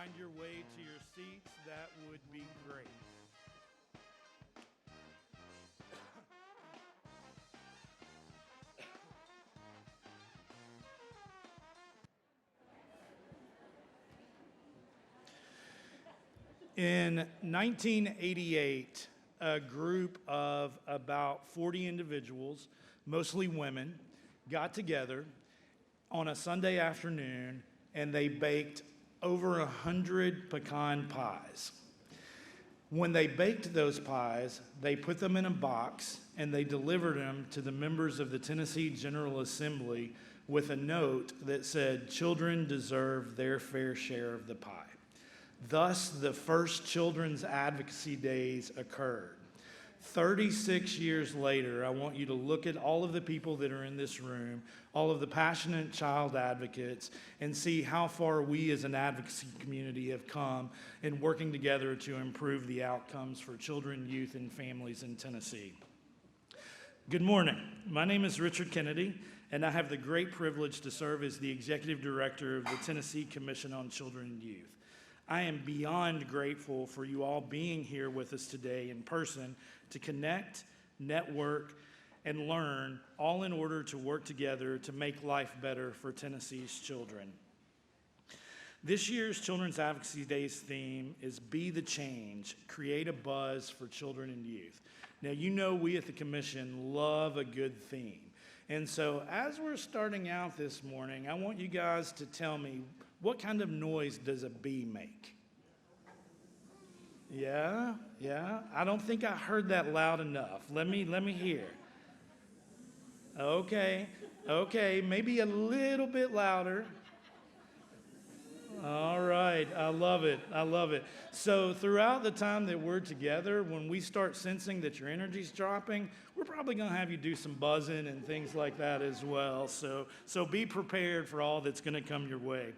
find your way to your seats, that would be great. In 1988, a group of about 40 individuals, mostly women, got together on a Sunday afternoon and they baked over 100 pecan pies. When they baked those pies, they put them in a box and they delivered them to the members of the Tennessee General Assembly with a note that said, "Children deserve their fair share of the pie." Thus, the first Children's Advocacy Days occurred. 36 years later, I want you to look at all of the people that are in this room, all of the passionate child advocates, and see how far we as an advocacy community have come in working together to improve the outcomes for children, youth, and families in Tennessee. Good morning. My name is Richard Kennedy, and I have the great privilege to serve as the Executive Director of the Tennessee Commission on Children and Youth. I am beyond grateful for you all being here with us today in person to connect, network, and learn, all in order to work together to make life better for Tennessee's children. This year's Children's Advocacy Days theme is Be the Change, Create a Buzz for Children and Youth. Now, you know we at the Commission love a good theme. And so as we're starting out this morning, I want you guys to tell me, what kind of noise does a bee make? Yeah. I don't think I heard that loud enough. Let me hear. Okay, maybe a little bit louder. All right, I love it. So throughout the time that we're together, when we start sensing that your energy's dropping, we're probably gonna have you do some buzzing and things like that as well. So be prepared for all that's gonna come your way.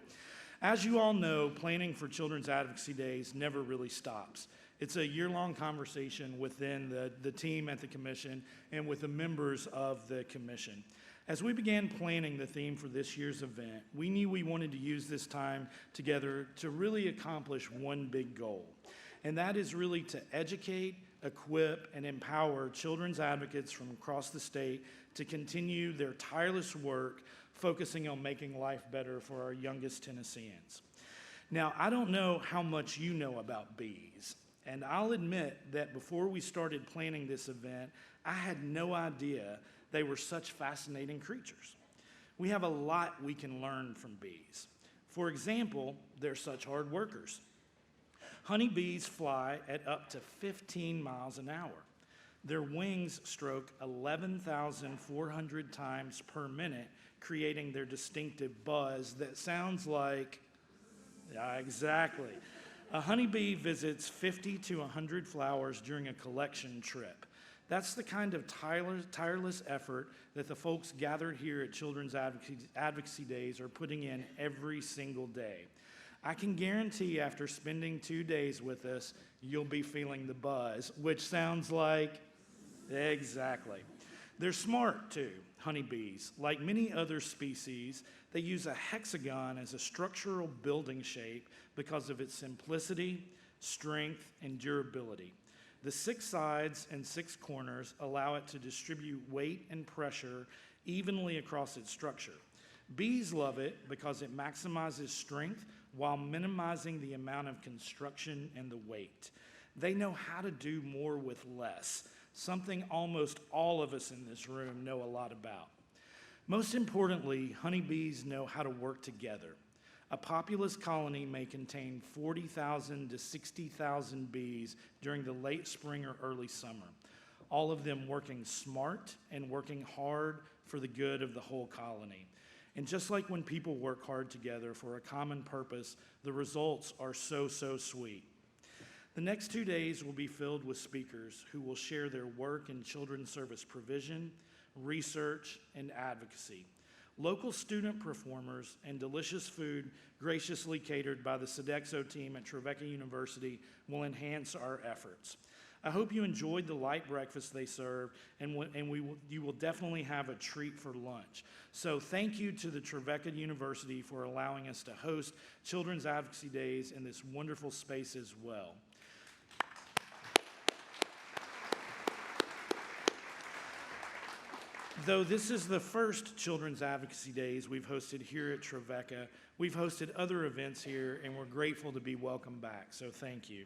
As you all know, planning for Children's Advocacy Days never really stops. It's a year-long conversation within the team at the Commission and with the members of the Commission. As we began planning the theme for this year's event, we knew we wanted to use this time together to really accomplish one big goal, and that is really to educate, equip, and empower children's advocates from across the state to continue their tireless work focusing on making life better for our youngest Tennesseans. Now, I don't know how much you know about bees, and I'll admit that before we started planning this event, I had no idea they were such fascinating creatures. We have a lot we can learn from bees. For example, they're such hard workers. Honeybees fly at up to 15 miles an hour. Their wings stroke 11,400 times per minute, creating their distinctive buzz that sounds like, exactly. A honeybee visits 50 to 100 flowers during a collection trip. That's the kind of tireless effort that the folks gathered here at Children's Advocacy Days are putting in every single day. I can guarantee after spending 2 days with us, you'll be feeling the buzz, which sounds like, exactly. They're smart too, honeybees. Like many other species, they use a hexagon as a structural building shape because of its simplicity, strength, and durability. The 6 sides and 6 corners allow it to distribute weight and pressure evenly across its structure. Bees love it because it maximizes strength while minimizing the amount of construction and the weight. They know how to do more with less, something almost all of us in this room know a lot about. Most importantly, honeybees know how to work together. A populous colony may contain 40,000 to 60,000 bees during the late spring or early summer, all of them working smart and working hard for the good of the whole colony. And just like when people work hard together for a common purpose, the results are so sweet. The next 2 days will be filled with speakers who will share their work in children's service provision, research, and advocacy. Local student performers and delicious food graciously catered by the Sodexo team at Trevecca University will enhance our efforts. I hope you enjoyed the light breakfast they served, and you will definitely have a treat for lunch. So thank you to the Trevecca University for allowing us to host Children's Advocacy Days in this wonderful space as well. Though this is the first Children's Advocacy Days we've hosted here at Trevecca, we've hosted other events here, and we're grateful to be welcomed back, so thank you.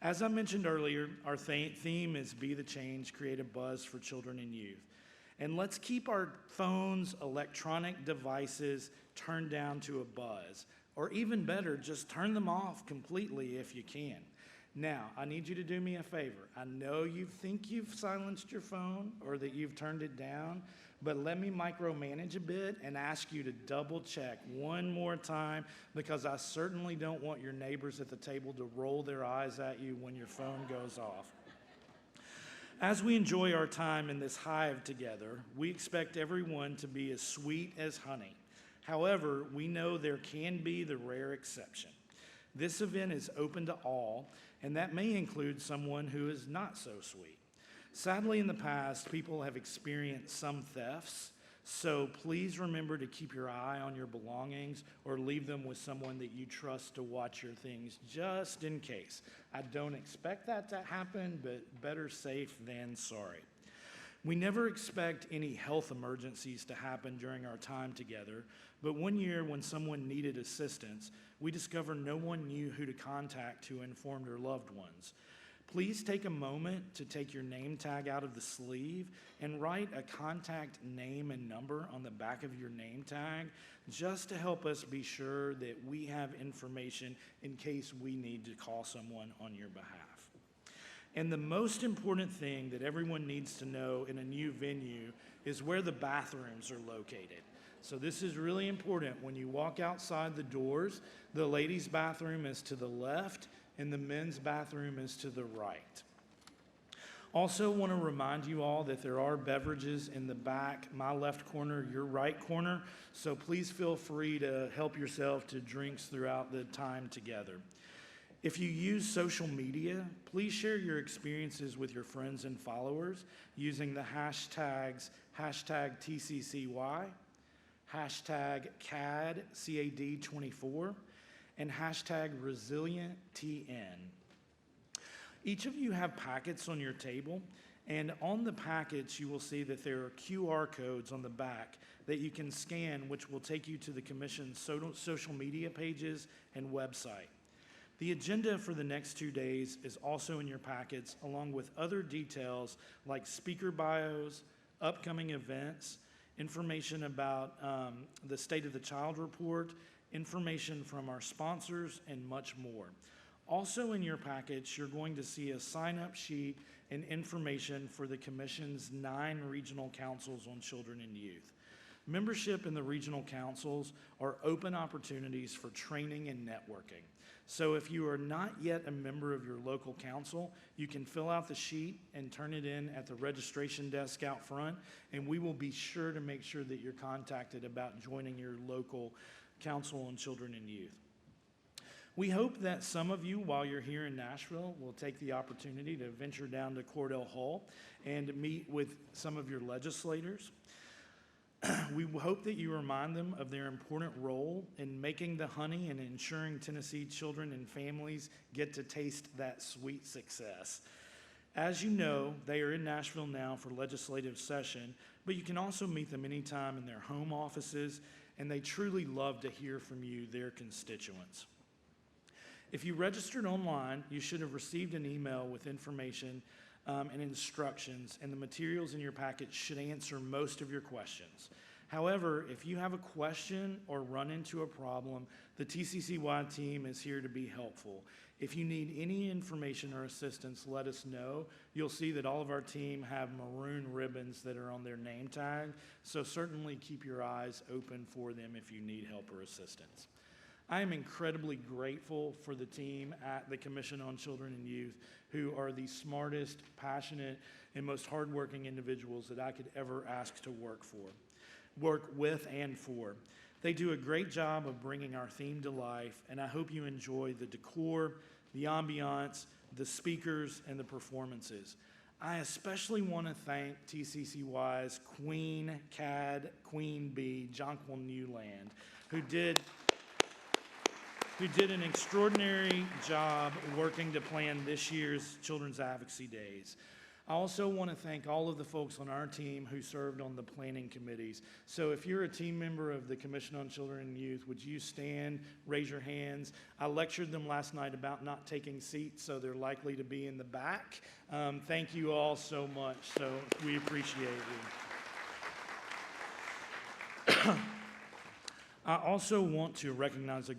As I mentioned earlier, our theme is Be the Change, Create a Buzz for Children and Youth. And let's keep our phones, electronic devices turned down to a buzz, or even better, just turn them off completely if you can. Now, I need you to do me a favor. I know you think you've silenced your phone or that you've turned it down, but let me micromanage a bit and ask you to double check one more time, because I certainly don't want your neighbors at the table to roll their eyes at you when your phone goes off. As we enjoy our time in this hive together, we expect everyone to be as sweet as honey. However, we know there can be the rare exception. This event is open to all, and that may include someone who is not so sweet. Sadly, in the past, people have experienced some thefts, so please remember to keep your eye on your belongings or leave them with someone that you trust to watch your things, just in case. I don't expect that to happen, but better safe than sorry. We never expect any health emergencies to happen during our time together, but one year when someone needed assistance, we discovered no one knew who to contact to inform their loved ones. Please take a moment to take your name tag out of the sleeve and write a contact name and number on the back of your name tag, just to help us be sure that we have information in case we need to call someone on your behalf. And the most important thing that everyone needs to know in a new venue is where the bathrooms are located. So this is really important. When you walk outside the doors, the ladies' bathroom is to the left and the men's bathroom is to the right. Also want to remind you all that there are beverages in the back, my left corner, your right corner, so please feel free to help yourself to drinks throughout the time together. If you use social media, please share your experiences with your friends and followers using the hashtags #TCCY, #CAD24, and #ResilientTN. Each of you have packets on your table, and on the packets you will see that there are QR codes on the back that you can scan, which will take you to the Commission's social media pages and website. The agenda for the next 2 days is also in your packets, along with other details like speaker bios, upcoming events, information about the State of the Child report, information from our sponsors, and much more. Also in your package, you're going to see a sign-up sheet and information for the Commission's 9 regional councils on children and youth. Membership in the regional councils are open opportunities for training and networking. So if you are not yet a member of your local council, you can fill out the sheet and turn it in at the registration desk out front, and we will be sure to make sure that you're contacted about joining your local council on children and youth. We hope that some of you, while you're here in Nashville, will take the opportunity to venture down to Cordell Hall and meet with some of your legislators. We hope that you remind them of their important role in making the honey and ensuring Tennessee children and families get to taste that sweet success. As you know, they are in Nashville now for legislative session, but you can also meet them anytime in their home offices, and they truly love to hear from you, their constituents. If you registered online, you should have received an email with information and instructions, and the materials in your packet should answer most of your questions. However, if you have a question or run into a problem, the TCCY team is here to be helpful. If you need any information or assistance, let us know. You'll see that all of our team have maroon ribbons that are on their name tag, so certainly keep your eyes open for them if you need help or assistance. I am incredibly grateful for the team at the Commission on Children and Youth, who are the smartest, passionate, and most hardworking individuals that I could ever ask to work with and for. They do a great job of bringing our theme to life, and I hope you enjoy the decor, the ambiance, the speakers, and the performances. I especially want to thank TCCY's Queen CAD, Queen Bee, Jonquil Newland, who did an extraordinary job working to plan this year's Children's Advocacy Days. I also want to thank all of the folks on our team who served on the planning committees. So if you're a team member of the Commission on Children and Youth, would you stand, raise your hands? I lectured them last night about not taking seats, so they're likely to be in the back. Thank you all so much, so we appreciate you. I also want to recognize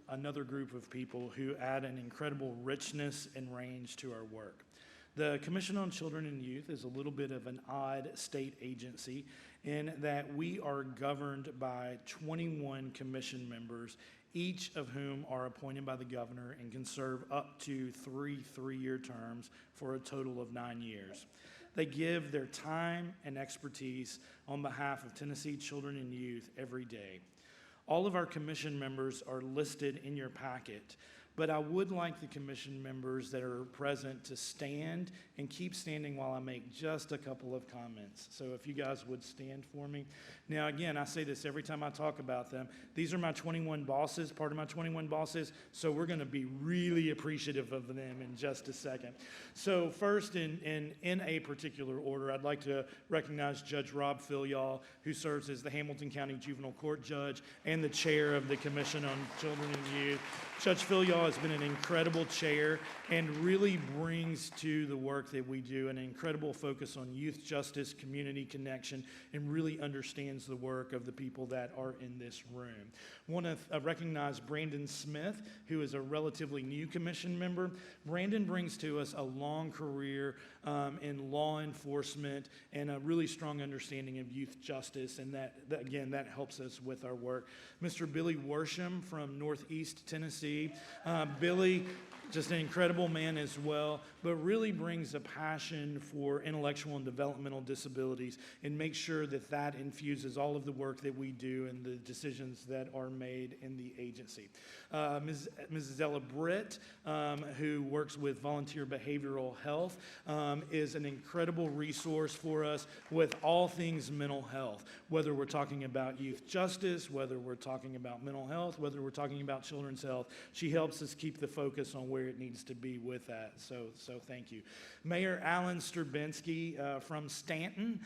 another group of people who add an incredible richness and range to our work. The Commission on Children and Youth is a little bit of an odd state agency in that we are governed by 21 commission members, each of whom are appointed by the governor and can serve up to three-year terms for a total of 9 years. They give their time and expertise on behalf of Tennessee children and youth every day. All of our commission members are listed in your packet, but I would like the commission members that are present to stand and keep standing while I make just a couple of comments. So if you guys would stand for me. Now again, I say this every time I talk about them. These are my 21 bosses, part of my 21 bosses, so we're gonna be really appreciative of them in just a second. So first, in a particular order, I'd like to recognize Judge Rob Filial, who serves as the Hamilton County Juvenile Court Judge and the chair of the Commission on Children and Youth. Judge Filial has been an incredible chair and really brings to the work that we do an incredible focus on youth justice, community connection, and really understands the work of the people that are in this room. I want to recognize Brandon Smith, who is a relatively new commission member. Brandon brings to us a long career in law enforcement and a really strong understanding of youth justice, and that helps us with our work. Mr. Billy Worsham from Northeast Tennessee. Billy, just an incredible man as well, but really brings a passion for intellectual and developmental disabilities and makes sure that that infuses all of the work that we do and the decisions that are made in the agency. Mrs. Ella Britt, who works with Volunteer Behavioral Health, is an incredible resource for us with all things mental health, whether we're talking about youth justice, whether we're talking about mental health, whether we're talking about children's health. She helps us keep the focus on where it needs to be with that, so thank you. Mayor Alan Sturbinski from Stanton.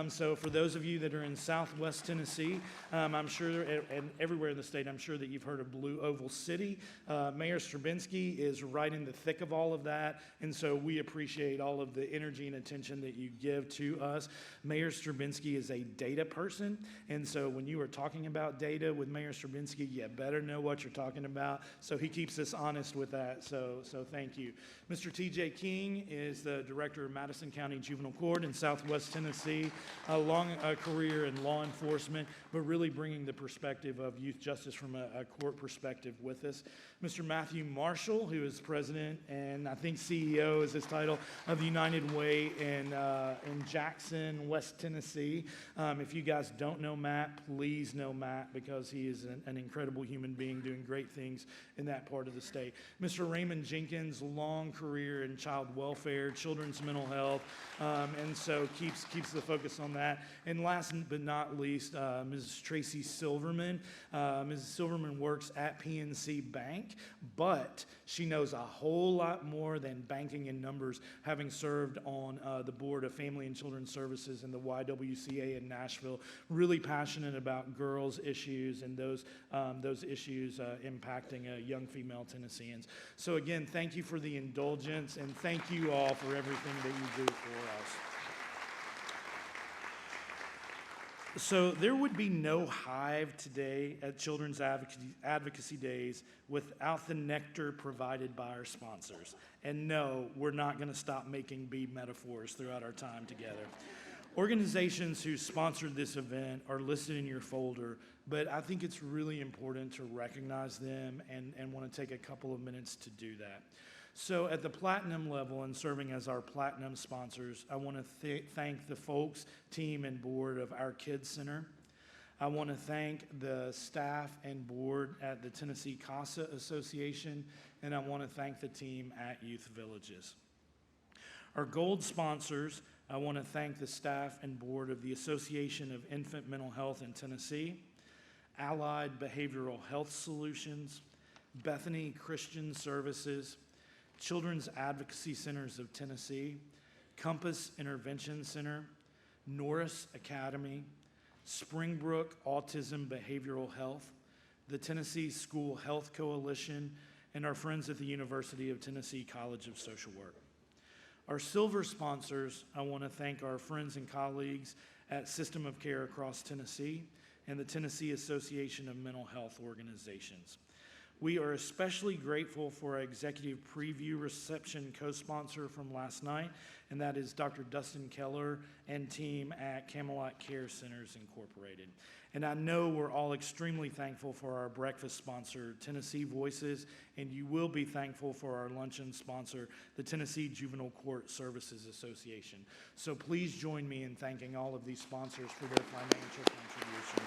So for those of you that are in Southwest Tennessee, I'm sure, and everywhere in the state, I'm sure that you've heard of Blue Oval City. Mayor Sturbinski is right in the thick of all of that, and so we appreciate all of the energy and attention that you give to us. Mayor Sturbinski is a data person, and so when you are talking about data with Mayor Sturbinski, you better know what you're talking about, so he keeps us honest with that, so thank you. Mr. T.J. King is the director of Madison County Juvenile Court in Southwest Tennessee, a long career in law enforcement, but really bringing the perspective of youth justice from a court perspective with us. Mr. Matthew Marshall, who is president and I think CEO is his title, of the United Way in Jackson, West Tennessee. If you guys don't know Matt, please know Matt because he is an incredible human being doing great things in that part of the state. Mr. Raymond Jenkins, long career in child welfare, children's mental health, and so keeps the focus on that. And last but not least, Mrs. Tracy Silverman. Mrs. Silverman works at PNC Bank, but she knows a whole lot more than banking and numbers, having served on the board of Family and Children's Services in the YWCA in Nashville. Really passionate about girls' issues and those issues impacting young female Tennesseans. So again, thank you for the indulgence, and thank you all for everything that you do for us. So there would be no Hive today at Children's Advocacy Days without the nectar provided by our sponsors. And no, we're not going to stop making bee metaphors throughout our time together. Organizations who sponsored this event are listed in your folder, but I think it's really important to recognize them and want to take a couple of minutes to do that. So at the platinum level and serving as our platinum sponsors, I want to thank the folks, team, and board of our Kids Center. I want to thank the staff and board at the Tennessee CASA Association, and I want to thank the team at Youth Villages. Our gold sponsors, I want to thank the staff and board of the Association of Infant Mental Health in Tennessee, Allied Behavioral Health Solutions, Bethany Christian Services, Children's Advocacy Centers of Tennessee, Compass Intervention Center, Norris Academy, Springbrook Autism Behavioral Health, the Tennessee School Health Coalition, and our friends at the University of Tennessee College of Social Work. Our silver sponsors, I want to thank our friends and colleagues at System of Care Across Tennessee and the Tennessee Association of Mental Health Organizations. We are especially grateful for our executive preview reception co-sponsor from last night, and that is Dr. Dustin Keller and team at Camelot Care Centers Incorporated. And I know we're all extremely thankful for our breakfast sponsor, Tennessee Voices, and you will be thankful for our luncheon sponsor, the Tennessee Juvenile Court Services Association. So please join me in thanking all of these sponsors for their financial contribution.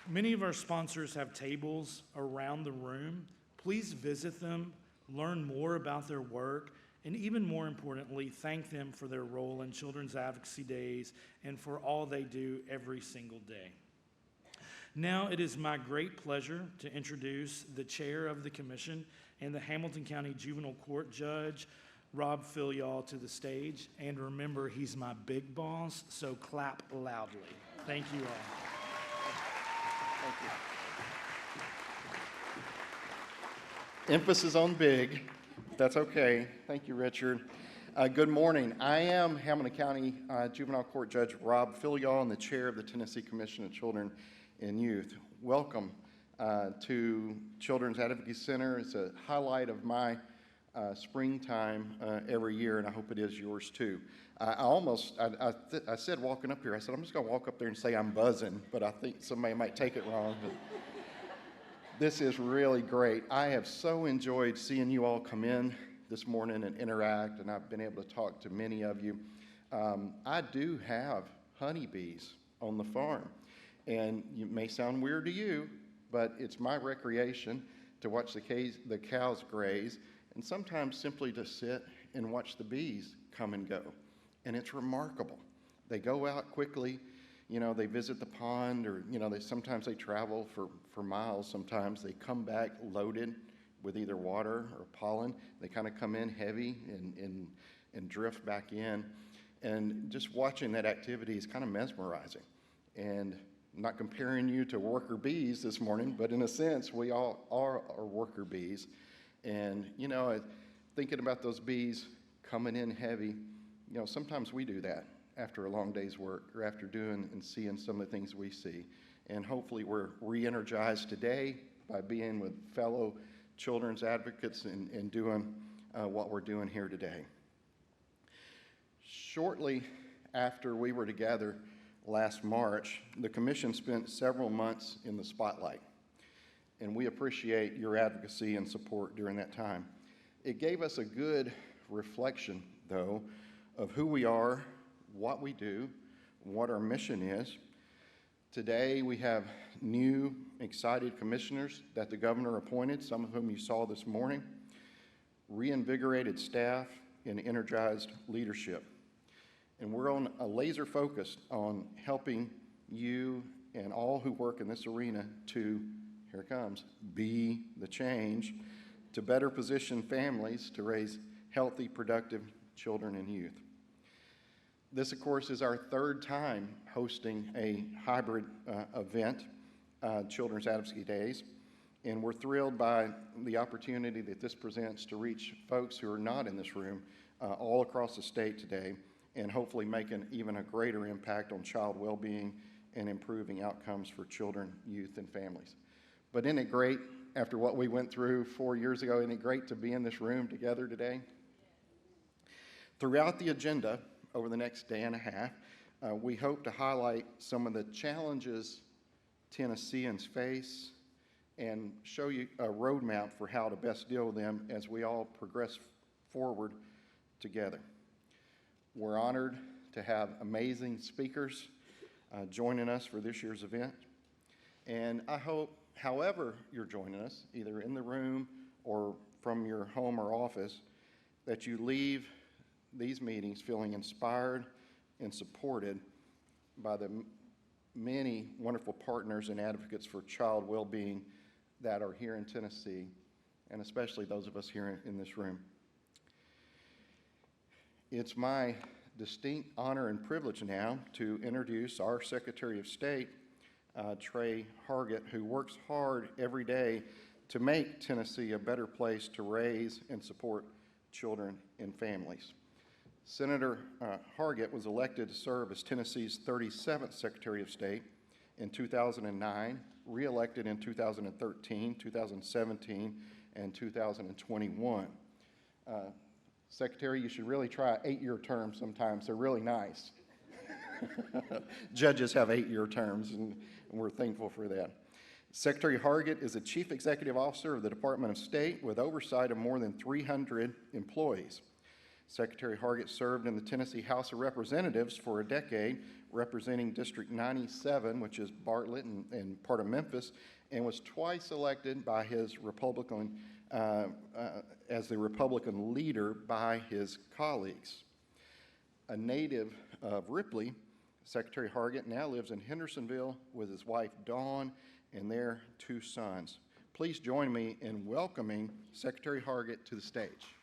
Many of our sponsors have tables around the room. Please visit them, learn more about their work, and even more importantly, thank them for their role in Children's Advocacy Days and for all they do every single day. Now it is my great pleasure to introduce the chair of the commission and the Hamilton County Juvenile Court Judge, Rob Filial, to the stage. And remember, he's my big boss, so clap loudly. Thank you all. Thank you. Emphasis on big. That's okay. Thank you, Richard. Good morning. I am Hamilton County Juvenile Court Judge Rob Filial and the chair of the Tennessee Commission of Children and Youth. Welcome to Children's Advocacy Center. It's a highlight of my springtime every year, and I hope it is yours too. I said walking up here, I said, I'm just going to walk up there and say I'm buzzing, but I think somebody might take it wrong. But this is really great. I have so enjoyed seeing you all come in this morning and interact, and I've been able to talk to many of you. I do have honeybees on the farm, and it may sound weird to you, but it's my recreation to watch the cows graze, and sometimes simply to sit and watch the bees come and go. And it's remarkable. They go out quickly, they visit the pond, or, sometimes they travel for miles. Sometimes they come back loaded with either water or pollen. They kind of come in heavy and drift back in. And just watching that activity is kind of mesmerizing. And I'm not comparing you to worker bees this morning, but in a sense, we all are worker bees. And, thinking about those bees coming in heavy, sometimes we do that after a long day's work or after doing and seeing some of the things we see. And hopefully we're re-energized today by being with fellow children's advocates and doing what we're doing here today. Shortly after we were together last March, the commission spent several months in the spotlight. And we appreciate your advocacy and support during that time. It gave us a good reflection, though, of who we are, what we do, what our mission is. Today, we have new, excited commissioners that the governor appointed, some of whom you saw this morning, reinvigorated staff, and energized leadership. And we're on a laser focus on helping you and all who work in this arena to, here it comes, be the change to better position families to raise healthy, productive children and youth. This, of course, is our third time hosting a hybrid event, Children's Advocacy Days, and we're thrilled by the opportunity that this presents to reach folks who are not in this room all across the state today, and hopefully make even a greater impact on child well-being and improving outcomes for children, youth, and families. But isn't it great, after what we went through 4 years ago, isn't it great to be in this room together today? Throughout the agenda, over the next day and a half, we hope to highlight some of the challenges Tennesseans face and show you a roadmap for how to best deal with them as we all progress forward together. We're honored to have amazing speakers joining us for this year's event. And I hope, however you're joining us, either in the room or from your home or office, that you leave these meetings feeling inspired and supported by the many wonderful partners and advocates for child well-being that are here in Tennessee, and especially those of us here in this room. It's my distinct honor and privilege now to introduce our Secretary of State, Trey Hargett, who works hard every day to make Tennessee a better place to raise and support children and families. Senator Hargett was elected to serve as Tennessee's 37th Secretary of State in 2009, re-elected in 2013, 2017, and 2021. Secretary, you should really try 8-year terms sometimes. They're really nice. Judges have 8-year terms, and we're thankful for that. Secretary Hargett is the Chief Executive Officer of the Department of State with oversight of more than 300 employees. Secretary Hargett served in the Tennessee House of Representatives for a decade, representing District 97, which is Bartlett and part of Memphis, and was twice elected by his Republican, as the Republican leader by his colleagues. A native of Ripley, Secretary Hargett now lives in Hendersonville with his wife Dawn and their 2 sons. Please join me in welcoming Secretary Hargett to the stage.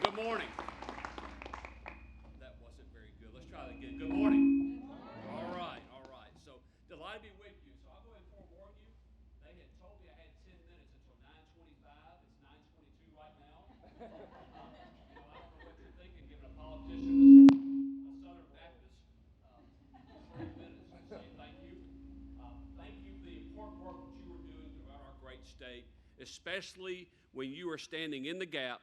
Good morning. That wasn't very good. Let's try that again. Good morning. All right. So, delighted to be with you. So, I'll go ahead and forewarn you. They had told me I had 10 minutes until 9:25. It's 9:22 right now. I don't know what you're thinking, giving a politician a Southern Baptist 3 minutes to say thank you. Thank you for the important work that you are doing throughout our great state, especially when you are standing in the gap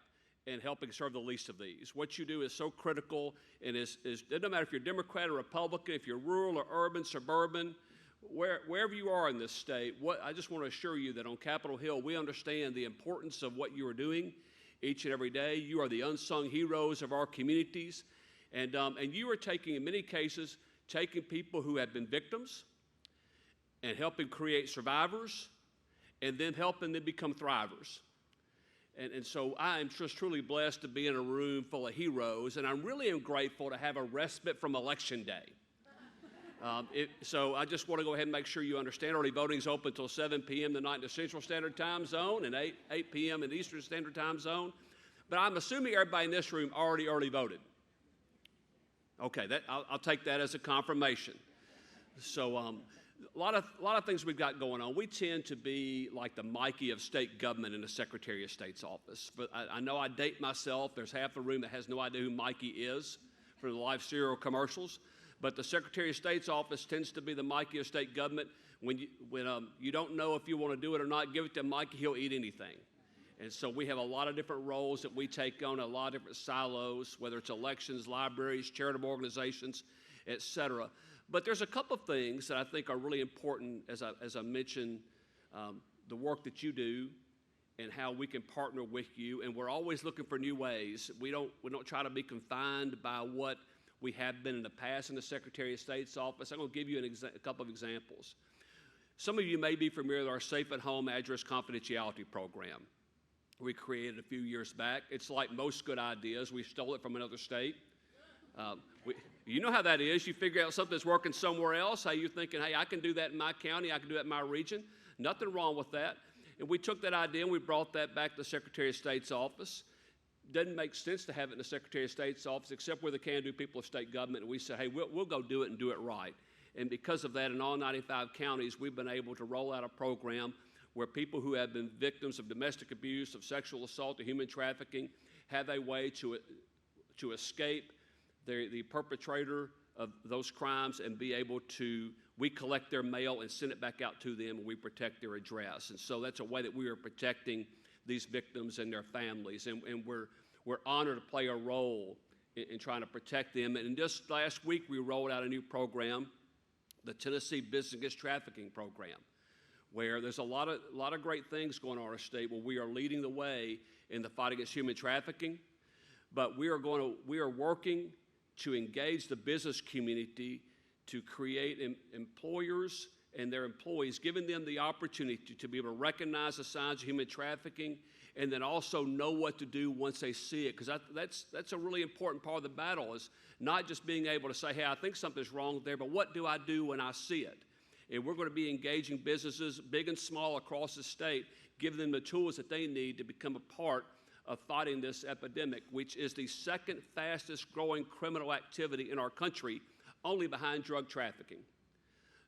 and helping serve the least of these. What you do is so critical, and it doesn't matter if you're Democrat or Republican, if you're rural or urban, suburban, wherever you are in this state. I just want to assure you that on Capitol Hill, we understand the importance of what you are doing each and every day. You are the unsung heroes of our communities, and you are taking, in many cases, taking people who have been victims and helping create survivors, and then helping them become thrivers. And so I am just truly blessed to be in a room full of heroes, and I really am grateful to have a respite from Election Day. So I just want to go ahead and make sure you understand early voting is open until 7 p.m. tonight in the Central Standard Time Zone and 8 p.m. in the Eastern Standard Time Zone. But I'm assuming everybody in this room already early voted. Okay, I'll take that as a confirmation. So a lot of things we've got going on. We tend to be like the Mikey of state government in the Secretary of State's office. But I know I date myself. There's half the room that has no idea who Mikey is for the live cereal commercials. But the Secretary of State's office tends to be the Mikey of state government. When you don't know if you want to do it or not, give it to Mikey. He'll eat anything. And so we have a lot of different roles that we take on, a lot of different silos, whether it's elections, libraries, charitable organizations, et cetera. But there's a couple of things that I think are really important, as I mentioned, the work that you do and how we can partner with you. And we're always looking for new ways. We don't try to be confined by what we have been in the past in the Secretary of State's office. I'm going to give you a couple of examples. Some of you may be familiar with our Safe at Home Address Confidentiality Program we created a few years back. It's like most good ideas. We stole it from another state. You know how that is. You figure out something that's working somewhere else. How you're thinking, hey, I can do that in my county. I can do that in my region. Nothing wrong with that. And we took that idea and we brought that back to the Secretary of State's office. Doesn't make sense to have it in the Secretary of State's office, except we're the can-do people of state government. And we said, hey, we'll go do it and do it right. And because of that, in all 95 counties, we've been able to roll out a program where people who have been victims of domestic abuse, of sexual assault, or human trafficking have a way to escape the perpetrator of those crimes and be able to, we collect their mail and send it back out to them, and we protect their address. And so that's a way that we are protecting these victims and their families, and we're honored to play a role in trying to protect them. And just last week, we rolled out a new program, the Tennessee Business Against Trafficking Program, where there's a lot of great things going on in our state where we are leading the way in the fight against human trafficking, but we are working to engage the business community to create employers and their employees, giving them the opportunity to be able to recognize the signs of human trafficking and then also know what to do once they see it. Because that's a really important part of the battle, is not just being able to say, hey, I think something's wrong there, but what do I do when I see it? And we're going to be engaging businesses, big and small, across the state, giving them the tools that they need to become a part of fighting this epidemic, which is the second fastest growing criminal activity in our country, only behind drug trafficking.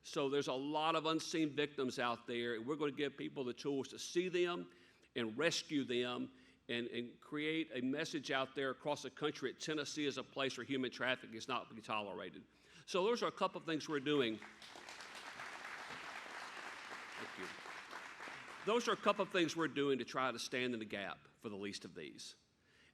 So there's a lot of unseen victims out there, and we're going to give people the tools to see them and rescue them and create a message out there across the country that Tennessee is a place where human trafficking is not to be tolerated. So those are a couple of things we're doing. Thank you. Those are a couple of things we're doing to try to stand in the gap for the least of these.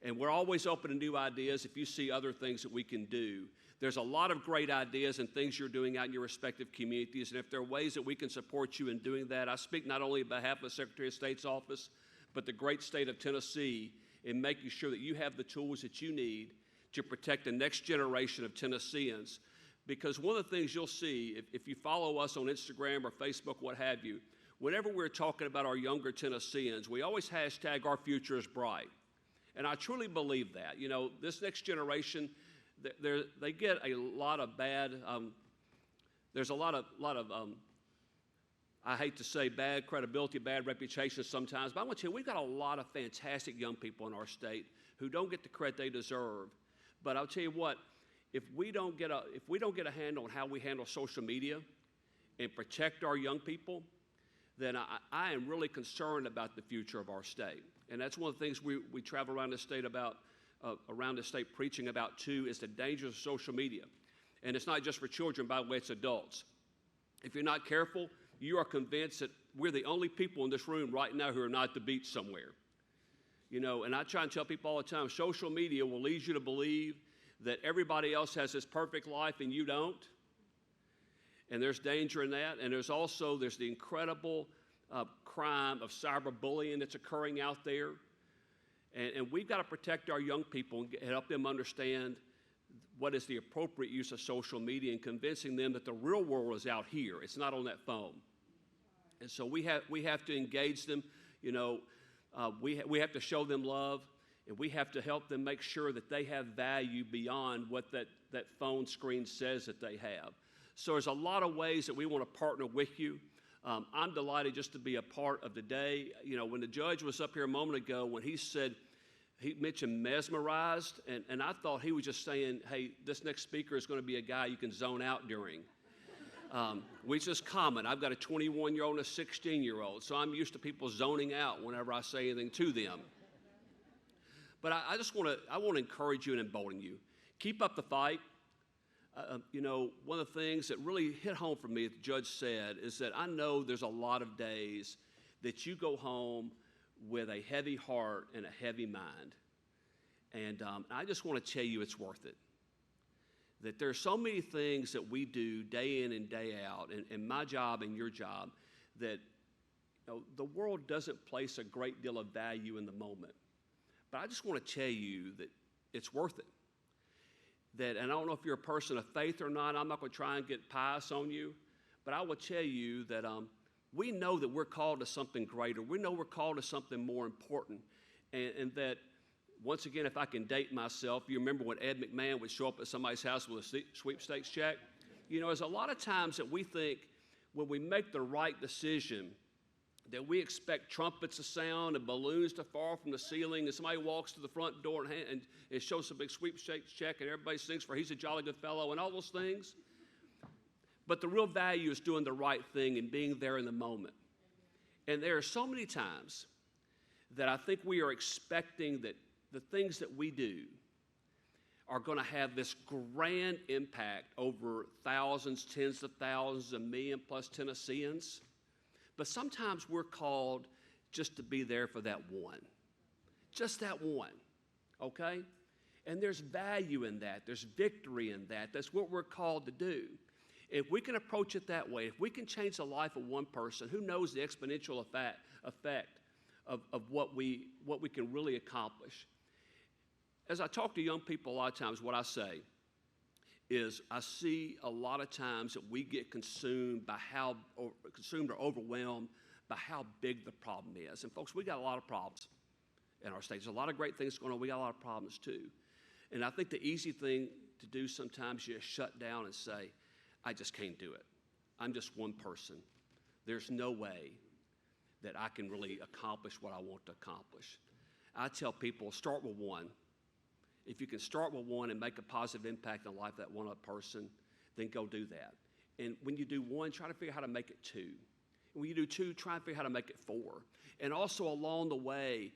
And we're always open to new ideas if you see other things that we can do. There's a lot of great ideas and things you're doing out in your respective communities, and if there are ways that we can support you in doing that, I speak not only on behalf of the Secretary of State's office, but the great state of Tennessee in making sure that you have the tools that you need to protect the next generation of Tennesseans. Because one of the things you'll see, if you follow us on Instagram or Facebook, what have you, whenever we're talking about our younger Tennesseans, we always hashtag our future is bright. And I truly believe that. You know, this next generation, they get a lot of bad, there's a lot of I hate to say bad credibility, bad reputation sometimes, but I want to tell you, we've got a lot of fantastic young people in our state who don't get the credit they deserve. But I'll tell you what, if we don't get a handle on how we handle social media and protect our young people, then I am really concerned about the future of our state. And that's one of the things we travel around the state preaching about too, is the dangers of social media. And it's not just for children, by the way, it's adults. If you're not careful, you are convinced that we're the only people in this room right now who are not at the beach somewhere. You know, and I try and tell people all the time, social media will lead you to believe that everybody else has this perfect life and you don't. And there's danger in that. And there's the incredible crime of cyberbullying that's occurring out there. And we've got to protect our young people and help them understand what is the appropriate use of social media and convincing them that the real world is out here. It's not on that phone. And so we have to engage them. You know, we have to show them love, and we have to help them make sure that they have value beyond what that phone screen says that they have. So there's a lot of ways that we want to partner with you. I'm delighted just to be a part of the day. You know, when the judge was up here a moment ago, when he mentioned mesmerized, and I thought he was just saying, hey, this next speaker is going to be a guy you can zone out during. Which is common. I've got a 21-year-old and a 16-year-old, so I'm used to people zoning out whenever I say anything to them. But I want to encourage you and embolden you. Keep up the fight. You know, one of the things that really hit home for me, the judge said, is that I know there's a lot of days that you go home with a heavy heart and a heavy mind. And I just want to tell you it's worth it. That there are so many things that we do day in and day out, and my job and your job, that the world doesn't place a great deal of value in the moment. But I just want to tell you that it's worth it. And I don't know if you're a person of faith or not. I'm not going to try and get pious on you, but I will tell you that we know that we're called to something greater. We know we're called to something more important, and that, once again, if I can date myself, you remember when Ed McMahon would show up at somebody's house with a sweepstakes check? You know, there's a lot of times that we think when we make the right decision that we expect trumpets to sound and balloons to fall from the ceiling, and somebody walks to the front door and it shows a big sweepstakes check and everybody sings for he's a jolly good fellow and all those things. But the real value is doing the right thing and being there in the moment. And there are so many times that I think we are expecting that the things that we do are going to have this grand impact over thousands, tens of thousands, a million plus Tennesseans. But sometimes we're called just to be there for that one. Just that one, okay? And there's value in that. There's victory in that. That's what we're called to do. If we can approach it that way, if we can change the life of one person, who knows the exponential effect of what we can really accomplish. As I talk to young people a lot of times, what I say is I see a lot of times that we get consumed or overwhelmed by how big the problem is. And folks, we got a lot of problems in our state. There's a lot of great things going on. We got a lot of problems too. And I think the easy thing to do sometimes is just shut down and say, I just can't do it. I'm just one person. There's no way that I can really accomplish what I want to accomplish. I tell people, start with one. If you can start with one and make a positive impact on the life of that one other person, then go do that. And when you do one, try to figure out how to make it two. And when you do two, try and figure out how to make it four. And also along the way,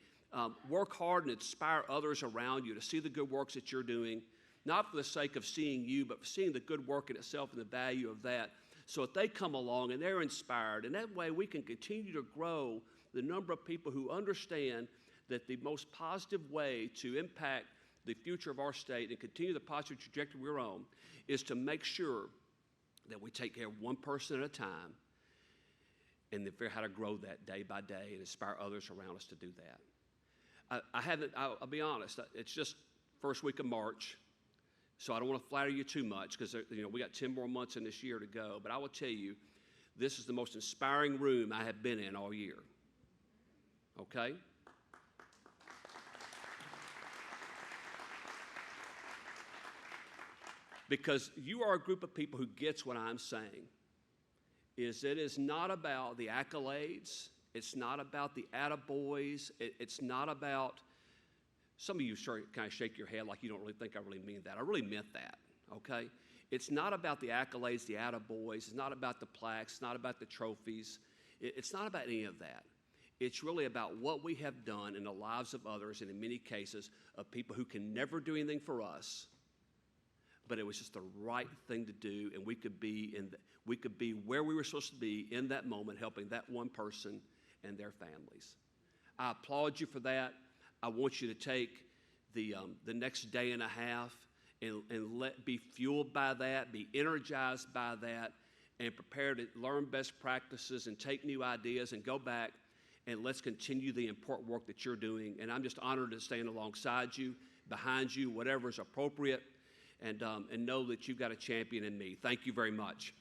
work hard and inspire others around you to see the good works that you're doing, not for the sake of seeing you, but for seeing the good work in itself and the value of that. So if they come along and they're inspired, and that way we can continue to grow the number of people who understand that the most positive way to impact the future of our state and continue the positive trajectory we're on is to make sure that we take care of one person at a time and then figure out how to grow that day by day and inspire others around us to do that. I'll be honest, it's just first week of March, so I don't want to flatter you too much because we got 10 more months in this year to go, but I will tell you, this is the most inspiring room I have been in all year, okay? Because you are a group of people who gets what I'm saying, is it is not about the accolades, it's not about the attaboys, it's not about, some of you kind of shake your head like you don't really think I really mean that. I really meant that, okay? It's not about the accolades, the attaboys, it's not about the plaques, it's not about the trophies, it's not about any of that. It's really about what we have done in the lives of others, and in many cases of people who can never do anything for us, but it was just the right thing to do, and we could be where we were supposed to be in that moment, helping that one person and their families. I applaud you for that. I want you to take the next day and a half and be fueled by that, be energized by that, and prepare to learn best practices and take new ideas and go back and let's continue the important work that you're doing. And I'm just honored to stand alongside you, behind you, whatever is appropriate. And know that you've got a champion in me. Thank you very much.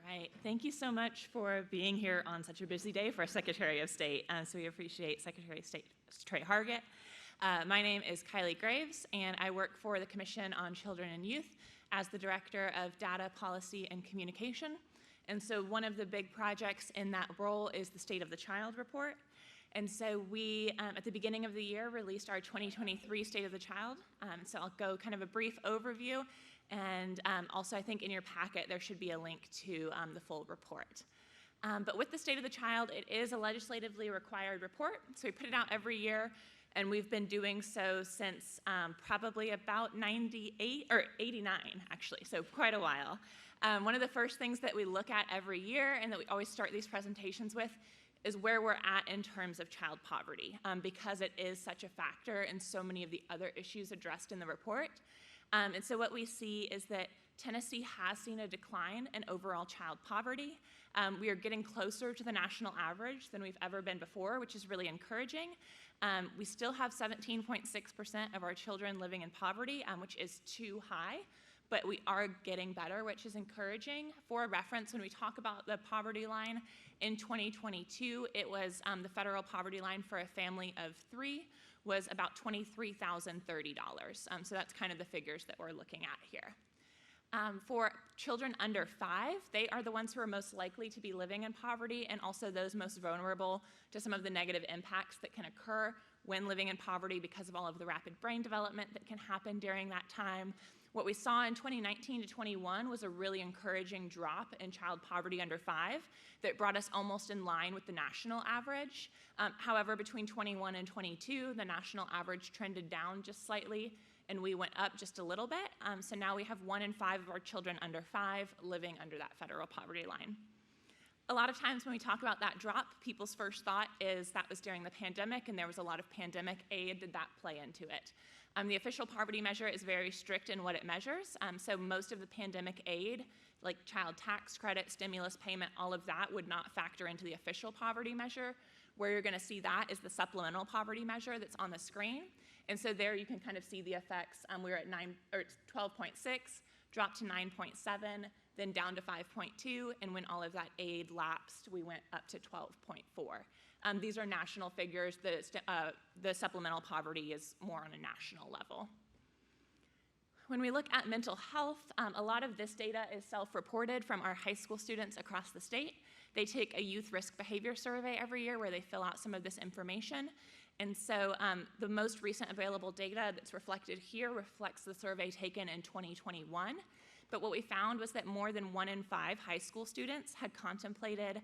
Right. Thank you so much for being here on such a busy day for Secretary of State. So we appreciate Secretary of State Trey Hargett. My name is Kylie Graves, and I work for the Commission on Children and Youth as the Director of Data, Policy, and Communication. And so one of the big projects in that role is the State of the Child report. And so we, at the beginning of the year, released our 2023 State of the Child. So I'll go kind of a brief overview. And also, I think in your packet, there should be a link to the full report. But with the State of the Child, it is a legislatively required report. So we put it out every year. And we've been doing so since probably about 98, or 89, actually, so quite a while. One of the first things that we look at every year and that we always start these presentations with is where we're at in terms of child poverty, because it is such a factor in so many of the other issues addressed in the report. And so what we see is that Tennessee has seen a decline in overall child poverty. We are getting closer to the national average than we've ever been before, which is really encouraging. We still have 17.6% of our children living in poverty, which is too high, but we are getting better, which is encouraging. For reference, when we talk about the poverty line, in 2022, it was the federal poverty line for a family of 3 was about $23,030. So that's kind of the figures that we're looking at here. For children under 5, they are the ones who are most likely to be living in poverty and also those most vulnerable to some of the negative impacts that can occur when living in poverty because of all of the rapid brain development that can happen during that time. What we saw in 2019 to 21 was a really encouraging drop in child poverty under 5 that brought us almost in line with the national average. However, between 21 and 22, the national average trended down just slightly, and we went up just a little bit. So now we have 1 in 5 of our children under 5 living under that federal poverty line. A lot of times when we talk about that drop, people's first thought is that was during the pandemic and there was a lot of pandemic aid. Did that play into it? The official poverty measure is very strict in what it measures. So most of the pandemic aid, like child tax credit, stimulus payment, all of that would not factor into the official poverty measure. Where you're going to see that is the supplemental poverty measure that's on the screen. And so there you can kind of see the effects. We were at 12.6, dropped to 9.7, then down to 5.2, and when all of that aid lapsed, we went up to 12.4. These are national figures. The supplemental poverty is more on a national level. When we look at mental health, a lot of this data is self-reported from our high school students across the state. They take a youth risk behavior survey every year where they fill out some of this information. And so the most recent available data that's reflected here reflects the survey taken in 2021. But what we found was that more than 1 in 5 high school students had contemplated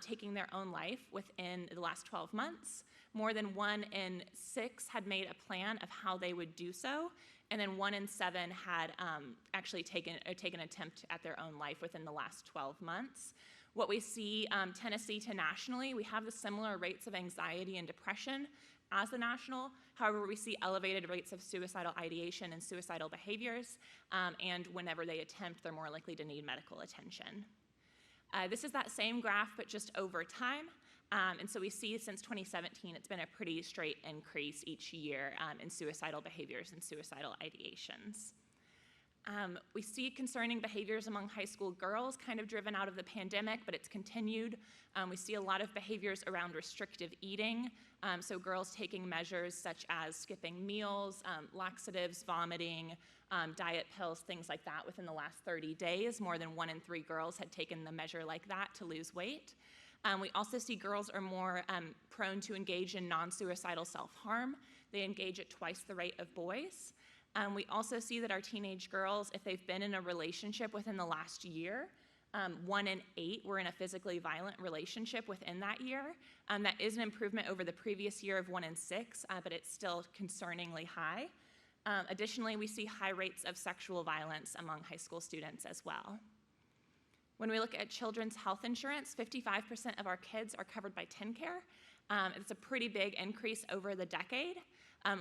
taking their own life within the last 12 months. More than 1 in 6 had made a plan of how they would do so. And then 1 in 7 had actually taken an attempt at their own life within the last 12 months. What we see Tennessee to nationally, we have the similar rates of anxiety and depression as the national. However, we see elevated rates of suicidal ideation and suicidal behaviors, and whenever they attempt, they're more likely to need medical attention. This is that same graph, but just over time. And so we see since 2017, it's been a pretty straight increase each year in suicidal behaviors and suicidal ideations. We see concerning behaviors among high school girls kind of driven out of the pandemic, but it's continued. We see a lot of behaviors around restrictive eating, so girls taking measures such as skipping meals, laxatives, vomiting, diet pills, things like that within the last 30 days. More than 1 in 3 girls had taken the measure like that to lose weight. We also see girls are more prone to engage in non-suicidal self-harm. They engage at twice the rate of boys. We also see that our teenage girls, if they've been in a relationship within the last year, 1 in 8 were in a physically violent relationship within that year. That is an improvement over the previous year of 1 in 6, but it's still concerningly high. Additionally, we see high rates of sexual violence among high school students as well. When we look at children's health insurance, 55% of our kids are covered by TennCare. It's a pretty big increase over the decade.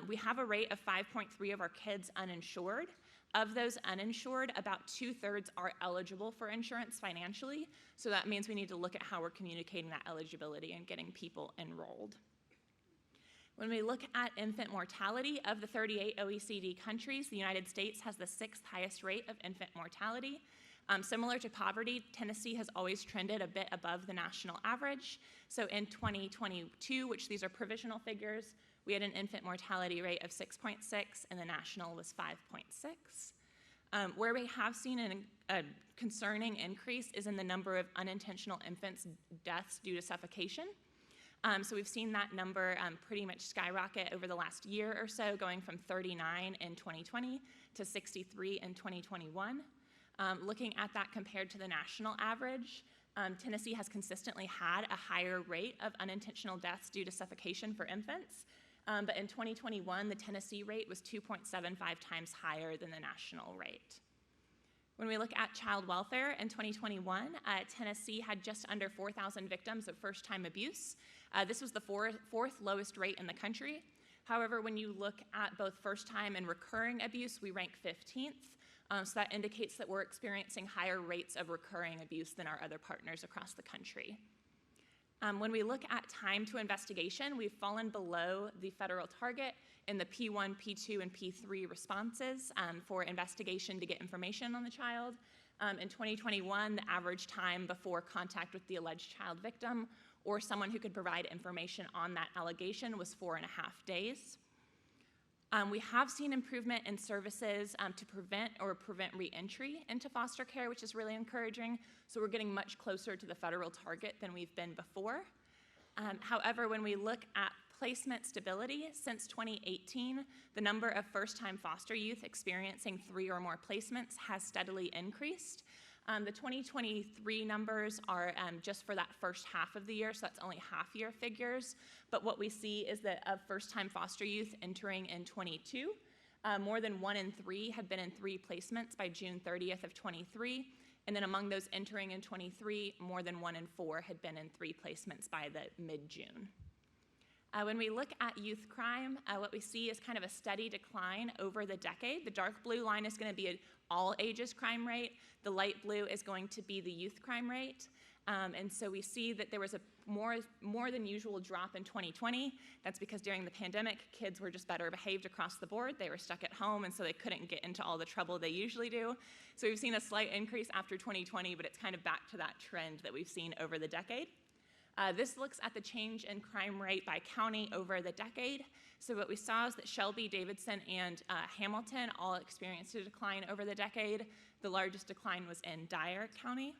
We have a rate of 5.3 of our kids uninsured. Of those uninsured, about 2/3 are eligible for insurance financially. So that means we need to look at how we're communicating that eligibility and getting people enrolled. When we look at infant mortality, of the 38 OECD countries, the United States has the 6th highest rate of infant mortality. Similar to poverty, Tennessee has always trended a bit above the national average. So in 2022, which these are provisional figures, we had an infant mortality rate of 6.6, and the national was 5.6. Where we have seen a concerning increase is in the number of unintentional infants' deaths due to suffocation. So we've seen that number pretty much skyrocket over the last year or so, going from 39 in 2020 to 63 in 2021. Looking at that compared to the national average, Tennessee has consistently had a higher rate of unintentional deaths due to suffocation for infants. But in 2021, the Tennessee rate was 2.75 times higher than the national rate. When we look at child welfare in 2021, Tennessee had just under 4,000 victims of first-time abuse. This was the fourth lowest rate in the country. However, when you look at both first-time and recurring abuse, we rank 15th. So that indicates that we're experiencing higher rates of recurring abuse than our other partners across the country. When we look at time to investigation, we've fallen below the federal target in the P1, P2, and P3 responses for investigation to get information on the child. In 2021, the average time before contact with the alleged child victim or someone who could provide information on that allegation was 4.5 days. We have seen improvement in services to prevent re-entry into foster care, which is really encouraging. So we're getting much closer to the federal target than we've been before. However, when we look at placement stability, since 2018, the number of first-time foster youth experiencing 3 or more placements has steadily increased. The 2023 numbers are just for that first half of the year, so that's only half-year figures. But what we see is that of first-time foster youth entering in 22, more than 1 in 3 had been in 3 placements by June 30th of 23, And then among those entering in 23, more than 1 in 4 had been in 3 placements by the mid-June. When we look at youth crime, what we see is kind of a steady decline over the decade. The dark blue line is going to be an all ages crime rate. The light blue is going to be the youth crime rate. And so we see that there was a more than usual drop in 2020. That's because during the pandemic, kids were just better behaved across the board. They were stuck at home, and so they couldn't get into all the trouble they usually do. So we've seen a slight increase after 2020, but it's kind of back to that trend that we've seen over the decade. This looks at the change in crime rate by county over the decade. So what we saw is that Shelby, Davidson, and Hamilton all experienced a decline over the decade. The largest decline was in Dyer County.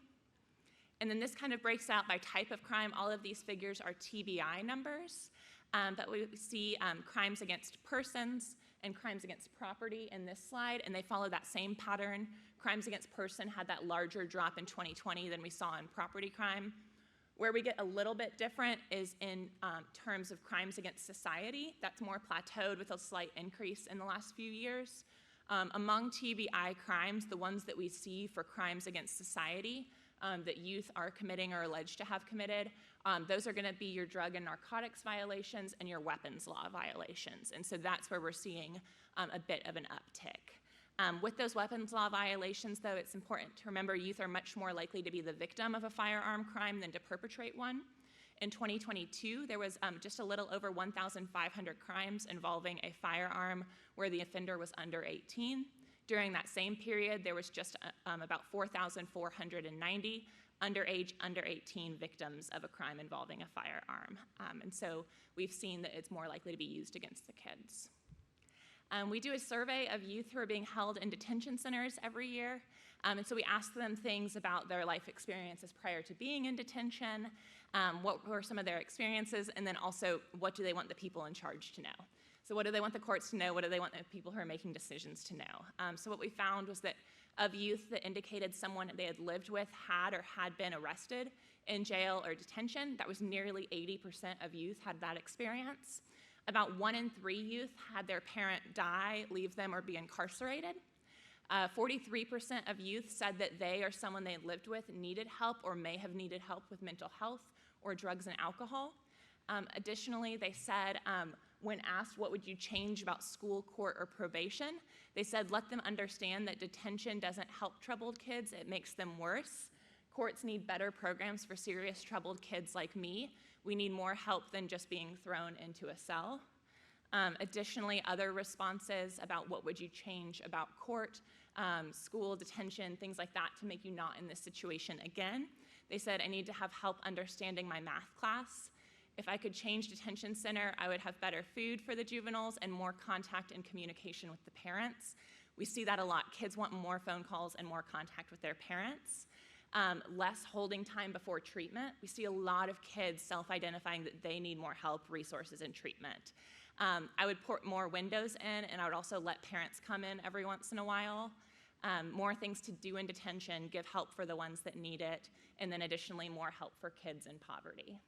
And then this kind of breaks out by type of crime. All of these figures are TBI numbers, but we see crimes against persons and crimes against property in this slide, and they follow that same pattern. Crimes against person had that larger drop in 2020 than we saw in property crime. Where we get a little bit different is in terms of crimes against society. That's more plateaued with a slight increase in the last few years. Among TBI crimes, the ones that we see for crimes against society that youth are committing or alleged to have committed, those are going to be your drug and narcotics violations and your weapons law violations. And so that's where we're seeing a bit of an uptick. With those weapons law violations, though, it's important to remember youth are much more likely to be the victim of a firearm crime than to perpetrate one. In 2022, there was just a little over 1,500 crimes involving a firearm where the offender was under 18. During that same period, there was just about 4,490 underage, under 18 victims of a crime involving a firearm. And so we've seen that it's more likely to be used against the kids. We do a survey of youth who are being held in detention centers every year. And so we ask them things about their life experiences prior to being in detention, what were some of their experiences, and then also what do they want the people in charge to know. So what do they want the courts to know? What do they want the people who are making decisions to know? So what we found was that of youth that indicated someone they had lived with had or had been arrested in jail or detention, that was nearly 80% of youth had that experience. About 1 in 3 youth had their parent die, leave them, or be incarcerated. 43% of youth said that they or someone they lived with needed help or may have needed help with mental health or drugs and alcohol. Additionally, they said, when asked what would you change about school, court, or probation, they said let them understand that detention doesn't help troubled kids, it makes them worse. Courts need better programs for serious troubled kids like me. We need more help than just being thrown into a cell. Additionally, other responses about what would you change about court, school, detention, things like that to make you not in this situation again. They said, I need to have help understanding my math class. If I could change detention center, I would have better food for the juveniles and more contact and communication with the parents. We see that a lot. Kids want more phone calls and more contact with their parents. Less holding time before treatment. We see a lot of kids self-identifying that they need more help, resources, and treatment. I would put more windows in, and I would also let parents come in every once in a while. More things to do in detention, give help for the ones that need it, and then additionally more help for kids in poverty.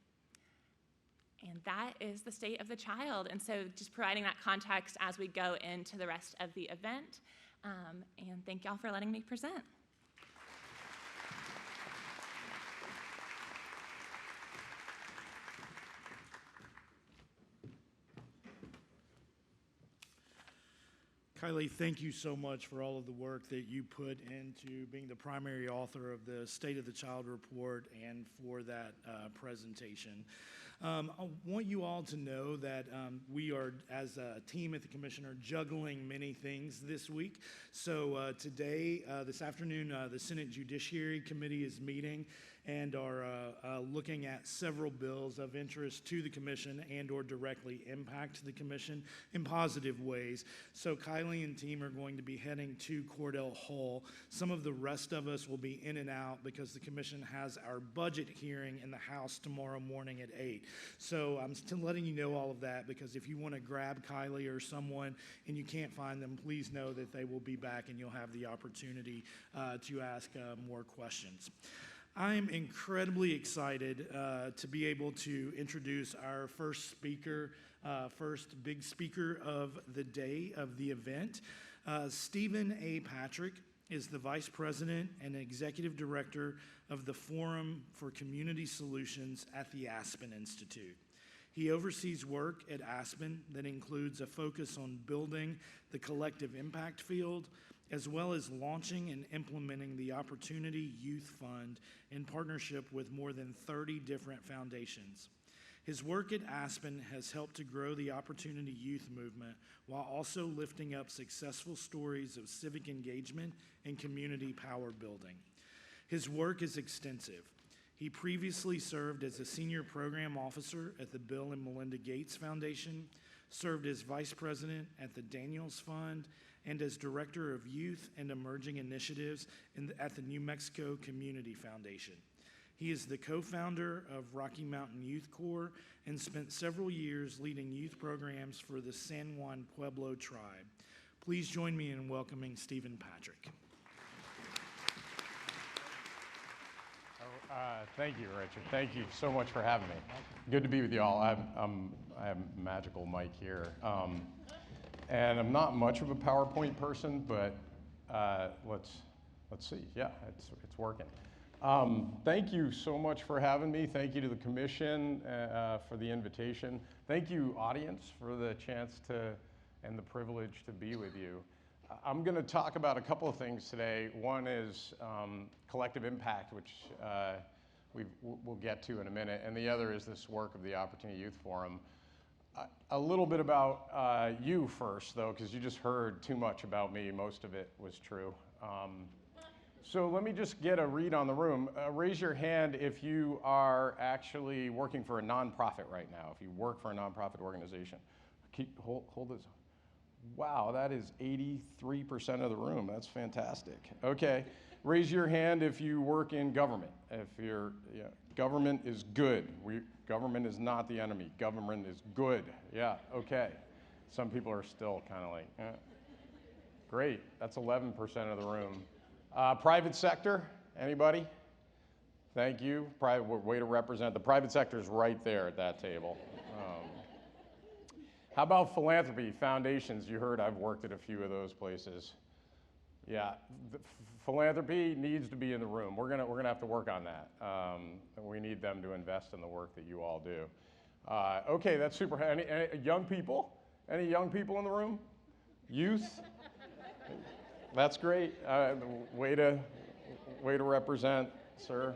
And that is the state of the child. And so just providing that context as we go into the rest of the event. And thank y'all for letting me present. Kylie, thank you so much for all of the work that you put into being the primary author of the State of the Child Report and for that presentation. I want you all to know that we are, as a team at the Commission, are juggling many things this week. So today, this afternoon, the Senate Judiciary Committee is meeting and are looking at several bills of interest to the Commission and or directly impact the Commission in positive ways. So Kylie and team are going to be heading to Cordell Hall. Some of the rest of us will be in and out because the Commission has our budget hearing in the House tomorrow morning at 8. So I'm still letting you know all of that because if you want to grab Kylie or someone and you can't find them, please know that they will be back and you'll have the opportunity to ask more questions. I'm incredibly excited to be able to introduce our first speaker, first big speaker of the day of the event. Stephen A. Patrick is the Vice President and Executive Director of the Forum for Community Solutions at the Aspen Institute. He oversees work at Aspen that includes a focus on building the collective impact field, as well as launching and implementing the Opportunity Youth Fund in partnership with more than 30 different foundations. His work at Aspen has helped to grow the Opportunity Youth movement while also lifting up successful stories of civic engagement and community power building. His work is extensive. He previously served as a senior program officer at the Bill and Melinda Gates Foundation, served as vice president at the Daniels Fund, and as director of youth and emerging initiatives at the New Mexico Community Foundation. He is the co-founder of Rocky Mountain Youth Corps and spent several years leading youth programs for the San Juan Pueblo tribe. Please join me in welcoming Stephen Patrick. Thank you, Richard. Thank you so much for having me. Good to be with you all. I have a magical mic here. And I'm not much of a PowerPoint person, but let's see. Yeah, it's working. Thank you so much for having me. Thank you to the commission for the invitation. Thank you, audience, for the chance and the privilege to be with you. I'm going to talk about a couple of things today. One is collective impact, which we'll get to in a minute, and the other is this work of the Opportunity Youth Forum. A little bit about you first, though, because you just heard too much about me. Most of it was true. So let me just get a read on the room. Raise your hand if you are actually working for a nonprofit right now, if you work for a nonprofit organization. Hold this. Wow, that is 83% of the room. That's fantastic. Okay, raise your hand if you work in government. Government is good. Government is not the enemy. Government is good. Yeah, okay. Some people are still kind of like, eh. Great, that's 11% of the room. Private sector, anybody? Thank you. Way to represent. The private sector is right there at that table. How about philanthropy, foundations? You heard I've worked at a few of those places. Yeah, philanthropy needs to be in the room. We're gonna have to work on that. We need them to invest in the work that you all do. Okay, that's super. Any young people? Any young people in the room? Youth? That's great. Way to represent, sir.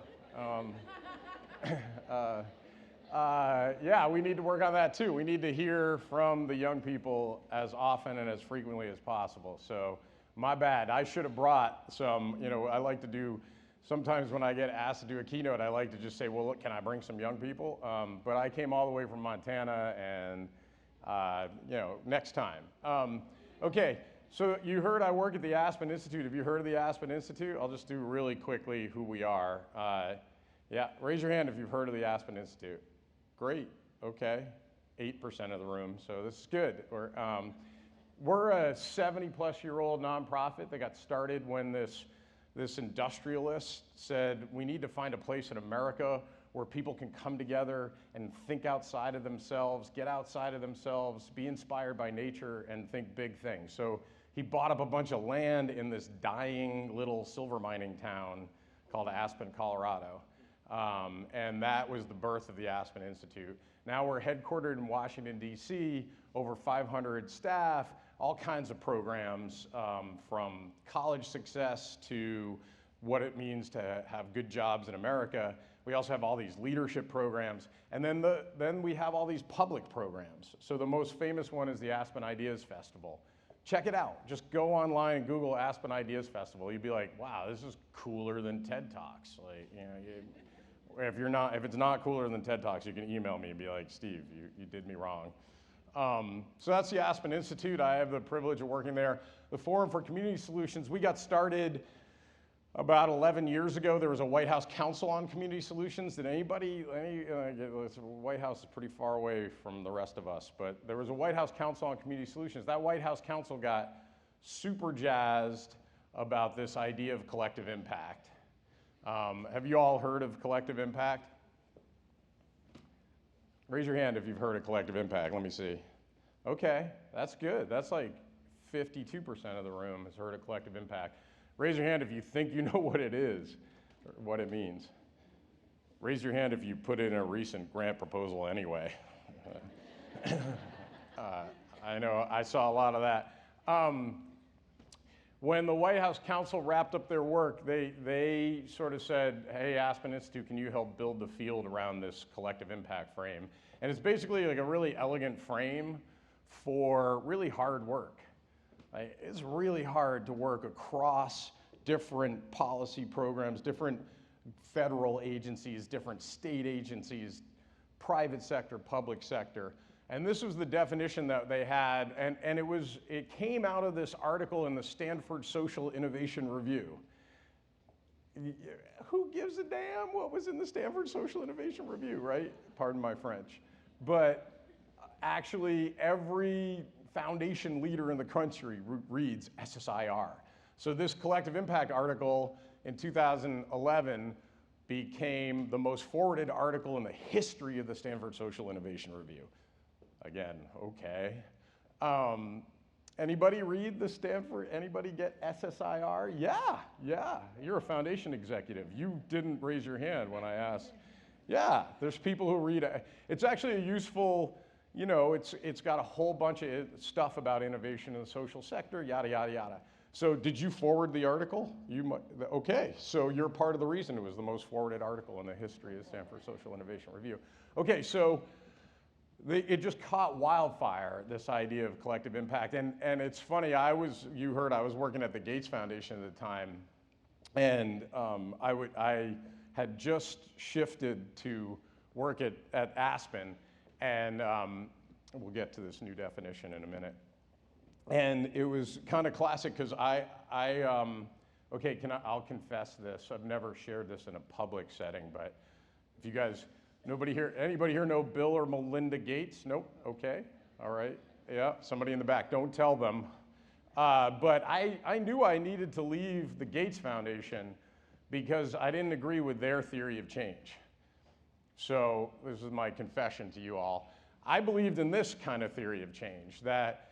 Yeah, we need to work on that too. We need to hear from the young people as often and as frequently as possible. So my bad. I should have brought some, I like to do, sometimes when I get asked to do a keynote, I like to just say, well, look, can I bring some young people? But I came all the way from Montana and, next time. Okay, so you heard I work at the Aspen Institute. Have you heard of the Aspen Institute? I'll just do really quickly who we are. Yeah, raise your hand if you've heard of the Aspen Institute. Great, okay, 8% of the room, so this is good. We're a 70-plus-year-old nonprofit that got started when this industrialist said, we need to find a place in America where people can come together and think outside of themselves, get outside of themselves, be inspired by nature, and think big things. So he bought up a bunch of land in this dying little silver mining town called Aspen, Colorado. And that was the birth of the Aspen Institute. Now we're headquartered in Washington, D.C., over 500 staff, all kinds of programs, from college success to what it means to have good jobs in America. We also have all these leadership programs. And then we have all these public programs. So the most famous one is the Aspen Ideas Festival. Check it out. Just go online and Google Aspen Ideas Festival. You'd be like, wow, this is cooler than TED Talks. If it's not cooler than TED Talks, you can email me and be like, Steve, you did me wrong. So that's the Aspen Institute. I have the privilege of working there. The Forum for Community Solutions, we got started about 11 years ago. There was a White House Council on Community Solutions. Did the White House is pretty far away from the rest of us, but there was a White House Council on Community Solutions. That White House Council got super jazzed about this idea of collective impact. Have you all heard of collective impact? Raise your hand if you've heard of collective impact. Let me see. Okay, that's good. That's like 52% of the room has heard of collective impact. Raise your hand if you think you know what it is, or what it means. Raise your hand if you put in a recent grant proposal anyway. I know, I saw a lot of that. When the White House Council wrapped up their work, they sort of said, hey, Aspen Institute, can you help build the field around this collective impact frame? And it's basically like a really elegant frame for really hard work. It's really hard to work across different policy programs, different federal agencies, different state agencies, private sector, public sector. And this was the definition that they had, and it came out of this article in the Stanford Social Innovation Review. Who gives a damn what was in the Stanford Social Innovation Review, right? Pardon my French. But actually, every foundation leader in the country reads SSIR. So this collective impact article in 2011 became the most forwarded article in the history of the Stanford Social Innovation Review. Again, okay. Anybody read the Stanford, anybody get SSIR? Yeah, you're a foundation executive. You didn't raise your hand when I asked. Yeah, there's people who read it. It's actually a useful, it's got a whole bunch of stuff about innovation in the social sector, yada, yada, yada. So did you forward the article? Okay, so you're part of the reason it was the most forwarded article in the history of the Stanford Social Innovation Review. Okay, so it just caught wildfire, this idea of collective impact. And it's funny, you heard I was working at the Gates Foundation at the time, and I had just shifted to work at Aspen, and we'll get to this new definition in a minute. And it was kind of classic because I'll confess this. I've never shared this in a public setting, but if you guys, anybody here know Bill or Melinda Gates? Nope, okay, all right. Yeah, somebody in the back, don't tell them. But I knew I needed to leave the Gates Foundation because I didn't agree with their theory of change. So this is my confession to you all. I believed in this kind of theory of change, that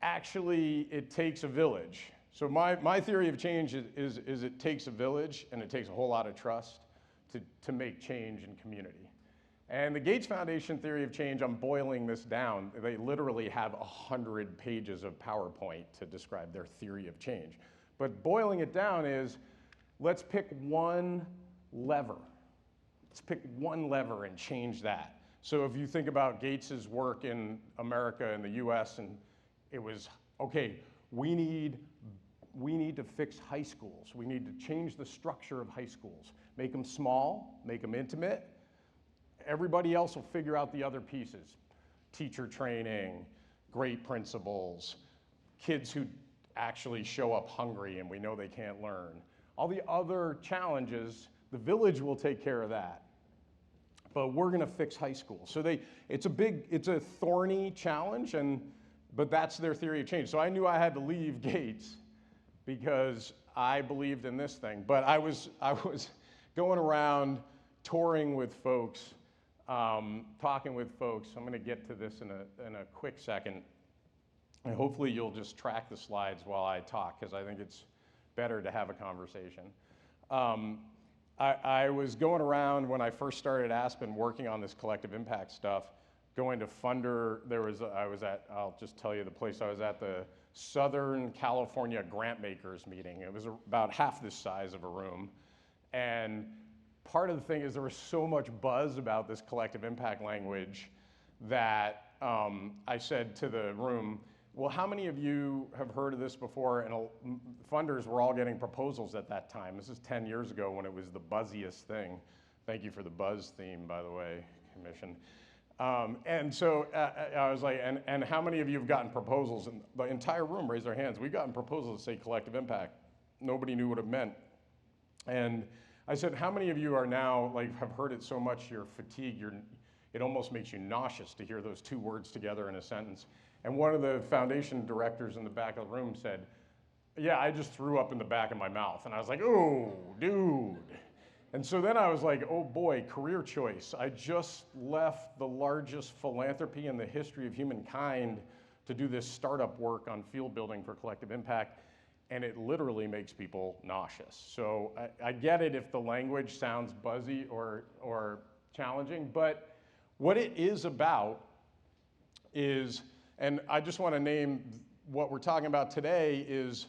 actually it takes a village. So my theory of change is it takes a village and it takes a whole lot of trust to make change in community. And the Gates Foundation theory of change, I'm boiling this down. They literally have 100 pages of PowerPoint to describe their theory of change. But boiling it down is, let's pick one lever. Let's pick one lever and change that. So if you think about Gates's work in America and the US, and it was, okay, we need to fix high schools. We need to change the structure of high schools. Make them small, make them intimate. Everybody else will figure out the other pieces. Teacher training, great principals, kids who actually show up hungry and we know they can't learn. All the other challenges, the village will take care of that. But we're gonna fix high school. So it's a thorny challenge, but that's their theory of change. So I knew I had to leave Gates because I believed in this thing. But I was going around touring with folks, talking with folks. I'm gonna get to this in a quick second. And hopefully you'll just track the slides while I talk, because I think it's better to have a conversation. I was going around when I first started Aspen working on this collective impact stuff, going to funder. I'll just tell you the place I was at, the Southern California Grant Makers meeting. It was about half this size of a room. And part of the thing is there was so much buzz about this collective impact language that I said to the room, well, how many of you have heard of this before? And funders were all getting proposals at that time. This is 10 years ago when it was the buzziest thing. Thank you for the buzz theme, by the way, Commission. And so I was like, and how many of you have gotten proposals? And the entire room raised their hands. We've gotten proposals that say collective impact. Nobody knew what it meant. And I said, how many of you are now, have heard it so much you're fatigued, it almost makes you nauseous to hear those two words together in a sentence? And one of the foundation directors in the back of the room said, yeah, I just threw up in the back of my mouth. And I was like, oh, dude. And so then I was like, oh boy, career choice. I just left the largest philanthropy in the history of humankind to do this startup work on field building for collective impact. and it literally makes people nauseous. So I get it if the language sounds buzzy or challenging, but what it is about is, and I just want to name what we're talking about today, is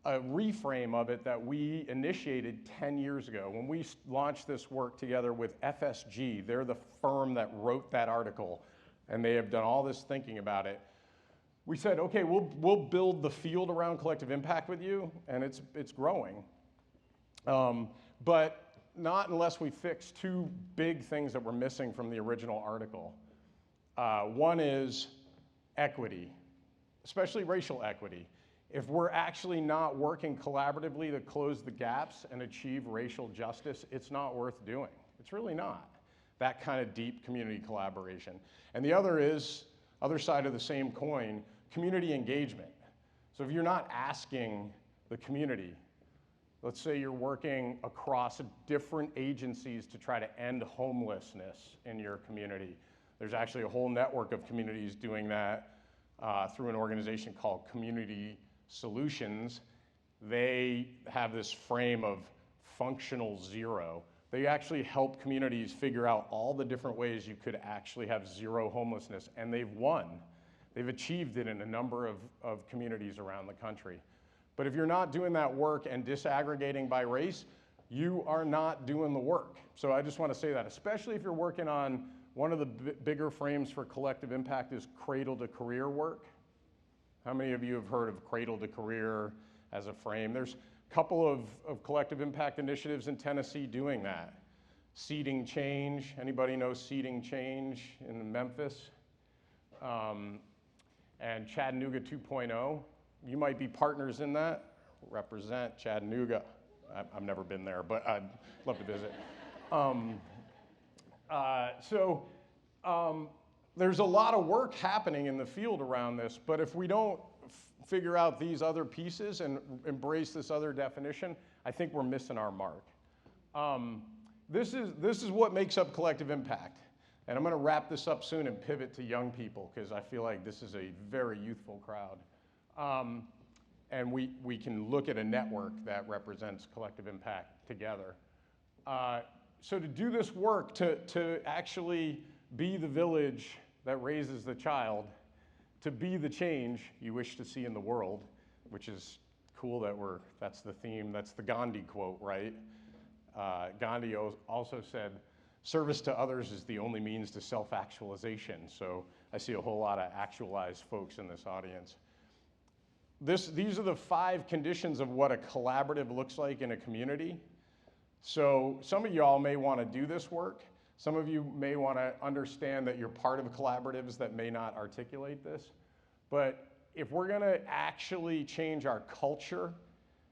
a reframe of it that we initiated 10 years ago. When we launched this work together with FSG, they're the firm that wrote that article, and they have done all this thinking about it. We said, okay, we'll build the field around collective impact with you, and it's growing. But not unless we fix two big things that were missing from the original article. One is equity, especially racial equity. If we're actually not working collaboratively to close the gaps and achieve racial justice, it's not worth doing. It's really not. That kind of deep community collaboration. And the other is, other side of the same coin, community engagement. So if you're not asking the community, let's say you're working across different agencies to try to end homelessness in your community. There's actually a whole network of communities doing that through an organization called Community Solutions. They have this frame of functional zero. They actually help communities figure out all the different ways you could actually have zero homelessness, and they've won. They've achieved it in a number of communities around the country. But if you're not doing that work and disaggregating by race, you are not doing the work. So I just want to say that, especially if you're working on one of the bigger frames for collective impact is cradle to career work. How many of you have heard of cradle to career as a frame? There's a couple of collective impact initiatives in Tennessee doing that. Seeding Change, anybody know Seeding Change in Memphis? And Chattanooga 2.0, you might be partners in that. Represent Chattanooga. I've never been there, but I'd love to visit. There's a lot of work happening in the field around this, but if we don't figure out these other pieces and embrace this other definition, I think we're missing our mark. This is what makes up collective impact. And I'm going to wrap this up soon and pivot to young people because I feel like this is a very youthful crowd. And we can look at a network that represents collective impact together. So to do this work, to actually be the village that raises the child, to be the change you wish to see in the world, which is cool that that's the theme, that's the Gandhi quote, right? Gandhi also said, service to others is the only means to self-actualization. So I see a whole lot of actualized folks in this audience. These are the 5 conditions of what a collaborative looks like in a community. So some of y'all may want to do this work. Some of you may want to understand that you're part of collaboratives that may not articulate this. But if we're going to actually change our culture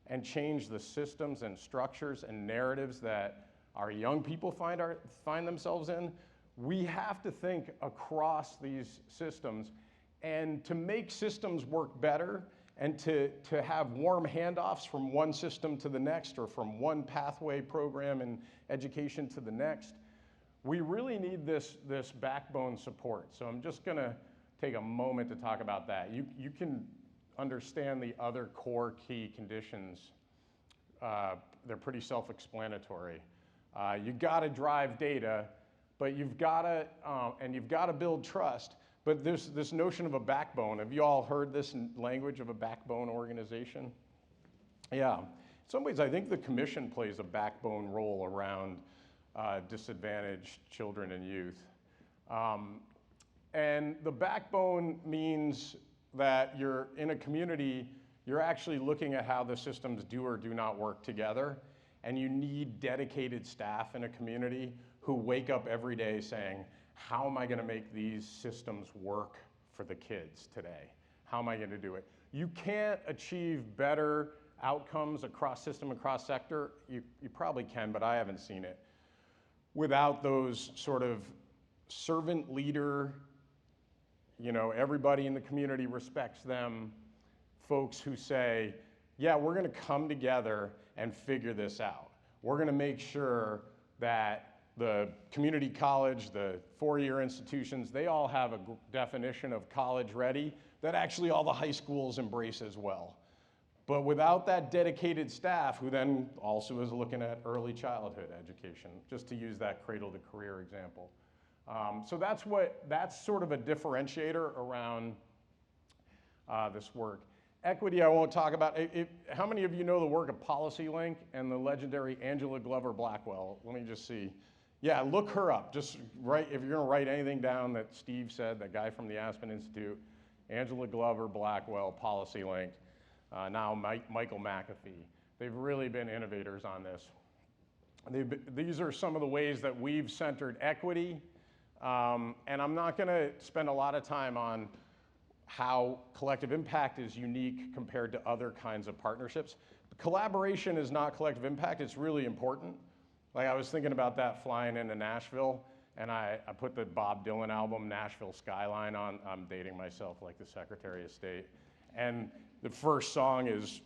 and change the systems and structures and narratives that our young people find themselves in, we have to think across these systems. And to make systems work better and to have warm handoffs from one system to the next or from one pathway program in education to the next, we really need this backbone support. So I'm just going to take a moment to talk about that. You can understand the other core key conditions. They're pretty self-explanatory. You got to drive data, but you've got to build trust. But there's this notion of a backbone. Have you all heard this language of a backbone organization? Yeah. In some ways, I think the commission plays a backbone role around disadvantaged children and youth. And the backbone means that you're in a community, you're actually looking at how the systems do or do not work together. And you need dedicated staff in a community who wake up every day saying, how am I going to make these systems work for the kids today? How am I going to do it? You can't achieve better outcomes across system, across sector. You probably can, but I haven't seen it, without those sort of servant leader, everybody in the community respects them, folks who say, yeah, we're going to come together and figure this out. We're going to make sure that the community college, the 4-year institutions, they all have a definition of college ready that actually all the high schools embrace as well. But without that dedicated staff, who then also is looking at early childhood education, just to use that cradle to career example. So that's sort of a differentiator around this work. Equity, I won't talk about. How many of you know the work of Policy Link and the legendary Angela Glover Blackwell? Let me just see. Yeah, look her up. Just write, if you're gonna write anything down that Steve said, that guy from the Aspen Institute, Angela Glover Blackwell, Policy Link, now Michael McAfee. They've really been innovators on this. These are some of the ways that we've centered equity, and I'm not gonna spend a lot of time on how collective impact is unique compared to other kinds of partnerships. Collaboration is not collective impact, it's really important. Like I was thinking about that flying into Nashville, and I put the Bob Dylan album, Nashville Skyline, on. I'm dating myself like the Secretary of State. And the first song is,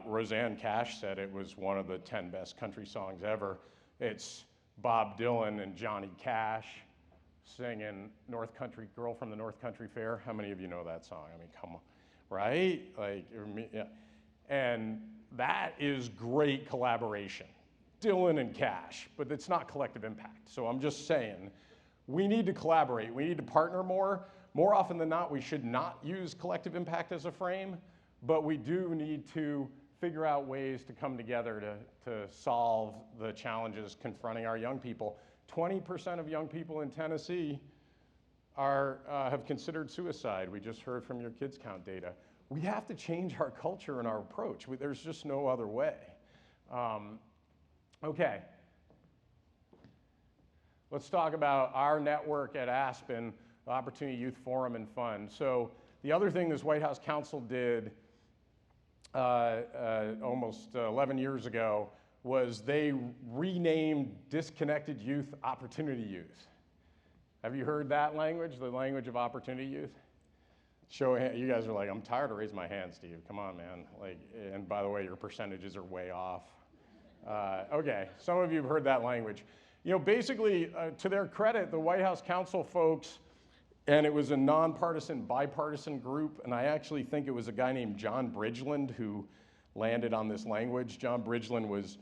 Roseanne Cash said it was one of the 10 best country songs ever. It's Bob Dylan and Johnny Cash singing North Country, Girl from the North Country Fair. How many of you know that song? I mean, come on, right? Like, yeah. And that is great collaboration, Dylan and Cash, but it's not collective impact. So I'm just saying, we need to collaborate. We need to partner more. More often than not, we should not use collective impact as a frame, but we do need to figure out ways to come together to solve the challenges confronting our young people. 20% of young people in Tennessee have considered suicide. We just heard from your Kids Count data. We have to change our culture and our approach. There's just no other way. Okay. Let's talk about our network at Aspen, the Opportunity Youth Forum and Fund. So the other thing this White House Council did almost 11 years ago was they renamed disconnected youth Opportunity Youth. Have you heard that language, the language of Opportunity Youth? Show of hand. You guys are like, I'm tired of raising my hand, Steve. Come on, man. Like, and by the way, your percentages are way off. Okay, some of you have heard that language. You know, basically, to their credit, the White House Council folks, and it was a nonpartisan, bipartisan group, and I actually think it was a guy named John Bridgeland who landed on this language. John Bridgeland was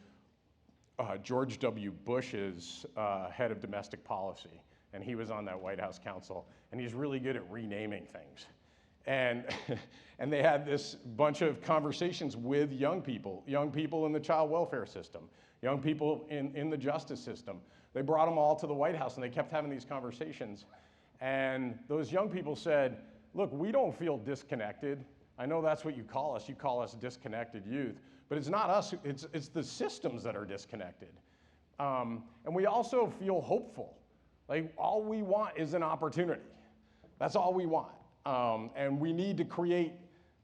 George W. Bush's head of domestic policy, and he was on that White House Council, and he's really good at renaming things. And, and they had this bunch of conversations with young people in the child welfare system, young people in the justice system. They brought them all to the White House, and they kept having these conversations. And those young people said, look, we don't feel disconnected. I know that's what you call us disconnected youth. But it's not us, it's the systems that are disconnected. And we also feel hopeful. Like, all we want is an opportunity. That's all we want. And we need to create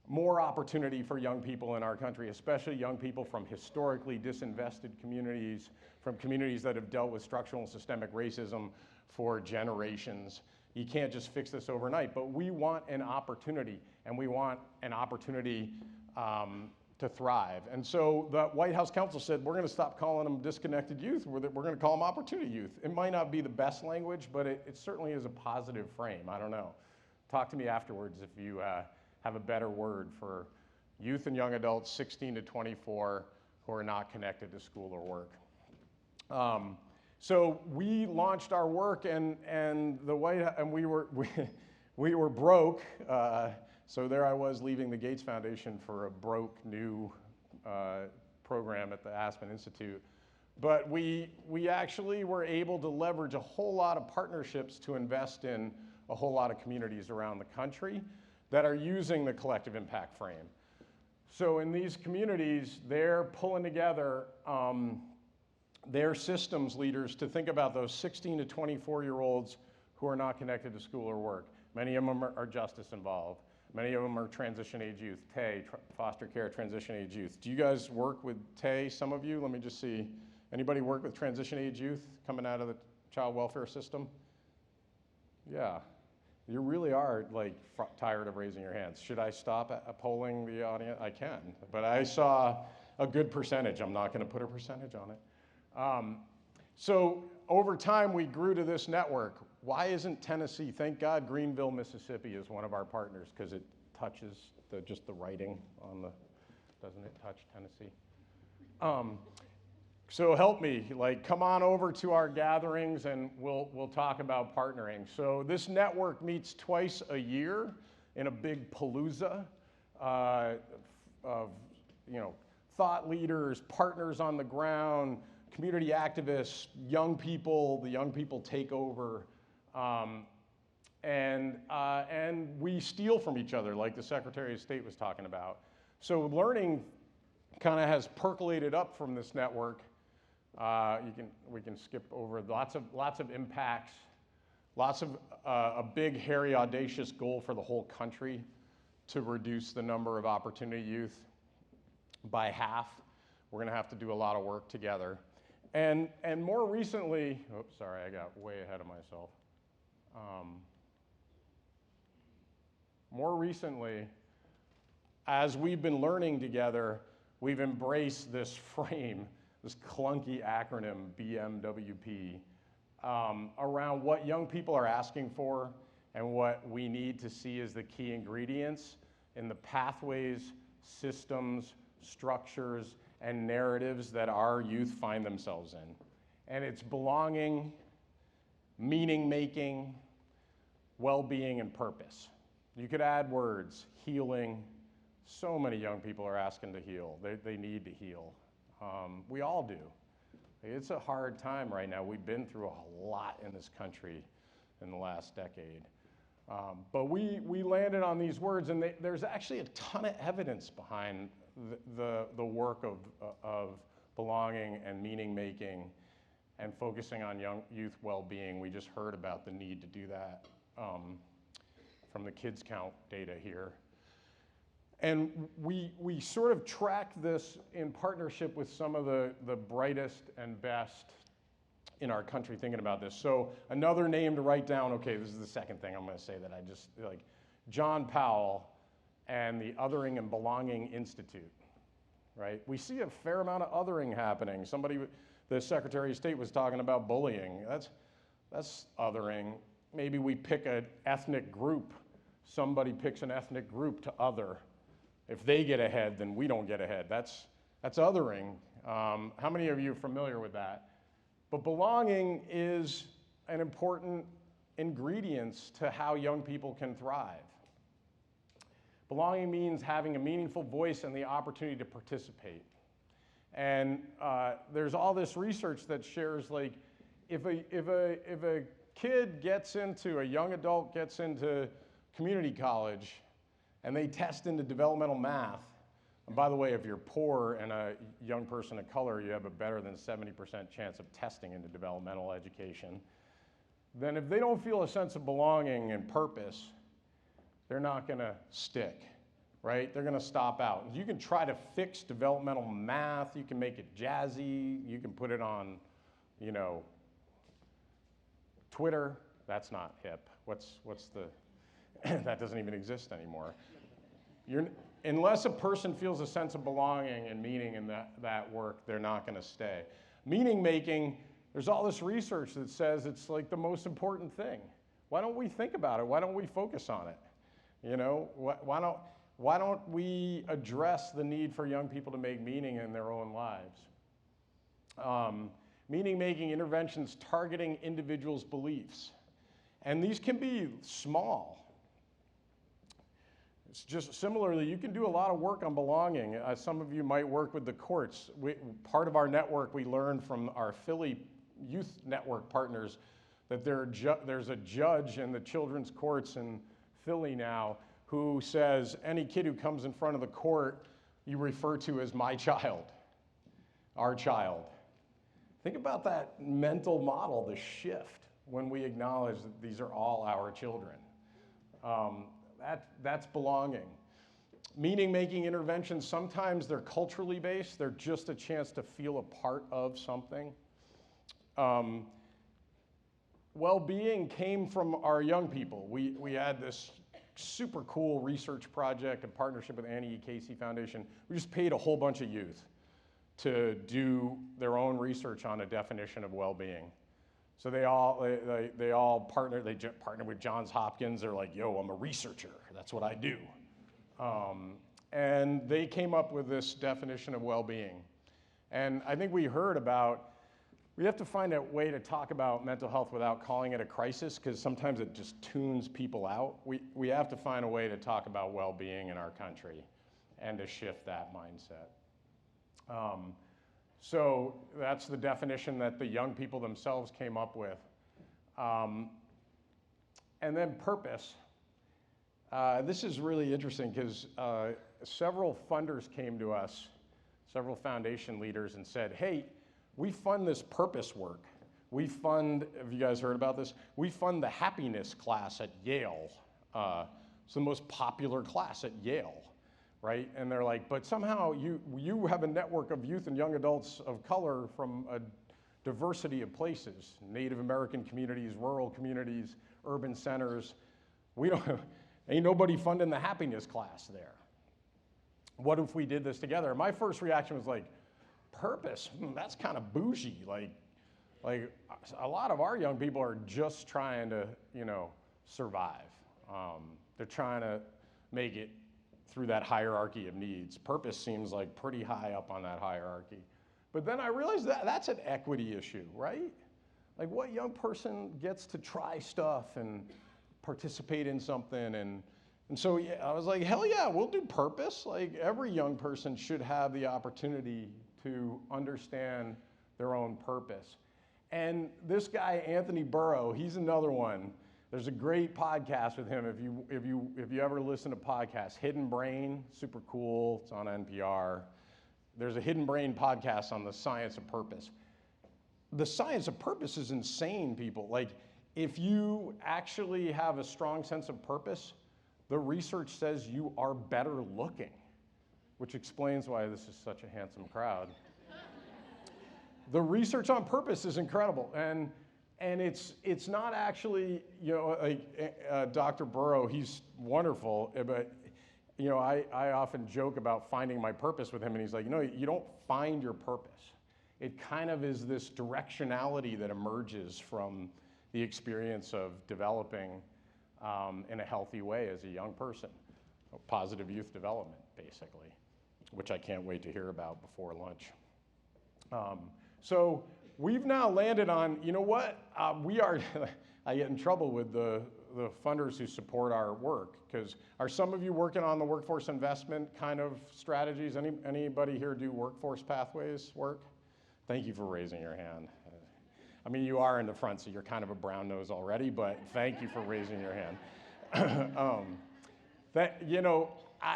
more opportunity for young people in our country, especially young people from historically disinvested communities, from communities that have dealt with structural and systemic racism for generations. You can't just fix this overnight, but we want an opportunity, and we want an opportunity to thrive. And so the White House Council said, we're gonna stop calling them disconnected youth, we're gonna call them opportunity youth. It might not be the best language, but it certainly is a positive frame, I don't know. Talk to me afterwards if you have a better word for youth and young adults 16 to 24 who are not connected to school or work. So we launched our work, and we were broke. So there I was leaving the Gates Foundation for a broke new program at the Aspen Institute. But we actually were able to leverage a whole lot of partnerships to invest in a whole lot of communities around the country that are using the collective impact frame. So in these communities, they're pulling together their systems leaders to think about those 16 to 24-year-olds who are not connected to school or work. Many of them are justice involved. Many of them are transition age youth, TAY, foster care, transition age youth. Do you guys work with TAY, some of you? Let me just see. Anybody work with transition age youth coming out of the child welfare system? Yeah. You really are like tired of raising your hands. Should I stop polling the audience? I can, but I saw a good percentage. I'm not gonna put a percentage on it. So over time, we grew to this network. Why isn't Tennessee? Thank God Greenville, Mississippi is one of our partners because it touches just the writing on doesn't it touch Tennessee? So help me, like, come on over to our gatherings and we'll talk about partnering. So this network meets twice a year in a big palooza of thought leaders, partners on the ground, community activists, young people. The young people take over, and we steal from each other, like the Secretary of State was talking about. So learning kind of has percolated up from this network. We can skip over lots of impacts, lots of a big, hairy, audacious goal for the whole country to reduce the number of opportunity youth by half. We're going to have to do a lot of work together. And more recently, oops, sorry, I got way ahead of myself. More recently, as we've been learning together, we've embraced this frame, this clunky acronym, BMWP, around what young people are asking for and what we need to see as the key ingredients in the pathways, systems, structures, and narratives that our youth find themselves in. And it's belonging, meaning-making, well-being, and purpose. You could add words, healing. So many young people are asking to heal. They need to heal. We all do. It's a hard time right now. We've been through a lot in this country in the last decade. But we landed on these words, and there's actually a ton of evidence behind the work of belonging and meaning-making and focusing on youth well-being. We just heard about the need to do that from the Kids Count data here. And we sort of track this in partnership with some of the brightest and best in our country thinking about this. So another name to write down, okay, this is the second thing I'm going to say that I just, like, John Powell and the Othering and Belonging Institute, right? We see a fair amount of othering happening. The Secretary of State was talking about bullying. That's othering. Maybe we pick an ethnic group. Somebody picks an ethnic group to other. If they get ahead, then we don't get ahead. That's othering. How many of you are familiar with that? But belonging is an important ingredient to how young people can thrive. Belonging means having a meaningful voice and the opportunity to participate. And there's all this research that shares, like, if a kid gets into, a young adult gets into community college and they test into developmental math, and by the way, if you're poor and a young person of color, you have a better than 70% chance of testing into developmental education, then if they don't feel a sense of belonging and purpose, they're not going to stick, right? They're going to stop out. You can try to fix developmental math. You can make it jazzy. You can put it on, Twitter. That's not hip. What's the, that doesn't even exist anymore. Unless a person feels a sense of belonging and meaning in that work, they're not going to stay. Meaning making, there's all this research that says it's like the most important thing. Why don't we think about it? Why don't we focus on it? Why don't we address the need for young people to make meaning in their own lives? Meaning-making interventions targeting individuals' beliefs. And these can be small. It's just similarly, you can do a lot of work on belonging. Some of you might work with the courts. Part of our network, we learned from our Philly youth network partners that there's a judge in the children's courts in Philly now who says any kid who comes in front of the court, you refer to as my child, our child. Think about that mental model, the shift, when we acknowledge that these are all our children. That's belonging. Meaning-making interventions, sometimes they're culturally based. They're just a chance to feel a part of something. Well-being came from our young people. We had this super cool research project in partnership with Annie E. Casey Foundation. We just paid a whole bunch of youth to do their own research on a definition of well-being. So they all partnered. They partnered with Johns Hopkins. They're like, yo, I'm a researcher. That's what I do. And they came up with this definition of well-being. And I think we heard about, we have to find a way to talk about mental health without calling it a crisis, because sometimes it just tunes people out. We have to find a way to talk about well-being in our country and to shift that mindset. So that's the definition that the young people themselves came up with. And then purpose. This is really interesting because several funders came to us, several foundation leaders, and said, hey, we fund this purpose work. We fund, have you guys heard about this? We fund the happiness class at Yale. It's the most popular class at Yale, right? And they're like, but somehow you have a network of youth and young adults of color from a diversity of places, Native American communities, rural communities, urban centers. We don't, ain't nobody funding the happiness class there. What if we did this together? My first reaction was like, purpose, that's kind of bougie. Like a lot of our young people are just trying to, survive. They're trying to make it through that hierarchy of needs. Purpose seems like pretty high up on that hierarchy. But then I realized that that's an equity issue, right? Like, what young person gets to try stuff and participate in something? And so yeah, I was like, hell yeah, we'll do purpose. Like, every young person should have the opportunity to understand their own purpose. And this guy, Anthony Burrow, he's another one. There's a great podcast with him if you ever listen to podcasts. Hidden Brain, super cool. It's on NPR. There's a Hidden Brain podcast on the science of purpose. The science of purpose is insane, people. Like, if you actually have a strong sense of purpose, the research says you are better looking, which explains why this is such a handsome crowd. The research on purpose is incredible, and it's not actually, like Dr. Burrow, he's wonderful, but I often joke about finding my purpose with him, and he's like, you don't find your purpose. It kind of is this directionality that emerges from the experience of developing in a healthy way as a young person, positive youth development, basically, which I can't wait to hear about before lunch. So we've now landed on, we are, I get in trouble with the funders who support our work, because are some of you working on the workforce investment kind of strategies? Anybody here do workforce pathways work? Thank you for raising your hand. I mean, you are in the front, so you're kind of a brown nose already, but thank you for raising your hand.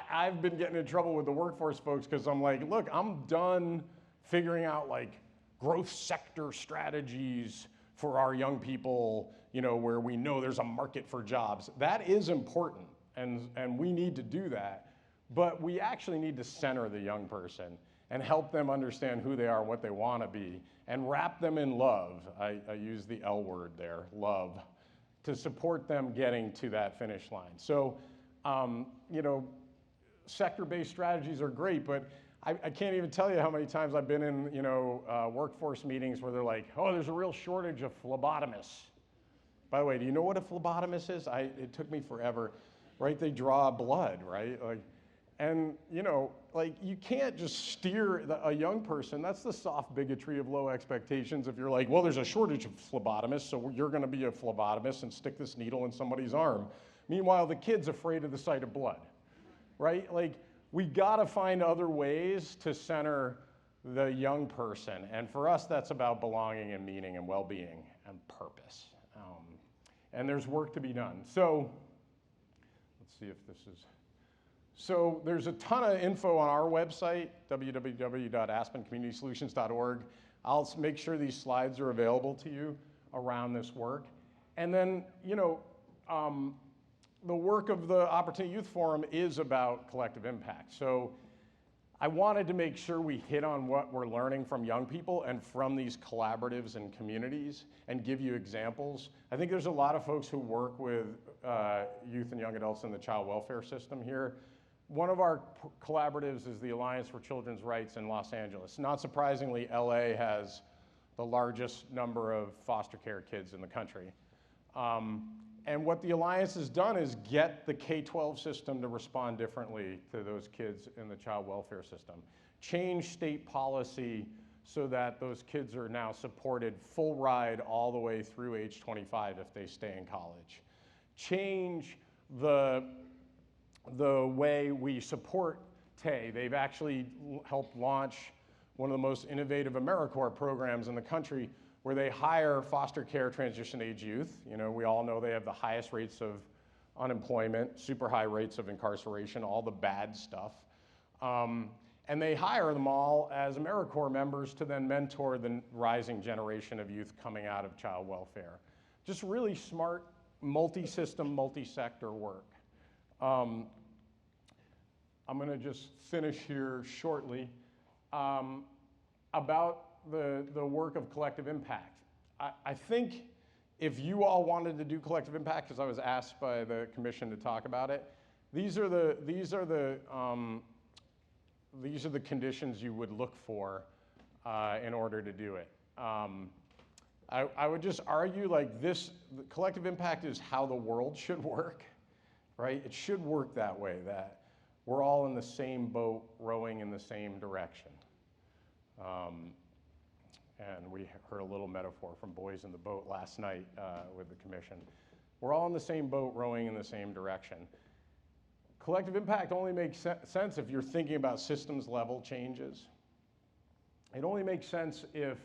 I've been getting in trouble with the workforce folks because I'm like, look, I'm done figuring out like growth sector strategies for our young people, where we know there's a market for jobs. That is important, and we need to do that, but we actually need to center the young person and help them understand who they are, what they want to be, and wrap them in love. I use the L word there, love, to support them getting to that finish line. So, sector-based strategies are great, but I can't even tell you how many times I've been in, workforce meetings where they're like, oh, there's a real shortage of phlebotomists. By the way, do you know what a phlebotomist is? It took me forever, right? They draw blood, right? And you can't just steer a young person. That's the soft bigotry of low expectations. If you're like, well, there's a shortage of phlebotomists, so you're gonna be a phlebotomist and stick this needle in somebody's arm. Meanwhile, the kid's afraid of the sight of blood, right? Like, we gotta find other ways to center the young person. And for us, that's about belonging and meaning and well-being and purpose. And there's work to be done. So, let's see if this is, so there's a ton of info on our website, www.aspencommunitysolutions.org. I'll make sure these slides are available to you around this work. And then, the work of the Opportunity Youth Forum is about collective impact. So I wanted to make sure we hit on what we're learning from young people and from these collaboratives and communities and give you examples. I think there's a lot of folks who work with youth and young adults in the child welfare system here. One of our collaboratives is the Alliance for Children's Rights in Los Angeles. Not surprisingly, LA has the largest number of foster care kids in the country. And what the Alliance has done is get the K-12 system to respond differently to those kids in the child welfare system. Change state policy so that those kids are now supported full ride all the way through age 25 if they stay in college. Change the way we support TAY. They've actually helped launch one of the most innovative AmeriCorps programs in the country, where they hire foster care transition age youth. You know, we all know they have the highest rates of unemployment, super high rates of incarceration, all the bad stuff. And they hire them all as AmeriCorps members to then mentor the rising generation of youth coming out of child welfare. Just really smart, multi-system, multi-sector work. I'm gonna just finish here shortly about the work of collective impact. I think if you all wanted to do collective impact, because I was asked by the commission to talk about it, these are the conditions you would look for in order to do it. I would just argue like this, collective impact is how the world should work, right? It should work that way, that we're all in the same boat rowing in the same direction. And we heard a little metaphor from Boys in the Boat last night with the commission. We're all in the same boat rowing in the same direction. Collective impact only makes sense if you're thinking about systems level changes. It only makes sense if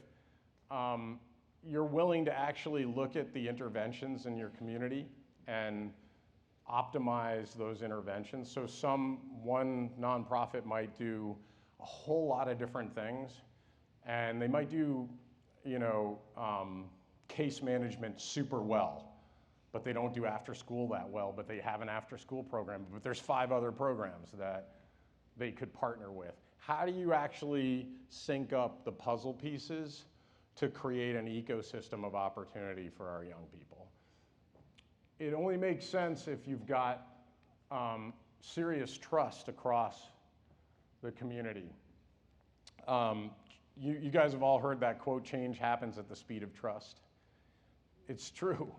you're willing to actually look at the interventions in your community and optimize those interventions. So one nonprofit might do a whole lot of different things, and they might do, you know, case management super well, but they don't do after school that well, but they have an after school program, but there's 5 other programs that they could partner with. How do you actually sync up the puzzle pieces to create an ecosystem of opportunity for our young people? It only makes sense if you've got serious trust across the community. You guys have all heard that quote, change happens at the speed of trust. It's true.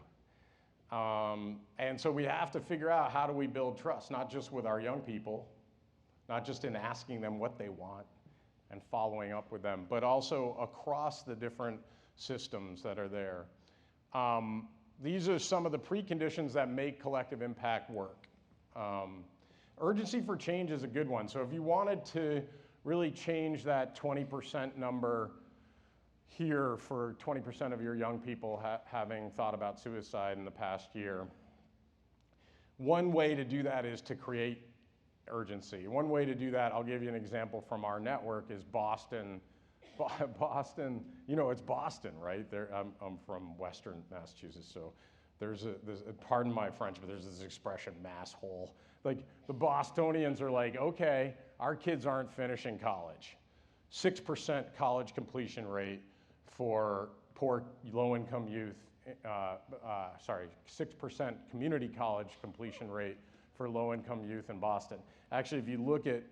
And so we have to figure out, how do we build trust, not just with our young people, not just in asking them what they want and following up with them, but also across the different systems that are there. These are some of the preconditions that make collective impact work. Urgency for change is a good one. So if you wanted to really change that 20% number here for 20% of your young people having thought about suicide in the past year, one way to do that is to create urgency. One way to do that, I'll give you an example from our network, is Boston. Boston, you know, it's Boston, right? I'm from Western Massachusetts, so there's pardon my French, but there's this expression, mass hole. Like, the Bostonians are like, okay, our kids aren't finishing college. 6% college completion rate for poor low-income youth, 6% community college completion rate for low-income youth in Boston. Actually, if you look at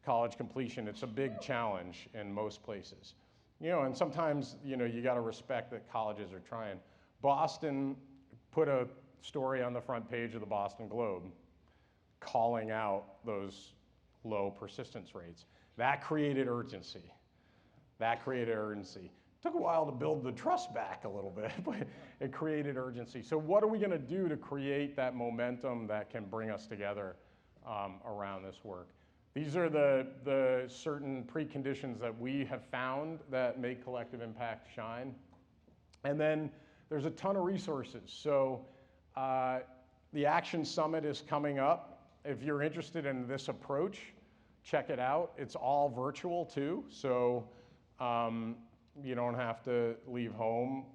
college completion, it's a big challenge in most places. You know, and sometimes, you know, you gotta respect that colleges are trying. Boston put a story on the front page of the Boston Globe calling out those low persistence rates. That created urgency. Took a while to build the trust back a little bit, but it created urgency. So what are we gonna do to create that momentum that can bring us together around this work? These are the certain preconditions that we have found that make collective impact shine. And then there's a ton of resources. So the Action Summit is coming up. If you're interested in this approach, check it out. It's all virtual too, so you don't have to leave home,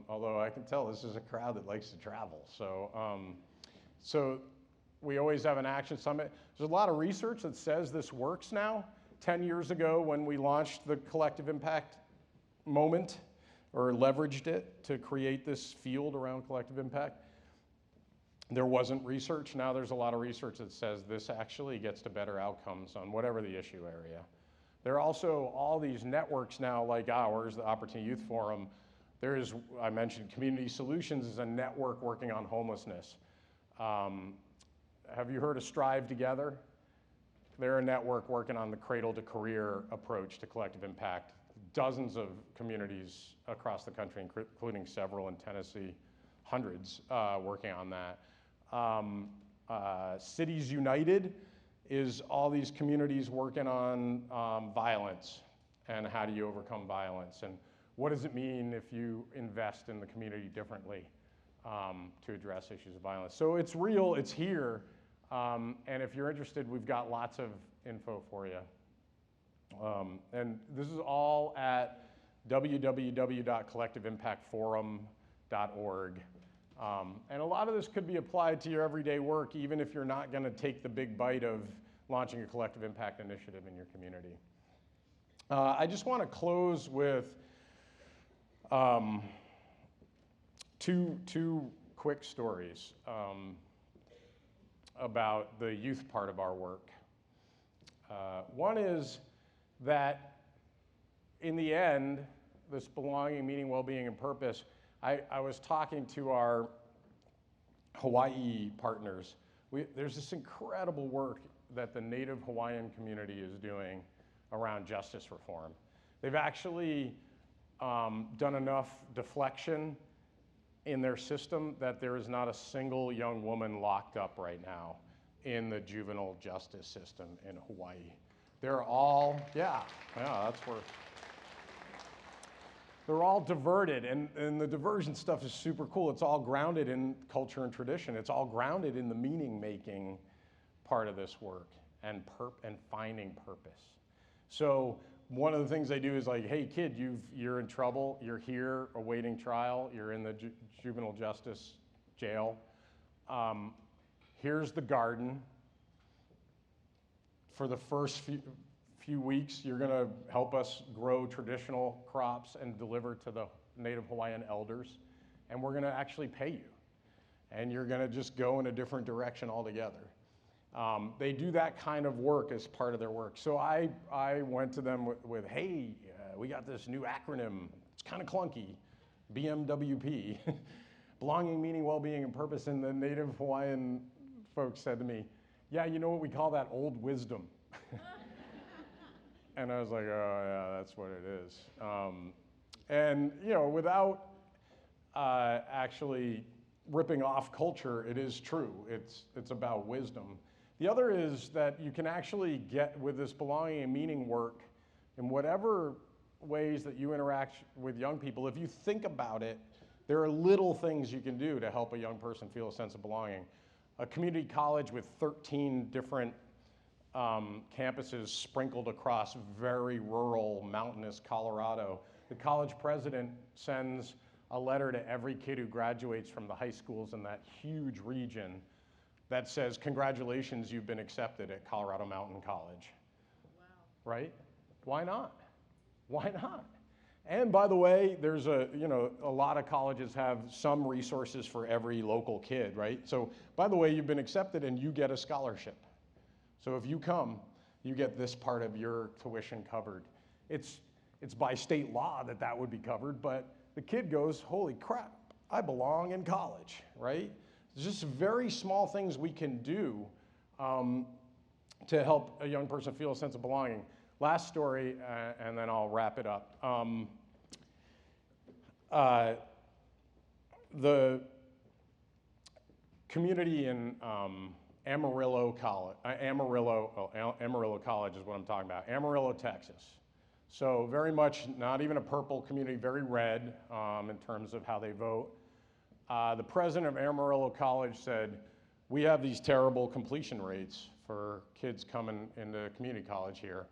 although I can tell this is a crowd that likes to travel. So we always have an Action Summit. There's a lot of research that says this works now. 10 years ago, when we launched the collective impact moment, or leveraged it to create this field around collective impact, there wasn't research. Now there's a lot of research that says this actually gets to better outcomes on whatever the issue area. There are also all these networks now like ours, the Opportunity Youth Forum, I mentioned Community Solutions is a network working on homelessness. Have you heard of Strive Together? They're a network working on the cradle to career approach to collective impact. Dozens of communities across the country, including several in Tennessee, hundreds working on that. Cities United is all these communities working on violence and how do you overcome violence and what does it mean if you invest in the community differently to address issues of violence. So it's real, it's here, and if you're interested, we've got lots of info for you. And this is all at www.collectiveimpactforum.org. And a lot of this could be applied to your everyday work, even if you're not going to take the big bite of launching a collective impact initiative in your community. I just want to close with two quick stories about the youth part of our work. One is that in the end, this belonging, meaning, well-being, and purpose, I was talking to our Hawaii partners. There's this incredible work that the Native Hawaiian community is doing around justice reform. They've actually done enough deflection in their system that there is not a single young woman locked up right now in the juvenile justice system in Hawaii. They're all, that's where, they're all diverted, and the diversion stuff is super cool. It's all grounded in culture and tradition. It's all grounded in the meaning-making part of this work and finding purpose. So one of the things they do is like, hey kid, you're in trouble, you're here awaiting trial, you're in the juvenile justice jail. Here's the garden. For the first few weeks, you're gonna help us grow traditional crops and deliver to the Native Hawaiian elders, and we're gonna actually pay you. And you're gonna just go in a different direction altogether. They do that kind of work as part of their work. So I went to them with hey, we got this new acronym. It's kind of clunky, BMWP, belonging, meaning, well-being, and purpose. And the Native Hawaiian folks said to me, yeah, you know what we call that? Old wisdom. And I was like, oh yeah, that's what it is. And you know, without actually ripping off culture, it is true. It's about wisdom. The other is that you can actually get with this belonging and meaning work in whatever ways that you interact with young people. If you think about it, there are little things you can do to help a young person feel a sense of belonging. A community college with 13 different campuses sprinkled across very rural, mountainous Colorado. The college president sends a letter to every kid who graduates from the high schools in that huge region that says, congratulations, you've been accepted at Colorado Mountain College. Wow. Right? Why not? Why not? And by the way, there's a lot of colleges have some resources for every local kid, right? So by the way, you've been accepted and you get a scholarship. So if you come, you get this part of your tuition covered. It's by state law that would be covered, but the kid goes, holy crap, I belong in college, right? There's just very small things we can do to help a young person feel a sense of belonging. Last story, and then I'll wrap it up. The community in Amarillo College is what I'm talking about, Amarillo, Texas. So very much not even a purple community, very red in terms of how they vote. The president of Amarillo College said, we have these terrible completion rates for kids coming into community college here.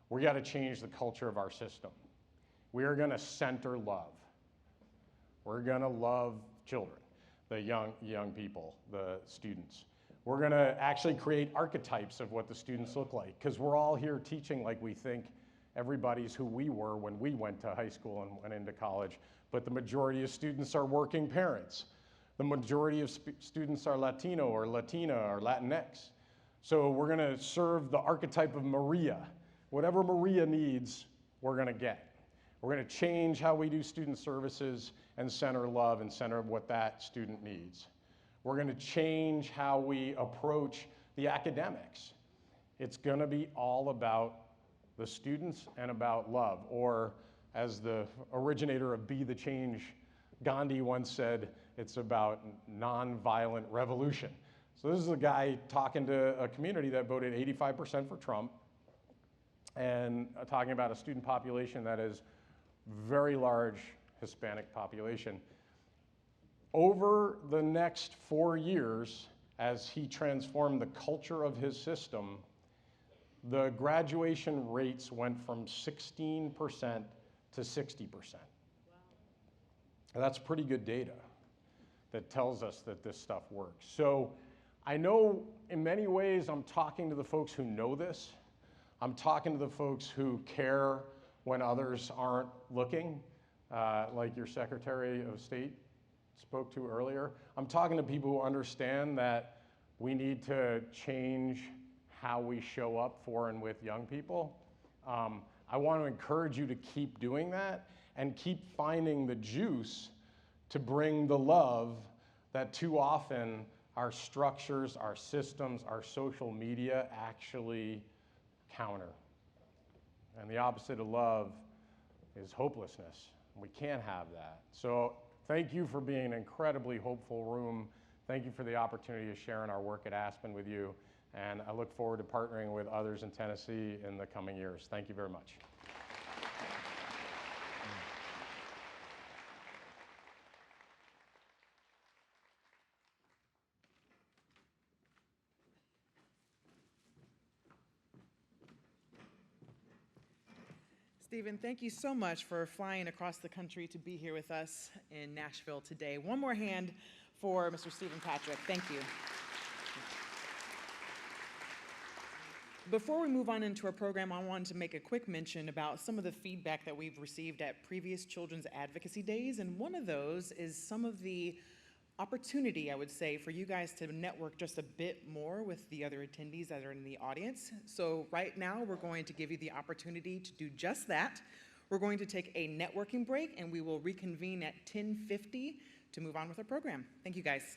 We got to change the culture of our system. We are going to center love. We're going to love children, the young people, the students. We're going to actually create archetypes of what the students look like, because we're all here teaching like we think everybody's who we were when we went to high school and went into college, but the majority of students are working parents. The majority of students are Latino or Latina or Latinx. So we're going to serve the archetype of Maria. Whatever Maria needs, we're going to get. We're going to change how we do student services and center love and center what that student needs. We're going to change how we approach the academics. It's going to be all about the students and about love, or as the originator of Be the Change, Gandhi once said, it's about nonviolent revolution. So this is a guy talking to a community that voted 85% for Trump, and talking about a student population that is very large Hispanic population. Over the next 4 years, as he transformed the culture of his system, the graduation rates went from 16% to 60%. Wow. That's pretty good data that tells us that this stuff works. So I know in many ways I'm talking to the folks who know this. I'm talking to the folks who care when others aren't looking, like your Secretary of State spoke to earlier. I'm talking to people who understand that we need to change how we show up for and with young people. I want to encourage you to keep doing that and keep finding the juice to bring the love that too often our structures, our systems, our social media actually counter. And the opposite of love is hopelessness. We can't have that. So thank you for being an incredibly hopeful room. Thank you for the opportunity of sharing our work at Aspen with you. And I look forward to partnering with others in Tennessee in the coming years. Thank you very much. Stephen, thank you so much for flying across the country to be here with us in Nashville today. One more hand for Mr. Stephen Patrick. Thank you. Before we move on into our program, I wanted to make a quick mention about some of the feedback that we've received at previous Children's Advocacy Days, and one of those is some of the opportunity, I would say, for you guys to network just a bit more with the other attendees that are in the audience. So right now, we're going to give you the opportunity to do just that. We're going to take a networking break, and we will reconvene at 10:50 to move on with our program. Thank you, guys.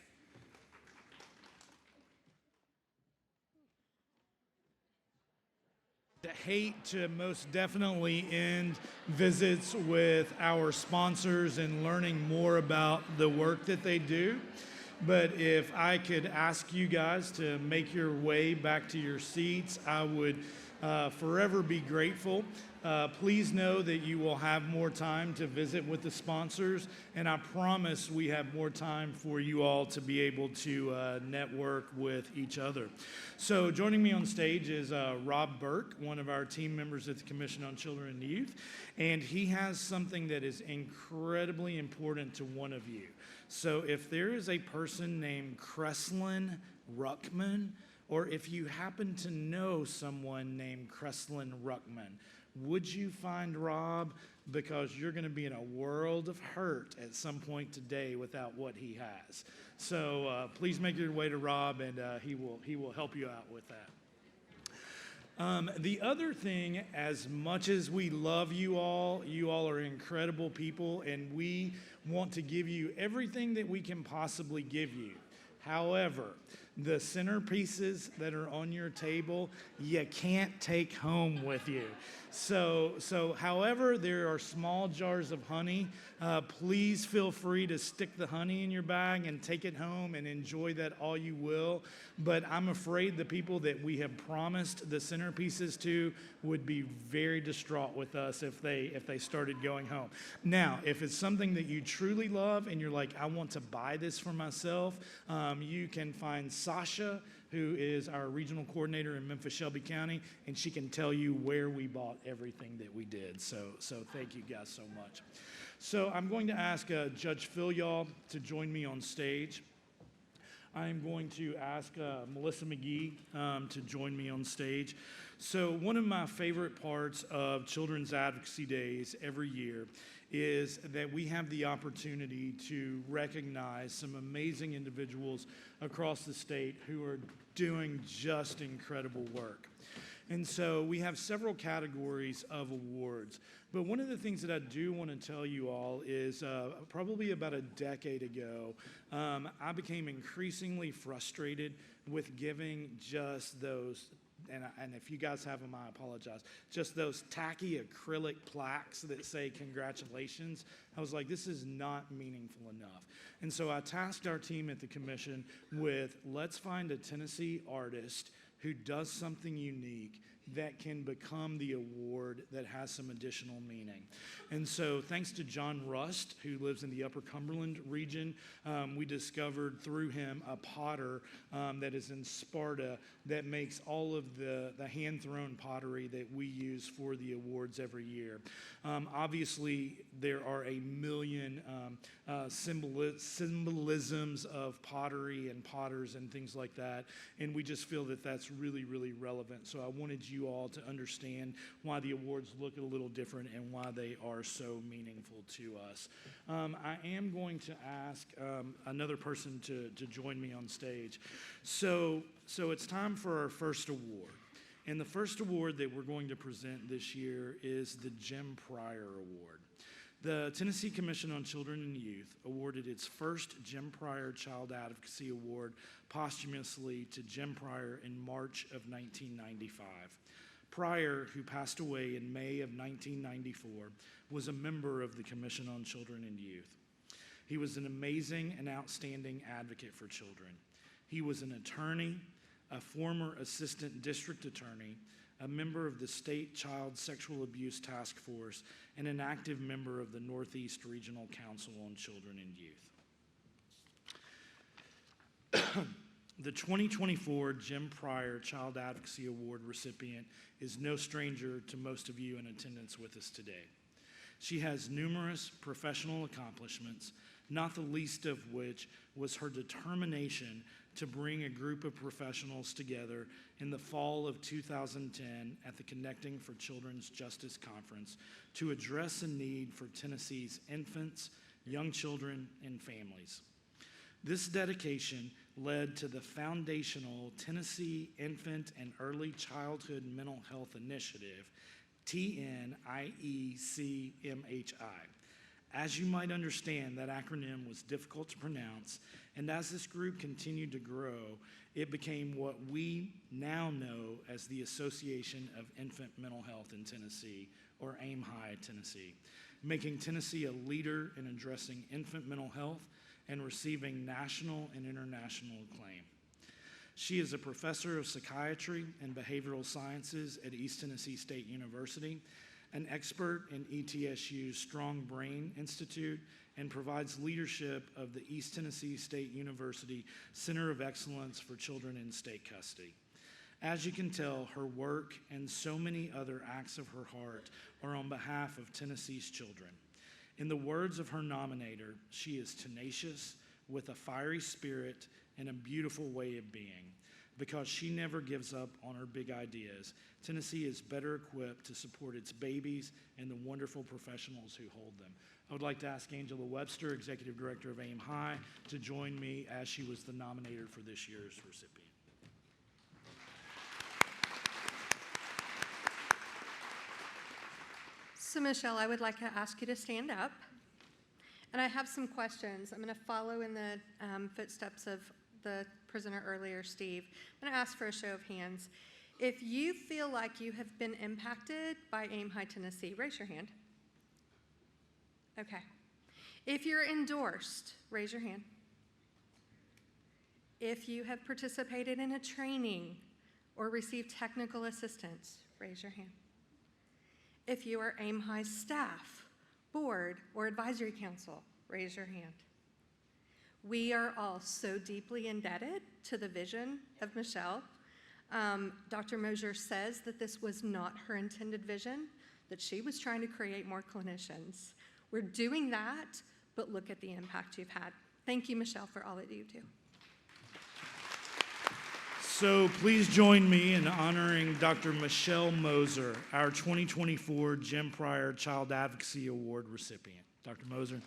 Hate to most definitely end visits with our sponsors and learning more about the work that they do. But if I could ask you guys to make your way back to your seats, I would forever be grateful. Please know that you will have more time to visit with the sponsors, and I promise we have more time for you all to be able to network with each other. So joining me on stage is Rob Burke, one of our team members at the Commission on Children and Youth, and he has something that is incredibly important to one of you. So if there is a person named Kreslin Ruckman, or if you happen to know someone named Kreslin Ruckman, would you find Rob? Because you're going to be in a world of hurt at some point today without what he has. So please make your way to Rob, and he will help you out with that. The other thing, as much as we love you all are incredible people, and we want to give you everything that we can possibly give you. However, the centerpieces that are on your table, you can't take home with you. So however, there are small jars of honey. Please feel free to stick the honey in your bag and take it home and enjoy that all you will. But I'm afraid the people that we have promised the centerpieces to would be very distraught with us if they started going home. Now, if it's something that you truly love and you're like, I want to buy this for myself, you can find Sasha, who is our regional coordinator in Memphis Shelby County, and she can tell you where we bought everything that we did. So thank you guys so much. So I'm going to ask Judge Phil to join me on stage. I'm going to ask Melissa McGee to join me on stage. So one of my favorite parts of Children's Advocacy Days every year is that we have the opportunity to recognize some amazing individuals across the state who are doing just incredible work. And so we have several categories of awards. But one of the things that I do want to tell you all is probably about a decade ago, I became increasingly frustrated with giving just those, and if you guys have them, I apologize, just those tacky acrylic plaques that say congratulations. I was like, this is not meaningful enough. And so I tasked our team at the commission with, let's find a Tennessee artist who does something unique that can become the award that has some additional meaning. And so thanks to John Rust, who lives in the Upper Cumberland region, we discovered through him a potter that is in Sparta that makes all of the hand-thrown pottery that we use for the awards every year. Obviously, there are a million symbolisms of pottery and potters and things like that, and we just feel that that's really, really relevant. So I wanted you all to understand why the awards look a little different and why they are so meaningful to us. I am going to ask another person to join me on stage. So it's time for our first award. And the first award that we're going to present this year is the Jim Pryor Award. The Tennessee Commission on Children and Youth awarded its first Jim Pryor Child Advocacy Award posthumously to Jim Pryor in March of 1995. Pryor, who passed away in May of 1994, was a member of the Commission on Children and Youth. He was an amazing and outstanding advocate for children. He was an attorney, a former assistant district attorney, a member of the State Child Sexual Abuse Task Force, and an active member of the Northeast Regional Council on Children and Youth. The 2024 Jim Pryor Child Advocacy Award recipient is no stranger to most of you in attendance with us today. She has numerous professional accomplishments, not the least of which was her determination to bring a group of professionals together in the fall of 2010 at the Connecting for Children's Justice Conference to address a need for Tennessee's infants, young children, and families. This dedication led to the foundational Tennessee Infant and Early Childhood Mental Health Initiative, TNIECMHI. As you might understand, that acronym was difficult to pronounce, and as this group continued to grow, it became what we now know as the Association of Infant Mental Health in Tennessee, or AIMHI Tennessee, making Tennessee a leader in addressing infant mental health and receiving national and international acclaim. She is a professor of psychiatry and behavioral sciences at East Tennessee State University, an expert in ETSU's Strong Brain Institute, and provides leadership of the East Tennessee State University Center of Excellence for Children in State Custody. As you can tell, her work and so many other acts of her heart are on behalf of Tennessee's children. In the words of her nominator, she is tenacious, with a fiery spirit and a beautiful way of being. Because she never gives up on her big ideas, Tennessee is better equipped to support its babies and the wonderful professionals who hold them. I would like to ask Angela Webster, Executive Director of AIMHI, to join me as she was the nominator for this year's recipient. So Michelle, I would like to ask you to stand up. And I have some questions. I'm going to follow in the footsteps of the presenter earlier, Steve. I'm going to ask for a show of hands. If you feel like you have been impacted by AIMHI Tennessee, raise your hand. Okay. If you're endorsed, raise your hand. If you have participated in a training or received technical assistance, raise your hand. If you are AIMHI's staff, board, or advisory council, raise your hand. We are all so deeply indebted to the vision of Michelle. Dr. Mosier says that this was not her intended vision, that she was trying to create more clinicians. We're doing that, but look at the impact you've had. Thank you, Michelle, for all that you do. So please join me in honoring Dr. Michelle Moser, our 2024 Jim Pryor Child Advocacy Award recipient. Dr. Moser.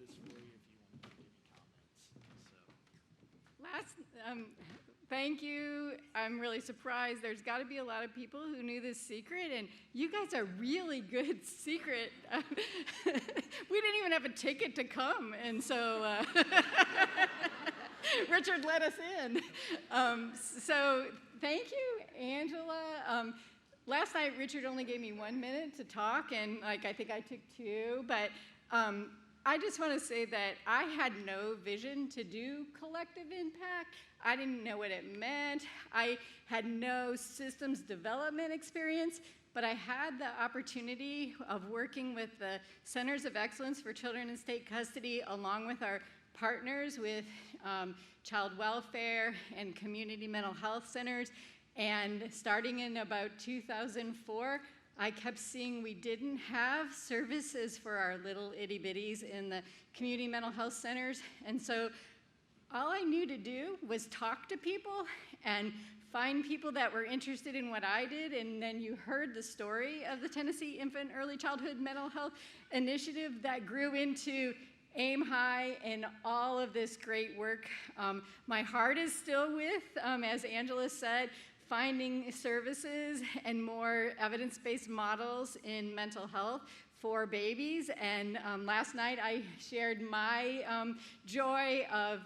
this for you if you want to make any comments. Last, thank you. I'm really surprised. There's got to be a lot of people who knew this secret, and you guys are really good secret. We didn't even have a ticket to come, and so Richard let us in. So thank you, Angela. Last night, Richard only gave me 1 minute to talk, and I think I took 2, but I just want to say that I had no vision to do collective impact. I didn't know what it meant. I had no systems development experience, but I had the opportunity of working with the Centers of Excellence for Children in State Custody, along with our partners with child welfare and community mental health centers. And starting in about 2004, I kept seeing we didn't have services for our little itty bitties in the community mental health centers. And so all I knew to do was talk to people and find people that were interested in what I did. And then you heard the story of the Tennessee Infant Early Childhood Mental Health Initiative that grew into Aim High and all of this great work. My heart is still with, as Angela said, finding services and more evidence-based models in mental health for babies. And last night I shared my joy of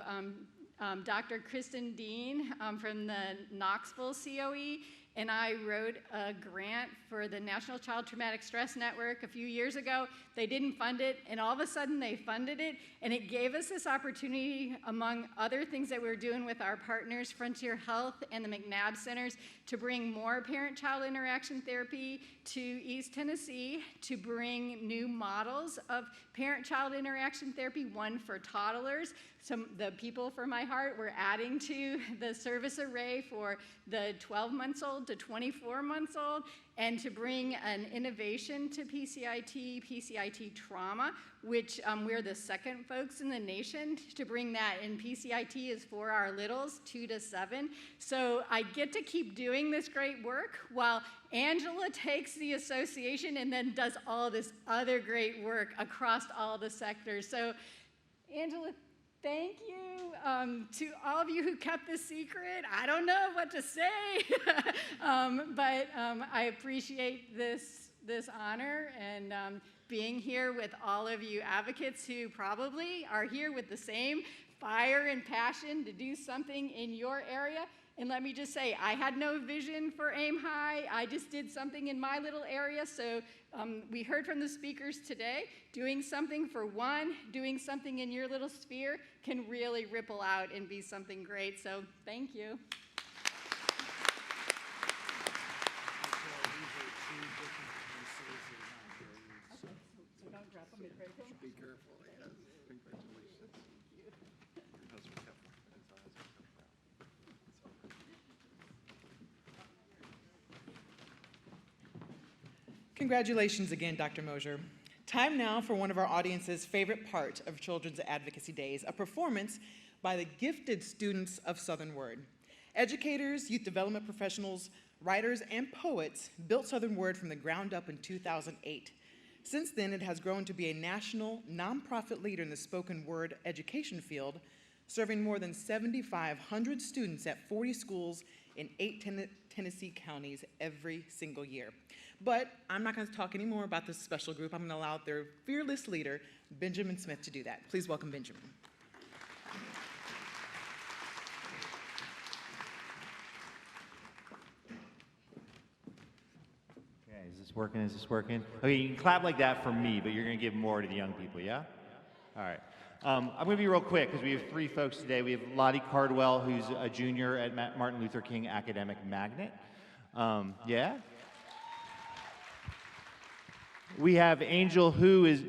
Dr. Kristen Dean from the Knoxville COE, and I wrote a grant for the National Child Traumatic Stress Network a few years ago. They didn't fund it, and all of a sudden they funded it, and it gave us this opportunity, among other things that we were doing with our partners, Frontier Health and the McNabb Centers, to bring more parent-child interaction therapy to East Tennessee, to bring new models of parent-child interaction therapy, one for toddlers. The people for my heart were adding to the service array for the 12 months old to 24 months old, and to bring an innovation to PCIT trauma, which we're the second folks in the nation to bring that, and PCIT is for our littles, 2 to 7. So I get to keep doing this great work while Angela takes the association and then does all this other great work across all the sectors. So Angela, thank you to all of you who kept this secret. I don't know what to say, but I appreciate this honor and being here with all of you advocates who probably are here with the same fire and passion to do something in your area. And let me just say, I had no vision for Aim High. I just did something in my little area. So we heard from the speakers today, doing something for one, doing something in your little sphere can really ripple out and be something great. So thank you. So don't drop them in right there. Be careful, yes. Congratulations. Your husband kept his eyes open. Congratulations again, Dr. Mosier. Time now for one of our audience's favorite part of Children's Advocacy Days, a performance by the gifted students of Southern Word. Educators, youth development professionals, writers, and poets built Southern Word from the ground up in 2008. Since then, it has grown to be a national, nonprofit leader in the spoken word education field, serving more than 7,500 students at 40 schools in 8 Tennessee counties every single year. But I'm not going to talk anymore about this special group. I'm going to allow their fearless leader, Benjamin Smith, to do that. Please welcome Benjamin. Okay, is this working? Is this working? Okay, you can clap like that for me, but you're going to give more to the young people, yeah? All right. I'm going to be real quick because we have 3 folks today. We have Lottie Cardwell, who's a junior at Martin Luther King Academic Magnet. Yeah? We have Angel, who is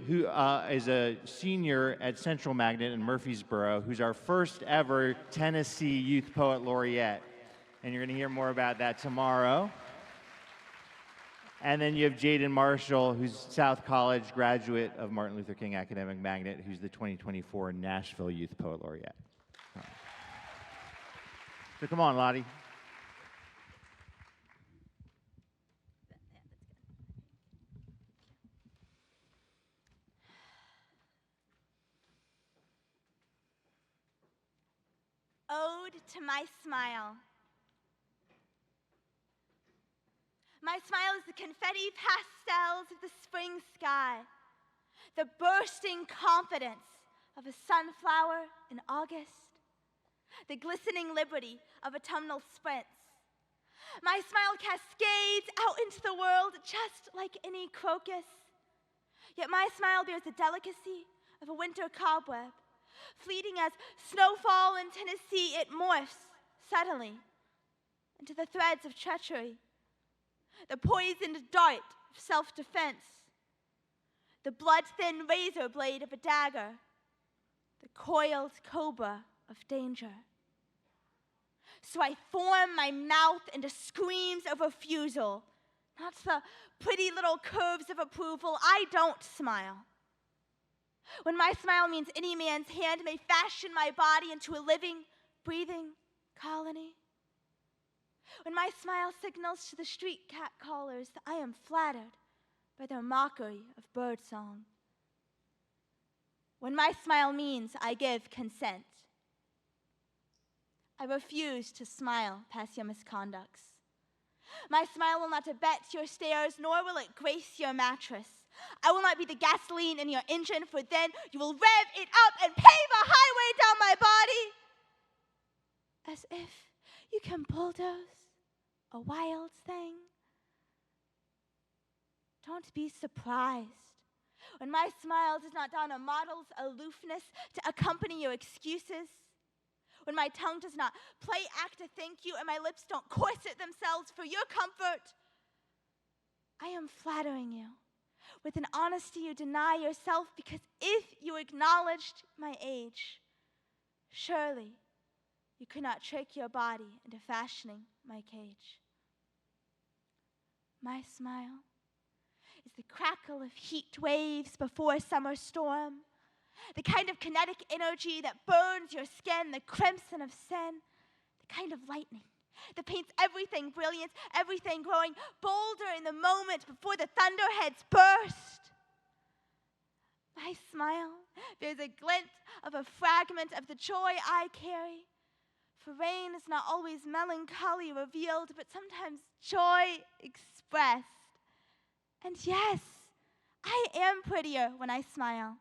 a senior at Central Magnet in Murfreesboro, who's our first ever Tennessee Youth Poet Laureate. And you're going to hear more about that tomorrow. And then you have Jaden Marshall, who's South College graduate of Martin Luther King Academic Magnet, who's the 2024 Nashville Youth Poet Laureate. So come on, Lottie. Ode to my smile. My smile is the confetti pastels of the spring sky, the bursting confidence of a sunflower in August, the glistening liberty of autumnal sprints. My smile cascades out into the world just like any crocus. Yet my smile bears the delicacy of a winter cobweb. Fleeting as snowfall in Tennessee, it morphs suddenly into the threads of treachery, the poisoned dart of self-defense, the blood-thin razor blade of a dagger, the coiled cobra of danger. So I form my mouth into screams of refusal, not the pretty little curves of approval. I don't smile. When my smile means any man's hand may fashion my body into a living, breathing colony. When my smile signals to the street cat callers that I am flattered by their mockery of birdsong. When my smile means I give consent. I refuse to smile past your misconducts. My smile will not abet your stares, nor will it grace your mattress. I will not be the gasoline in your engine, for then you will rev it up and pave a highway down my body. As if you can bulldoze a wild thing. Don't be surprised when my smile does not don a model's aloofness to accompany your excuses. When my tongue does not play act a thank you and my lips don't corset themselves for your comfort. I am flattering you with an honesty you deny yourself, because if you acknowledged my age, surely you could not trick your body into fashioning my cage. My smile is the crackle of heat waves before a summer storm, the kind of kinetic energy that burns your skin, the crimson of sin, the kind of lightning that paints everything brilliant, everything growing bolder in the moment before the thunderheads burst. My smile bears a glint of a fragment of the joy I carry. For rain is not always melancholy revealed, but sometimes joy expressed. And yes, I am prettier when I smile,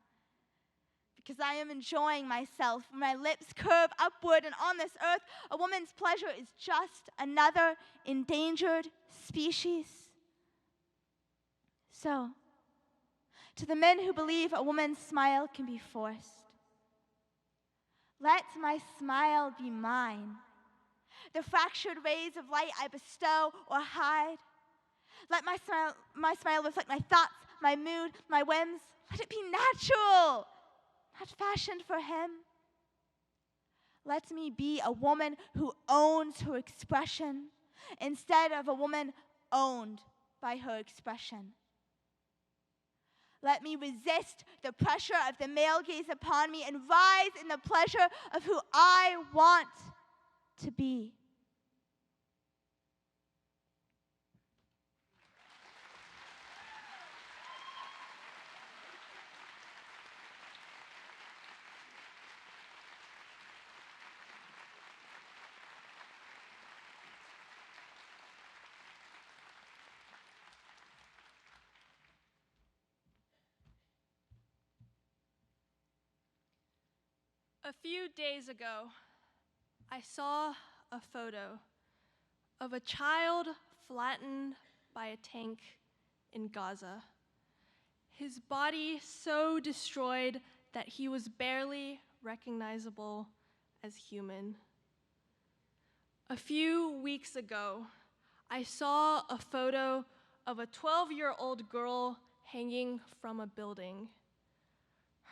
because I am enjoying myself. When my lips curve upward, and on this earth, a woman's pleasure is just another endangered species. So, to the men who believe a woman's smile can be forced, let my smile be mine. The fractured rays of light I bestow or hide. Let my smile reflect my thoughts, my mood, my whims. Let it be natural, not fashioned for him. Let me be a woman who owns her expression instead of a woman owned by her expression. Let me resist the pressure of the male gaze upon me and rise in the pleasure of who I want to be. A few days ago, I saw a photo of a child flattened by a tank in Gaza. His body so destroyed that he was barely recognizable as human. A few weeks ago, I saw a photo of a 12-year-old girl hanging from a building,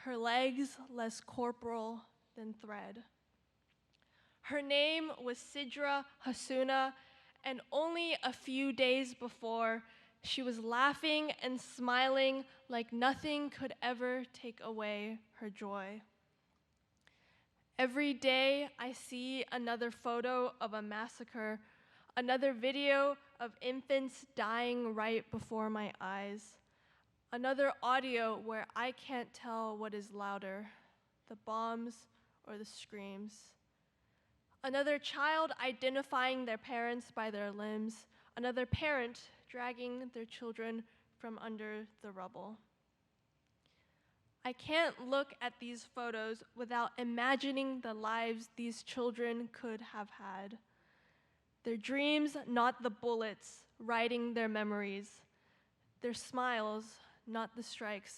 her legs less corporal than thread. Her name was Sidra Hasuna, and only a few days before, she was laughing and smiling like nothing could ever take away her joy. Every day I see another photo of a massacre, another video of infants dying right before my eyes, another audio where I can't tell what is louder, the bombs or the screams. Another child identifying their parents by their limbs. Another parent dragging their children from under the rubble. I can't look at these photos without imagining the lives these children could have had. Their dreams, not the bullets, writing their memories. Their smiles, not the strikes,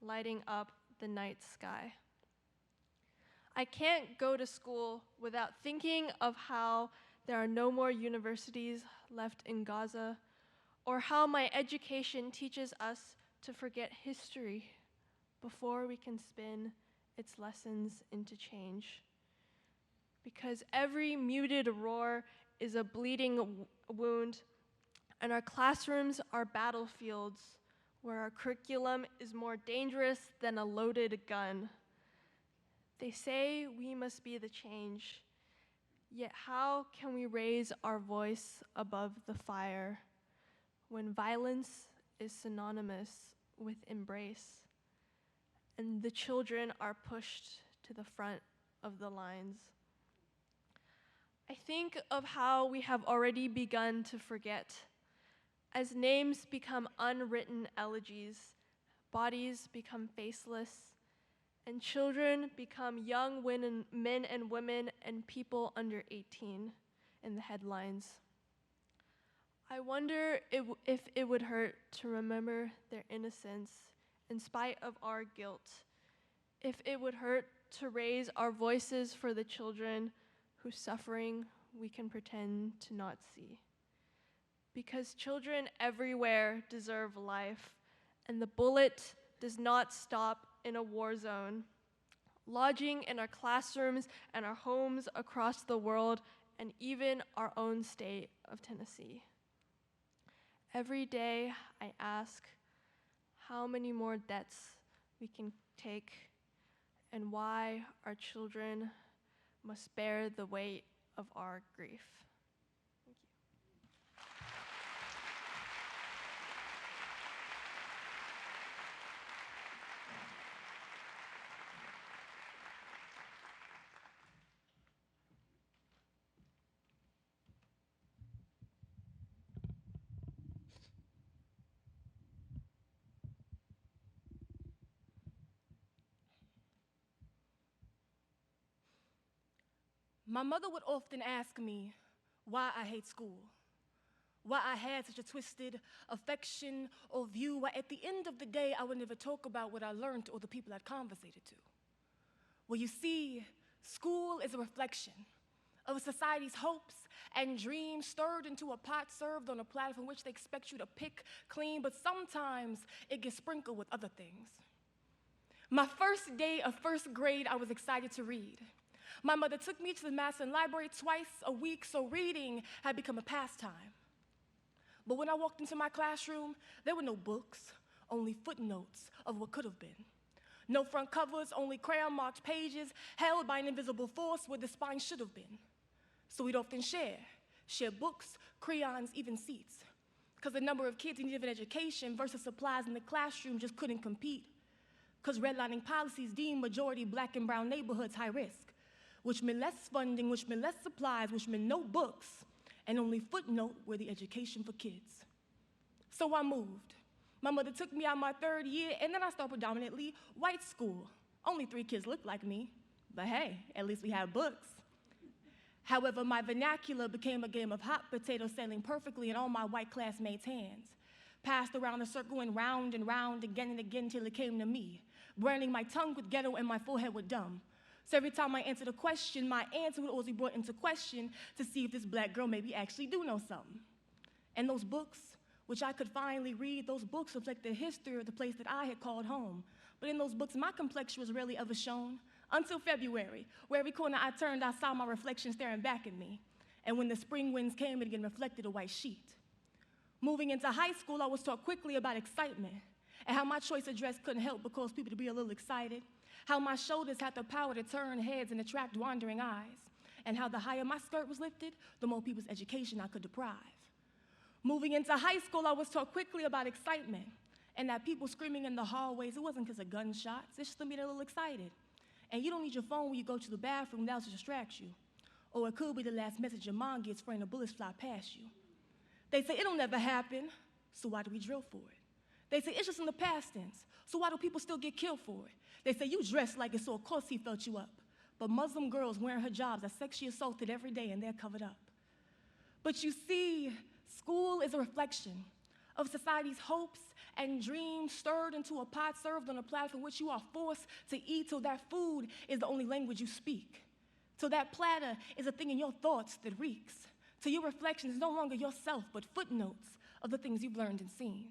lighting up the night sky. I can't go to school without thinking of how there are no more universities left in Gaza, or how my education teaches us to forget history before we can spin its lessons into change. Because every muted roar is a bleeding wound, and our classrooms are battlefields where our curriculum is more dangerous than a loaded gun. They say we must be the change, yet how can we raise our voice above the fire when violence is synonymous with embrace and the children are pushed to the front of the lines? I think of how we have already begun to forget. As names become unwritten elegies, bodies become faceless, and children become young men and women and people under 18 in the headlines. I wonder if it would hurt to remember their innocence in spite of our guilt, if it would hurt to raise our voices for the children whose suffering we can pretend to not see. Because children everywhere deserve life, and the bullet does not stop in a war zone, lodging in our classrooms and our homes across the world, and even our own state of Tennessee. Every day I ask how many more deaths we can take and why our children must bear the weight of our grief. Thank you. My mother would often ask me why I hate school, why I had such a twisted affection or view, why at the end of the day I would never talk about what I learned or the people I'd conversated to. Well, you see, school is a reflection of a society's hopes and dreams stirred into a pot served on a platter from which they expect you to pick clean, but sometimes it gets sprinkled with other things. My first day of first grade, I was excited to read. My mother took me to the Madison Library twice a week, so reading had become a pastime. But when I walked into my classroom, there were no books, only footnotes of what could have been. No front covers, only crayon-marked pages held by an invisible force where the spine should have been. So we'd often share books, crayons, even seats, because the number of kids in need of an education versus supplies in the classroom just couldn't compete, because redlining policies deemed majority Black and brown neighborhoods high risk, which meant less funding, which meant less supplies, which meant no books, and only footnote were the education for kids. So I moved. My mother took me out my third year, and then I started predominantly white school. Only 3 kids looked like me, but hey, at least we had books. However, my vernacular became a game of hot potato sailing perfectly in all my white classmates' hands, passed around the circle and round again and again till it came to me, branding my tongue with ghetto and my forehead with dumb. So every time I answered a question, my answer would always be brought into question to see if this Black girl maybe actually do know something. And those books, which I could finally read, those books reflect the history of the place that I had called home. But in those books, my complexion was rarely ever shown until February, where every corner I turned, I saw my reflection staring back at me. And when the spring winds came, it again reflected a white sheet. Moving into high school, I was taught quickly about excitement and how my choice of dress couldn't help but cause people to be a little excited, how my shoulders had the power to turn heads and attract wandering eyes, and how the higher my skirt was lifted, the more people's education I could deprive. Moving into high school, I was taught quickly about excitement and that people screaming in the hallways, it wasn't because of gunshots, it's just to be a little excited. And you don't need your phone when you go to the bathroom, that'll just distract you. Or it could be the last message your mom gets when the bullets fly past you. They say it'll never happen, so why do we drill for it? They say it's just in the past tense, so why do people still get killed for it? They say you dress like it, so of course he felt you up. But Muslim girls wearing hijabs are sexually assaulted every day and they're covered up. But you see, school is a reflection of society's hopes and dreams stirred into a pot served on a platter from which you are forced to eat till that food is the only language you speak. Till that platter is a thing in your thoughts that reeks. Till your reflection is no longer yourself, but footnotes of the things you've learned and seen.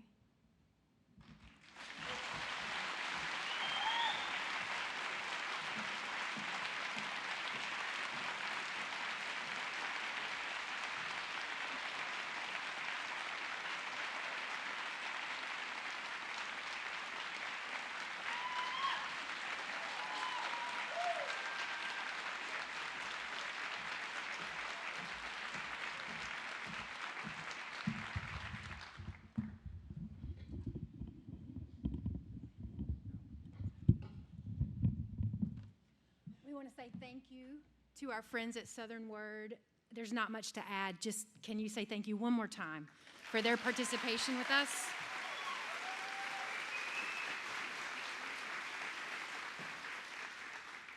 We want to say thank you to our friends at Southern Word. There's not much to add. Just can you say thank you one more time for their participation with us?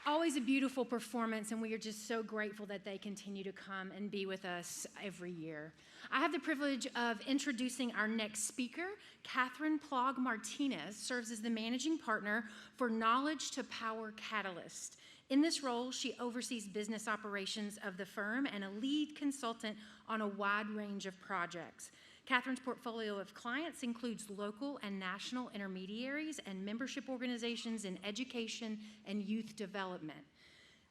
Always a beautiful performance, and we are just so grateful that they continue to come and be with us every year. I have the privilege of introducing our next speaker. Catherine Plog Martinez serves as the managing partner for Knowledge to Power Catalyst. In this role, she oversees business operations of the firm and a lead consultant on a wide range of projects. Catherine's portfolio of clients includes local and national intermediaries and membership organizations in education and youth development.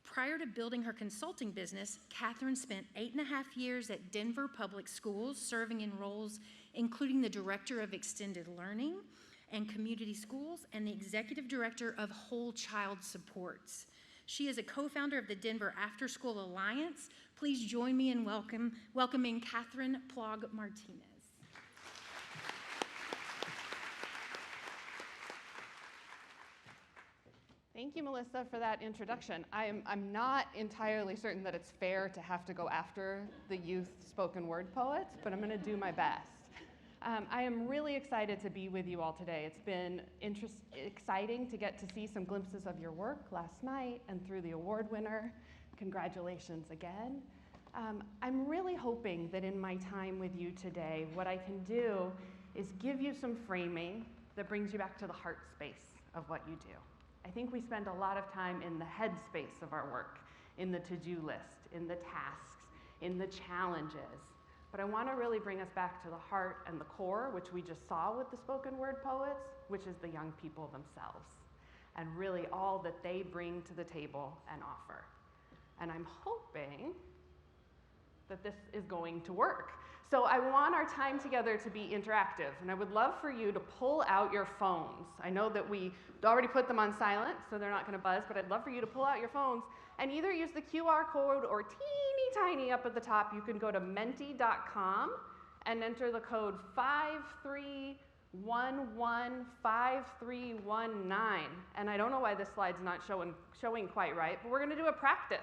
Prior to building her consulting business, Catherine spent 8.5 years at Denver Public Schools, serving in roles including the Director of Extended Learning and Community Schools and the Executive Director of Whole Child Supports. She is a co-founder of the Denver After School Alliance. Please join me in welcoming Catherine Plog Martinez. Thank you, Melissa, for that introduction. I'm not entirely certain that it's fair to have to go after the youth spoken word poets, but I'm going to do my best. I am really excited to be with you all today. It's been exciting to get to see some glimpses of your work last night and through the award winner. Congratulations again. I'm really hoping that in my time with you today, what I can do is give you some framing that brings you back to the heart space of what you do. I think we spend a lot of time in the head space of our work, in the to-do list, in the tasks, in the challenges. But I want to really bring us back to the heart and the core, which we just saw with the spoken word poets, which is the young people themselves, and really all that they bring to the table and offer. And I'm hoping that this is going to work. So I want our time together to be interactive, and I would love for you to pull out your phones. I know that we already put them on silent, so they're not going to buzz, but I'd love for you to pull out your phones and either use the QR code or teeny tiny up at the top. You can go to menti.com and enter the code 53115319. And I don't know why this slide's not showing quite right, but we're going to do a practice.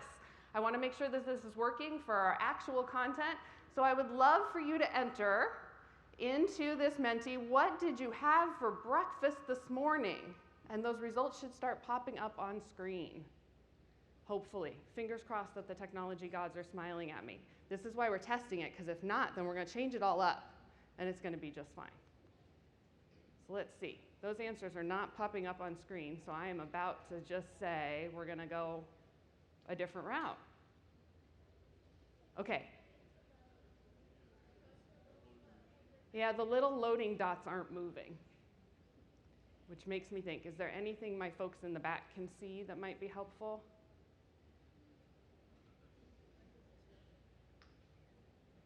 I want to make sure that this is working for our actual content. So I would love for you to enter into this Menti, what did you have for breakfast this morning? And those results should start popping up on screen. Hopefully. Fingers crossed that the technology gods are smiling at me. This is why we're testing it, because if not, then we're going to change it all up, and it's going to be just fine. So let's see. Those answers are not popping up on screen, so I am about to just say we're going to go a different route. Okay. Yeah, the little loading dots aren't moving, which makes me think, is there anything my folks in the back can see that might be helpful?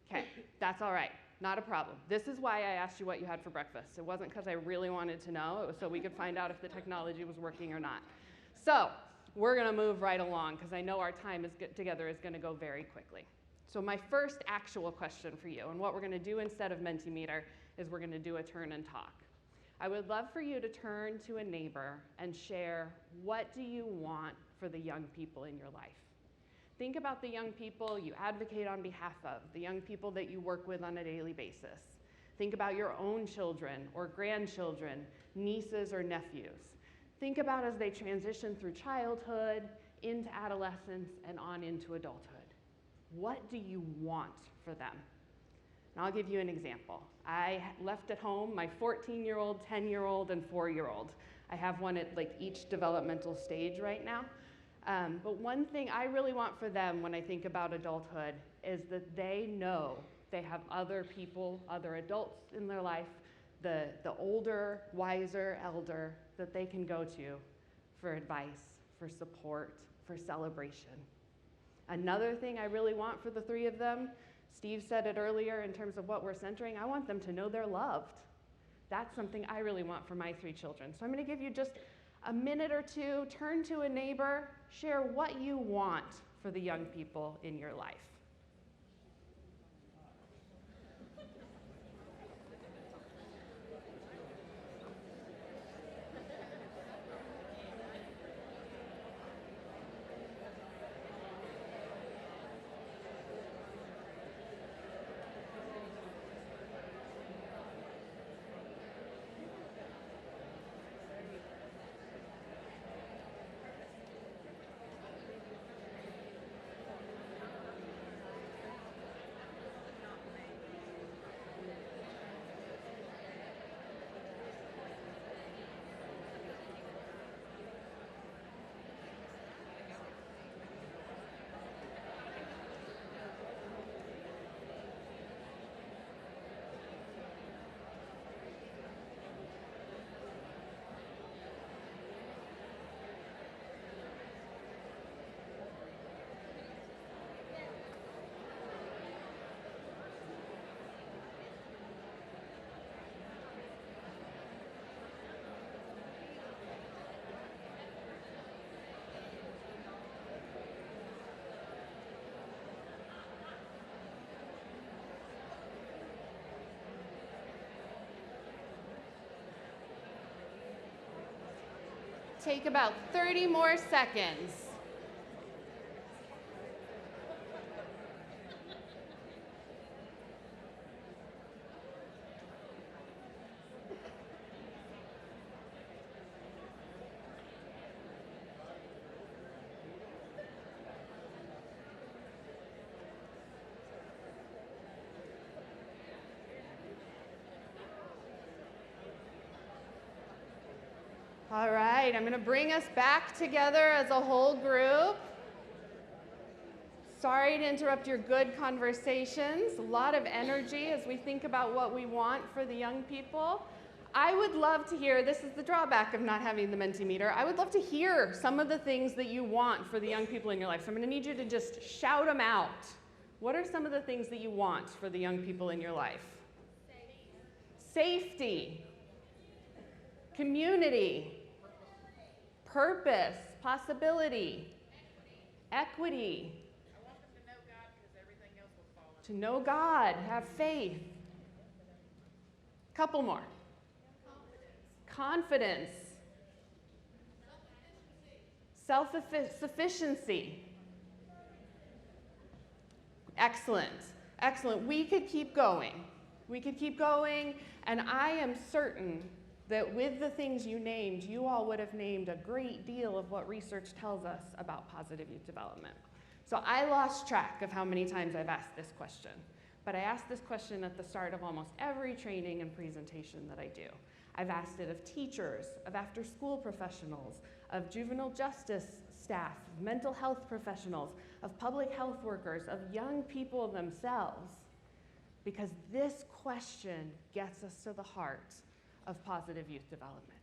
Okay, that's all right, not a problem. This is why I asked you what you had for breakfast. It wasn't because I really wanted to know, it was so we could find out if the technology was working or not. So, we're gonna move right along because I know our time together is gonna go very quickly. So my first actual question for you, and what we're gonna do instead of Mentimeter, is we're gonna do a turn and talk. I would love for you to turn to a neighbor and share, what do you want for the young people in your life? Think about the young people you advocate on behalf of, the young people that you work with on a daily basis. Think about your own children or grandchildren, nieces or nephews. Think about as they transition through childhood, into adolescence, and on into adulthood. What do you want for them? And I'll give you an example. I left at home my 14-year-old, 10-year-old, and 4-year-old. I have one at like each developmental stage right now. But one thing I really want for them when I think about adulthood is that they know they have other people, other adults in their life, the older, wiser elder that they can go to for advice, for support, for celebration. Another thing I really want for the three of them, Steve said it earlier in terms of what we're centering, I want them to know they're loved. That's something I really want for my three children. So I'm going to give you just a minute or two, turn to a neighbor, share what you want for the young people in your life. Take about 30 more seconds. All right, I'm going to bring us back together as a whole group. Sorry to interrupt your good conversations. A lot of energy as we think about what we want for the young people. I would love to hear, this is the drawback of not having the Mentimeter, I would love to hear some of the things that you want for the young people in your life. So I'm going to need you to just shout them out. What are some of the things that you want for the young people in your life? Safety. Community. Purpose, possibility, equity. I want them to know God because everything else will fall into. To know God, have faith. Couple more. Confidence. Self-sufficiency. Excellent, excellent. We could keep going. We could keep going, and I am certain that with the things you named, you all would have named a great deal of what research tells us about positive youth development. So I lost track of how many times I've asked this question, but I ask this question at the start of almost every training and presentation that I do. I've asked it of teachers, of after-school professionals, of juvenile justice staff, of mental health professionals, of public health workers, of young people themselves, because this question gets us to the heart of positive youth development,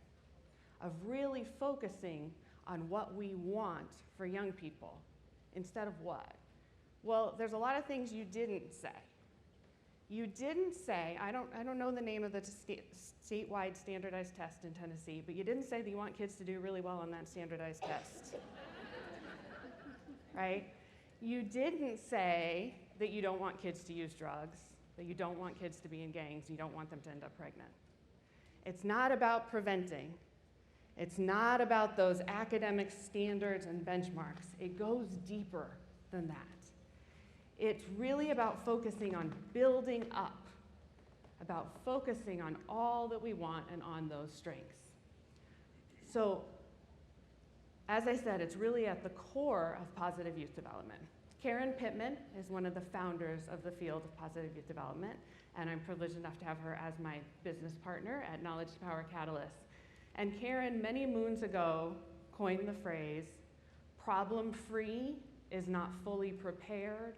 of really focusing on what we want for young people instead of what. Well, there's a lot of things you didn't say. You didn't say, I don't know the name of the statewide standardized test in Tennessee, but you didn't say that you want kids to do really well on that standardized test, right? You didn't say that you don't want kids to use drugs, that you don't want kids to be in gangs, you don't want them to end up pregnant. It's not about preventing. It's not about those academic standards and benchmarks. It goes deeper than that. It's really about focusing on building up, about focusing on all that we want and on those strengths. So, as I said, it's really at the core of positive youth development. Karen Pittman is one of the founders of the field of positive youth development, and I'm privileged enough to have her as my business partner at Knowledge to Power Catalyst. And Karen, many moons ago, coined the phrase, problem-free is not fully prepared,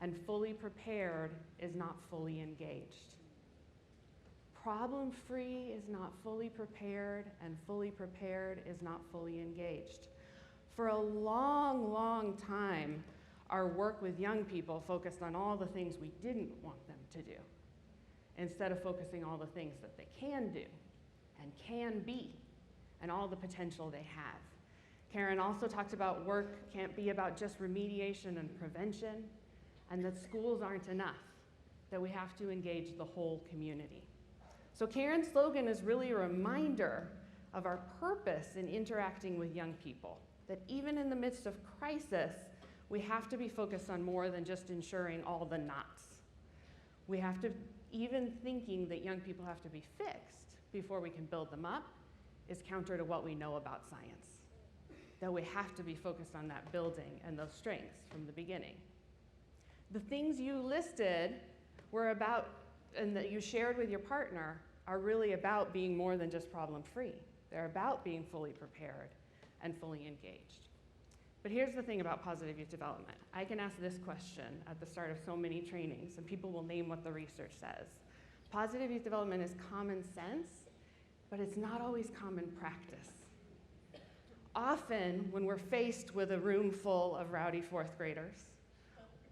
and fully prepared is not fully engaged. Problem-free is not fully prepared, and fully prepared is not fully engaged. For a long, long time, our work with young people focused on all the things we didn't want them to do, instead of focusing on all the things that they can do and can be, and all the potential they have. Karen also talked about work can't be about just remediation and prevention, and that schools aren't enough, that we have to engage the whole community. So Karen's slogan is really a reminder of our purpose in interacting with young people, that even in the midst of crisis, we have to be focused on more than just ensuring all the knots. We have to, even thinking that young people have to be fixed before we can build them up is counter to what we know about science. That we have to be focused on that building and those strengths from the beginning. The things you listed were about, and that you shared with your partner, are really about being more than just problem-free. They're about being fully prepared and fully engaged. But here's the thing about positive youth development. I can ask this question at the start of so many trainings, and people will name what the research says. Positive youth development is common sense, but it's not always common practice. Often, when we're faced with a room full of rowdy fourth graders,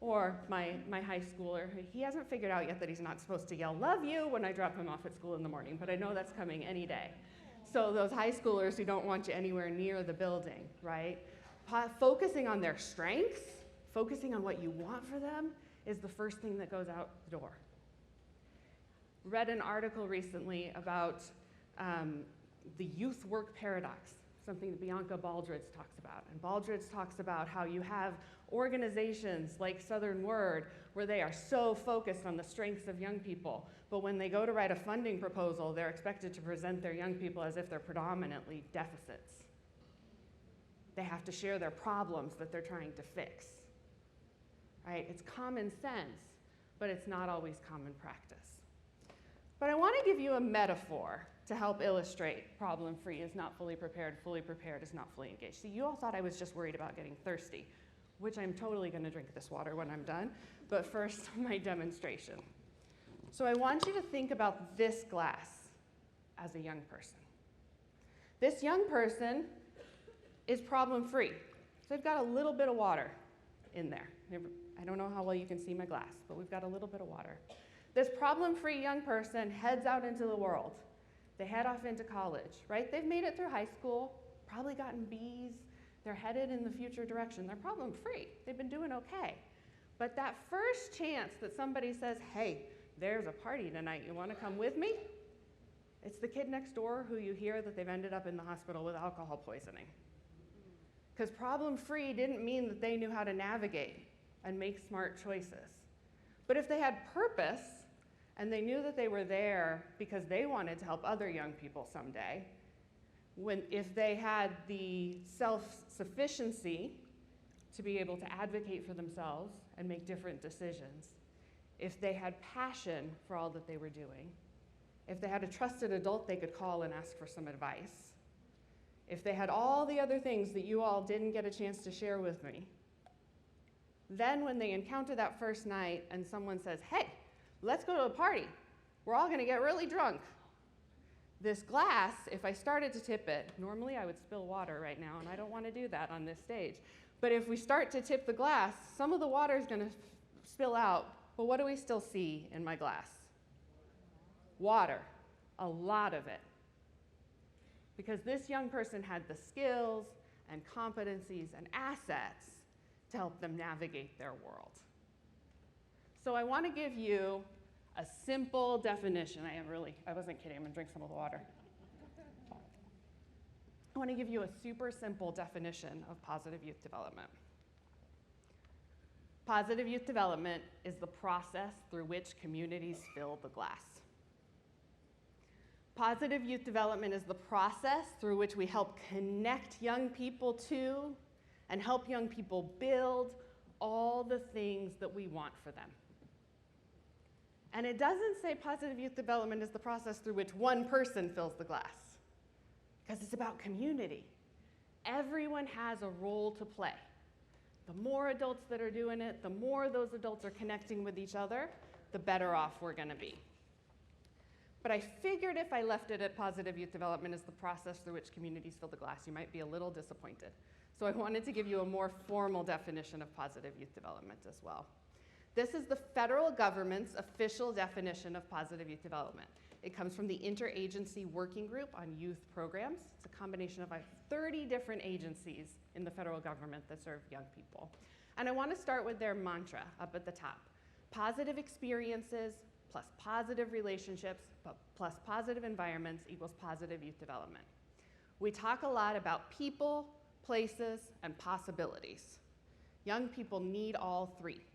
or my high schooler, he hasn't figured out yet that he's not supposed to yell, "Love you," when I drop him off at school in the morning, but I know that's coming any day. So those high schoolers who don't want you anywhere near the building, right? Focusing on their strengths, focusing on what you want for them, is the first thing that goes out the door. Read an article recently about the youth work paradox, something that Bianca Baldridge talks about. And Baldridge talks about how you have organizations like Southern Word where they are so focused on the strengths of young people, but when they go to write a funding proposal, they're expected to present their young people as if they're predominantly deficits. They have to share their problems that they're trying to fix. Right? It's common sense, but it's not always common practice. But I want to give you a metaphor to help illustrate problem-free is not fully prepared is not fully engaged. See, you all thought I was just worried about getting thirsty, which I'm totally going to drink this water when I'm done, but first, my demonstration. So I want you to think about this glass as a young person. This young person is problem-free. So I've got a little bit of water in there. I don't know how well you can see my glass, but we've got a little bit of water. This problem-free young person heads out into the world. They head off into college, right? They've made it through high school, probably gotten B's. They're headed in the future direction. They're problem-free. They've been doing okay. But that first chance that somebody says, "Hey, there's a party tonight. You want to come with me?" It's the kid next door who you hear that they've ended up in the hospital with alcohol poisoning. Because problem-free didn't mean that they knew how to navigate and make smart choices. But if they had purpose, and they knew that they were there because they wanted to help other young people someday, if they had the self-sufficiency to be able to advocate for themselves and make different decisions, if they had passion for all that they were doing, if they had a trusted adult they could call and ask for some advice, if they had all the other things that you all didn't get a chance to share with me, then when they encounter that first night and someone says, "Hey, let's go to a party. We're all going to get really drunk." This glass, if I started to tip it, normally I would spill water right now, and I don't want to do that on this stage. But if we start to tip the glass, some of the water is going to spill out. But what do we still see in my glass? Water, a lot of it. Because this young person had the skills and competencies and assets to help them navigate their world. So I want to give you a simple definition. I wasn't kidding. I'm going to drink some of the water. I want to give you a super simple definition of positive youth development. Positive youth development is the process through which communities fill the glass. Positive youth development is the process through which we help connect young people to and help young people build all the things that we want for them. And it doesn't say positive youth development is the process through which one person fills the glass, because it's about community. Everyone has a role to play. The more adults that are doing it, the more those adults are connecting with each other, the better off we're going to be. But I figured if I left it at positive youth development as the process through which communities fill the glass, you might be a little disappointed. So I wanted to give you a more formal definition of positive youth development as well. This is the federal government's official definition of positive youth development. It comes from the Interagency Working Group on Youth Programs. It's a combination of 30 different agencies in the federal government that serve young people. And I want to start with their mantra up at the top. Positive experiences plus positive relationships plus positive environments equals positive youth development. We talk a lot about people, places, and possibilities. Young people need all three.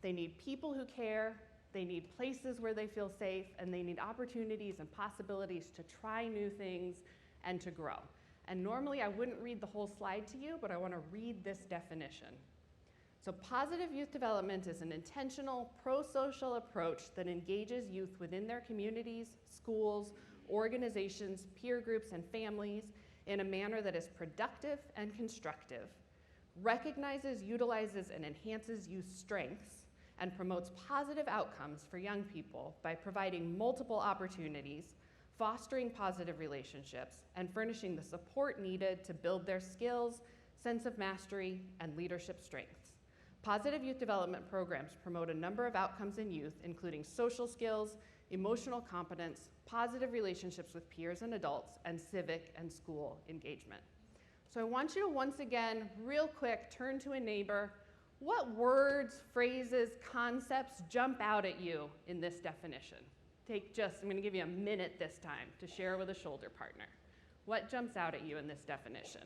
They need people who care, they need places where they feel safe, and they need opportunities and possibilities to try new things and to grow. And normally I wouldn't read the whole slide to you, but I want to read this definition. So positive youth development is an intentional, pro-social approach that engages youth within their communities, schools, organizations, peer groups, and families in a manner that is productive and constructive, recognizes, utilizes, and enhances youth strengths, and promotes positive outcomes for young people by providing multiple opportunities, fostering positive relationships, and furnishing the support needed to build their skills, sense of mastery, and leadership strengths. Positive youth development programs promote a number of outcomes in youth, including social skills, emotional competence, positive relationships with peers and adults, and civic and school engagement. So I want you to once again, real quick, turn to a neighbor. What words, phrases, concepts jump out at you in this definition? I'm going to give you a minute this time to share with a shoulder partner. What jumps out at you in this definition?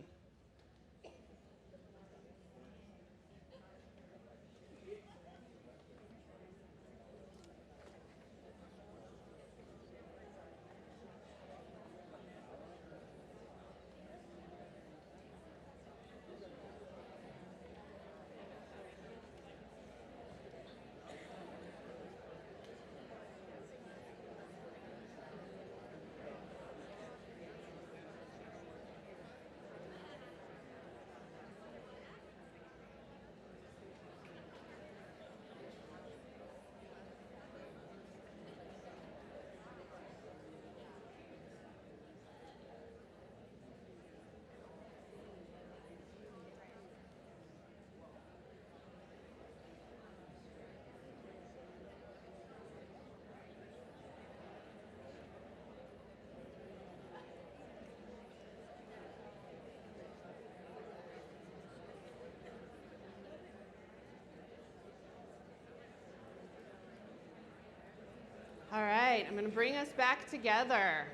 All right, I'm going to bring us back together.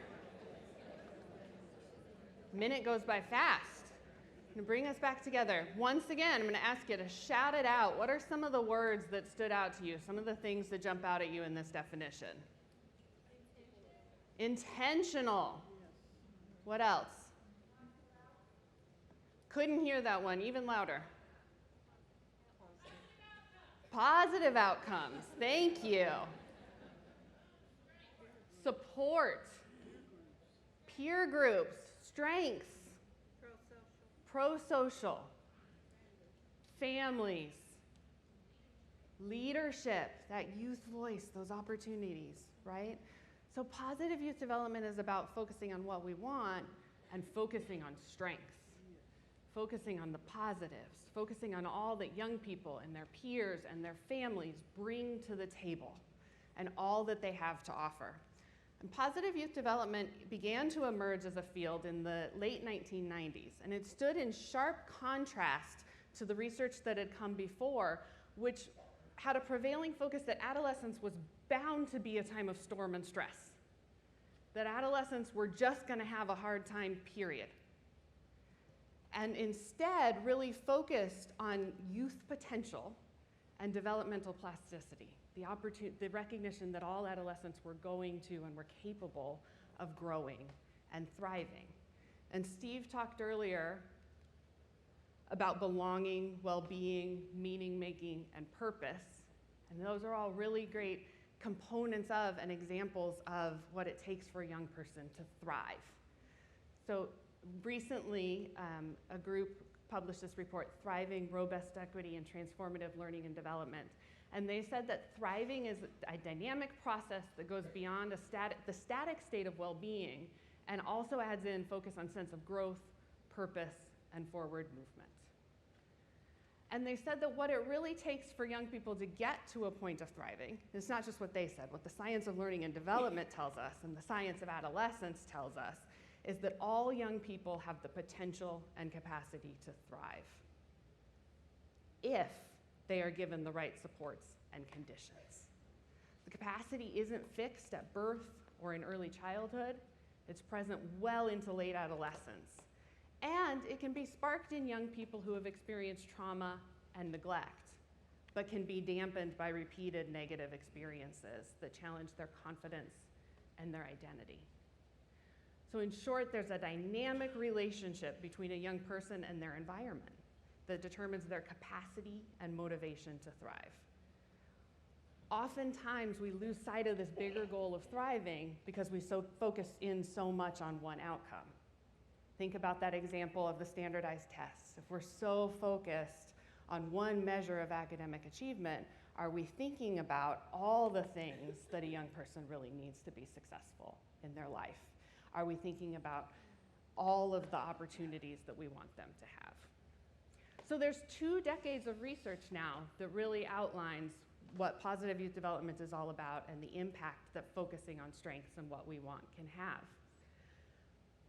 Minute goes by fast. I'm going to bring us back together. Once again, I'm going to ask you to shout it out. What are some of the words that stood out to you? Some of the things that jump out at you in this definition? Intentional. What else? Couldn't hear that one. Even louder. Positive outcomes. Thank you. Support, peer groups, strengths, pro-social, families, leadership, that youth voice, those opportunities, right? So positive youth development is about focusing on what we want and focusing on strengths, focusing on the positives, focusing on all that young people and their peers and their families bring to the table and all that they have to offer. And positive youth development began to emerge as a field in the late 1990s, and it stood in sharp contrast to the research that had come before, which had a prevailing focus that adolescence was bound to be a time of storm and stress, that adolescents were just going to have a hard time, period. And instead really focused on youth potential and developmental plasticity, the recognition that all adolescents were going to and were capable of growing and thriving. And Steve talked earlier about belonging, well-being, meaning-making, and purpose. And those are all really great components of and examples of what it takes for a young person to thrive. So recently, a group published this report, Thriving, Robust Equity, and Transformative Learning and Development. And they said that thriving is a dynamic process that goes beyond the static state of well-being and also adds in focus on sense of growth, purpose, and forward movement. And they said that what it really takes for young people to get to a point of thriving, it's not just what they said, what the science of learning and development tells us and the science of adolescence tells us, is that all young people have the potential and capacity to thrive if they are given the right supports and conditions. The capacity isn't fixed at birth or in early childhood. It's present well into late adolescence. And it can be sparked in young people who have experienced trauma and neglect, but can be dampened by repeated negative experiences that challenge their confidence and their identity. So in short, there's a dynamic relationship between a young person and their environment that determines their capacity and motivation to thrive. Oftentimes, we lose sight of this bigger goal of thriving because we focus in so much on one outcome. Think about that example of the standardized tests. If we're so focused on one measure of academic achievement, are we thinking about all the things that a young person really needs to be successful in their life? Are we thinking about all of the opportunities that we want them to have? So there's 2 decades of research now that really outlines what positive youth development is all about and the impact that focusing on strengths and what we want can have.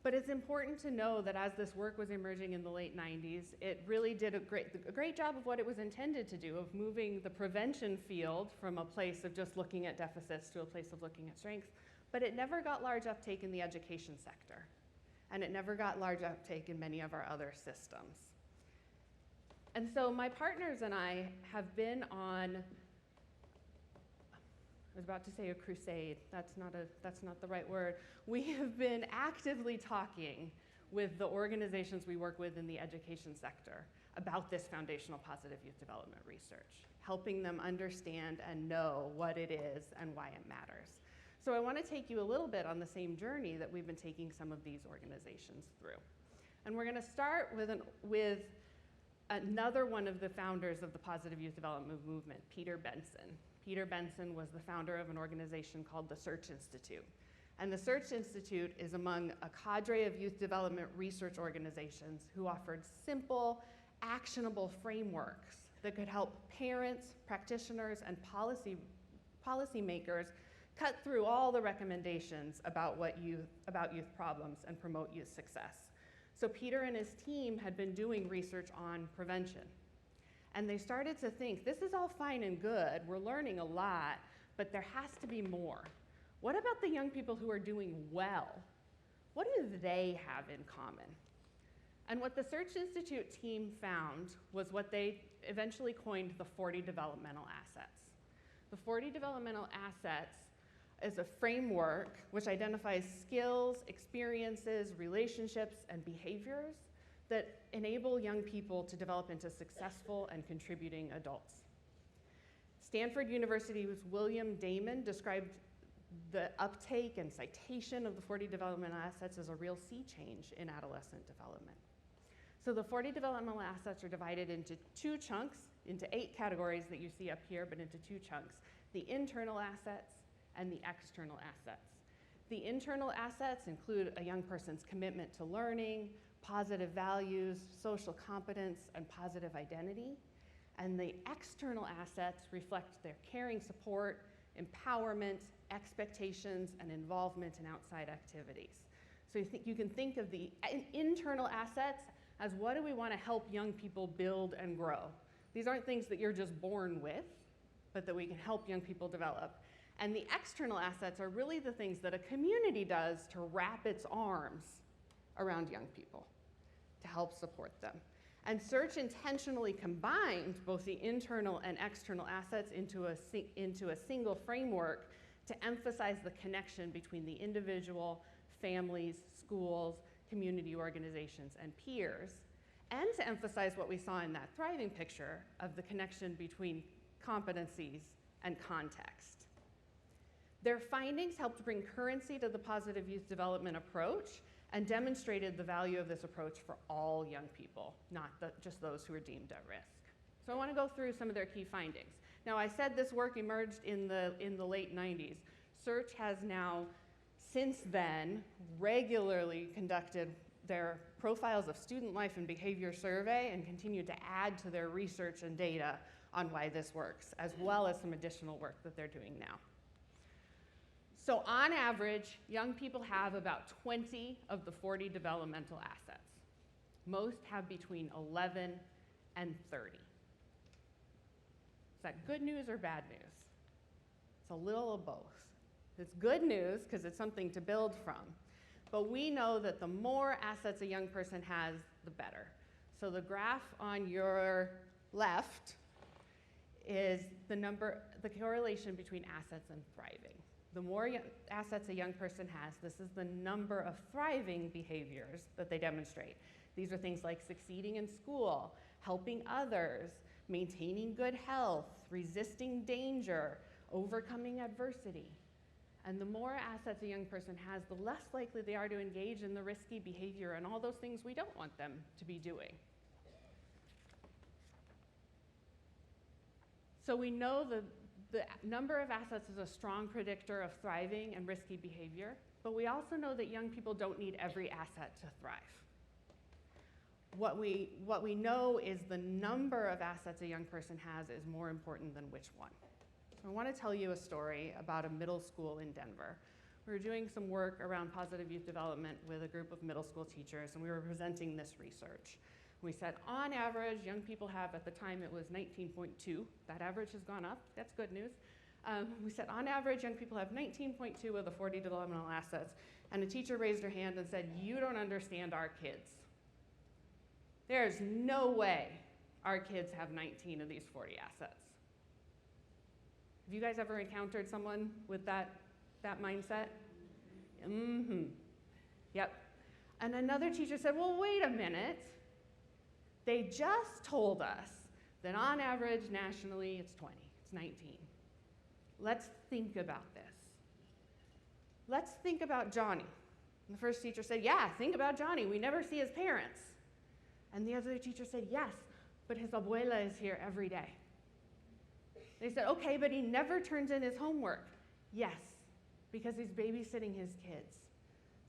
But it's important to know that as this work was emerging in the late 90s, it really did a great job of what it was intended to do, of moving the prevention field from a place of just looking at deficits to a place of looking at strengths. But it never got large uptake in the education sector. And it never got large uptake in many of our other systems. And so my partners and I have been on, I was about to say a crusade. That's not the right word. We have been actively talking with the organizations we work with in the education sector about this foundational positive youth development research, helping them understand and know what it is and why it matters. So I want to take you a little bit on the same journey that we've been taking some of these organizations through. And we're going to start with another one of the founders of the Positive Youth Development Movement, Peter Benson. Peter Benson was the founder of an organization called the Search Institute. And the Search Institute is among a cadre of youth development research organizations who offered simple, actionable frameworks that could help parents, practitioners, and policymakers cut through all the recommendations about youth problems and promote youth success. So Peter and his team had been doing research on prevention. And they started to think, this is all fine and good, we're learning a lot, but there has to be more. What about the young people who are doing well? What do they have in common? And what the Search Institute team found was what they eventually coined the 40 developmental assets. The 40 developmental assets is a framework which identifies skills, experiences, relationships, and behaviors that enable young people to develop into successful and contributing adults. Stanford University's William Damon described the uptake and citation of the 40 developmental assets as a real sea change in adolescent development. So the 40 developmental assets are divided into 2 chunks, into 8 categories that you see up here, but into 2 chunks: the internal assets and the external assets. The internal assets include a young person's commitment to learning, positive values, social competence, and positive identity. And the external assets reflect their caring support, empowerment, expectations, and involvement in outside activities. So you can think of the internal assets as what do we want to help young people build and grow. These aren't things that you're just born with, but that we can help young people develop. And the external assets are really the things that a community does to wrap its arms around young people, to help support them. And search intentionally combined both the internal and external assets into a single framework to emphasize the connection between the individual, families, schools, community organizations, and peers, and to emphasize what we saw in that thriving picture of the connection between competencies and context. Their findings helped bring currency to the positive youth development approach and demonstrated the value of this approach for all young people, not just those who are deemed at risk. So I want to go through some of their key findings. Now, I said this work emerged in the late 90s. Search has now, since then, regularly conducted their profiles of student life and behavior survey and continued to add to their research and data on why this works, as well as some additional work that they're doing now. So on average, young people have about 20 of the 40 developmental assets. Most have between 11 and 30. Is that good news or bad news? It's a little of both. It's good news because it's something to build from. But we know that the more assets a young person has, the better. So the graph on your left is the correlation between assets and thriving. The more assets a young person has, this is the number of thriving behaviors that they demonstrate. These are things like succeeding in school, helping others, maintaining good health, resisting danger, overcoming adversity. And the more assets a young person has, the less likely they are to engage in the risky behavior and all those things we don't want them to be doing. So we know the number of assets is a strong predictor of thriving and risky behavior, but we also know that young people don't need every asset to thrive. What we know is the number of assets a young person has is more important than which one. So I want to tell you a story about a middle school in Denver. We were doing some work around positive youth development with a group of middle school teachers, and we were presenting this research. We said, on average, young people have, at the time it was 19.2. That average has gone up. That's good news. We said, on average, young people have 19.2 of the 40 developmental assets. And a teacher raised her hand and said, you don't understand our kids. There's no way our kids have 19 of these 40 assets. Have you guys ever encountered someone with that mindset? Mm-hmm. Yep. And another teacher said, well, wait a minute. They just told us that on average, nationally, it's 20, it's 19. Let's think about this. Let's think about Johnny. And the first teacher said, yeah, think about Johnny. We never see his parents. And the other teacher said, yes, but his abuela is here every day. They said, okay, but he never turns in his homework. Yes, because he's babysitting his kids.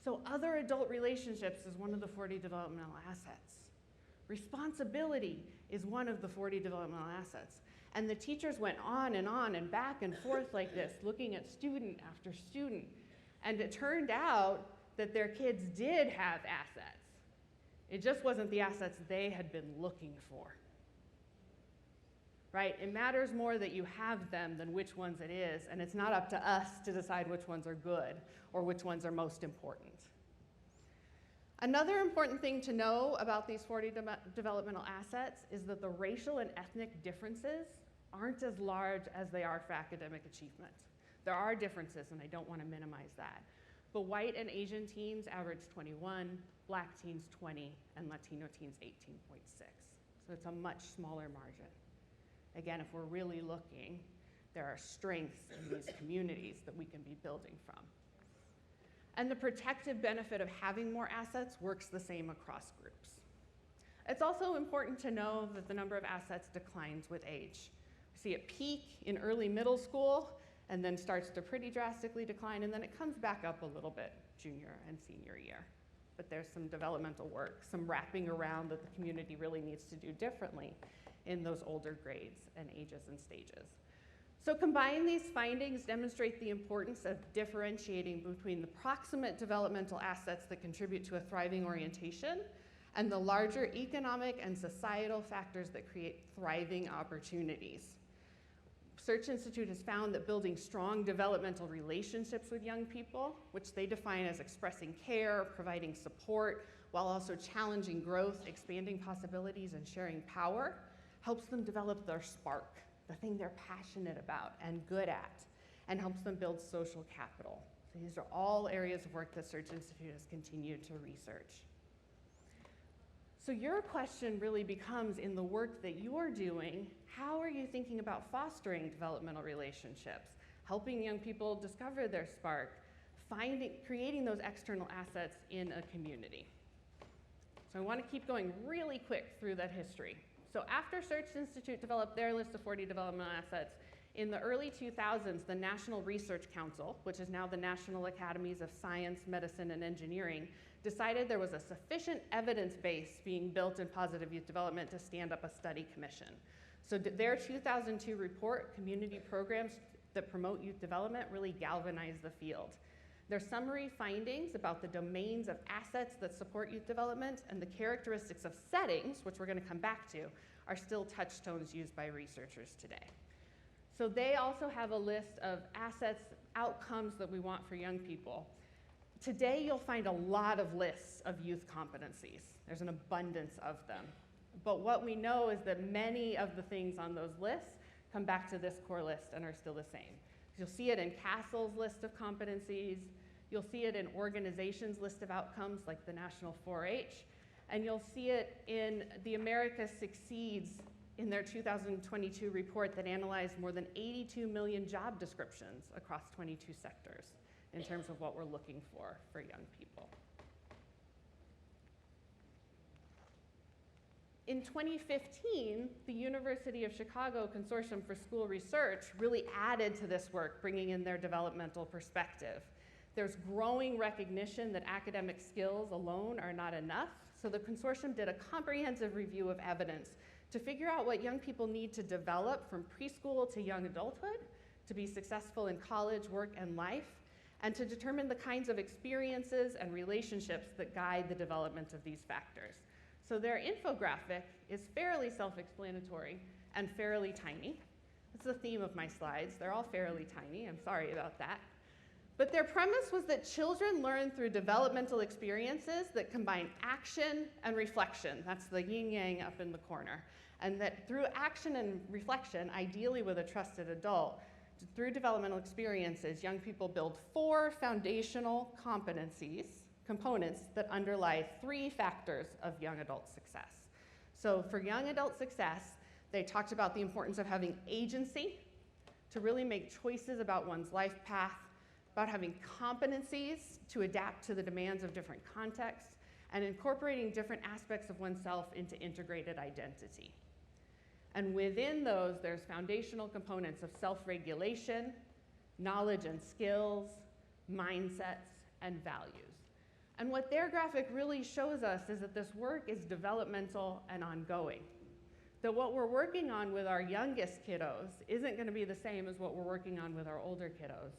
So other adult relationships is one of the 40 developmental assets. Responsibility is one of the 40 developmental assets. And the teachers went on and back and forth like this, looking at student after student. And it turned out that their kids did have assets. It just wasn't the assets they had been looking for. Right? It matters more that you have them than which ones it is, and it's not up to us to decide which ones are good or which ones are most important. Another important thing to know about these 40 developmental assets is that the racial and ethnic differences aren't as large as they are for academic achievement. There are differences, and I don't want to minimize that. But white and Asian teens average 21, black teens 20, and Latino teens 18.6. So it's a much smaller margin. Again, if we're really looking, there are strengths in these communities that we can be building from. And the protective benefit of having more assets works the same across groups. It's also important to know that the number of assets declines with age. We see it peak in early middle school and then starts to pretty drastically decline, and then it comes back up a little bit junior and senior year. But there's some developmental work, some wrapping around that the community really needs to do differently in those older grades and ages and stages. So combined, these findings demonstrate the importance of differentiating between the proximate developmental assets that contribute to a thriving orientation and the larger economic and societal factors that create thriving opportunities. Search Institute has found that building strong developmental relationships with young people, which they define as expressing care, providing support, while also challenging growth, expanding possibilities, and sharing power, helps them develop their spark, the thing they're passionate about and good at, and helps them build social capital. So these are all areas of work that Search Institute has continued to research. So your question really becomes, in the work that you're doing, how are you thinking about fostering developmental relationships, helping young people discover their spark, creating those external assets in a community? So I want to keep going really quick through that history. So after Search Institute developed their list of 40 developmental assets, in the early 2000s, the National Research Council, which is now the National Academies of Science, Medicine, and Engineering, decided there was a sufficient evidence base being built in positive youth development to stand up a study commission. So their 2002 report, Community Programs that Promote Youth Development, really galvanized the field. Their summary findings about the domains of assets that support youth development and the characteristics of settings, which we're going to come back to, are still touchstones used by researchers today. So they also have a list of assets, outcomes that we want for young people. Today, you'll find a lot of lists of youth competencies. There's an abundance of them. But what we know is that many of the things on those lists come back to this core list and are still the same. You'll see it in CASEL's list of competencies. You'll see it in organizations' list of outcomes like the National 4-H. And you'll see it in the America Succeeds in their 2022 report that analyzed more than 82 million job descriptions across 22 sectors in terms of what we're looking for young people. In 2015, the University of Chicago Consortium for School Research really added to this work, bringing in their developmental perspective. There's growing recognition that academic skills alone are not enough, so the consortium did a comprehensive review of evidence to figure out what young people need to develop from preschool to young adulthood to be successful in college, work, and life, and to determine the kinds of experiences and relationships that guide the development of these factors. So their infographic is fairly self-explanatory and fairly tiny. That's the theme of my slides. They're all fairly tiny. I'm sorry about that. But their premise was that children learn through developmental experiences that combine action and reflection. That's the yin-yang up in the corner. And that through action and reflection, ideally with a trusted adult, through developmental experiences, young people build 4 foundational components that underlie 3 factors of young adult success. So for young adult success, they talked about the importance of having agency to really make choices about one's life path, about having competencies to adapt to the demands of different contexts, and incorporating different aspects of oneself into integrated identity. And within those, there's foundational components of self-regulation, knowledge and skills, mindsets, and values. And what their graphic really shows us is that this work is developmental and ongoing. That what we're working on with our youngest kiddos isn't going to be the same as what we're working on with our older kiddos,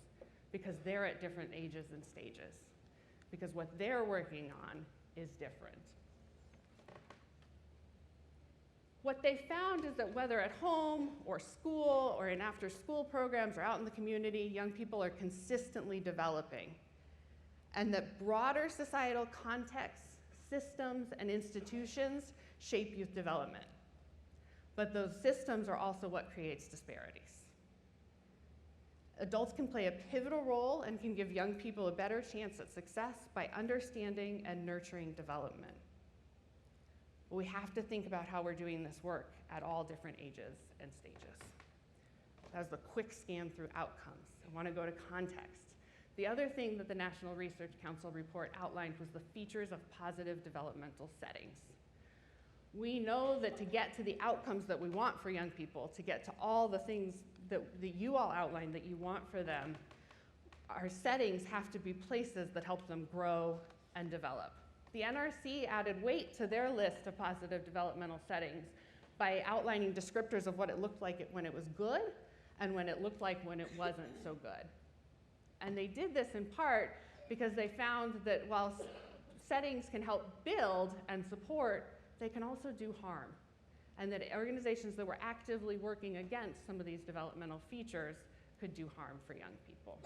because they're at different ages and stages. Because what they're working on is different. What they found is that whether at home or school or in after-school programs or out in the community, young people are consistently developing. And that broader societal contexts, systems, and institutions shape youth development. But those systems are also what creates disparities. Adults can play a pivotal role and can give young people a better chance at success by understanding and nurturing development. But we have to think about how we're doing this work at all different ages and stages. That was the quick scan through outcomes. I want to go to context. The other thing that the National Research Council report outlined was the features of positive developmental settings. We know that to get to the outcomes that we want for young people, to get to all the things that you all outlined that you want for them, our settings have to be places that help them grow and develop. The NRC added weight to their list of positive developmental settings by outlining descriptors of what it looked like when it was good and when it looked like when it wasn't so good. And they did this in part because they found that while settings can help build and support, they can also do harm. and that organizations that were actively working against some of these developmental features could do harm for young people.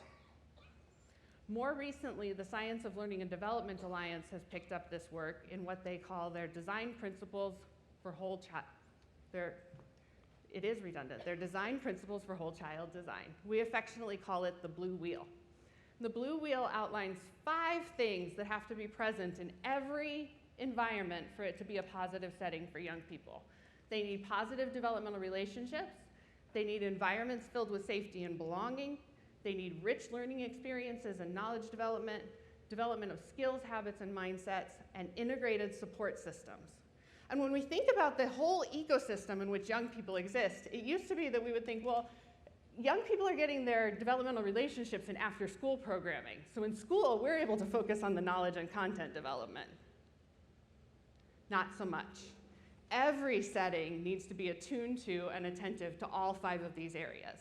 More recently, the Science of Learning and Development Alliance has picked up this work in what they call their design principles for whole child. It is redundant. Their design principles for whole child design. We affectionately call it the blue wheel. The blue wheel outlines 5 things that have to be present in every environment for it to be a positive setting for young people. They need positive developmental relationships. They need environments filled with safety and belonging. They need rich learning experiences and knowledge development, development of skills, habits, and mindsets, and integrated support systems. And when we think about the whole ecosystem in which young people exist, it used to be that we would think, well, young people are getting their developmental relationships in after-school programming. So in school, we're able to focus on the knowledge and content development. Not so much. Every setting needs to be attuned to and attentive to all 5 of these areas.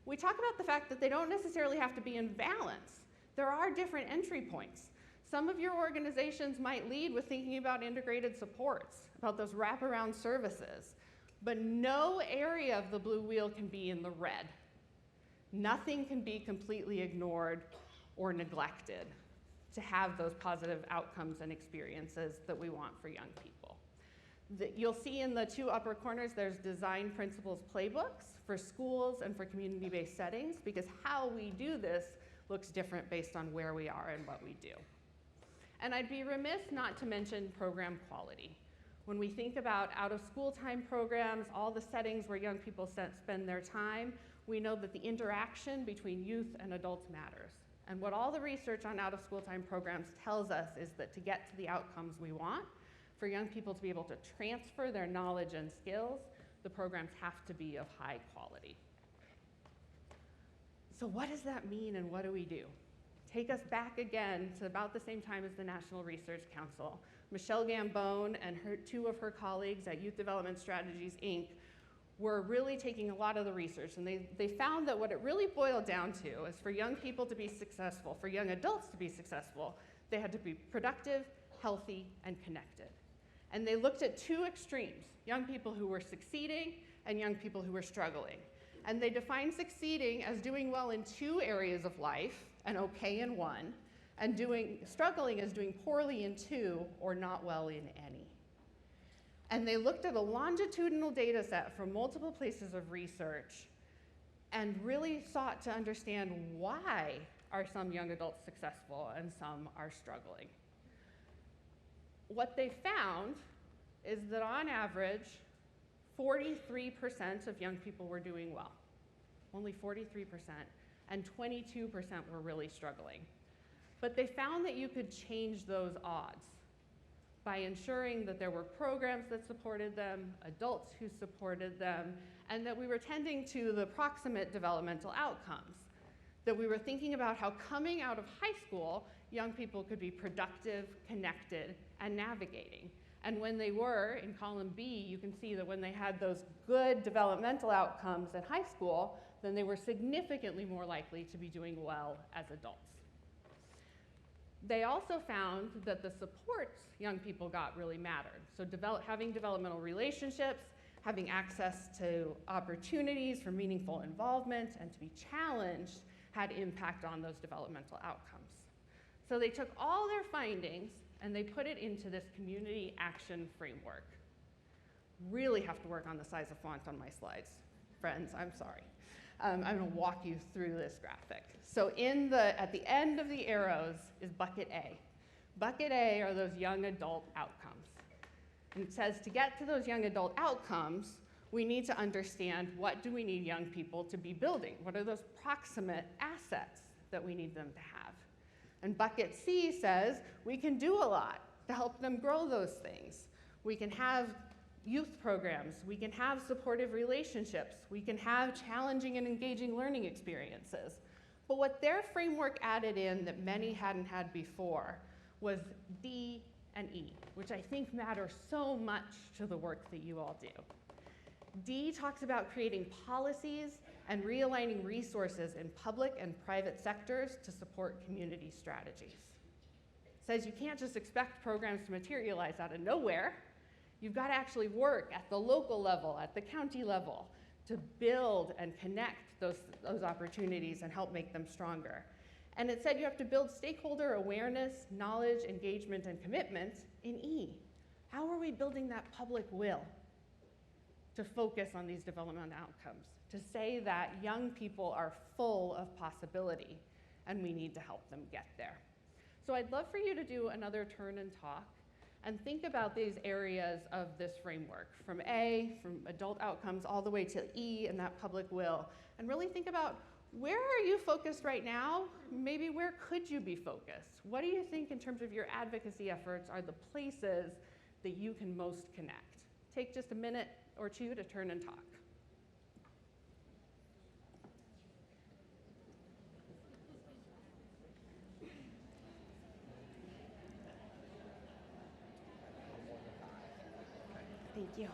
We talk about the fact that they don't necessarily have to be in balance. There are different entry points. Some of your organizations might lead with thinking about integrated supports, about those wraparound services, but no area of the blue wheel can be in the red. Nothing can be completely ignored or neglected to have those positive outcomes and experiences that we want for young people. You'll see in the 2 upper corners, there's design principles playbooks for schools and for community-based settings, because how we do this looks different based on where we are and what we do. And I'd be remiss not to mention program quality. When we think about out-of-school time programs, all the settings where young people spend their time, we know that the interaction between youth and adults matters. And what all the research on out-of-school time programs tells us is that to get to the outcomes we want, for young people to be able to transfer their knowledge and skills, the programs have to be of high quality. So what does that mean and what do we do? Take us back again to about the same time as the National Research Council. Michelle Gambone and 2 of her colleagues at Youth Development Strategies, Inc. were really taking a lot of the research, and they found that what it really boiled down to is for young people to be successful, for young adults to be successful, they had to be productive, healthy, and connected. And they looked at 2 extremes, young people who were succeeding and young people who were struggling. And they defined succeeding as doing well in 2 areas of life and okay in 1, and struggling as doing poorly in 2 or not well in any. And they looked at a longitudinal data set from multiple places of research and really sought to understand why are some young adults successful and some are struggling. What they found is that on average, 43% of young people were doing well, only 43%, and 22% were really struggling. But they found that you could change those odds by ensuring that there were programs that supported them, adults who supported them, and that we were tending to the proximate developmental outcomes. That we were thinking about how coming out of high school, young people could be productive, connected, and navigating. And when they were, in column B, you can see that when they had those good developmental outcomes in high school, then they were significantly more likely to be doing well as adults. They also found that the supports young people got really mattered. So having developmental relationships, having access to opportunities for meaningful involvement and to be challenged had impact on those developmental outcomes. So they took all their findings and they put it into this community action framework. Really have to work on the size of font on my slides. Friends, I'm sorry. I'm gonna walk you through this graphic. So at the end of the arrows is bucket A. Bucket A are those young adult outcomes. And it says to get to those young adult outcomes, we need to understand what do we need young people to be building? What are those proximate assets that we need them to have? And bucket C says we can do a lot to help them grow those things. We can have youth programs, we can have supportive relationships, we can have challenging and engaging learning experiences. But what their framework added in that many hadn't had before was D and E, which I think matter so much to the work that you all do. D talks about creating policies and realigning resources in public and private sectors to support community strategies. It says you can't just expect programs to materialize out of nowhere. You've got to actually work at the local level, at the county level, to build and connect those opportunities and help make them stronger. And it said you have to build stakeholder awareness, knowledge, engagement, and commitment in E. How are we building that public will to focus on these development outcomes? To say that young people are full of possibility and we need to help them get there. So I'd love for you to do another turn and talk and think about these areas of this framework, from A, from adult outcomes, all the way to E and that public will, and really think about, where are you focused right now? Maybe where could you be focused? What do you think in terms of your advocacy efforts are the places that you can most connect? Take just a minute or two to turn and talk. Thank you.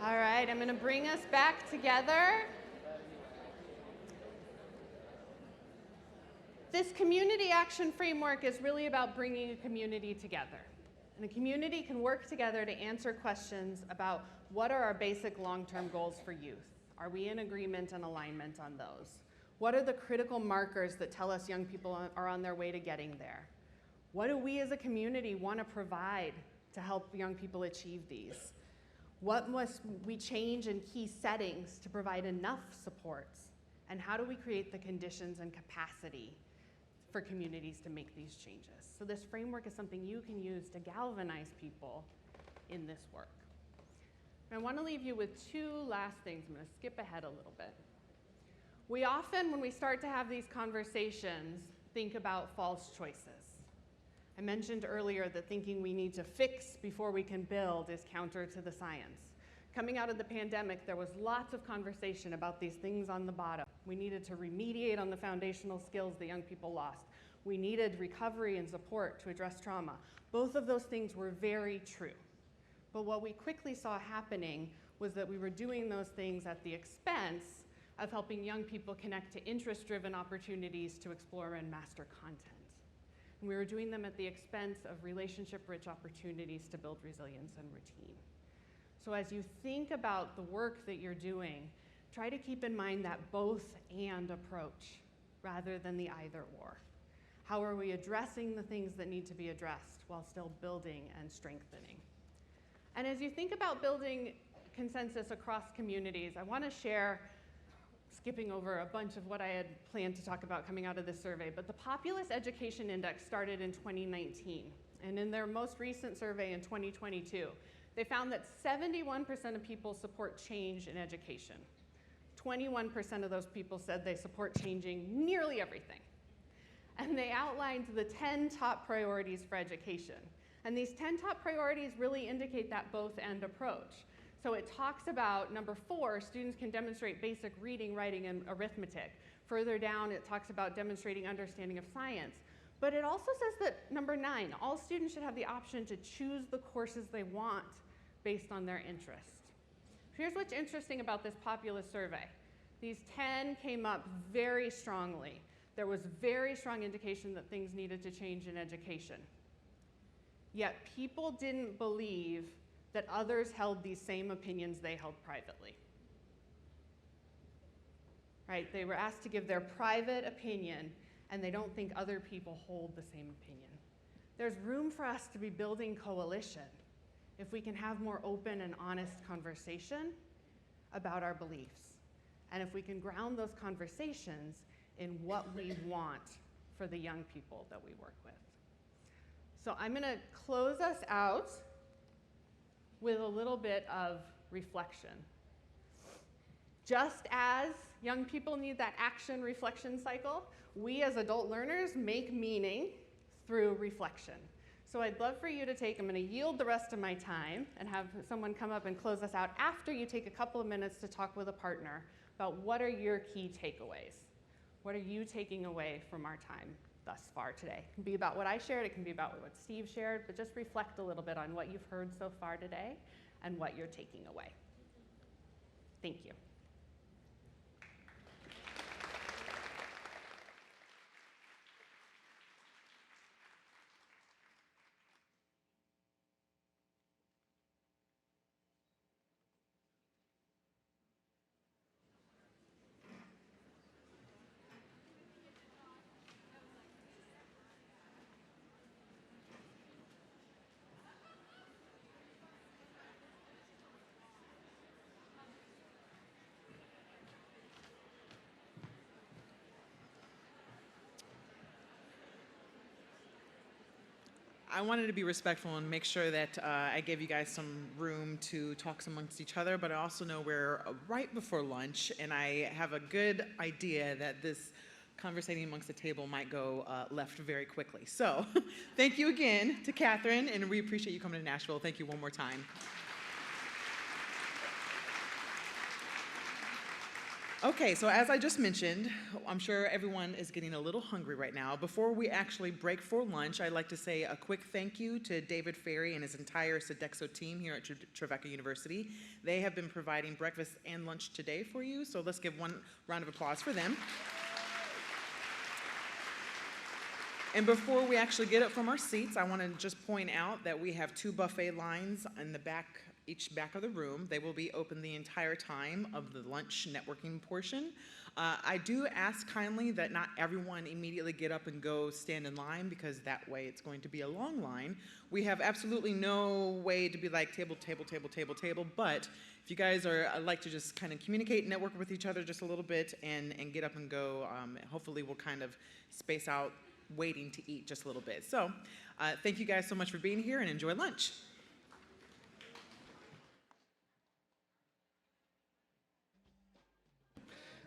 All right, I'm going to bring us back together. This community action framework is really about bringing a community together. And a community can work together to answer questions about what are our basic long-term goals for youth? Are we in agreement and alignment on those? What are the critical markers that tell us young people are on their way to getting there? What do we as a community want to provide to help young people achieve these? What must we change in key settings to provide enough supports? And how do we create the conditions and capacity for communities to make these changes? So this framework is something you can use to galvanize people in this work. And I want to leave you with two last things. I'm going to skip ahead a little bit. We often, when we start to have these conversations, think about false choices. I mentioned earlier that thinking we need to fix before we can build is counter to the science. Coming out of the pandemic, there was lots of conversation about these things on the bottom. We needed to remediate on the foundational skills that young people lost. We needed recovery and support to address trauma. Both of those things were very true. But what we quickly saw happening was that we were doing those things at the expense of helping young people connect to interest-driven opportunities to explore and master content. And we were doing them at the expense of relationship-rich opportunities to build resilience and routine. So as you think about the work that you're doing, try to keep in mind that both-and approach rather than the either-or. How are we addressing the things that need to be addressed while still building and strengthening? And as you think about building consensus across communities, I want to share, skipping over a bunch of what I had planned to talk about coming out of this survey, but the Populous Education Index started in 2019. And in their most recent survey in 2022, they found that 71% of people support change in education. 21% of those people said they support changing nearly everything. And they outlined the 10 top priorities for education. And these 10 top priorities really indicate that both-and approach. So it talks about, number 4, students can demonstrate basic reading, writing, and arithmetic. Further down, it talks about demonstrating understanding of science. But it also says that, number 9, all students should have the option to choose the courses they want based on their interest. Here's what's interesting about this populace survey. These 10 came up very strongly. There was very strong indication that things needed to change in education. Yet people didn't believe that others held these same opinions they held privately. Right? They were asked to give their private opinion, and they don't think other people hold the same opinion. There's room for us to be building coalition if we can have more open and honest conversation about our beliefs, and if we can ground those conversations in what we want for the young people that we work with. So I'm going to close us out with a little bit of reflection. Just as young people need that action reflection cycle, we as adult learners make meaning through reflection. So I'd love for you to take, I'm going to yield the rest of my time and have someone come up and close us out after you take a couple of minutes to talk with a partner about what are your key takeaways. What are you taking away from our time thus far today? It can be about what I shared, it can be about what Steve shared, but just reflect a little bit on what you've heard so far today and what you're taking away. Thank you. I wanted to be respectful and make sure that I gave you guys some room to talk amongst each other, but I also know we're right before lunch, and I have a good idea that this conversating amongst the table might go left very quickly. So thank you again to Catherine, and we appreciate you coming to Nashville. Thank you one more time. Okay, so as I just mentioned, I'm sure everyone is getting a little hungry right now. Before we actually break for lunch, I'd like to say a quick thank you to David Ferry and his entire Sodexo team here at Trevecca University. They have been providing breakfast and lunch today for you, so let's give one round of applause for them. And before we actually get up from our seats, I want to just point out that we have 2 buffet lines in the back, each back of the room. They will be open the entire time of the lunch networking portion. I do ask kindly that not everyone immediately get up and go stand in line, because that way it's going to be a long line. We have absolutely no way to be like table, table, table, table, table, but if you guys are like to just kind of communicate and network with each other just a little bit and get up and go, hopefully we'll kind of space out waiting to eat just a little bit. So thank you guys so much for being here, and enjoy lunch.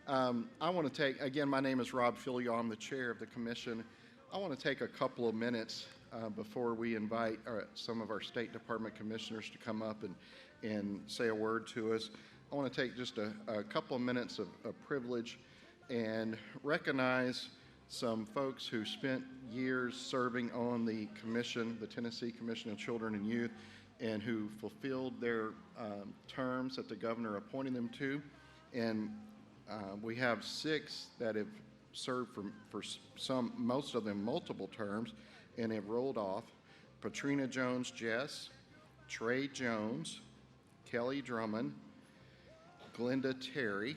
I want to take, again, my name is Rob Filio. I'm the chair of the commission. I want to take a couple of minutes before we invite some of our State Department commissioners to come up and say a word to us. I want to take just a couple of minutes of privilege and recognize some folks who spent years serving on the commission, the Tennessee Commission on Children and Youth, and who fulfilled their terms that the governor appointed them to. And we have 6 that have served for some, most of them multiple terms, and have rolled off. Patrina Jones-Jess, Trey Jones, Kelly Drummond, Glenda Terry.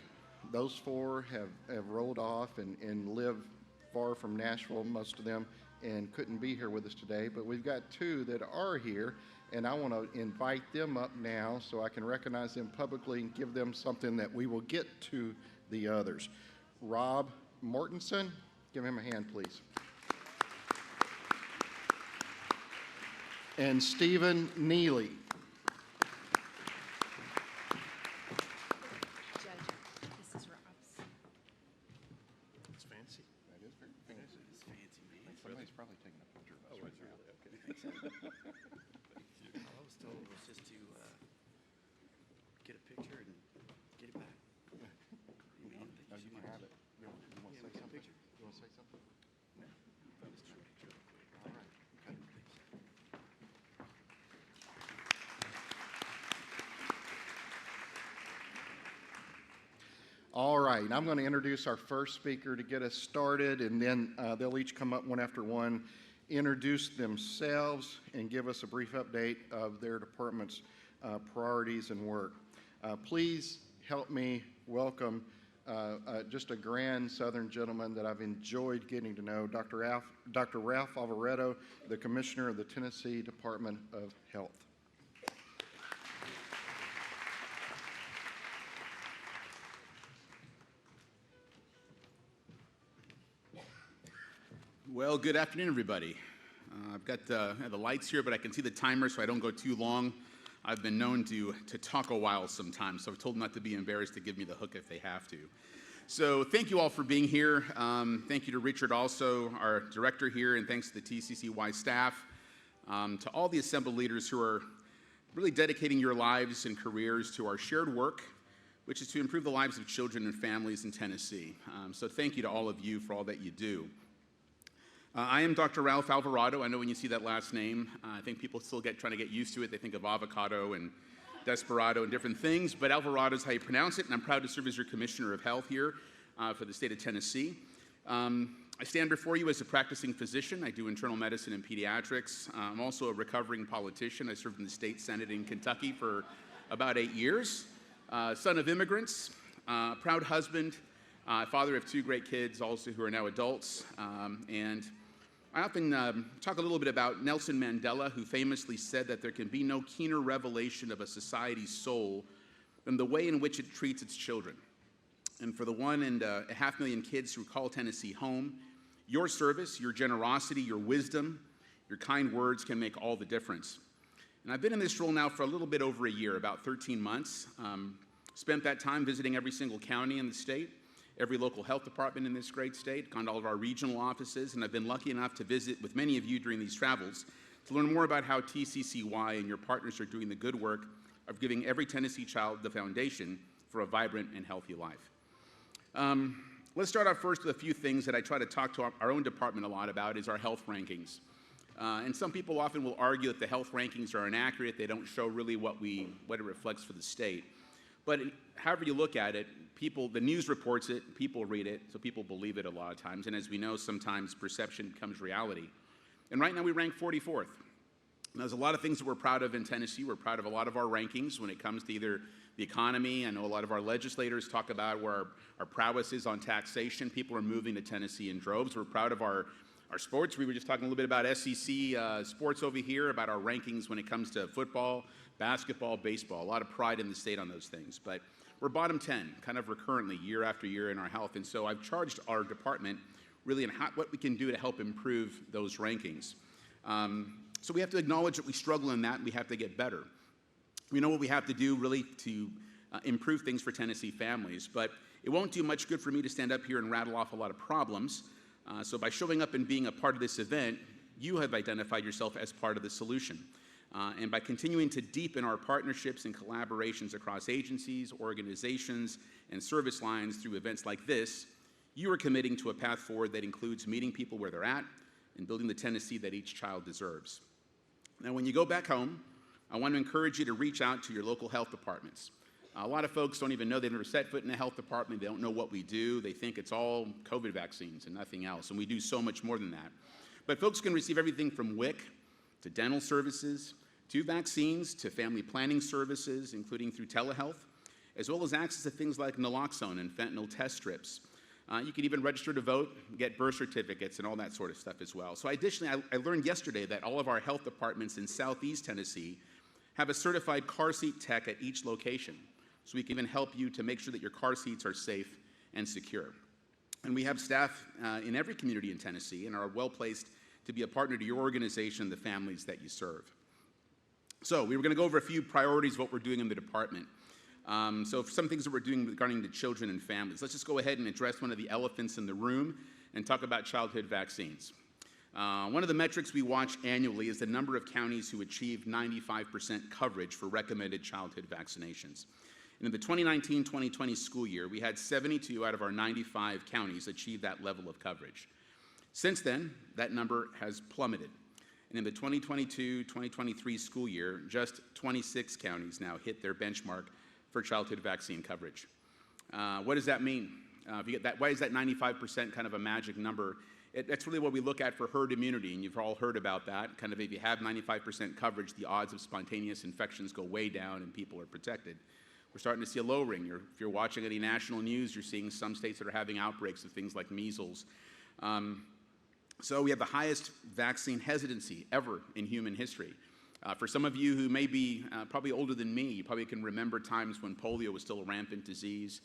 Those 4 have rolled off and live far from Nashville, most of them, and couldn't be here with us today. But we've got 2 that are here, and I want to invite them up now so I can recognize them publicly and give them something that we will get to the others. Rob Mortensen, give him a hand, please. And Stephen Neely. This is Rob's. It's fancy. That is very fancy. It's fancy, man. Somebody's probably taking a picture of us right now. All I was told was just to get a picture and get it back. No, you can have it. You want to say something? You want to say something? No. If I was trying to picture All right, I'm going to introduce our first speaker to get us started, and then they'll each come up one after one, introduce themselves, and give us a brief update of their department's priorities and work. Please help me welcome just a grand Southern gentleman that I've enjoyed getting to know, Dr. Ralph Alvaretto, the Commissioner of the Tennessee Department of Health. Well, good afternoon, everybody. I've got the lights here, but I can see the timer so I don't go too long. I've been known to talk a while sometimes, so I've told them not to be embarrassed to give me the hook if they have to. So thank you all for being here. Thank you to Richard also, our director here, and thanks to the TCCY staff, to all the assembled leaders who are really dedicating your lives and careers to our shared work, which is to improve the lives of children and families in Tennessee. So thank you to all of you for all that you do. I am Dr. Ralph Alvarado. I know when you see that last name, I think people still trying to get used to it. They think of avocado and desperado and different things, but Alvarado is how you pronounce it, and I'm proud to serve as your Commissioner of Health here for the state of Tennessee. I stand before you as a practicing physician. I do internal medicine and pediatrics. I'm also a recovering politician. I served in the state Senate in Kentucky for about 8 years. Son of immigrants, proud husband, father of 2 great kids also who are now adults, and I often talk a little bit about Nelson Mandela, who famously said that there can be no keener revelation of a society's soul than the way in which it treats its children. And for the 1.5 million kids who call Tennessee home, your service, your generosity, your wisdom, your kind words can make all the difference. And I've been in this role now for a little bit over a year, about 13 months. Spent that time visiting every single county in the state, every local health department in this great state, gone to all of our regional offices, and I've been lucky enough to visit with many of you during these travels to learn more about how TCCY and your partners are doing the good work of giving every Tennessee child the foundation for a vibrant and healthy life. Let's start off first with a few things that I try to talk to our own department a lot about is our health rankings. And some people often will argue that the health rankings are inaccurate, they don't show really what it reflects for the state. But however you look at it, the news reports it, people read it, so people believe it a lot of times. And as we know, sometimes perception becomes reality. And right now we rank 44th. And there's a lot of things that we're proud of in Tennessee. We're proud of a lot of our rankings when it comes to either the economy. I know a lot of our legislators talk about where our prowess is on taxation. People are moving to Tennessee in droves. We're proud of our sports. We were just talking a little bit about SEC sports over here, about our rankings when it comes to football, basketball, baseball. A lot of pride in the state on those things. But we're bottom 10, kind of recurrently, year after year in our health. And so I've charged our department really in what we can do to help improve those rankings. So we have to acknowledge that we struggle in that and we have to get better. We know what we have to do really to improve things for Tennessee families, but it won't do much good for me to stand up here and rattle off a lot of problems. So by showing up and being a part of this event, you have identified yourself as part of the solution. And by continuing to deepen our partnerships and collaborations across agencies, organizations, and service lines through events like this, you are committing to a path forward that includes meeting people where they're at and building the Tennessee that each child deserves. Now, when you go back home, I want to encourage you to reach out to your local health departments. A lot of folks don't even know they've never set foot in a health department. They don't know what we do. They think it's all COVID vaccines and nothing else, and we do so much more than that. But folks can receive everything from WIC to dental services, to vaccines, to family planning services, including through telehealth, as well as access to things like naloxone and fentanyl test strips. You can even register to vote, get birth certificates, and all that sort of stuff as well. So additionally, I learned yesterday that all of our health departments in Southeast Tennessee have a certified car seat tech at each location. So we can even help you to make sure that your car seats are safe and secure. And we have staff in every community in Tennessee and are well-placed to be a partner to your organization and the families that you serve. So we were going to go over a few priorities of what we're doing in the department. So some things that we're doing regarding the children and families. Let's just go ahead and address one of the elephants in the room and talk about childhood vaccines. One of the metrics we watch annually is the number of counties who achieve 95% coverage for recommended childhood vaccinations. And in the 2019-2020 school year, we had 72 out of our 95 counties achieve that level of coverage. Since then, that number has plummeted. And in the 2022-2023 school year, just 26 counties now hit their benchmark for childhood vaccine coverage. What does that mean? If you get that, why is that 95% kind of a magic number? That's really what we look at for herd immunity, and you've all heard about that. Kind of if you have 95% coverage, the odds of spontaneous infections go way down and people are protected. We're starting to see a lowering. If you're watching any national news, you're seeing some states that are having outbreaks of things like measles. So we have the highest vaccine hesitancy ever in human history. For some of you who may be probably older than me, you probably can remember times when polio was still a rampant disease.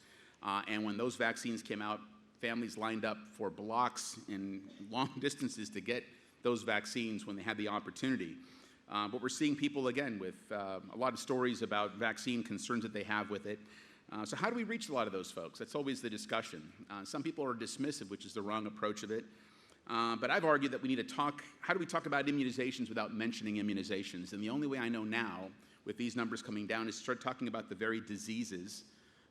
And when those vaccines came out, families lined up for blocks and long distances to get those vaccines when they had the opportunity. But we're seeing people, again, with a lot of stories about vaccine concerns that they have with it. So how do we reach a lot of those folks? That's always the discussion. Some people are dismissive, which is the wrong approach of it. But I've argued that we need to talk, how do we talk about immunizations without mentioning immunizations? And the only way I know now, with these numbers coming down, is to start talking about the very diseases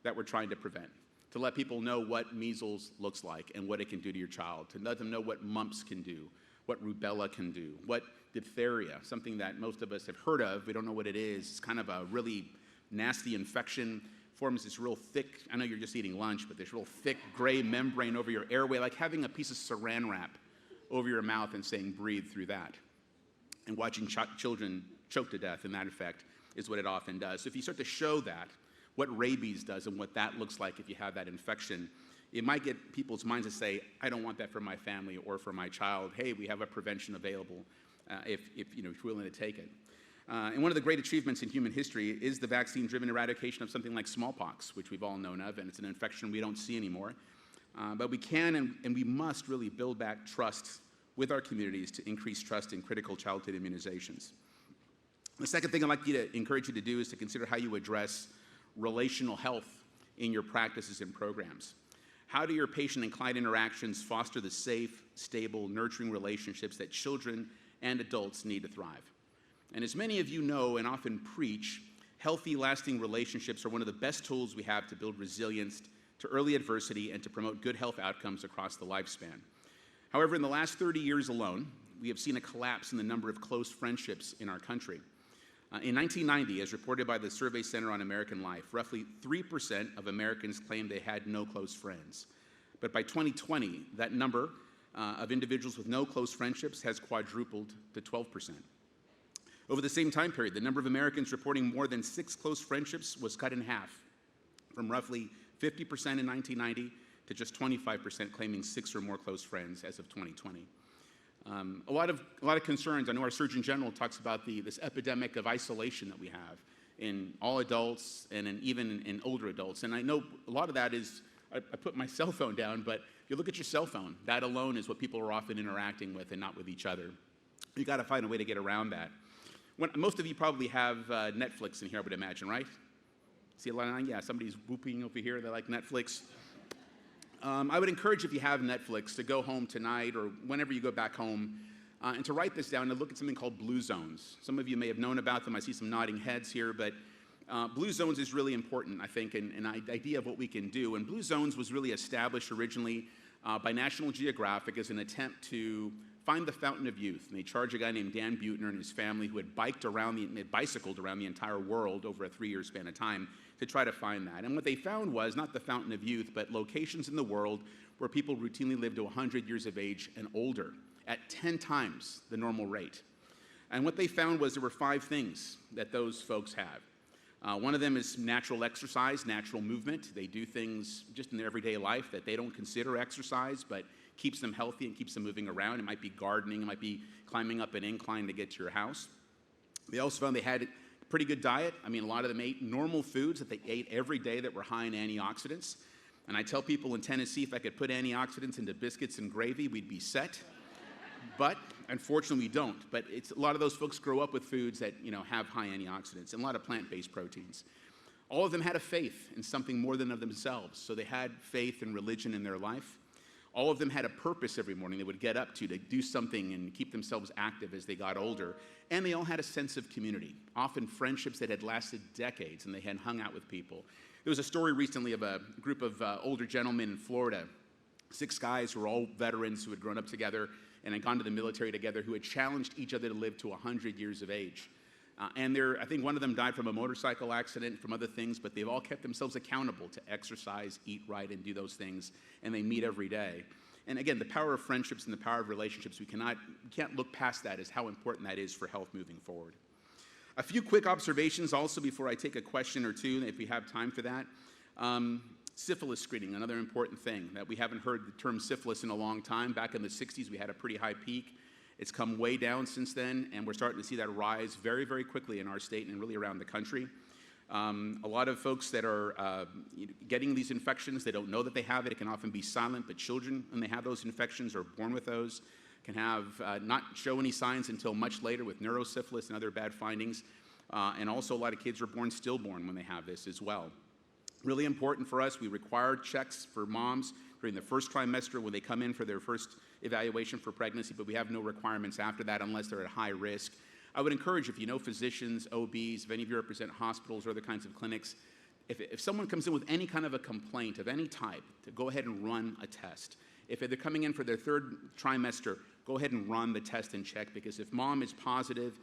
that we're trying to prevent. To let people know what measles looks like and what it can do to your child. To let them know what mumps can do, what rubella can do, what diphtheria, something that most of us have heard of. We don't know what it is. It's kind of a really nasty infection. Forms this real thick, I know you're just eating lunch, but this real thick gray membrane over your airway, like having a piece of saran wrap over your mouth and saying breathe through that. And watching children choke to death in that effect is what it often does. So if you start to show that, what rabies does and what that looks like if you have that infection, it might get people's minds to say, I don't want that for my family or for my child. Hey, we have a prevention available if you're willing to take it. And one of the great achievements in human history is the vaccine-driven eradication of something like smallpox, which we've all known of, and it's an infection we don't see anymore. But we can and we must really build back trust with our communities to increase trust in critical childhood immunizations. The second thing I'd like to encourage you to do is to consider how you address relational health in your practices and programs. How do your patient and client interactions foster the safe, stable, nurturing relationships that children and adults need to thrive? And as many of you know and often preach, healthy, lasting relationships are one of the best tools we have to build resilience to early adversity and to promote good health outcomes across the lifespan. However, in the last 30 years alone, we have seen a collapse in the number of close friendships in our country. In 1990, as reported by the Survey Center on American Life, roughly 3% of Americans claimed they had no close friends. But by 2020, that number of individuals with no close friendships has quadrupled to 12%. Over the same time period, the number of Americans reporting more than 6 close friendships was cut in half, from roughly 50% in 1990 to just 25% claiming 6 or more close friends as of 2020. A lot of concerns. I know our Surgeon General talks about this epidemic of isolation that we have in all adults and even in older adults. And I know a lot of that is, I put my cell phone down, but if you look at your cell phone, that alone is what people are often interacting with and not with each other. You got to find a way to get around that. Most of you probably have Netflix in here, I would imagine, right? See a lot of, yeah, somebody's whooping over here, they like Netflix. I would encourage, if you have Netflix, to go home tonight or whenever you go back home and to write this down and look at something called Blue Zones. Some of you may have known about them. I see some nodding heads here, but Blue Zones is really important, I think, and an idea of what we can do. And Blue Zones was really established originally by National Geographic as an attempt to find the fountain of youth. And they charged a guy named Dan Buettner and his family who had bicycled around the entire world over a 3-year span of time to try to find that. And what they found was not the fountain of youth, but locations in the world where people routinely live to 100 years of age and older at 10 times the normal rate. And what they found was there were 5 things that those folks have. One of them is natural exercise, natural movement. They do things just in their everyday life that they don't consider exercise, but keeps them healthy and keeps them moving around. It might be gardening, it might be climbing up an incline to get to your house. They also found they had a pretty good diet. I mean, a lot of them ate normal foods that they ate every day that were high in antioxidants. And I tell people in Tennessee, if I could put antioxidants into biscuits and gravy, we'd be set. But unfortunately, we don't. But a lot of those folks grow up with foods that have high antioxidants and a lot of plant-based proteins. All of them had a faith in something more than of themselves. So they had faith and religion in their life. All of them had a purpose every morning they would get up to do something and keep themselves active as they got older. And they all had a sense of community, often friendships that had lasted decades, and they had hung out with people. There was a story recently of a group of older gentlemen in Florida, 6 guys who were all veterans who had grown up together and had gone to the military together, who had challenged each other to live to 100 years of age. I think one of them died from a motorcycle accident, from other things, but they've all kept themselves accountable to exercise, eat right, and do those things, and they meet every day. And again, the power of friendships and the power of relationships, we can't look past that as how important that is for health moving forward. A few quick observations also before I take a question or two, if we have time for that. Syphilis screening, another important thing that we haven't heard the term syphilis in a long time. Back in the 60s, we had a pretty high peak. It's come way down since then, and we're starting to see that rise very, very quickly in our state and really around the country. A lot of folks that are getting these infections, they don't know that they have it. It can often be silent, but children, when they have those infections or born with those, can have not show any signs until much later with neurosyphilis and other bad findings. And also a lot of kids are born stillborn when they have this as well. Really important for us, we require checks for moms during the first trimester when they come in for their first evaluation for pregnancy, but we have no requirements after that unless they're at high risk. I would encourage, if you know physicians, OBs, if any of you represent hospitals or other kinds of clinics, if someone comes in with any kind of a complaint of any type, to go ahead and run a test. If they're coming in for their third trimester, go ahead and run the test and check, because if mom is positive,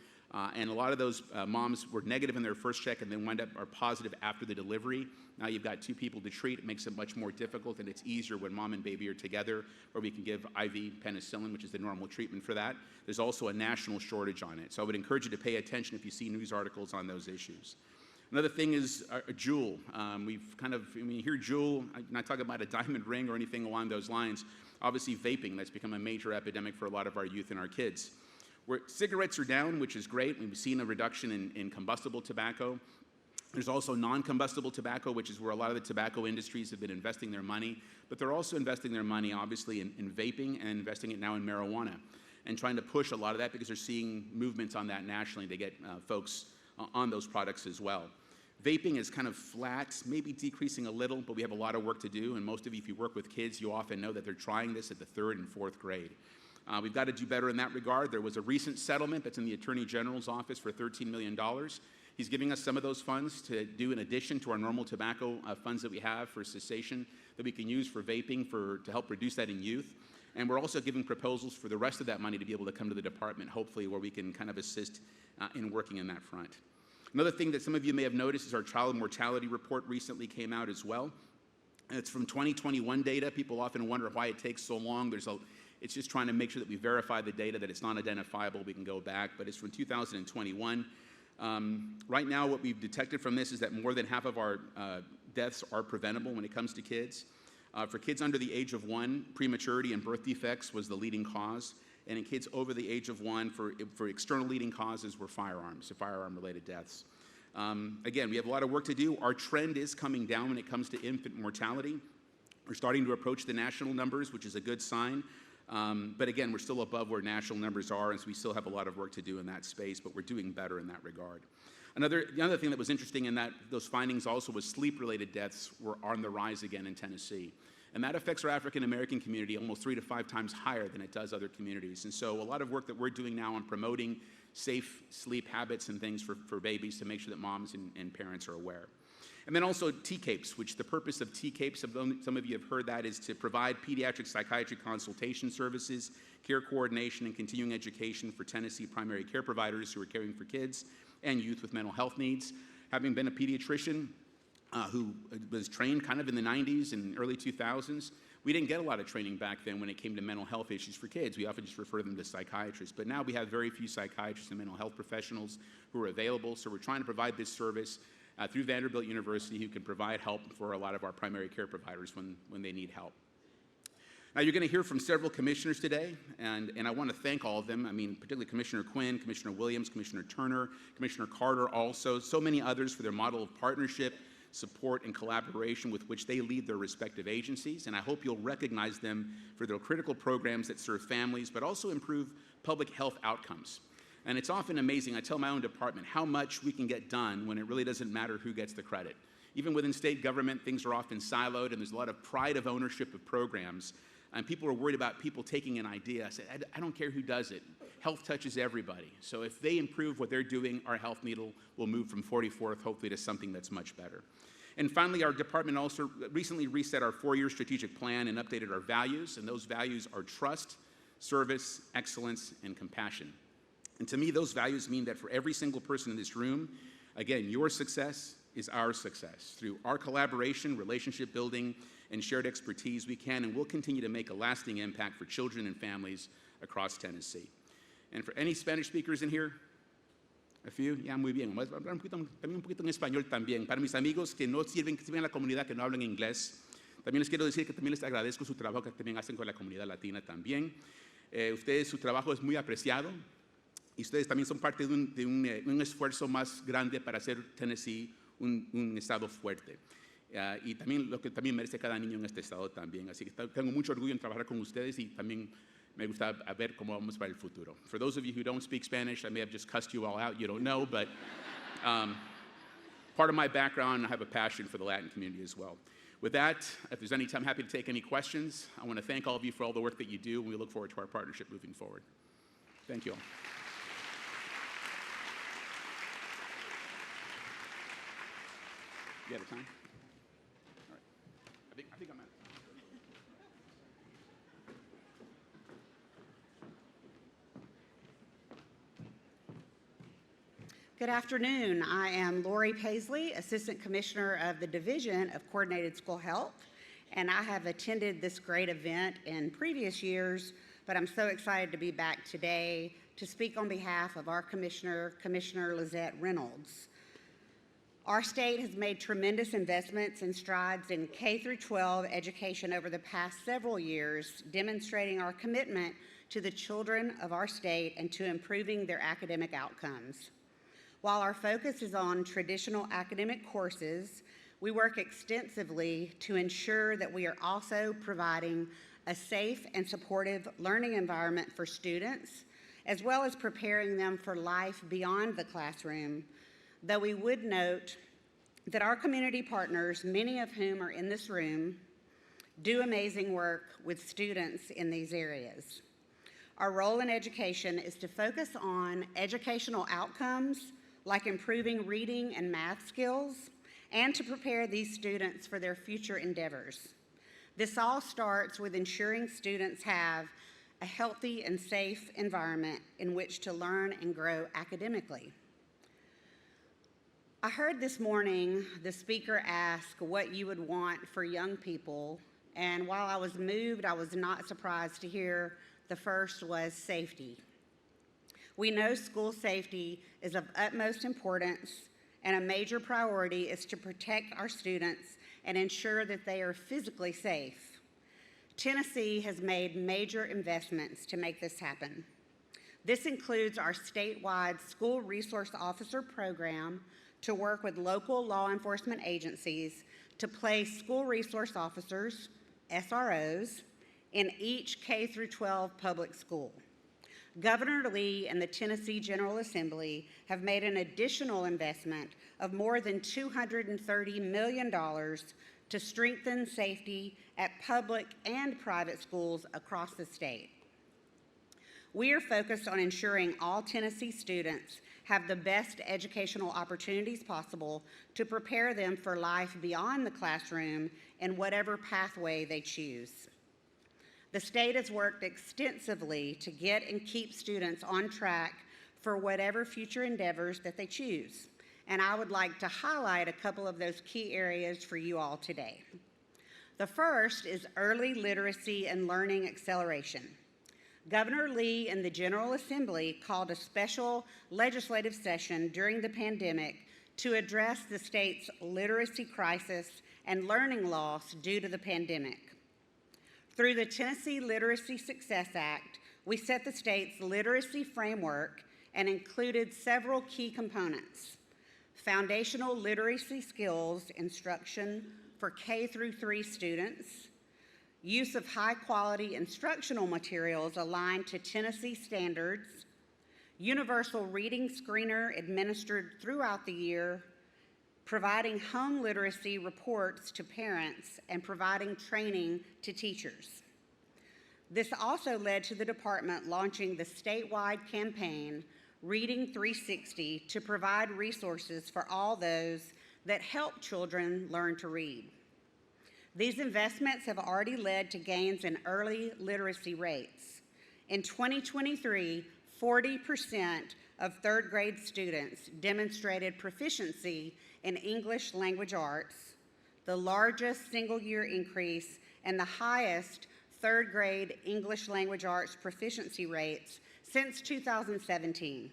and a lot of those moms were negative in their first check and then are positive after the delivery. Now you've got two people to treat. It makes it much more difficult, and it's easier when mom and baby are together, where we can give IV penicillin, which is the normal treatment for that. There's also a national shortage on it. So I would encourage you to pay attention if you see news articles on those issues. Another thing is Juul. When you hear Juul, I'm not talking about a diamond ring or anything along those lines. Obviously vaping, that's become a major epidemic for a lot of our youth and our kids. Where cigarettes are down, which is great. We've seen a reduction in combustible tobacco. There's also non-combustible tobacco, which is where a lot of the tobacco industries have been investing their money. But they're also investing their money, obviously, in vaping and investing it now in marijuana and trying to push a lot of that because they're seeing movements on that nationally to get folks on those products as well. Vaping is kind of flat, maybe decreasing a little, but we have a lot of work to do. And most of you, if you work with kids, you often know that they're trying this at the 3rd and 4th grade. We've got to do better in that regard. There was a recent settlement that's in the Attorney General's office for $13 million. He's giving us some of those funds to do in addition to our normal tobacco funds that we have for cessation that we can use for vaping to help reduce that in youth. And we're also giving proposals for the rest of that money to be able to come to the department, hopefully, where we can kind of assist in working in that front. Another thing that some of you may have noticed is our child mortality report recently came out as well. And it's from 2021 data. People often wonder why it takes so long. It's just trying to make sure that we verify the data, that it's not identifiable. We can go back, but it's from 2021. Right now, what we've detected from this is that more than half of our deaths are preventable when it comes to kids. For kids under the age of 1, prematurity and birth defects was the leading cause. And in kids over the age of 1, for external leading causes were firearms, so firearm-related deaths. Again, we have a lot of work to do. Our trend is coming down when it comes to infant mortality. We're starting to approach the national numbers, which is a good sign. But again, we're still above where national numbers are, and so we still have a lot of work to do in that space, but we're doing better in that regard. The other thing that was interesting in those findings also was sleep-related deaths were on the rise again in Tennessee. And that affects our African-American community almost 3 to 5 times higher than it does other communities. And so a lot of work that we're doing now on promoting safe sleep habits and things for babies to make sure that moms and parents are aware. And then also TCAPES, which the purpose of TCAPES, some of you have heard that, is to provide pediatric psychiatry consultation services, care coordination, and continuing education for Tennessee primary care providers who are caring for kids and youth with mental health needs. Having been a pediatrician who was trained kind of in the 90s and early 2000s, we didn't get a lot of training back then when it came to mental health issues for kids. We often just refer them to psychiatrists. But now we have very few psychiatrists and mental health professionals who are available, so we're trying to provide this service through Vanderbilt University, who can provide help for a lot of our primary care providers when they need help. Now, you're going to hear from several commissioners today, and I want to thank all of them. I mean, particularly Commissioner Quinn, Commissioner Williams, Commissioner Turner, Commissioner Carter also, so many others for their model of partnership, support, and collaboration with which they lead their respective agencies, and I hope you'll recognize them for their critical programs that serve families, but also improve public health outcomes. And it's often amazing, I tell my own department, how much we can get done when it really doesn't matter who gets the credit. Even within state government, things are often siloed, and there's a lot of pride of ownership of programs, and people are worried about people taking an idea. I say, I don't care who does it. Health touches everybody. So if they improve what they're doing, our health needle will move from 44th, hopefully, to something that's much better. And finally, our department also recently reset our 4-year strategic plan and updated our values, and those values are trust, service, excellence, and compassion. And to me, those values mean that for every single person in this room, again, your success is our success. Through our collaboration, relationship building, and shared expertise, we can and will continue to make a lasting impact for children and families across Tennessee. And for any Spanish speakers in here, a few, yeah, muy bien. Vamos a hablar también un poquito en español también. Para mis amigos que no sirven, que sirven en la comunidad, que no hablan inglés, también les quiero decir que también les agradezco su trabajo que también hacen con la comunidad latina también. Ustedes, su trabajo es muy apreciado y ustedes también son parte de un esfuerzo más grande para hacer Tennessee un estado fuerte. Y también lo que también merece cada niño en este estado también. Así que tengo mucho orgullo en trabajar con ustedes y también me gusta ver cómo vamos para el futuro. For those of you who don't speak Spanish, I may have just cussed you all out, you don't know, but part of my background, I have a passion for the Latin community as well. With that, if there's any time, I'm happy to take any questions. I want to thank all of you for all the work that you do, and we look forward to our partnership moving forward. Thank you all. You have time? All right. I think I'm out. Good afternoon. I am Lori Paisley, Assistant Commissioner of the Division of Coordinated School Health, and I have attended this great event in previous years, but I'm so excited to be back today to speak on behalf of our Commissioner, Commissioner Lizette Reynolds. Our state has made tremendous investments and strides in K-12 education over the past several years, demonstrating our commitment to the children of our state and to improving their academic outcomes. While our focus is on traditional academic courses, we work extensively to ensure that we are also providing a safe and supportive learning environment for students, as well as preparing them for life beyond the classroom. Though we would note that our community partners, many of whom are in this room, do amazing work with students in these areas. Our role in education is to focus on educational outcomes like improving reading and math skills, and to prepare these students for their future endeavors. This all starts with ensuring students have a healthy and safe environment in which to learn and grow academically. I heard this morning the speaker ask what you would want for young people, and while I was moved, I was not surprised to hear the first was safety. We know school safety is of utmost importance, and a major priority is to protect our students and ensure that they are physically safe. Tennessee has made major investments to make this happen. This includes our statewide School Resource Officer program to work with local law enforcement agencies to place school resource officers, SROs, in each K-12 public school. Governor Lee and the Tennessee General Assembly have made an additional investment of more than $230 million to strengthen safety at public and private schools across the state. We are focused on ensuring all Tennessee students have the best educational opportunities possible to prepare them for life beyond the classroom in whatever pathway they choose. The state has worked extensively to get and keep students on track for whatever future endeavors that they choose. And I would like to highlight a couple of those key areas for you all today. The first is early literacy and learning acceleration. Governor Lee and the General Assembly called a special legislative session during the pandemic to address the state's literacy crisis and learning loss due to the pandemic. Through the Tennessee Literacy Success Act, we set the state's literacy framework and included several key components: foundational literacy skills instruction for K-3 students, use of high-quality instructional materials aligned to Tennessee standards, universal reading screener administered throughout the year, providing home literacy reports to parents, and providing training to teachers. This also led to the department launching the statewide campaign, Reading 360, to provide resources for all those that help children learn to read. These investments have already led to gains in early literacy rates. In 2023, 40% of third grade students demonstrated proficiency in English language arts, the largest single-year increase and the highest third grade English language arts proficiency rates since 2017.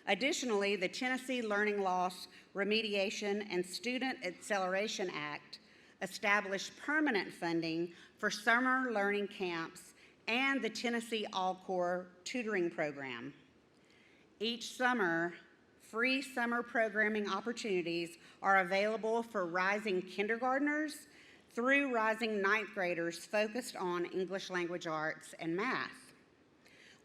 Additionally, the Tennessee Learning Loss Remediation and Student Acceleration Act established permanent funding for summer learning camps and the Tennessee All-Core tutoring program. Each summer, free summer programming opportunities are available for rising kindergartners through rising ninth graders focused on English language arts and math.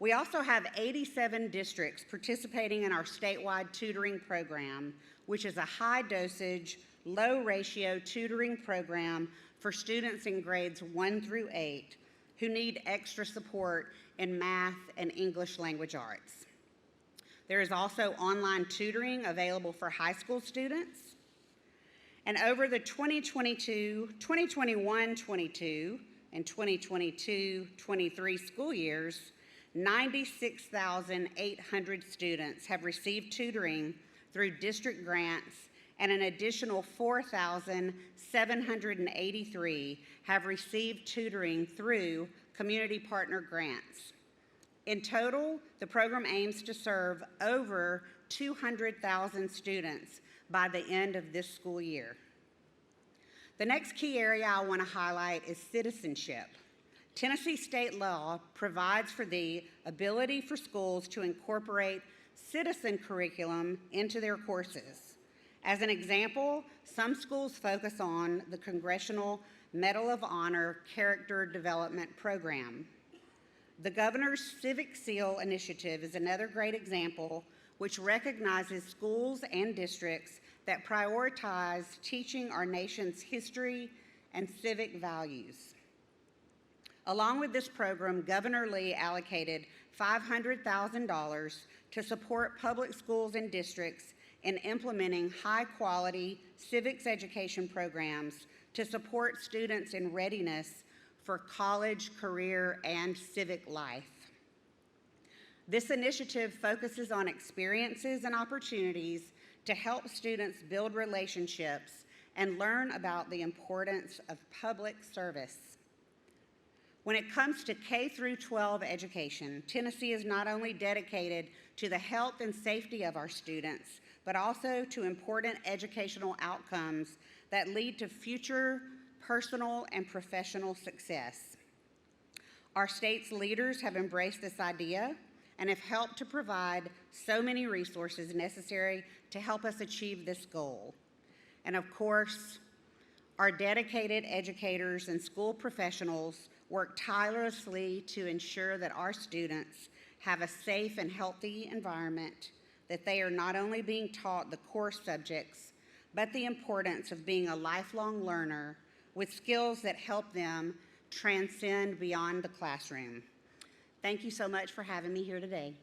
We also have 87 districts participating in our statewide tutoring program, which is a high-dosage, low-ratio tutoring program for students in grades 1 through 8 who need extra support in math and English language arts. There is also online tutoring available for high school students. And over the 2021-22 and 2022-23 school years, 96,800 students have received tutoring through district grants, and an additional 4,783 have received tutoring through community partner grants. In total, the program aims to serve over 200,000 students by the end of this school year. The next key area I want to highlight is citizenship. Tennessee state law provides for the ability for schools to incorporate citizen curriculum into their courses. As an example, some schools focus on the Congressional Medal of Honor Character Development Program. The Governor's Civic Seal Initiative is another great example, which recognizes schools and districts that prioritize teaching our nation's history and civic values. Along with this program, Governor Lee allocated $500,000 to support public schools and districts in implementing high-quality civics education programs to support students in readiness for college, career, and civic life. This initiative focuses on experiences and opportunities to help students build relationships and learn about the importance of public service. When it comes to K through 12 education, Tennessee is not only dedicated to the health and safety of our students, but also to important educational outcomes that lead to future personal and professional success. Our state's leaders have embraced this idea and have helped to provide so many resources necessary to help us achieve this goal. And of course, our dedicated educators and school professionals work tirelessly to ensure that our students have a safe and healthy environment, that they are not only being taught the core subjects, but the importance of being a lifelong learner with skills that help them transcend beyond the classroom. Thank you so much for having me here today.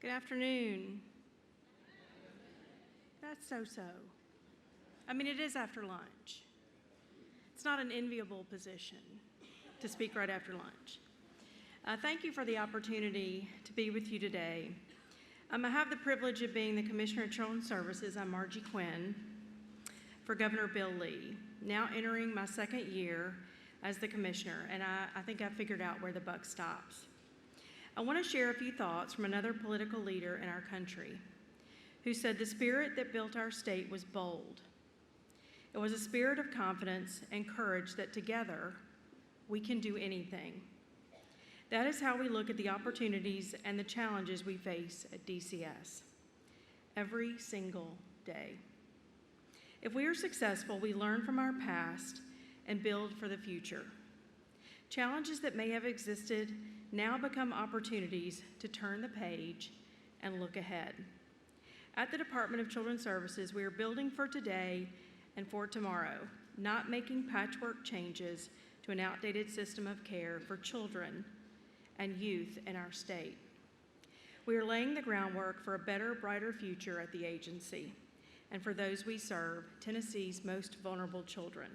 Good afternoon. That's so-so. I mean, it is after lunch. It's not an enviable position to speak right after lunch. Thank you for the opportunity to be with you today. I have the privilege of being the Commissioner of Children's Services. I'm Margie Quinn for Governor Bill Lee, now entering my second year as the Commissioner, and I think I figured out where the buck stops. I want to share a few thoughts from another political leader in our country who said the spirit that built our state was bold. It was a spirit of confidence and courage that together we can do anything. That is how we look at the opportunities and the challenges we face at DCS every single day. If we are successful, we learn from our past and build for the future. Challenges that may have existed now become opportunities to turn the page and look ahead. At the Department of Children's Services, we are building for today and for tomorrow, not making patchwork changes to an outdated system of care for children and youth in our state. We are laying the groundwork for a better, brighter future at the agency and for those we serve, Tennessee's most vulnerable children.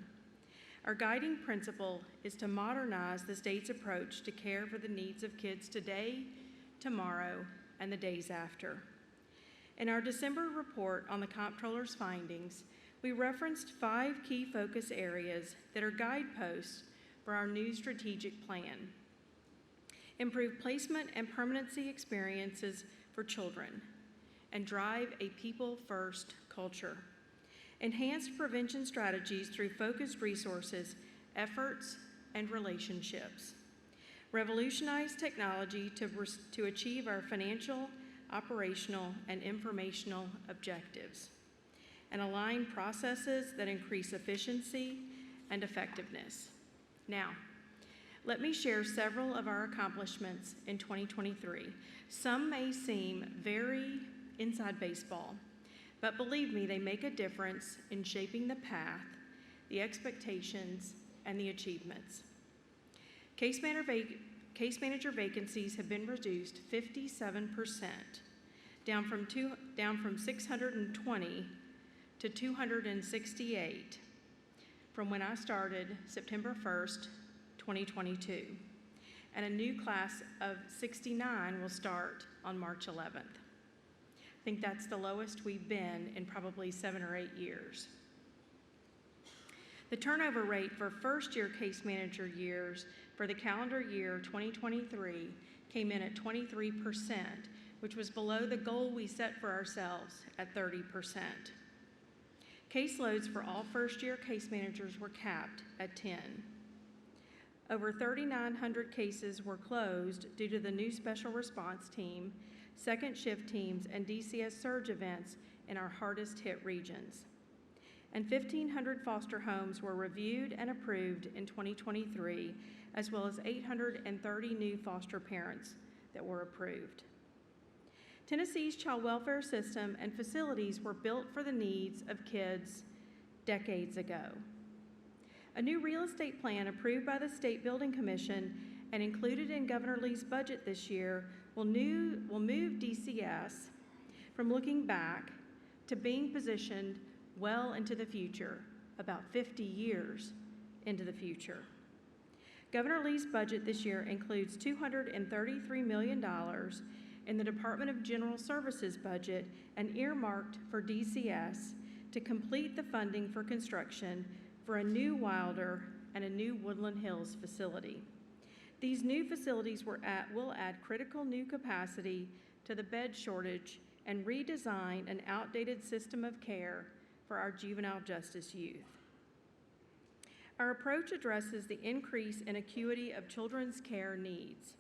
Our guiding principle is to modernize the state's approach to care for the needs of kids today, tomorrow, and the days after. In our December report on the comptroller's findings, we referenced 5 key focus areas that are guideposts for our new strategic plan. Improve placement and permanency experiences for children, and drive a people-first culture. Enhanced prevention strategies through focused resources, efforts, and relationships. Revolutionize technology to achieve our financial, operational, and informational objectives. And align processes that increase efficiency and effectiveness. Now, let me share several of our accomplishments in 2023. Some may seem very inside baseball, but believe me, they make a difference in shaping the path, the expectations, and the achievements. Case manager vacancies have been reduced 57%, down from 620 to 268 from when I started September 1st, 2022. And a new class of 69 will start on March 11th. I think that's the lowest we've been in probably 7 or 8 years. The turnover rate for first-year case manager years for the calendar year 2023 came in at 23%, which was below the goal we set for ourselves at 30%. Caseloads for all first-year case managers were capped at 10. Over 3,900 cases were closed due to the new special response team, second shift teams, and DCS surge events in our hardest hit regions. And 1,500 foster homes were reviewed and approved in 2023, as well as 830 new foster parents that were approved. Tennessee's child welfare system and facilities were built for the needs of kids decades ago. A new real estate plan approved by the State Building Commission and included in Governor Lee's budget this year will move DCS from looking back to being positioned well into the future, about 50 years into the future. Governor Lee's budget this year includes $233 million in the Department of General Services budget and earmarked for DCS to complete the funding for construction for a new Wilder and a new Woodland Hills facility. These new facilities will add critical new capacity to the bed shortage and redesign an outdated system of care for our juvenile justice youth. Our approach addresses the increase in acuity of children's care needs.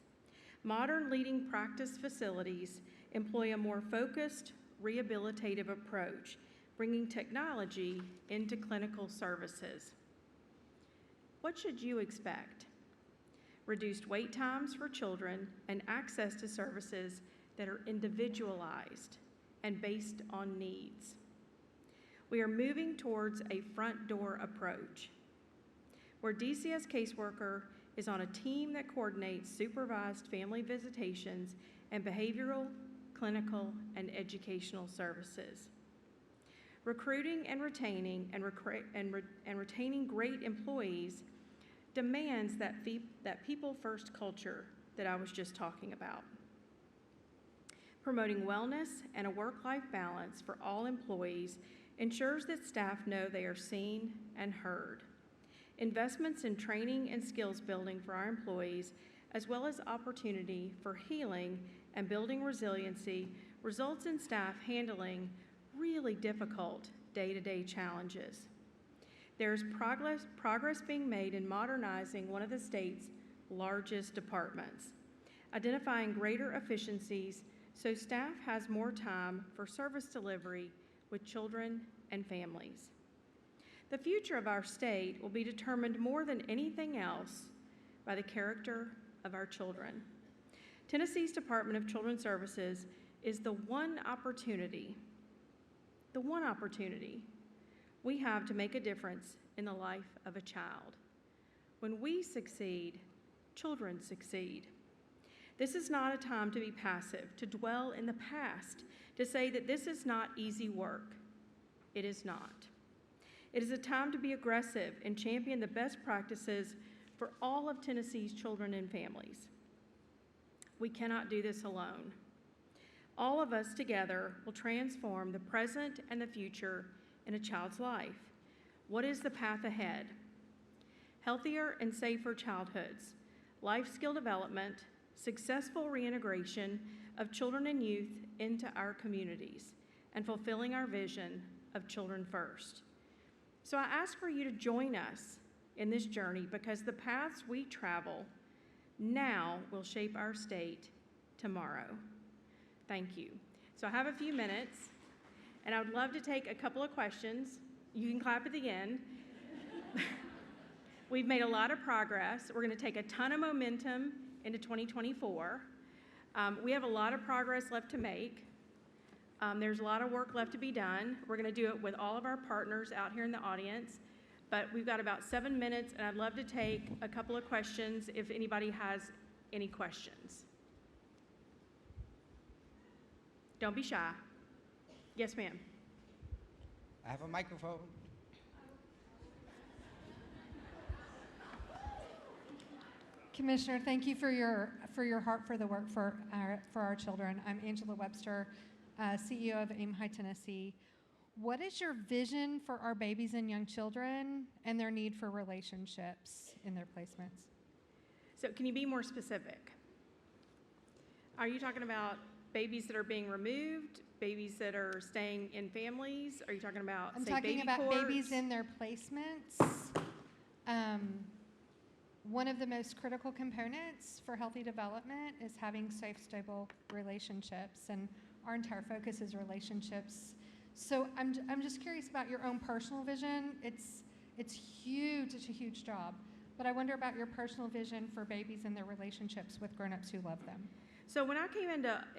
Modern leading practice facilities employ a more focused, rehabilitative approach, bringing technology into clinical services. What should you expect? Reduced wait times for children and access to services that are individualized and based on needs. We are moving towards a front door approach, where DCS caseworker is on a team that coordinates supervised family visitations and behavioral, clinical, and educational services. Recruiting and retaining retaining great employees demands that people-first culture that I was just talking about. Promoting wellness and a work-life balance for all employees ensures that staff know they are seen and heard. Investments in training and skills building for our employees, as well as opportunity for healing and building resiliency, results in staff handling really difficult day-to-day challenges. There's progress being made in modernizing one of the state's largest departments, identifying greater efficiencies so staff has more time for service delivery with children and families. The future of our state will be determined more than anything else by the character of our children. Tennessee's Department of Children's Services is the one opportunity we have to make a difference in the life of a child. When we succeed, children succeed. This is not a time to be passive, to dwell in the past, to say that this is not easy work. It is not. It is a time to be aggressive and champion the best practices for all of Tennessee's children and families. We cannot do this alone. All of us together will transform the present and the future in a child's life. What is the path ahead? Healthier and safer childhoods, life skill development, successful reintegration of children and youth into our communities, and fulfilling our vision of Children First. So I ask for you to join us in this journey because the paths we travel now will shape our state tomorrow. Thank you. So I have a few minutes, and I would love to take a couple of questions. You can clap at the end. We've made a lot of progress. We're going to take a ton of momentum into 2024. We have a lot of progress left to make. There's a lot of work left to be done. We're going to do it with all of our partners out here in the audience, but we've got about 7 minutes, and I'd love to take a couple of questions if anybody has any questions. Don't be shy. Yes, ma'am. I have a microphone. Commissioner, thank you for your heart for the work for our children. I'm Angela Webster, CEO of Aim High Tennessee. What is your vision for our babies and young children and their need for relationships in their placements? So can you be more specific? Are you talking about babies that are being removed, babies that are staying in families? Are you talking about, I'm say, talking baby about courts? babies in their placements. One of the most critical components for healthy development is having safe, stable relationships, and our entire focus is relationships. So I'm just curious about your own personal vision. It's huge, it's a huge job, but I wonder about your personal vision for babies and their relationships with grown-ups who love them. So when I came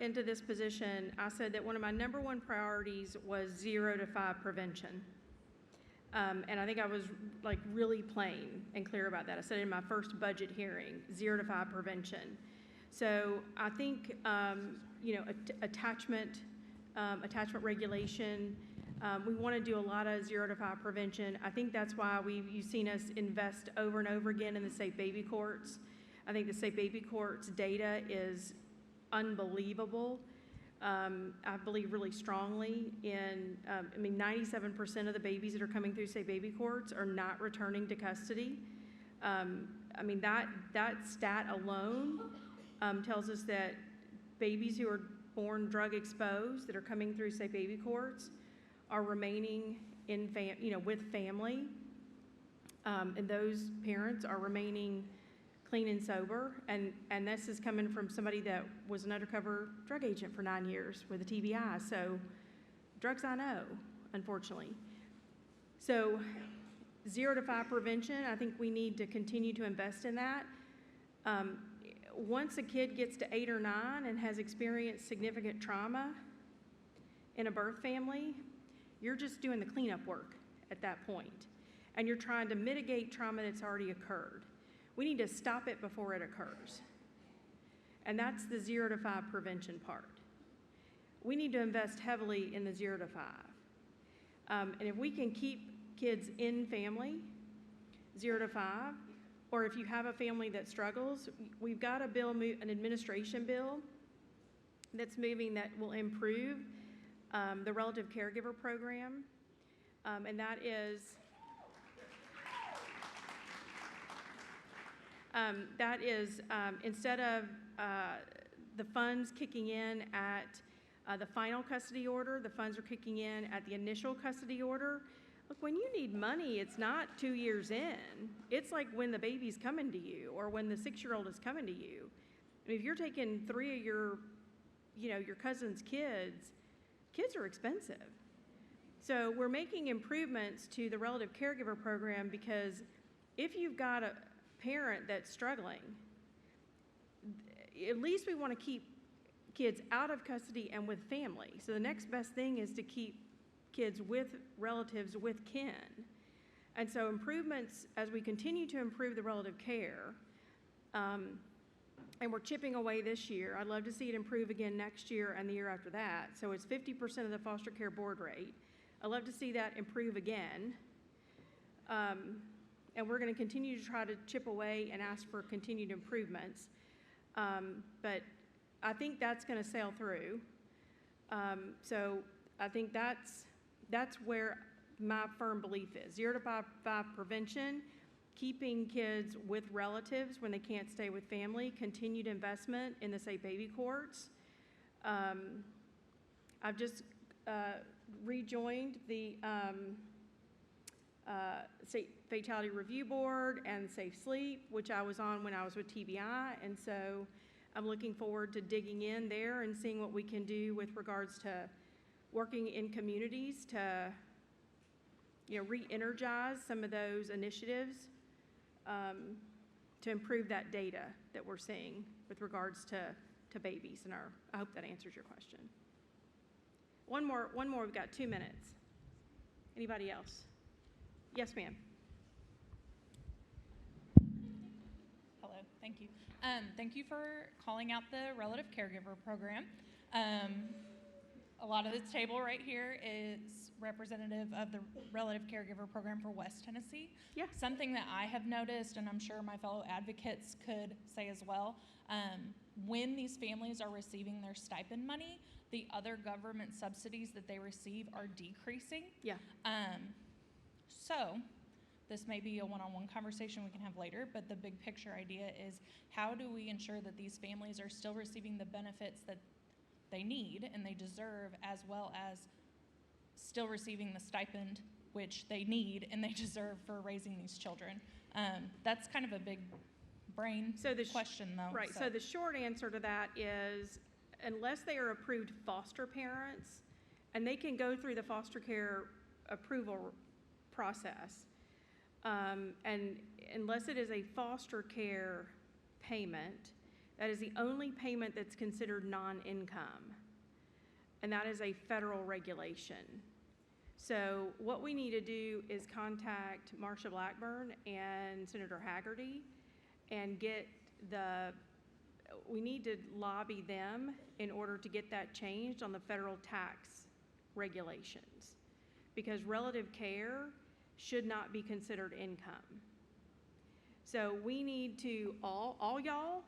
into this position, I said that one of my number one priorities was 0 to 5 prevention. And I think I was like really plain and clear about that. I said in my first budget hearing, 0 to 5 prevention. So I think, attachment regulation, we want to do a lot of 0 to 5 prevention. I think that's why you've seen us invest over and over again in the Safe Baby Courts. I think the Safe Baby Courts data is unbelievable. I believe really strongly in, 97% of the babies that are coming through Safe Baby Courts are not returning to custody. That stat alone tells us that babies who are born drug exposed that are coming through Safe Baby Courts are remaining in with family, and those parents are remaining clean and sober, and this is coming from somebody that was an undercover drug agent for 9 years with a TBI, so drugs I know, unfortunately. So 0 to 5 prevention, I think we need to continue to invest in that. Once a kid gets to 8 or 9 and has experienced significant trauma in a birth family, you're just doing the cleanup work at that point, and you're trying to mitigate trauma that's already occurred. We need to stop it before it occurs. And that's the 0 to 5 prevention part. We need to invest heavily in the 0 to 5. And if we can keep kids in family, 0 to 5, or if you have a family that struggles, we've got a bill, an administration bill that's moving that will improve the relative caregiver program. And that is, instead of the funds kicking in at the final custody order, the funds are kicking in at the initial custody order. Look, when you need money, it's not 2 years in. It's like when the baby's coming to you or when the 6-year-old is coming to you. I mean, if you're taking 3 of your, your cousin's kids, kids are expensive. So we're making improvements to the relative caregiver program because if you've got a parent that's struggling, at least we want to keep kids out of custody and with family. So the next best thing is to keep kids with relatives with kin. And so improvements, as we continue to improve the relative care, and we're chipping away this year, I'd love to see it improve again next year and the year after that. So it's 50% of the foster care board rate. I'd love to see that improve again. And we're going to continue to try to chip away and ask for continued improvements. But I think that's going to sail through. So I think that's where my firm belief is. 0 to 5 prevention, keeping kids with relatives when they can't stay with family, continued investment in the safe baby courts. I've just rejoined the State Fatality Review Board and Safe Sleep, which I was on when I was with TBI, and so I'm looking forward to digging in there and seeing what we can do with regards to working in communities to re-energize some of those initiatives to improve that data that we're seeing with regards to babies. And I hope that answers your question. One more, we've got 2 minutes. Anybody else? Yes, ma'am. Hello, thank you. Thank you for calling out the relative caregiver program. A lot of this table right here is representative of the relative caregiver program for West Tennessee. Yeah. Something that I have noticed, and I'm sure my fellow advocates could say as well, when these families are receiving their stipend money, the other government subsidies that they receive are decreasing. Yeah. So this may be a one-on-one conversation we can have later, but the big picture idea is how do we ensure that these families are still receiving the benefits that they need and they deserve, as well as still receiving the stipend which they need and they deserve for raising these children. That's kind of a big brain question though. Right, so the short answer to that is unless they are approved foster parents, and they can go through the foster care approval process, and unless it is a foster care payment, that is the only payment that's considered non-income, and that is a federal regulation. So what we need to do is contact Marsha Blackburn and Senator Haggerty and we need to lobby them in order to get that changed on the federal tax regulations, because relative care should not be considered income. So we need to, all y'all,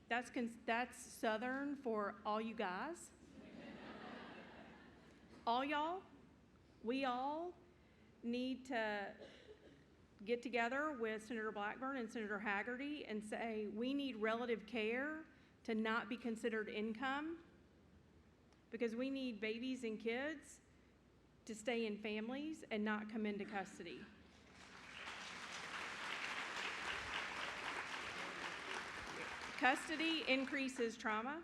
that's Southern for all you guys. All y'all, we all need to get together with Senator Blackburn and Senator Haggerty and say we need relative care to not be considered income, because we need babies and kids to stay in families and not come into custody. Custody increases trauma,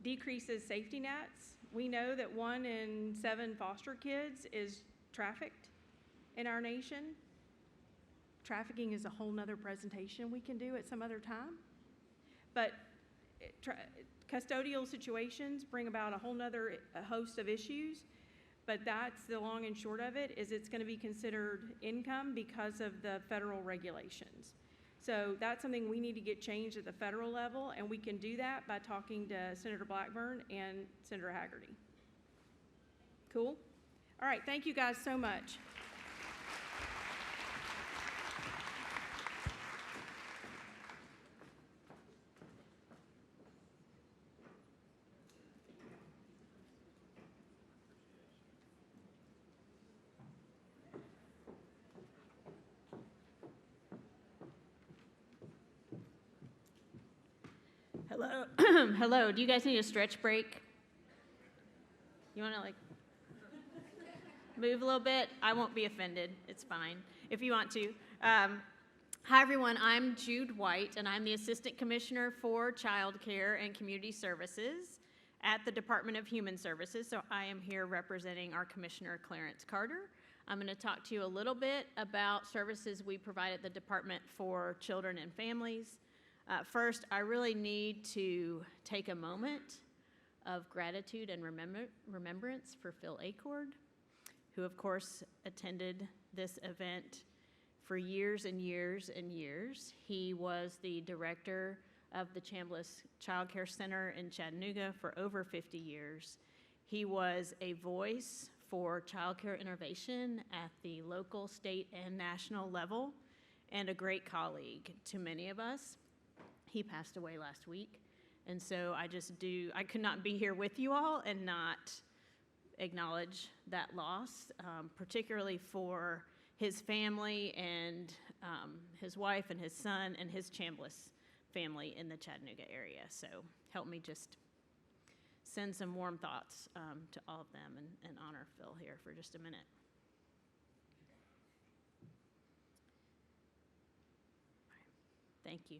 decreases safety nets. We know that 1 in 7 foster kids is trafficked in our nation. Trafficking is a whole nother presentation we can do at some other time. But custodial situations bring about a whole nother host of issues. But that's the long and short of it, is it's going to be considered income because of the federal regulations. So that's something we need to get changed at the federal level, and we can do that by talking to Senator Blackburn and Senator Haggerty. Cool? All right, thank you guys so much. Hello. Hello. Do you guys need a stretch break? You want to move a little bit? I won't be offended. It's fine if you want to. Hi, everyone. I'm Jude White, and I'm the Assistant Commissioner for Child Care and Community Services at the Department of Human Services. So I am here representing our Commissioner, Clarence Carter. I'm going to talk to you a little bit about services we provide at the Department for Children and Families. First, I really need to take a moment of gratitude and remembrance for Phil Acord, who of course attended this event for years and years and years. He was the director of the Chambliss Child Care Center in Chattanooga for over 50 years. He was a voice for child care innovation at the local, state, and national level, and a great colleague to many of us. He passed away last week, and so I could not be here with you all and not acknowledge that loss, particularly for his family and his wife and his son and his Chambliss family in the Chattanooga area. So help me just send some warm thoughts to all of them and honor Phil here for just a minute. Thank you.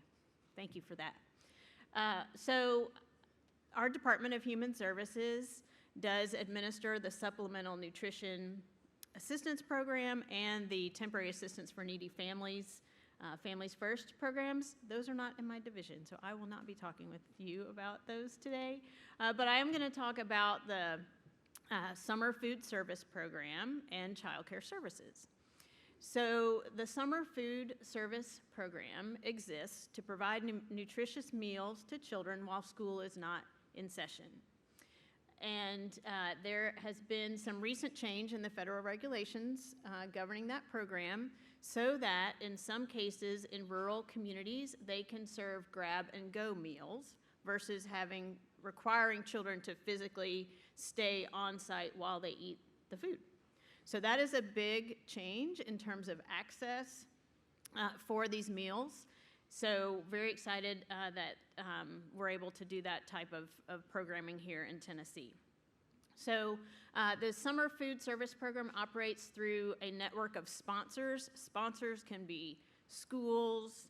Thank you for that. So our Department of Human Services does administer the Supplemental Nutrition Assistance Program and the Temporary Assistance for Needy Families, Families First programs. Those are not in my division, so I will not be talking with you about those today. But I am going to talk about the Summer Food Service Program and Child Care Services. So the Summer Food Service Program exists to provide nutritious meals to children while school is not in session. And there has been some recent change in the federal regulations governing that program so that in some cases in rural communities, they can serve grab-and-go meals versus requiring children to physically stay on site while they eat the food. So that is a big change in terms of access for these meals. So very excited that we're able to do that type of programming here in Tennessee. So the Summer Food Service Program operates through a network of sponsors. Sponsors can be schools,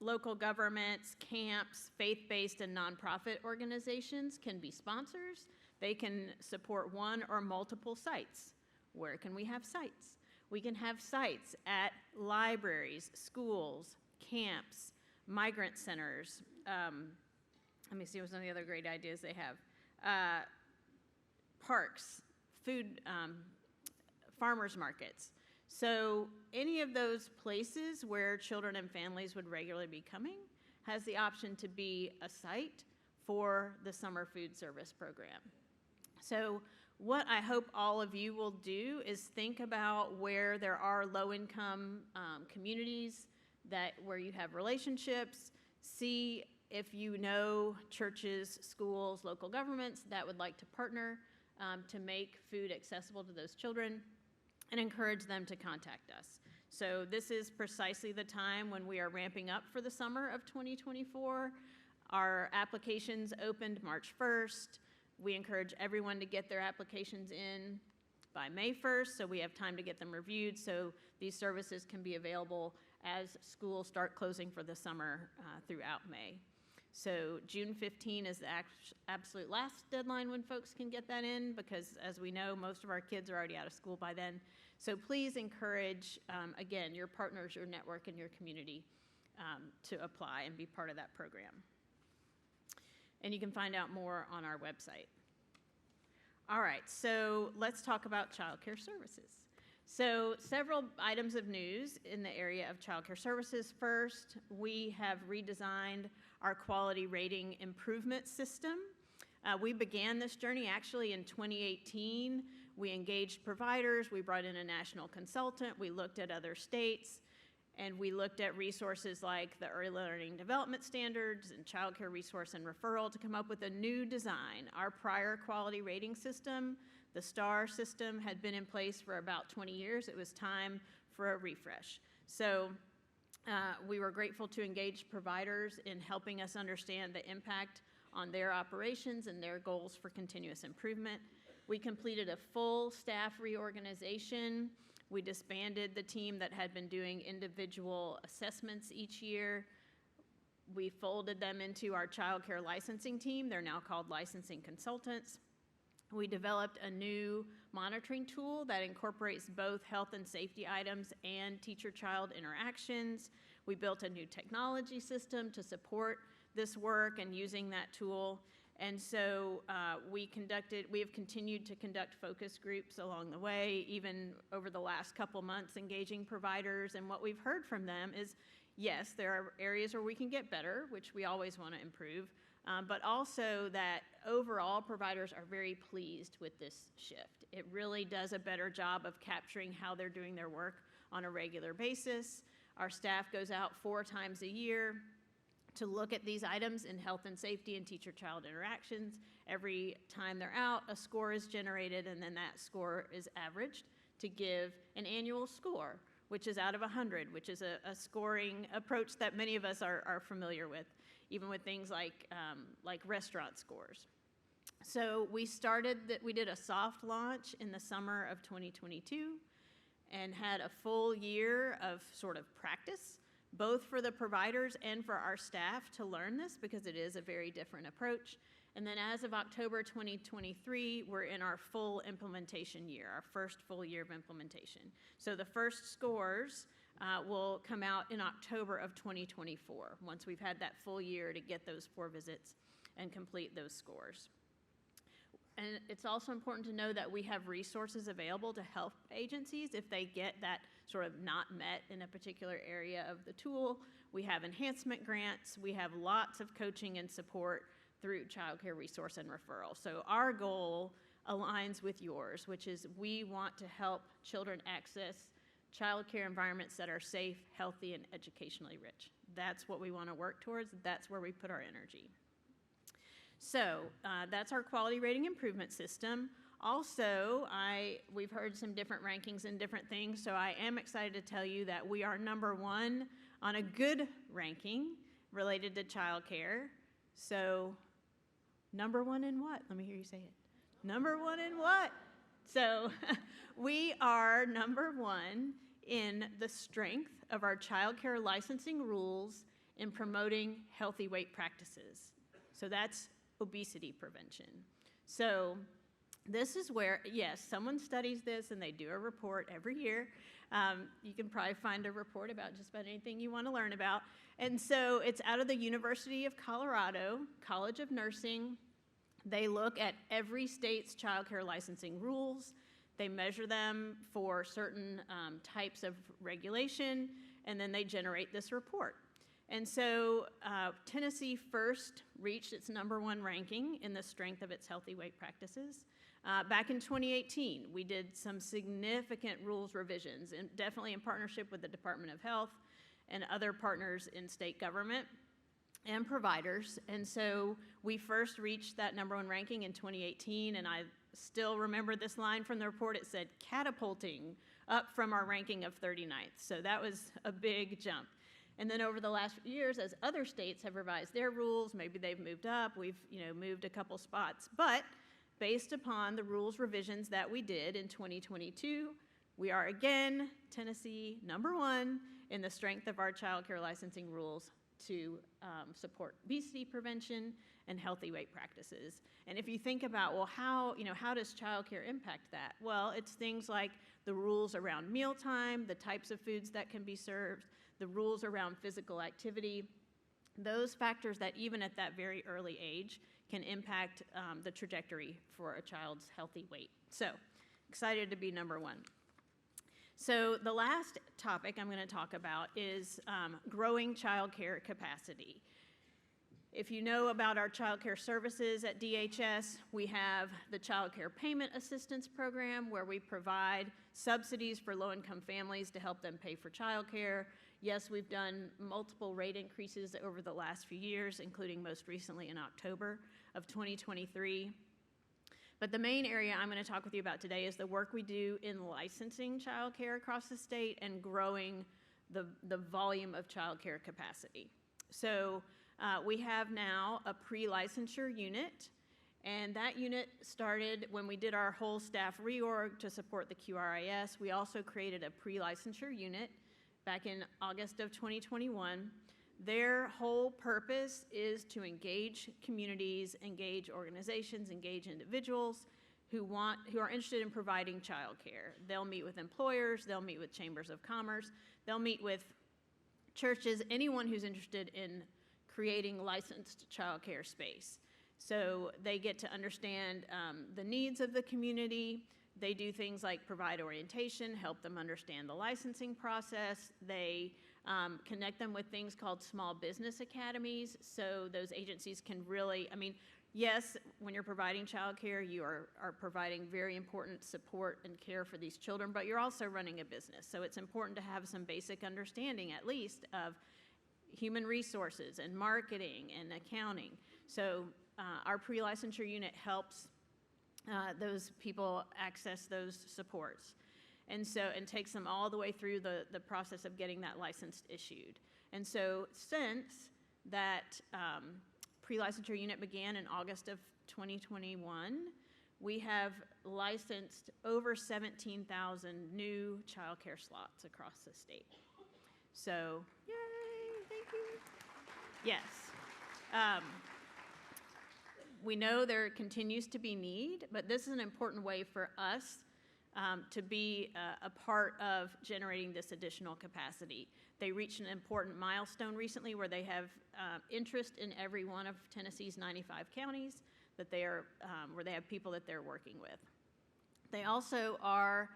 local governments, camps, faith-based and nonprofit organizations can be sponsors. They can support one or multiple sites. Where can we have sites? We can have sites at libraries, schools, camps, migrant centers. Let me see what some of the other great ideas they have. Parks, food, farmers markets. So any of those places where children and families would regularly be coming has the option to be a site for the Summer Food Service Program. So what I hope all of you will do is think about where there are low-income communities where you have relationships, see if you know churches, schools, local governments that would like to partner to make food accessible to those children, and encourage them to contact us. So this is precisely the time when we are ramping up for the summer of 2024. Our applications opened March 1st. We encourage everyone to get their applications in by May 1st, so we have time to get them reviewed, so these services can be available as schools start closing for the summer throughout May. So June 15 is the absolute last deadline when folks can get that in, because as we know, most of our kids are already out of school by then. So please encourage, again, your partners, your network, and your community to apply and be part of that program. And you can find out more on our website. All right, so let's talk about child care services. So several items of news in the area of child care services. First, we have redesigned our quality rating improvement system. We began this journey actually in 2018. We engaged providers, we brought in a national consultant, we looked at other states, and we looked at resources like the Early Learning Development Standards and Child Care Resource and Referral to come up with a new design. Our prior quality rating system, the STAR system, had been in place for about 20 years. It was time for a refresh. So we were grateful to engage providers in helping us understand the impact on their operations and their goals for continuous improvement. We completed a full staff reorganization We disbanded the team that had been doing individual assessments each year. We folded them into our child care licensing team. They're now called licensing consultants. We developed a new monitoring tool that incorporates both health and safety items and teacher-child interactions. We built a new technology system to support this work and using that tool. And so we have continued to conduct focus groups along the way, even over the last couple months, engaging providers. And what we've heard from them is, yes, there are areas where we can get better, which we always want to improve, but also that overall providers are very pleased with this shift. It really does a better job of capturing how they're doing their work on a regular basis. Our staff goes out 4 times a year to look at these items in health and safety and teacher-child interactions. Every time they're out, a score is generated, and then that score is averaged to give an annual score, which is out of 100, which is a scoring approach that many of us are familiar with, even with things like restaurant scores. So we did a soft launch in the summer of 2022 and had a full year of sort of practice, both for the providers and for our staff to learn this, because it is a very different approach. And then as of October 2023, we're in our full implementation year, our first full year of implementation. So the first scores will come out in October of 2024, once we've had that full year to get those 4 visits and complete those scores. And it's also important to know that we have resources available to health agencies if they get that sort of not met in a particular area of the tool. We have enhancement grants. We have lots of coaching and support through child care resource and referral. So our goal aligns with yours, which is we want to help children access child care environments that are safe, healthy, and educationally rich. That's what we want to work towards. That's where we put our energy. So that's our quality rating improvement system. Also, we've heard some different rankings and different things, so I am excited to tell you that we are #1 on a good ranking related to child care. So #1 in what? Let me hear you say it. #1 in what? So we are #1 in the strength of our child care licensing rules in promoting healthy weight practices. So that's obesity prevention. So this is where, yes, someone studies this and they do a report every year. You can probably find a report about just about anything you want to learn about. And so it's out of the University of Colorado, College of Nursing. They look at every state's child care licensing rules. They measure them for certain types of regulation, and then they generate this report. And so Tennessee first reached its #1 ranking in the strength of its healthy weight practices. Back in 2018, we did some significant rules revisions, and definitely in partnership with the Department of Health and other partners in state government and providers. And so we first reached that #1 ranking in 2018, and I still remember this line from the report. It said, catapulting up from our ranking of 39th. So that was a big jump. And then over the last few years, as other states have revised their rules, maybe they've moved up, we've moved a couple spots. But based upon the rules revisions that we did in 2022, we are again, Tennessee, #1 in the strength of our child care licensing rules to support obesity prevention and healthy weight practices. And if you think about, well, how does child care impact that? Well, it's things like the rules around mealtime, the types of foods that can be served, the rules around physical activity, those factors that even at that very early age can impact the trajectory for a child's healthy weight. So excited to be #1. So the last topic I'm going to talk about is growing child care capacity. If you know about our child care services at DHS, we have the Child Care Payment Assistance Program, where we provide subsidies for low-income families to help them pay for child care. Yes, we've done multiple rate increases over the last few years, including most recently in October of 2023. But the main area I'm going to talk with you about today is the work we do in licensing child care across the state and growing the volume of child care capacity. So we have now a pre-licensure unit And that unit started when we did our whole staff reorg to support the QRIS. We also created a pre-licensure unit back in August of 2021. Their whole purpose is to engage communities, engage organizations, engage individuals who are interested in providing childcare. They'll meet with employers, they'll meet with chambers of commerce, they'll meet with churches, anyone who's interested in creating licensed childcare space. So they get to understand the needs of the community. They do things like provide orientation, help them understand the licensing process. They connect them with things called small business academies, so those agencies can really, I mean, yes, when you're providing childcare, you are providing very important support and care for these children, but you're also running a business. So it's important to have some basic understanding, at least, of human resources and marketing and accounting. So our pre-licensure unit helps those people access those supports. And takes them all the way through the process of getting that license issued. And so since that pre-licensure unit began in August of 2021, we have licensed over 17,000 new childcare slots across the state. So, yay, thank you. Yes. We know there continues to be need, but this is an important way for us to be a part of generating this additional capacity. They reached an important milestone recently where they have interest in every one of Tennessee's 95 counties that they are, where they have people that they're working with. They also are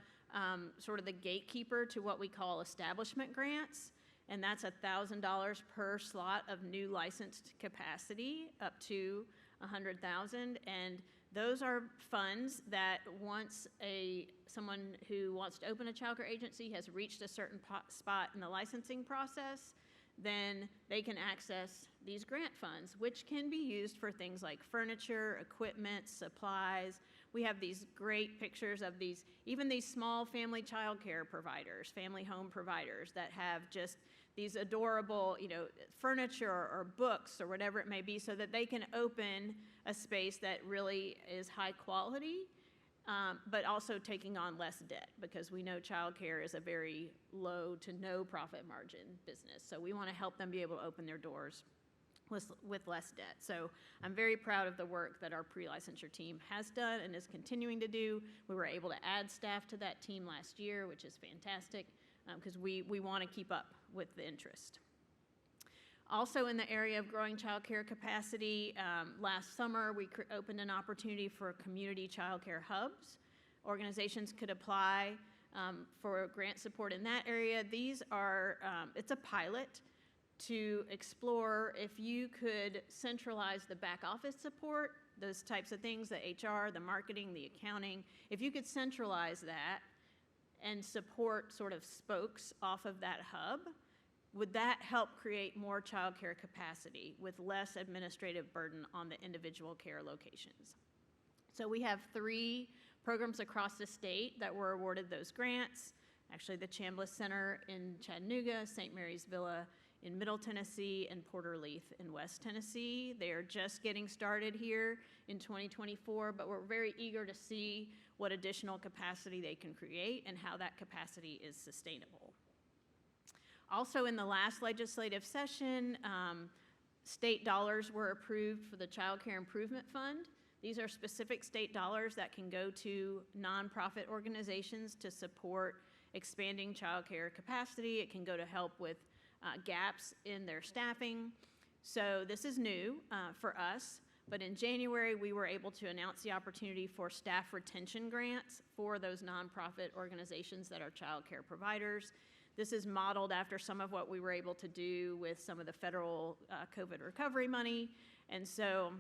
sort of the gatekeeper to what we call establishment grants, and that's $1,000 per slot of new licensed capacity up to $100,000, and those are funds that once someone who wants to open a childcare agency has reached a certain spot in the licensing process, then they can access these grant funds, which can be used for things like furniture, equipment, supplies. We have these great pictures of even these small family childcare providers, family home providers that have just these adorable, furniture or books or whatever it may be, so that they can open a space that really is high quality, but also taking on less debt, because we know childcare is a very low to no profit margin business. So we want to help them be able to open their doors with less debt. So I'm very proud of the work that our pre-licensure team has done and is continuing to do. We were able to add staff to that team last year, which is fantastic, because we want to keep up with the interest. Also in the area of growing childcare capacity, last summer we opened an opportunity for community childcare hubs. Organizations could apply for grant support in that area. These are, it's a pilot to explore if you could centralize the back office support, those types of things, the HR, the marketing, the accounting. If you could centralize that and support sort of spokes off of that hub, would that help create more childcare capacity with less administrative burden on the individual care locations? So we have 3 programs across the state that were awarded those grants. Actually, the Chambliss Center in Chattanooga, St. Mary's Villa in Middle Tennessee, and Porter Leith in West Tennessee. They are just getting started here in 2024, but we're very eager to see what additional capacity they can create and how that capacity is sustainable. Also, in the last legislative session, state dollars were approved for the Child Care Improvement Fund. These are specific state dollars that can go to nonprofit organizations to support expanding child care capacity. It can go to help with gaps in their staffing. So this is new for us, but in January we were able to announce the opportunity for staff retention grants for those nonprofit organizations that are child care providers. This is modeled after some of what we were able to do with some of the federal COVID recovery money, and so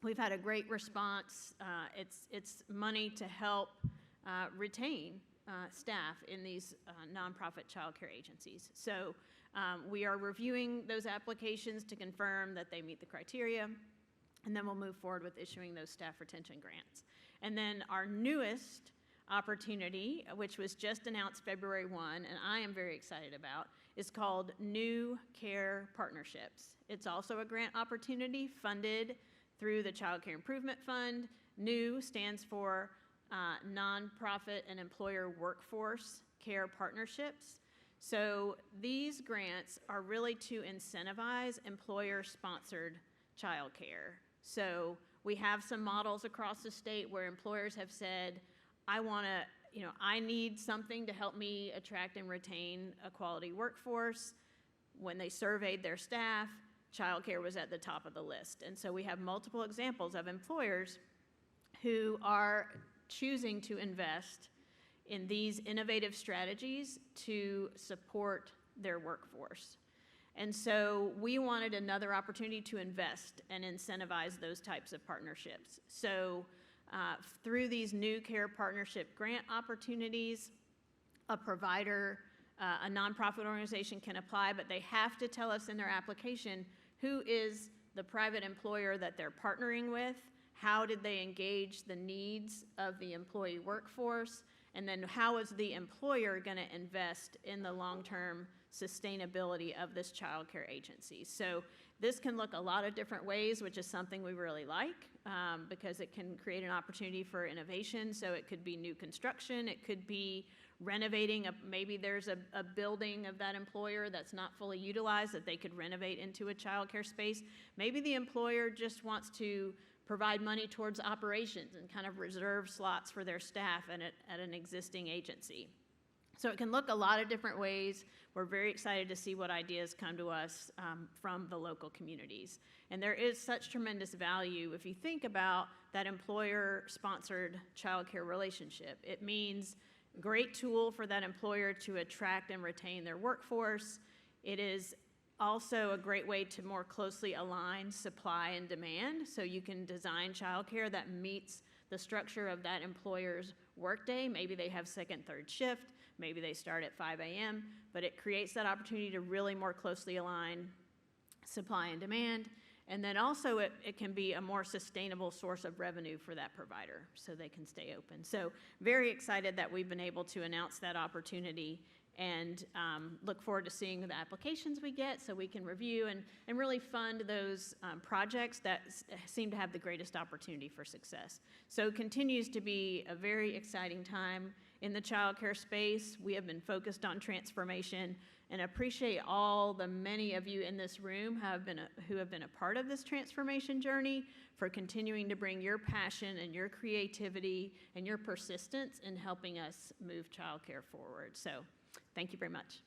we've had a great response. It's money to help retain staff in these nonprofit child care agencies. So we are reviewing those applications to confirm that they meet the criteria, and then we'll move forward with issuing those staff retention grants. And then our newest opportunity, which was just announced February 1, and I am very excited about, is called New Care Partnerships. It's also a grant opportunity funded through the Child Care Improvement Fund. NEW stands for Nonprofit and Employer Workforce Care Partnerships. So these grants are really to incentivize employer-sponsored childcare. So we have some models across the state where employers have said, I need something to help me attract and retain a quality workforce. When they surveyed their staff, childcare was at the top of the list. And so we have multiple examples of employers who are choosing to invest in these innovative strategies to support their workforce. And so we wanted another opportunity to invest and incentivize those types of partnerships. So through these new care partnership grant opportunities, a provider, a nonprofit organization can apply, but they have to tell us in their application who is the private employer that they're partnering with, how did they engage the needs of the employee workforce, and then how is the employer going to invest in the long-term sustainability of this child care agency. So this can look a lot of different ways, which is something we really like because it can create an opportunity for innovation. So it could be new construction, it could be renovating, maybe there's a building of that employer that's not fully utilized that they could renovate into a child care space. Maybe the employer just wants to provide money towards operations and kind of reserve slots for their staff at an existing agency. So it can look a lot of different ways. We're very excited to see what ideas come to us from the local communities. And there is such tremendous value if you think about that employer-sponsored child care relationship. It means great tool for that employer to attract and retain their workforce. It is also a great way to more closely align supply and demand, so you can design childcare that meets the structure of that employer's workday. Maybe they have second, third shift, maybe they start at 5 a.m., but it creates that opportunity to really more closely align supply and demand. And then also it can be a more sustainable source of revenue for that provider so they can stay open. So very excited that we've been able to announce that opportunity and look forward to seeing the applications we get so we can review and really fund those projects that seem to have the greatest opportunity for success. So it continues to be a very exciting time in the child care space. We have been focused on transformation and appreciate all the many of you in this room who have been a part of this transformation journey, for continuing to bring your passion and your creativity and your persistence in helping us move child care forward. So thank you very much.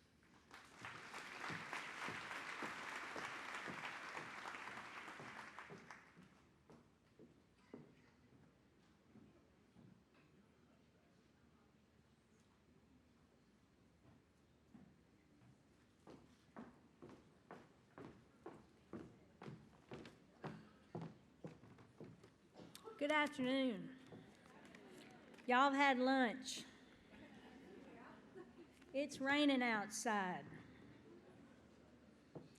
Good afternoon. Y'all have had lunch. It's raining outside.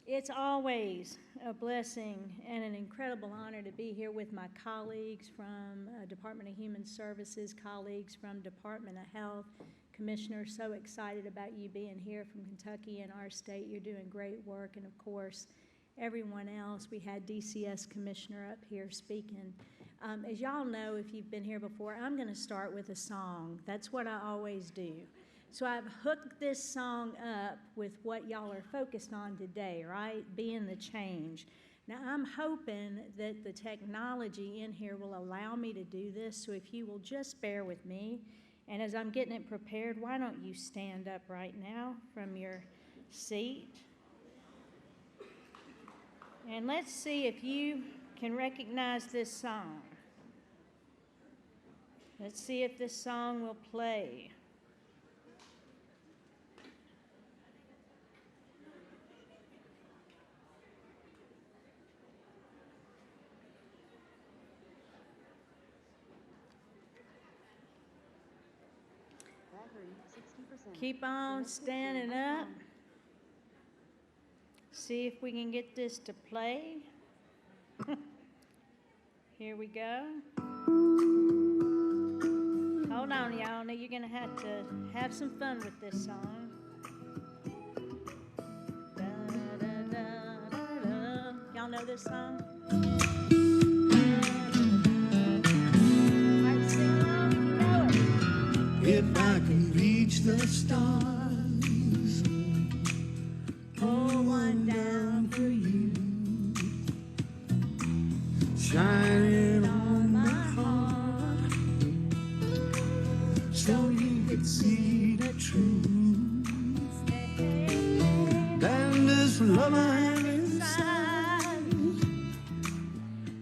It's always a blessing and an incredible honor to be here with my colleagues from Department of Human Services, colleagues from Department of Health. Commissioner, so excited about you being here from Kentucky and our state. You're doing great work. And of course, everyone else. We had DCS Commissioner up here speaking. As y'all know, if you've been here before, I'm going to start with a song. That's what I always do. So I've hooked this song up with what y'all are focused on today, right? Being the change. Now, I'm hoping that the technology in here will allow me to do this, so if you will just bear with me. And as I'm getting it prepared, why don't you stand up right now from your seat? And let's see if you can recognize this song. Let's see if this song will play. Keep on standing up. See if we can get this to play. Here we go. Hold on, y'all. Now you're gonna have to have some fun with this song. Da, da, da, da, da. Y'all know this song? If I could reach the stars, pour one down for you, shining on my heart, so you could see the truth. And this love I have inside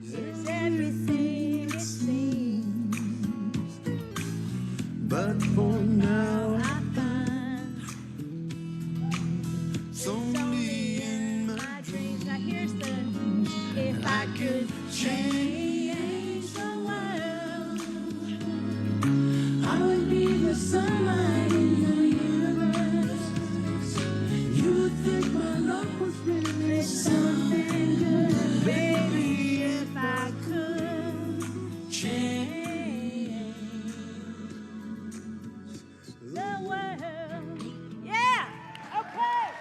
is everything it seems. But for now I find it's only in my dreams. Now here's the, if I could change the world, I would be the sunlight in the universe. You would think my love was really something good. baby, if I could change the world. Yeah, okay.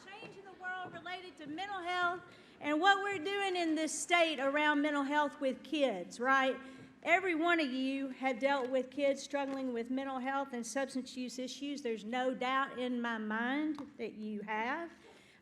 Changing the world related to mental health and what we're doing in this state around mental health with kids, right? Every one of you have dealt with kids struggling with mental health and substance use issues. There's no doubt in my mind that you have.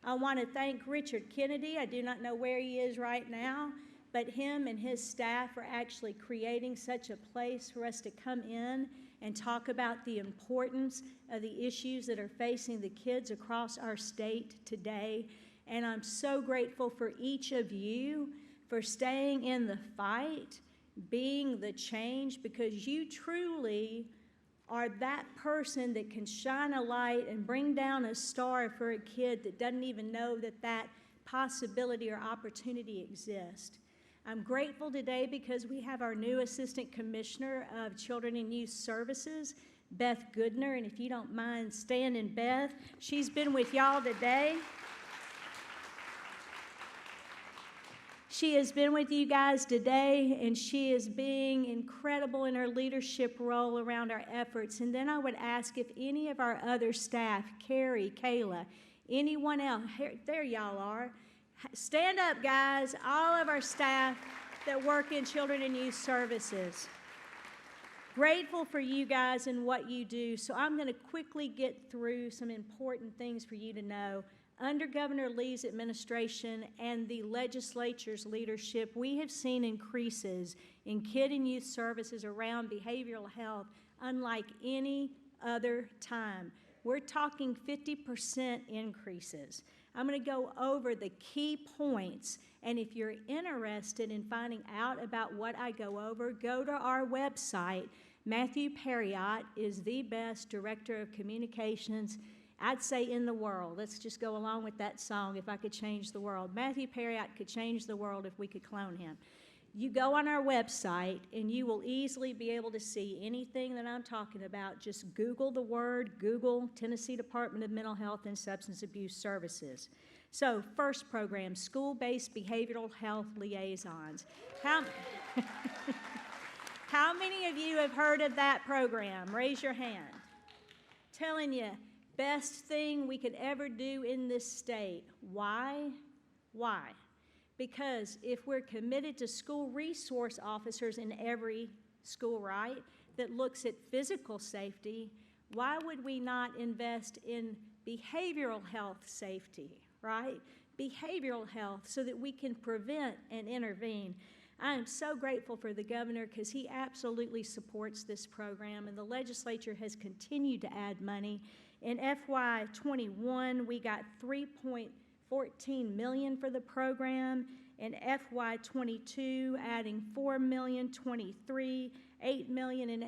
I want to thank Richard Kennedy. I do not know where he is right now, but him and his staff are actually creating such a place for us to come in and talk about the importance of the issues that are facing the kids across our state today. And I'm so grateful for each of you for staying in the fight, being the change, because you truly are that person that can shine a light and bring down a star for a kid that doesn't even know that that possibility or opportunity exists. I'm grateful today because we have our new Assistant Commissioner of Children and Youth Services, Beth Goodner, and if you don't mind standing, Beth, she's been with y'all today. She has been with you guys today, and she is being incredible in her leadership role around our efforts. And then I would ask if any of our other staff, Carrie, Kayla, anyone else, here, there y'all are. Stand up, guys, all of our staff that work in Children and Youth Services. Grateful for you guys and what you do. So I'm going to quickly get through some important things for you to know. Under Governor Lee's administration and the legislature's leadership, we have seen increases in kid and youth services around behavioral health unlike any other time. We're talking 50% increases. I'm going to go over the key points, and if you're interested in finding out about what I go over, go to our website. Matthew Perriott is the best director of communications, I'd say, in the world. Let's just go along with that song, If I Could Change the World. Matthew Perriott could change the world if we could clone him. You go on our website, and you will easily be able to see anything that I'm talking about. Just Google the word, Google Tennessee Department of Mental Health and Substance Abuse Services. So, first program, school-based behavioral health liaisons. How many of you have heard of that program? Raise your hand. Telling you, best thing we could ever do in this state. Why? Why? Because if we're committed to school resource officers in every school, right, that looks at physical safety, why would we not invest in behavioral health safety, right? Behavioral health, so that we can prevent and intervene. I am so grateful for the governor because he absolutely supports this program, and the legislature has continued to add money. In FY21, we got $3.14 million for the program. In FY22, adding $4 million, $23, $8 million. In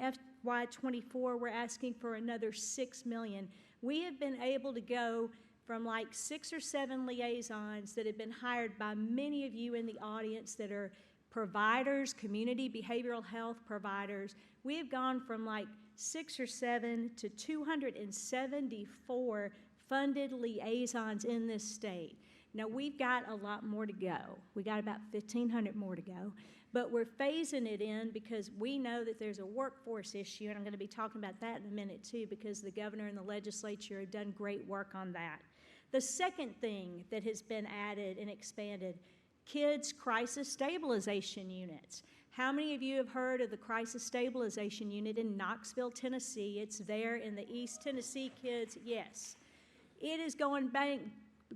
FY24, we're asking for another $6 million. We have been able to go from like 6 or 7 liaisons that have been hired by many of you in the audience that are providers, community behavioral health providers. We have gone from like 6 or 7 to 274 funded liaisons in this state. Now, we've got a lot more to go. We got about 1,500 more to go. But we're phasing it in because we know that there's a workforce issue, and I'm going to be talking about that in a minute too, because the governor and the legislature have done great work on that. The second thing that has been added and expanded, kids crisis stabilization units. How many of you have heard of the Crisis Stabilization Unit in Knoxville, Tennessee? It's there in the East Tennessee kids. Yes. It is going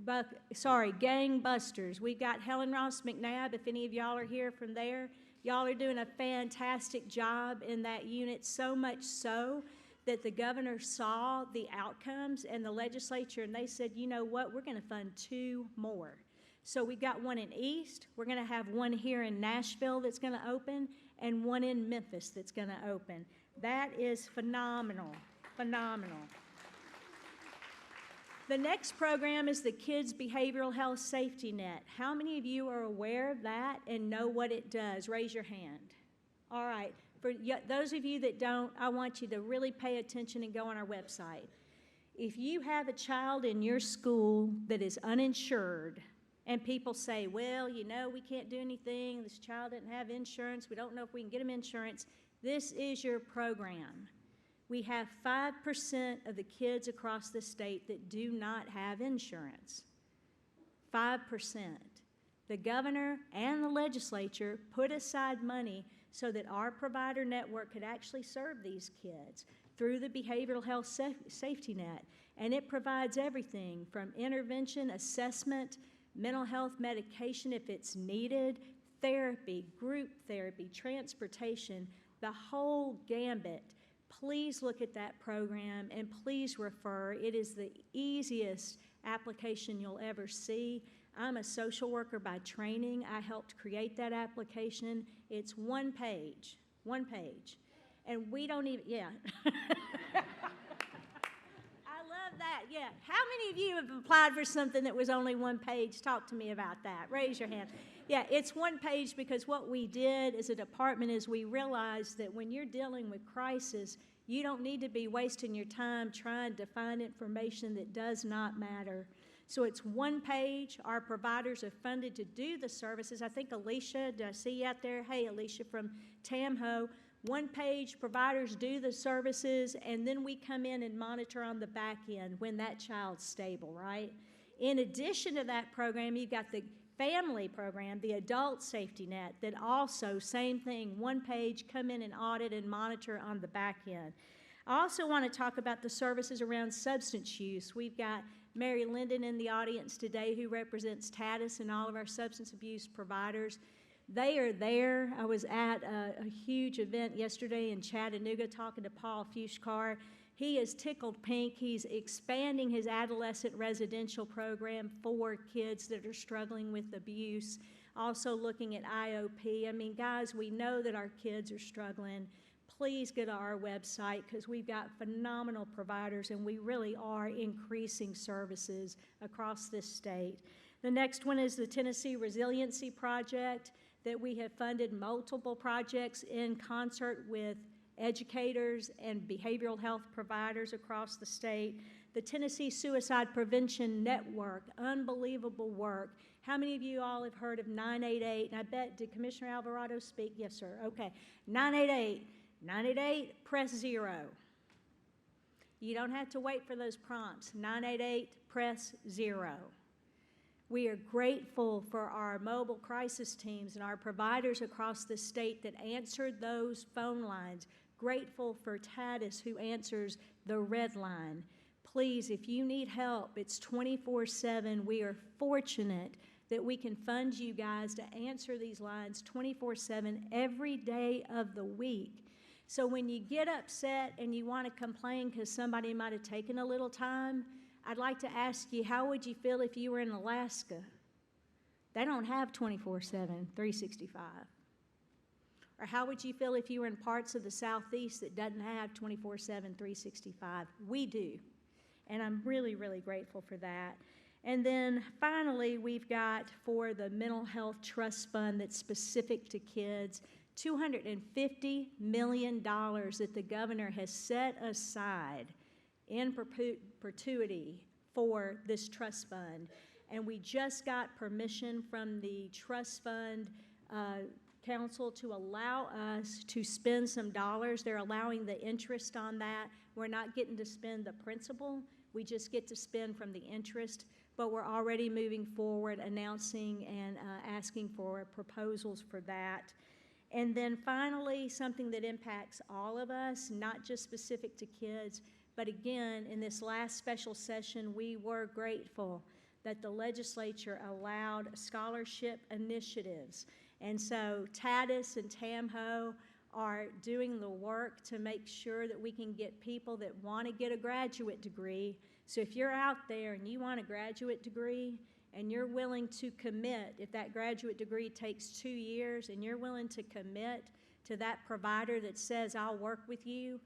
gangbusters. We've got Helen Ross McNabb, if any of y'all are here from there. Y'all are doing a fantastic job in that unit, so much so that the governor saw the outcomes and the legislature, and they said, you know what, we're going to fund 2 more. So we've got one in East, we're going to have one here in Nashville that's going to open, and one in Memphis that's going to open. That is phenomenal, phenomenal. The next program is the Kids Behavioral Health Safety Net. How many of you are aware of that and know what it does? Raise your hand. All right. For those of you that don't, I want you to really pay attention and go on our website. If you have a child in your school that is uninsured, and people say, well, you know, we can't do anything. This child doesn't have insurance. We don't know if we can get them insurance. This is your program. We have 5% of the kids across the state that do not have insurance. 5%. The governor and the legislature put aside money so that our provider network could actually serve these kids through the behavioral health safety net. And it provides everything from intervention, assessment, mental health medication if it's needed, therapy, group therapy, transportation, the whole gambit. Please look at that program and please refer. It is the easiest application you'll ever see. I'm a social worker by training. I helped create that application. It's one page. And we don't even, yeah. That, yeah. How many of you have applied for something that was only one page? Talk to me about that. Raise your hand. Yeah, it's one page because what we did as a department is we realized that when you're dealing with crisis, you don't need to be wasting your time trying to find information that does not matter. So it's one page. Our providers are funded to do the services. I think Alicia, do I see you out there? Hey, Alicia from TAMHO. One page, providers do the services, and then we come in and monitor on the back end when that child's stable, right? In addition to that program, you've got the family program, the adult safety net, that also, same thing, one page, come in and audit and monitor on the back end. I also want to talk about the services around substance use. We've got Mary Linden in the audience today who represents TADIS and all of our substance abuse providers. They are there. I was at a huge event yesterday in Chattanooga talking to Paul Fushkar. He is tickled pink. He's expanding his adolescent residential program for kids that are struggling with abuse, also looking at IOP. I mean, guys, we know that our kids are struggling. Please go to our website because we've got phenomenal providers and we really are increasing services across this state. The next one is the Tennessee Resiliency Project, that we have funded multiple projects in concert with educators and behavioral health providers across the state. The Tennessee Suicide Prevention Network, unbelievable work. How many of you all have heard of 988? And I bet, did Commissioner Alvarado speak? Yes, sir. Okay. 988, press 0. You don't have to wait for those prompts. 988, press 0. We are grateful for our mobile crisis teams and our providers across the state that answered those phone lines. Grateful for TADIS who answers the red line. Please, if you need help, it's 24/7. We are fortunate that we can fund you guys to answer these lines 24/7 every day of the week. So when you get upset and you want to complain because somebody might have taken a little time, I'd like to ask you, how would you feel if you were in Alaska? They don't have 24/7, 365. Or how would you feel if you were in parts of the Southeast that doesn't have 24/7, 365? We do. And I'm really, really grateful for that. And then finally, we've got for the Mental Health Trust Fund that's specific to kids, $250 million that the governor has set aside in perpetuity for this trust fund. And we just got permission from the trust fund council to allow us to spend some dollars. They're allowing the interest on that. We're not getting to spend the principal. We just get to spend from the interest, but we're already moving forward, announcing and asking for proposals for that. And then finally, something that impacts all of us, not just specific to kids, but again, in this last special session, we were grateful that the legislature allowed scholarship initiatives. And so Tatis and Tamho are doing the work to make sure that we can get people that want to get a graduate degree. So if you're out there and you want a graduate degree and you're willing to commit, if that graduate degree takes 2 years and you're willing to commit to that provider that says, I'll work with you,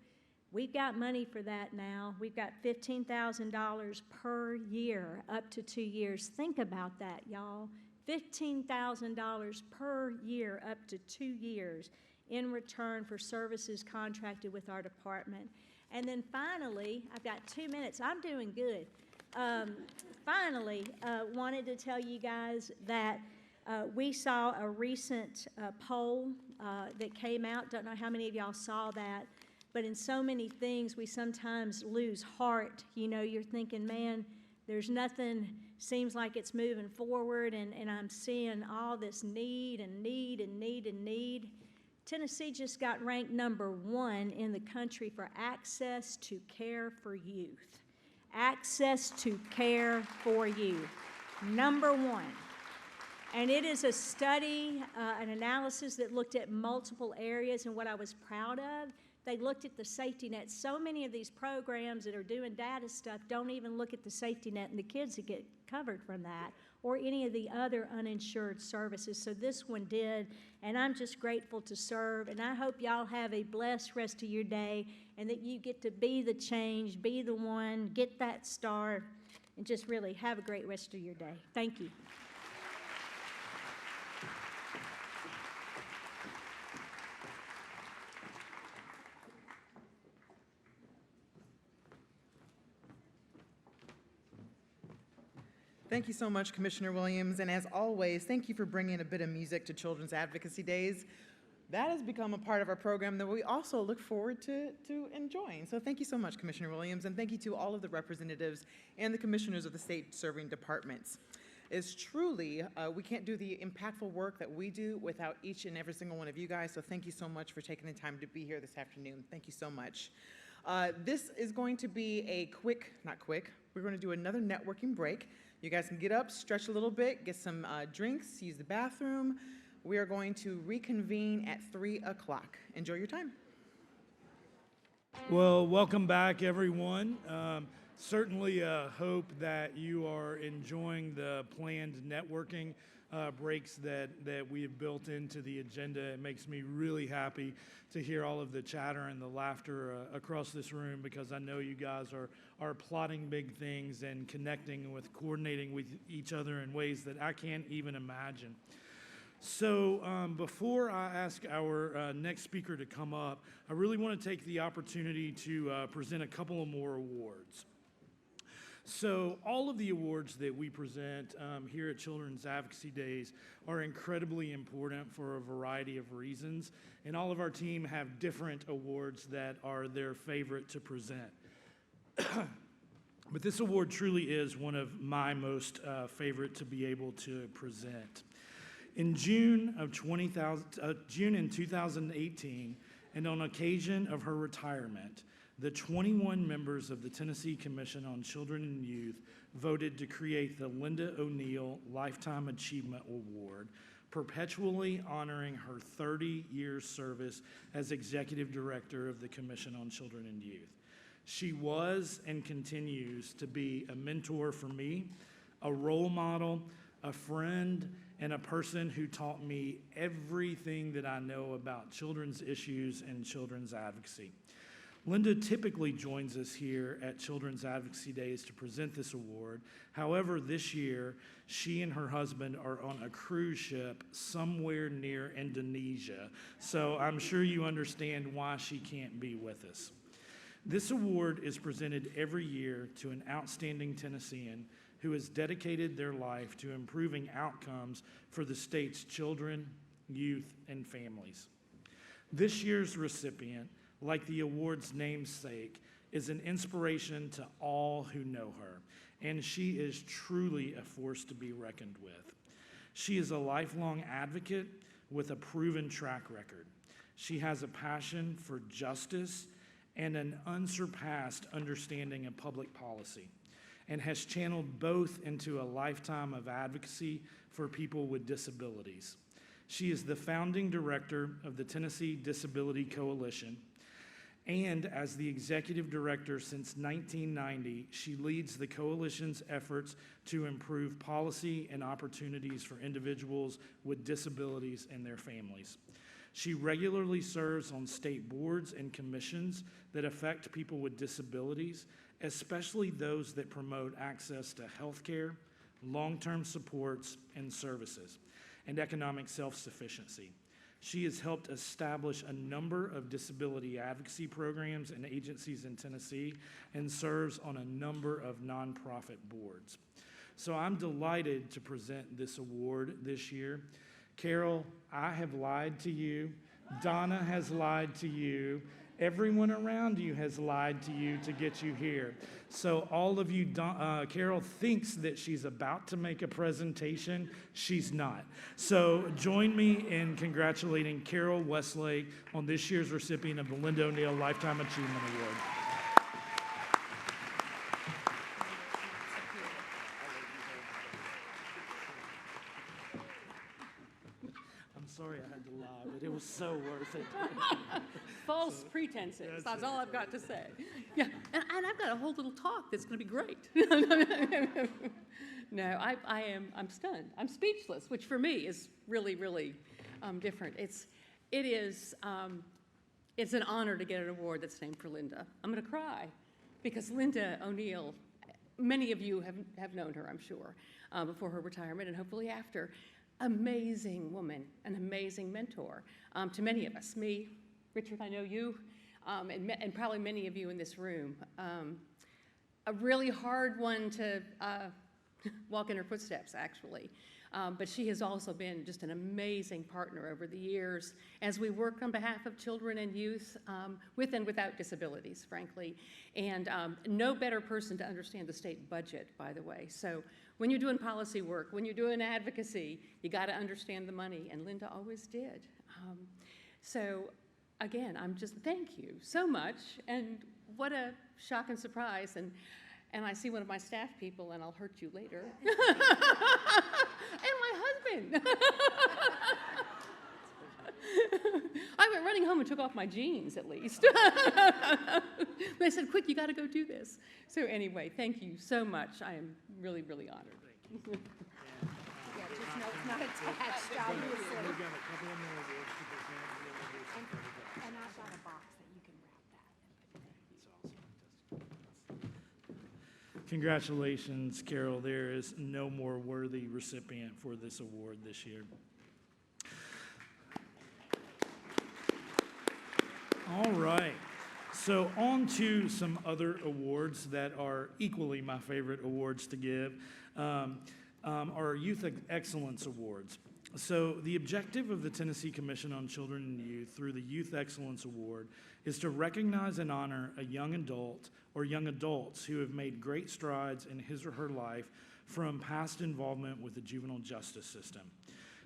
we've got money for that now. We've got $15,000 per year, up to 2 years. Think about that, y'all. $15,000 per year, up to 2 years, in return for services contracted with our department. And then finally, I've got 2 minutes. I'm doing good. Finally, wanted to tell you guys that we saw a recent poll that came out. Don't know how many of y'all saw that. But in so many things, we sometimes lose heart. You know, you're thinking, man, there's nothing, seems like it's moving forward, and I'm seeing all this need and need and need and need. Tennessee just got ranked #1 in the country for access to care for youth. Access to care for youth, #1. And it is a study, an analysis that looked at multiple areas, and what I was proud of, they looked at the safety net. So many of these programs that are doing data stuff don't even look at the safety net and the kids that get covered from that, or any of the other uninsured services. So this one did, and I'm just grateful to serve, and I hope y'all have a blessed rest of your day, and that you get to be the change, be the one, get that star, and just really have a great rest of your day. Thank you. Thank you so much, Commissioner Williams. And as always, thank you for bringing a bit of music to Children's Advocacy Days. That has become a part of our program that we also look forward to enjoying. So thank you so much, Commissioner Williams, and thank you to all of the representatives and the commissioners of the state-serving departments. It's truly, we can't do the impactful work that we do without each and every single one of you guys, so thank you so much for taking the time to be here this afternoon. Thank you so much. This is going to be a we're going to do another networking break. You guys can get up, stretch a little bit, get some drinks, use the bathroom. We are going to reconvene at 3 o'clock. Enjoy your time. Well, welcome back, everyone. Certainly hope that you are enjoying the planned networking breaks that we have built into the agenda. It makes me really happy to hear all of the chatter and the laughter across this room, because I know you guys are plotting big things and connecting with, coordinating with each other in ways that I can't even imagine. So before I ask our next speaker to come up, I really want to take the opportunity to present a couple of more awards. So all of the awards that we present here at Children's Advocacy Days are incredibly important for a variety of reasons, and all of our team have different awards that are their favorite to present. But this award truly is one of my most favorite to be able to present. In June in 2018, and on occasion of her retirement, the 21 members of the Tennessee Commission on Children and Youth voted to create the Linda O'Neill Lifetime Achievement Award, perpetually honoring her 30 years service as Executive Director of the Commission on Children and Youth. She was and continues to be a mentor for me, a role model, a friend, and a person who taught me everything that I know about children's issues and children's advocacy. Linda typically joins us here at Children's Advocacy Days to present this award. However, this year, she and her husband are on a cruise ship somewhere near Indonesia, so I'm sure you understand why she can't be with us. This award is presented every year to an outstanding Tennessean who has dedicated their life to improving outcomes for the state's children youth, and families. This year's recipient, like the award's namesake, is an inspiration to all who know her, and she is truly a force to be reckoned with. She is a lifelong advocate with a proven track record. She has a passion for justice and an unsurpassed understanding of public policy, and has channeled both into a lifetime of advocacy for people with disabilities. She is the founding director of the Tennessee Disability Coalition, and as the executive director since 1990, she leads the coalition's efforts to improve policy and opportunities for individuals with disabilities and their families. She regularly serves on state boards and commissions that affect people with disabilities, especially those that promote access to health care, long-term supports and services, and economic self-sufficiency. She has helped establish a number of disability advocacy programs and agencies in Tennessee and serves on a number of nonprofit boards. So I'm delighted to present this award this year. Carol, I have lied to you. Donna has lied to you. Everyone around you has lied to you to get you here. So all of you, Carol thinks that she's about to make a presentation. She's not. So join me in congratulating Carol Westlake on this year's recipient of the Linda O'Neill Lifetime Achievement Award. I'm sorry I had to lie, but it was so worth it. False pretenses. That's all I've got to say. Yeah, and I've got a whole little talk that's going to be great. No, I'm stunned. I'm speechless, which for me is really, really different. It's an honor to get an award that's named for Linda. I'm going to cry because Linda O'Neill, many of you have known her, I'm sure, before her retirement and hopefully after. Amazing woman, an amazing mentor to many of us. Me, Richard, I know you, and probably many of you in this room. A really hard one to walk in her footsteps, actually. But she has also been just an amazing partner over the years as we work on behalf of children and youth with and without disabilities, frankly. And no better person to understand the state budget, by the way. So when you're doing policy work, when you're doing advocacy, you got to understand the money, and Linda always did. So again, thank you so much, and what a shock and surprise. And I see one of my staff people, and I'll hurt you later. And my husband. I went running home and took off my jeans, at least. They said, quick, you got to go do this. So anyway, thank you so much. I am really, really honored. Yeah, just know it's not attached, obviously. We've got a couple of more awards to present. And I've got a box that you can wrap that. Congratulations, Carol. There is no more worthy recipient for this award this year. All right. So on to some other awards that are equally my favorite awards to give, are Youth Excellence Awards. So the objective of the Tennessee Commission on Children and Youth through the Youth Excellence Award is to recognize and honor a young adult or young adults who have made great strides in his or her life from past involvement with the juvenile justice system.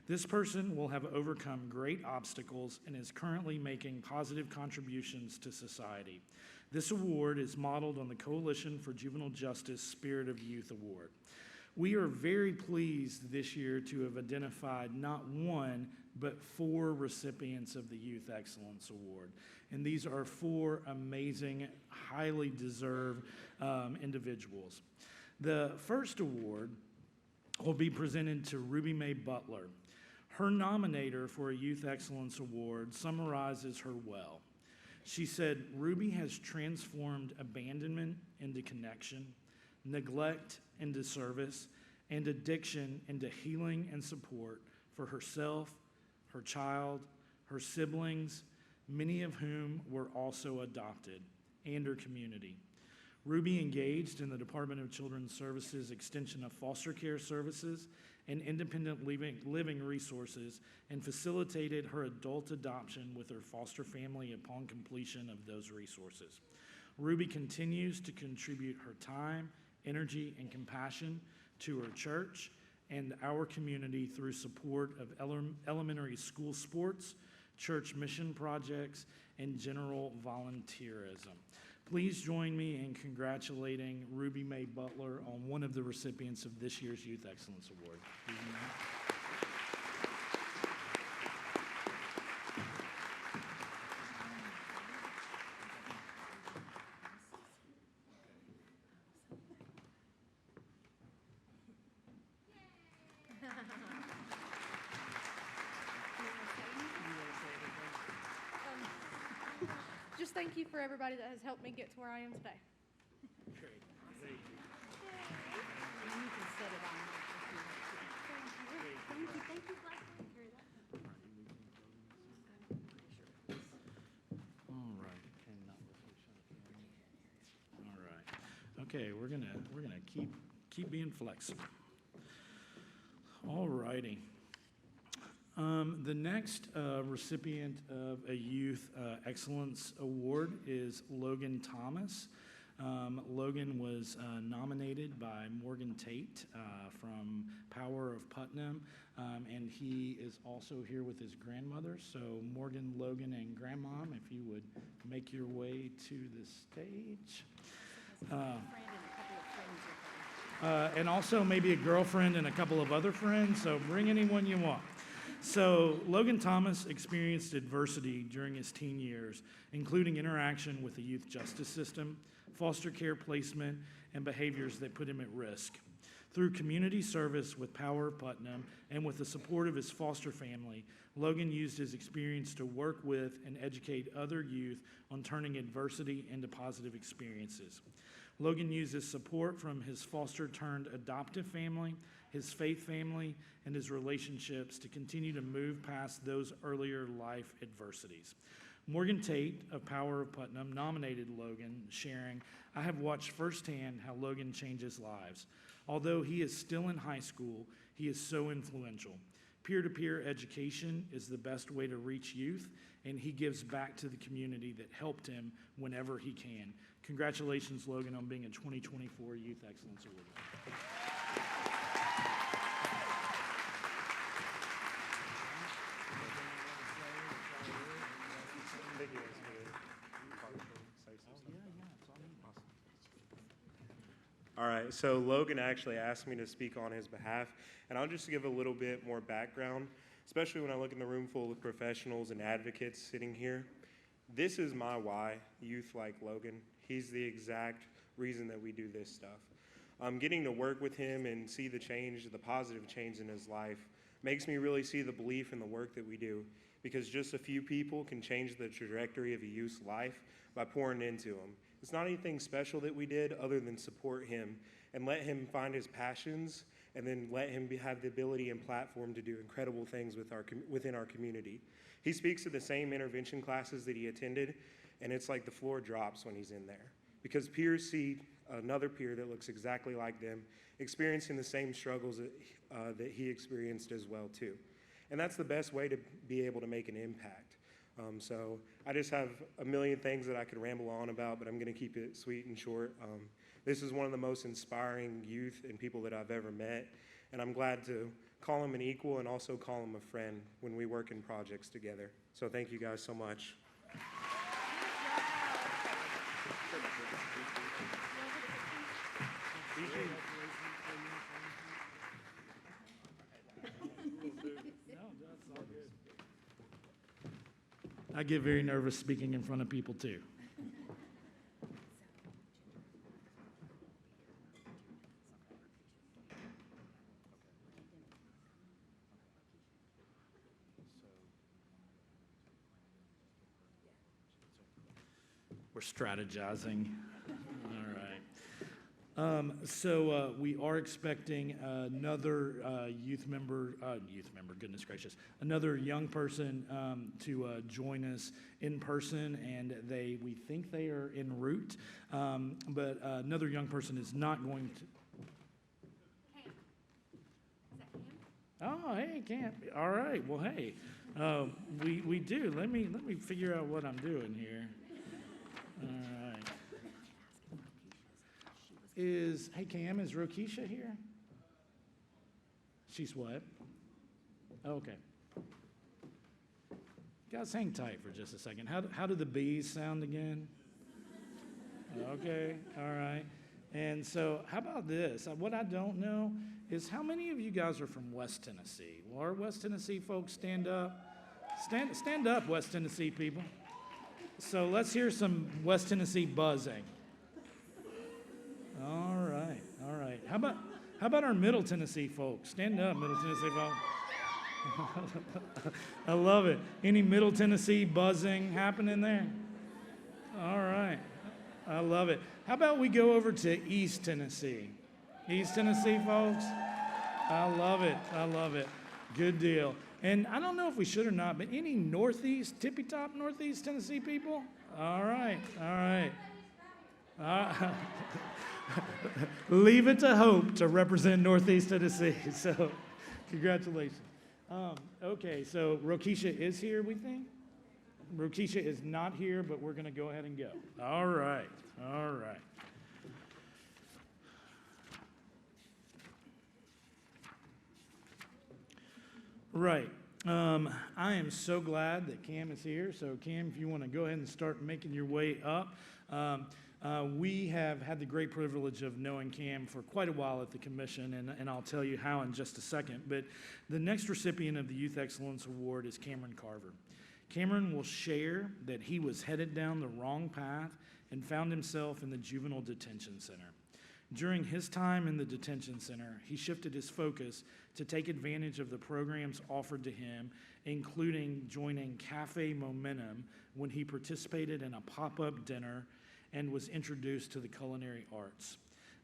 This person will have overcome great obstacles and is currently making positive contributions to society. This award is modeled on the Coalition for Juvenile Justice Spirit of Youth Award. We are very pleased this year to have identified not one, but 4 recipients of the Youth Excellence Award. And these are 4 amazing, highly deserved individuals. The first award will be presented to Ruby Mae Butler. Her nominator for a Youth Excellence Award summarizes her well. She said, Ruby has transformed abandonment into connection, neglect into service, and addiction into healing and support for herself, her child, her siblings, many of whom were also adopted, and her community. Ruby engaged in the Department of Children's Services extension of foster care services and independent living resources and facilitated her adult adoption with her foster family upon completion of those resources. Ruby continues to contribute her time, energy, and compassion to her church and our community through support of elementary school sports, church mission projects, and general volunteerism. Please join me in congratulating Ruby Mae Butler on one of the recipients of this year's Youth Excellence Award. Just thank you for everybody that has helped me get to where I am today. Great. Thank you. You can set it on Thank you. Thank you. Carry that. All right. All right. Okay, we're gonna keep being flexible. All righty. The next recipient of a Youth Excellence Award is Logan Thomas. Logan was nominated by Morgan Tate from Power of Putnam, and he is also here with his grandmother. So Morgan, Logan, and Grandmom, if you would make your way to the stage. And also maybe a girlfriend and a couple of other friends, so bring anyone you want. So Logan Thomas experienced adversity during his teen years, including interaction with the youth justice system, foster care placement, and behaviors that put him at risk. Through community service with Power of Putnam and with the support of his foster family, Logan used his experience to work with and educate other youth on turning adversity into positive experiences. Logan uses support from his foster-turned-adoptive family, his faith family, and his relationships to continue to move past those earlier life adversities. Morgan Tate of Power of Putnam nominated Logan, sharing, "I have watched firsthand how Logan changes lives. Although he is still in high school, he is so influential. Peer-to-peer education is the best way to reach youth, and he gives back to the community that helped him whenever he can." Congratulations, Logan, on being a 2024 Youth Excellence Award. All right, so Logan actually asked me to speak on his behalf, and I'll just give a little bit more background, especially when I look in the room full of professionals and advocates sitting here. This is my why, youth like Logan. He's the exact reason that we do this stuff. Getting to work with him and see the change, the positive change in his life, makes me really see the belief in the work that we do, because just a few people can change the trajectory of a youth's life by pouring into him. It's not anything special that we did other than support him and let him find his passions, and then let him have the ability and platform to do incredible things within our community. He speaks to the same intervention classes that he attended, and it's like the floor drops when he's in there, because peers see another peer that looks exactly like them, experiencing the same struggles that he experienced as well too. And that's the best way to be able to make an impact. So I just have a million things that I could ramble on about, but I'm going to keep it sweet and short. This is one of the most inspiring youth and people that I've ever met, and I'm glad to call him an equal and also call him a friend when we work in projects together. So thank you guys so much. I get very nervous speaking in front of people too. We're strategizing. All right. So we are expecting another goodness gracious, another young person to join us in person, and we think they are en route, but another young person is not going to. Cam. Is that Cam? Oh, hey, Cam. All right. Well, hey, we do. Let me figure out what I'm doing here. All right. Hey, Cam, is Rokisha here? She's what? Okay. Guys, hang tight for just a second. How do the bees sound again? Okay, all right. And so, how about this? What I don't know is how many of you guys are from West Tennessee? Will our West Tennessee folks stand up? Stand up, West Tennessee people. So let's hear some West Tennessee buzzing. All right, all right. How about our Middle Tennessee folks? Stand up, Middle Tennessee folks. I love it. Any Middle Tennessee buzzing happening there? All right. I love it. How about we go over to East Tennessee? East Tennessee folks? I love it. I love it. Good deal. And I don't know if we should or not, but any Northeast, tippy-top Northeast Tennessee people? All right. All right. Leave it to Hope to represent Northeast Tennessee. So, congratulations. Okay, so Rokisha is here, we think? Rokisha is not here, but we're going to go ahead and go. All right, all right. Right. I am so glad that Cam is here. So, Cam, if you want to go ahead and start making your way up. We have had the great privilege of knowing Cam for quite a while at the commission, and I'll tell you how in just a second. But the next recipient of the Youth Excellence Award is Cameron Carver. Cameron will share that he was headed down the wrong path and found himself in the juvenile detention center. During his time in the detention center, he shifted his focus to take advantage of the programs offered to him, including joining Cafe Momentum when he participated in a pop-up dinner and was introduced to the culinary arts.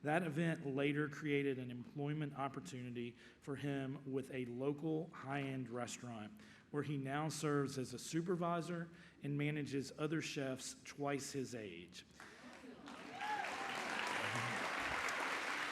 That event later created an employment opportunity for him with a local high-end restaurant, where he now serves as a supervisor and manages other chefs twice his age.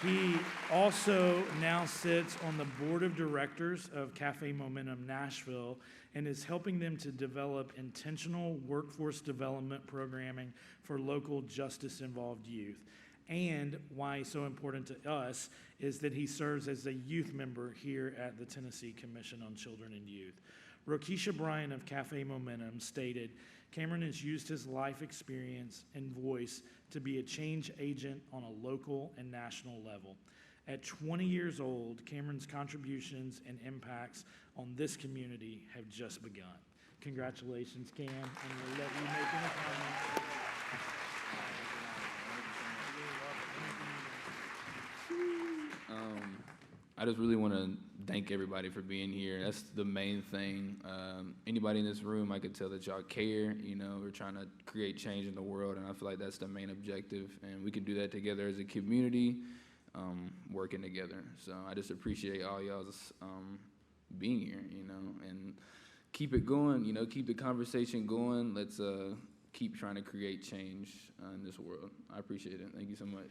He also now sits on the board of directors of Cafe Momentum Nashville and is helping them to develop intentional workforce development programming for local justice-involved youth. And why he's so important to us is that he serves as a youth member here at the Tennessee Commission on Children and Youth. Rokisha Bryan of Cafe Momentum stated, Cameron has used his life experience and voice to be a change agent on a local and national level. At 20 years old, Cameron's contributions and impacts on this community have just begun. Congratulations, Cam, and we'll let you make any comments. I just really want to thank everybody for being here. That's the main thing. Anybody in this room, I could tell that y'all care. You know, we're trying to create change in the world, and I feel like that's the main objective. And we can do that together as a community, working together. So I just appreciate all y'all's being here, you know, and keep it going, you know, keep the conversation going. Let's keep trying to create change in this world. I appreciate it. Thank you so much.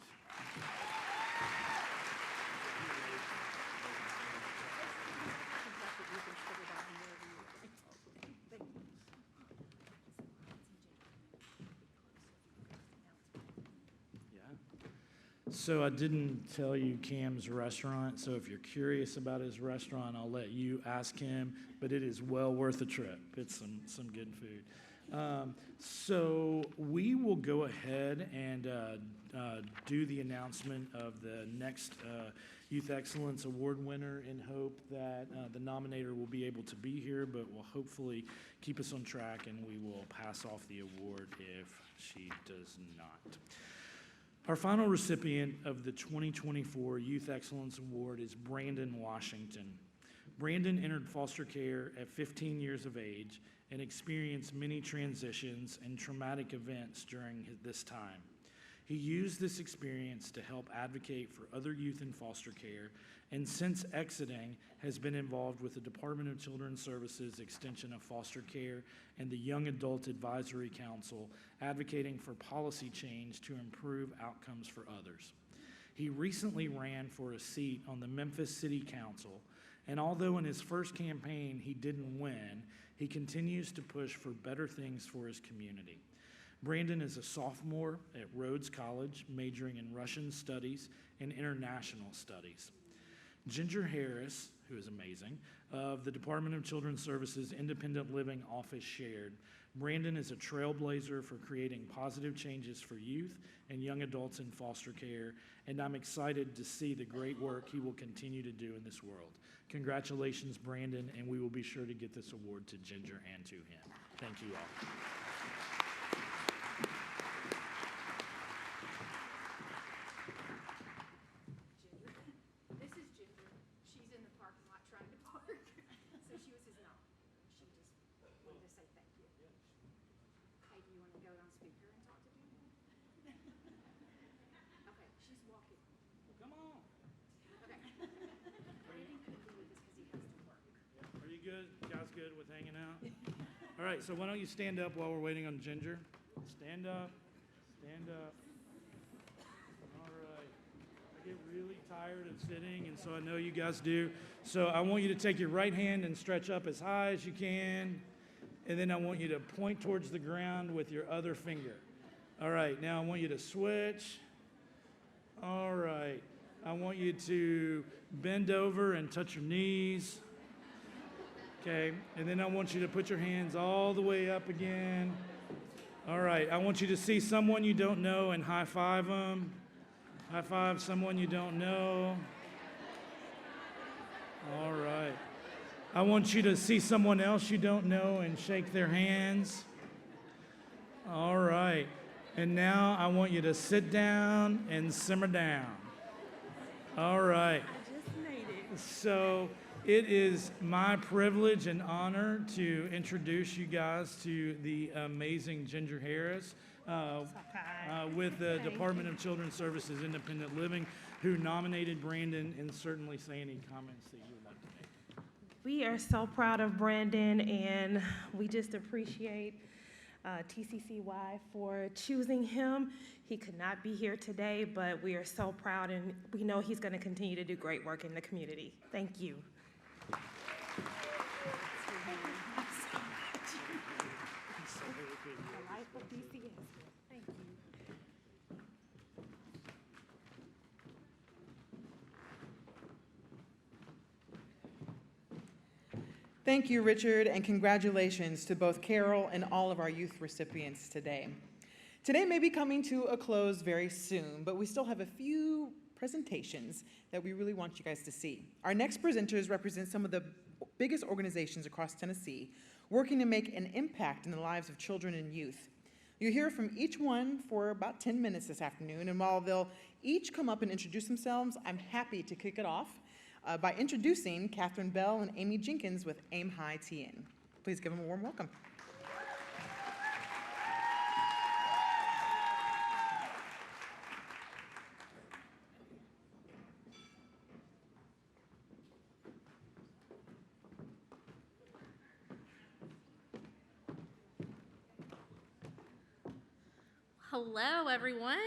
So I didn't tell you Cam's restaurant, so if you're curious about his restaurant, I'll let you ask him, but it is well worth a trip. It's some good food. So we will go ahead and do the announcement of the next Youth Excellence Award winner in hope that the nominator will be able to be here, but will hopefully keep us on track, and we will pass off the award if she does not. Our final recipient of the 2024 Youth Excellence Award is Brandon Washington. Brandon entered foster care at 15 years of age and experienced many transitions and traumatic events during this time. He used this experience to help advocate for other youth in foster care, and since exiting, has been involved with the Department of Children's Services Extension of Foster Care and the Young Adult Advisory Council, advocating for policy change to improve outcomes for others. He recently ran for a seat on the Memphis City Council And although in his first campaign he didn't win, he continues to push for better things for his community. Brandon is a sophomore at Rhodes College, majoring in Russian studies and international studies. Ginger Harris, who is amazing, of the Department of Children's Services Independent Living Office shared, Brandon is a trailblazer for creating positive changes for youth and young adults in foster care, and I'm excited to see the great work he will continue to do in this world. Congratulations, Brandon, and we will be sure to get this award to Ginger and to him. Thank you all. This is Ginger. She's in the parking lot trying to park. So she was his mom. She just wanted to say thank you. Hey, do you want to go on speaker and talk to Ginger? Okay, she's walking. Well, come on. Okay. Brandon couldn't be with us because he has to work. Are you good? You guys good with hanging out? All right, so why don't you stand up while we're waiting on Ginger? Stand up. Stand up. All right. I get really tired of sitting, and so I know you guys do. So I want you to take your right hand and stretch up as high as you can, and then I want you to point towards the ground with your other finger. All right, now I want you to switch. All right. I want you to bend over and touch your knees. Okay, and then I want you to put your hands all the way up again. All right, I want you to see someone you don't know and high five them. High five someone you don't know. All right. I want you to see someone else you don't know and shake their hands. All right. And now I want you to sit down and simmer down. All right. I just made it. So it is my privilege and honor to introduce you guys to the amazing Ginger Harris with the Department of Children's Services Independent Living, who nominated Brandon, and certainly say any comments that you would like to make. We are so proud of Brandon, and we just appreciate TCCY for choosing him. He could not be here today, but we are so proud, and we know he's going to continue to do great work in the community. Thank you. Thank you. Thank you, Richard, and congratulations to both Carol and all of our youth recipients today. Today may be coming to a close very soon, but we still have a few presentations that we really want you guys to see. Our next presenters represent some of the biggest organizations across Tennessee working to make an impact in the lives of children and youth. You'll hear from each one for about 10 minutes this afternoon, and while they'll each come up and introduce themselves, I'm happy to kick it off by introducing Catherine Bell and Amy Jenkins with Aim High TN. Please give them a warm welcome. Hello, everyone.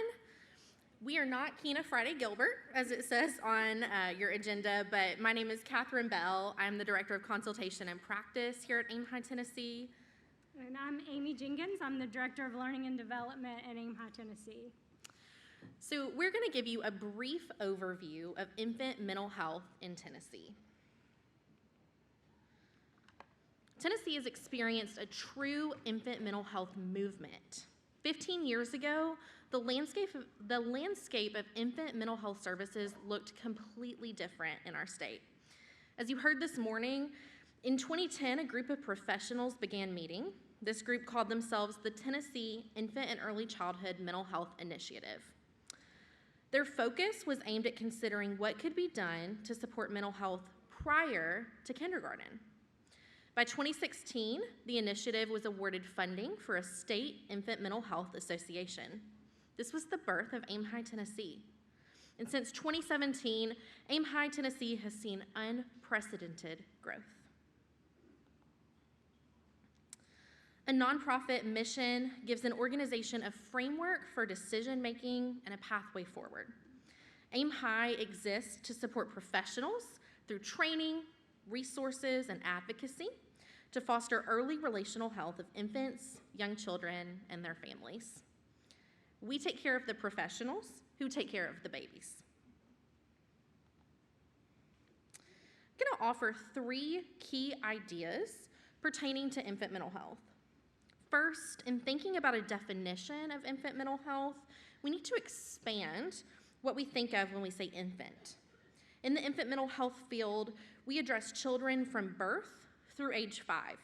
We are not Keena Friday Gilbert, as it says on your agenda, but my name is Catherine Bell. I'm the Director of Consultation and Practice here at Aim High Tennessee. And I'm Amy Jenkins. I'm the Director of Learning and Development at Aim High Tennessee. So we're going to give you a brief overview of infant mental health in Tennessee. Tennessee has experienced a true infant mental health movement. 15 years ago, the landscape of infant mental health services looked completely different in our state. As you heard this morning, in 2010, a group of professionals began meeting. This group called themselves the Tennessee Infant and Early Childhood Mental Health Initiative. Their focus was aimed at considering what could be done to support mental health prior to kindergarten. By 2016, the initiative was awarded funding for a state infant mental health association. This was the birth of Aim High Tennessee. And since 2017, Aim High Tennessee has seen unprecedented growth. A nonprofit mission gives an organization a framework for decision-making and a pathway forward. Aim High exists to support professionals through training, resources, and advocacy to foster early relational health of infants, young children, and their families. We take care of the professionals who take care of the babies. I'm going to offer 3 key ideas pertaining to infant mental health. First, in thinking about a definition of infant mental health, we need to expand what we think of when we say infant. In the infant mental health field, we address children from birth through age 5.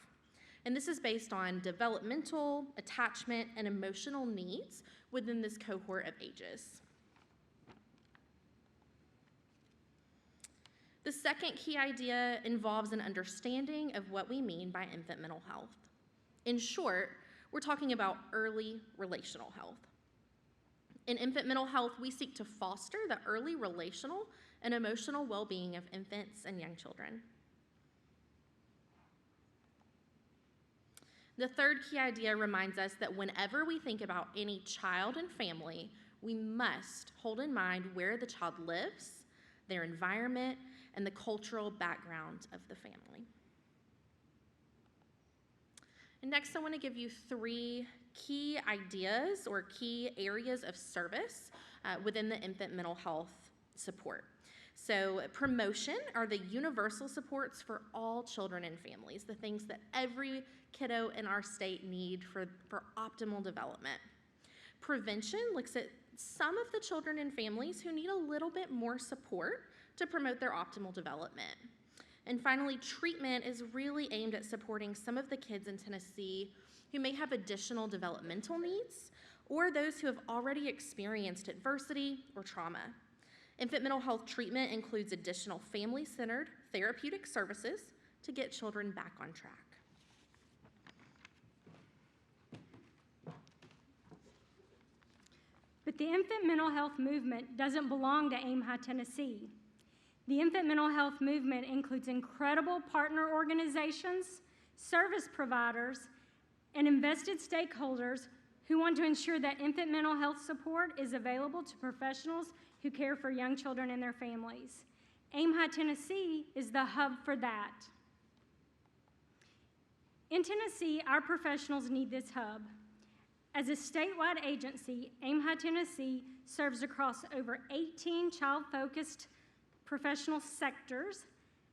And this is based on developmental, attachment, and emotional needs within this cohort of ages. The second key idea involves an understanding of what we mean by infant mental health. In short, we're talking about early relational health. In infant mental health, we seek to foster the early relational and emotional well-being of infants and young children. The third key idea reminds us that whenever we think about any child and family, we must hold in mind where the child lives, their environment, and the cultural background of the family. And next, I want to give you 3 key ideas or key areas of service within the infant mental health support. So promotion are the universal supports for all children and families, the things that every kiddo in our state need for optimal development. Prevention looks at some of the children and families who need a little bit more support to promote their optimal development. And finally, treatment is really aimed at supporting some of the kids in Tennessee who may have additional developmental needs or those who have already experienced adversity or trauma. Infant mental health treatment includes additional family-centered therapeutic services to get children back on track. But the infant mental health movement doesn't belong to AIM High Tennessee. The infant mental health movement includes incredible partner organizations, service providers, and invested stakeholders who want to ensure that infant mental health support is available to professionals who care for young children and their families. AIM High Tennessee is the hub for that. In Tennessee, our professionals need this hub. As a statewide agency, AIM High Tennessee serves across over 18 child-focused professional sectors,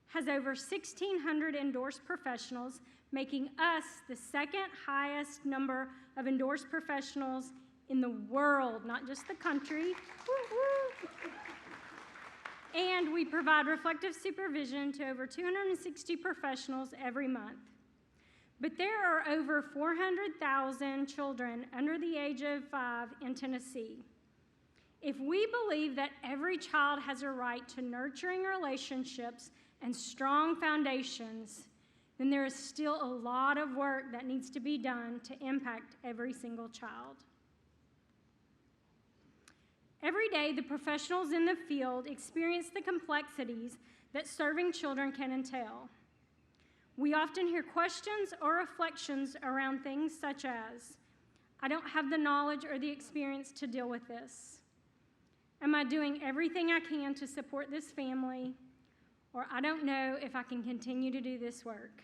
has over 1,600 endorsed professionals, making us the second highest number of endorsed professionals in the world, not just the country. Woo-woo. And we provide reflective supervision to over 260 professionals every month. But there are over 400,000 children under the age of 5 in Tennessee. If we believe that every child has a right to nurturing relationships and strong foundations, then there is still a lot of work that needs to be done to impact every single child. Every day, the professionals in the field experience the complexities that serving children can entail. We often hear questions or reflections around things such as, I don't have the knowledge or the experience to deal with this. Am I doing everything I can to support this family? Or I don't know if I can continue to do this work.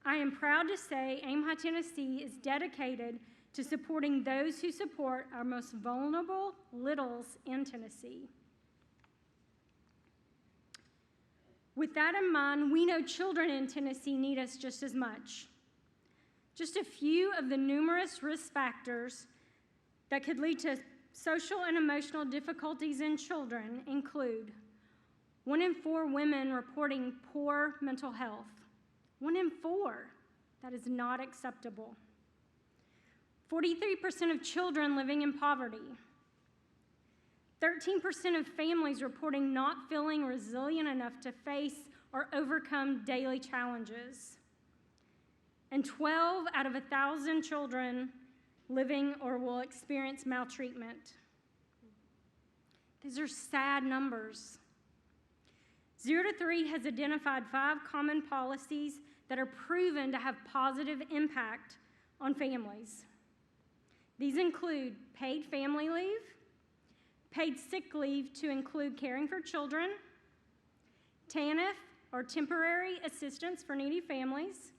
I am proud to say AIM High Tennessee is dedicated to supporting those who support our most vulnerable littles in Tennessee. With that in mind, we know children in Tennessee need us just as much. Just a few of the numerous risk factors that could lead to social and emotional difficulties in children include 1 in 4 women reporting poor mental health. 1 in 4. That is not acceptable. 43% of children living in poverty. 13% of families reporting not feeling resilient enough to face or overcome daily challenges. And 12 out of 1,000 children living or will experience maltreatment. These are sad numbers. 0 to 3 has identified 5 common policies that are proven to have positive impact on families. These include paid family leave, paid sick leave to include caring for children, TANF, or temporary assistance for needy families,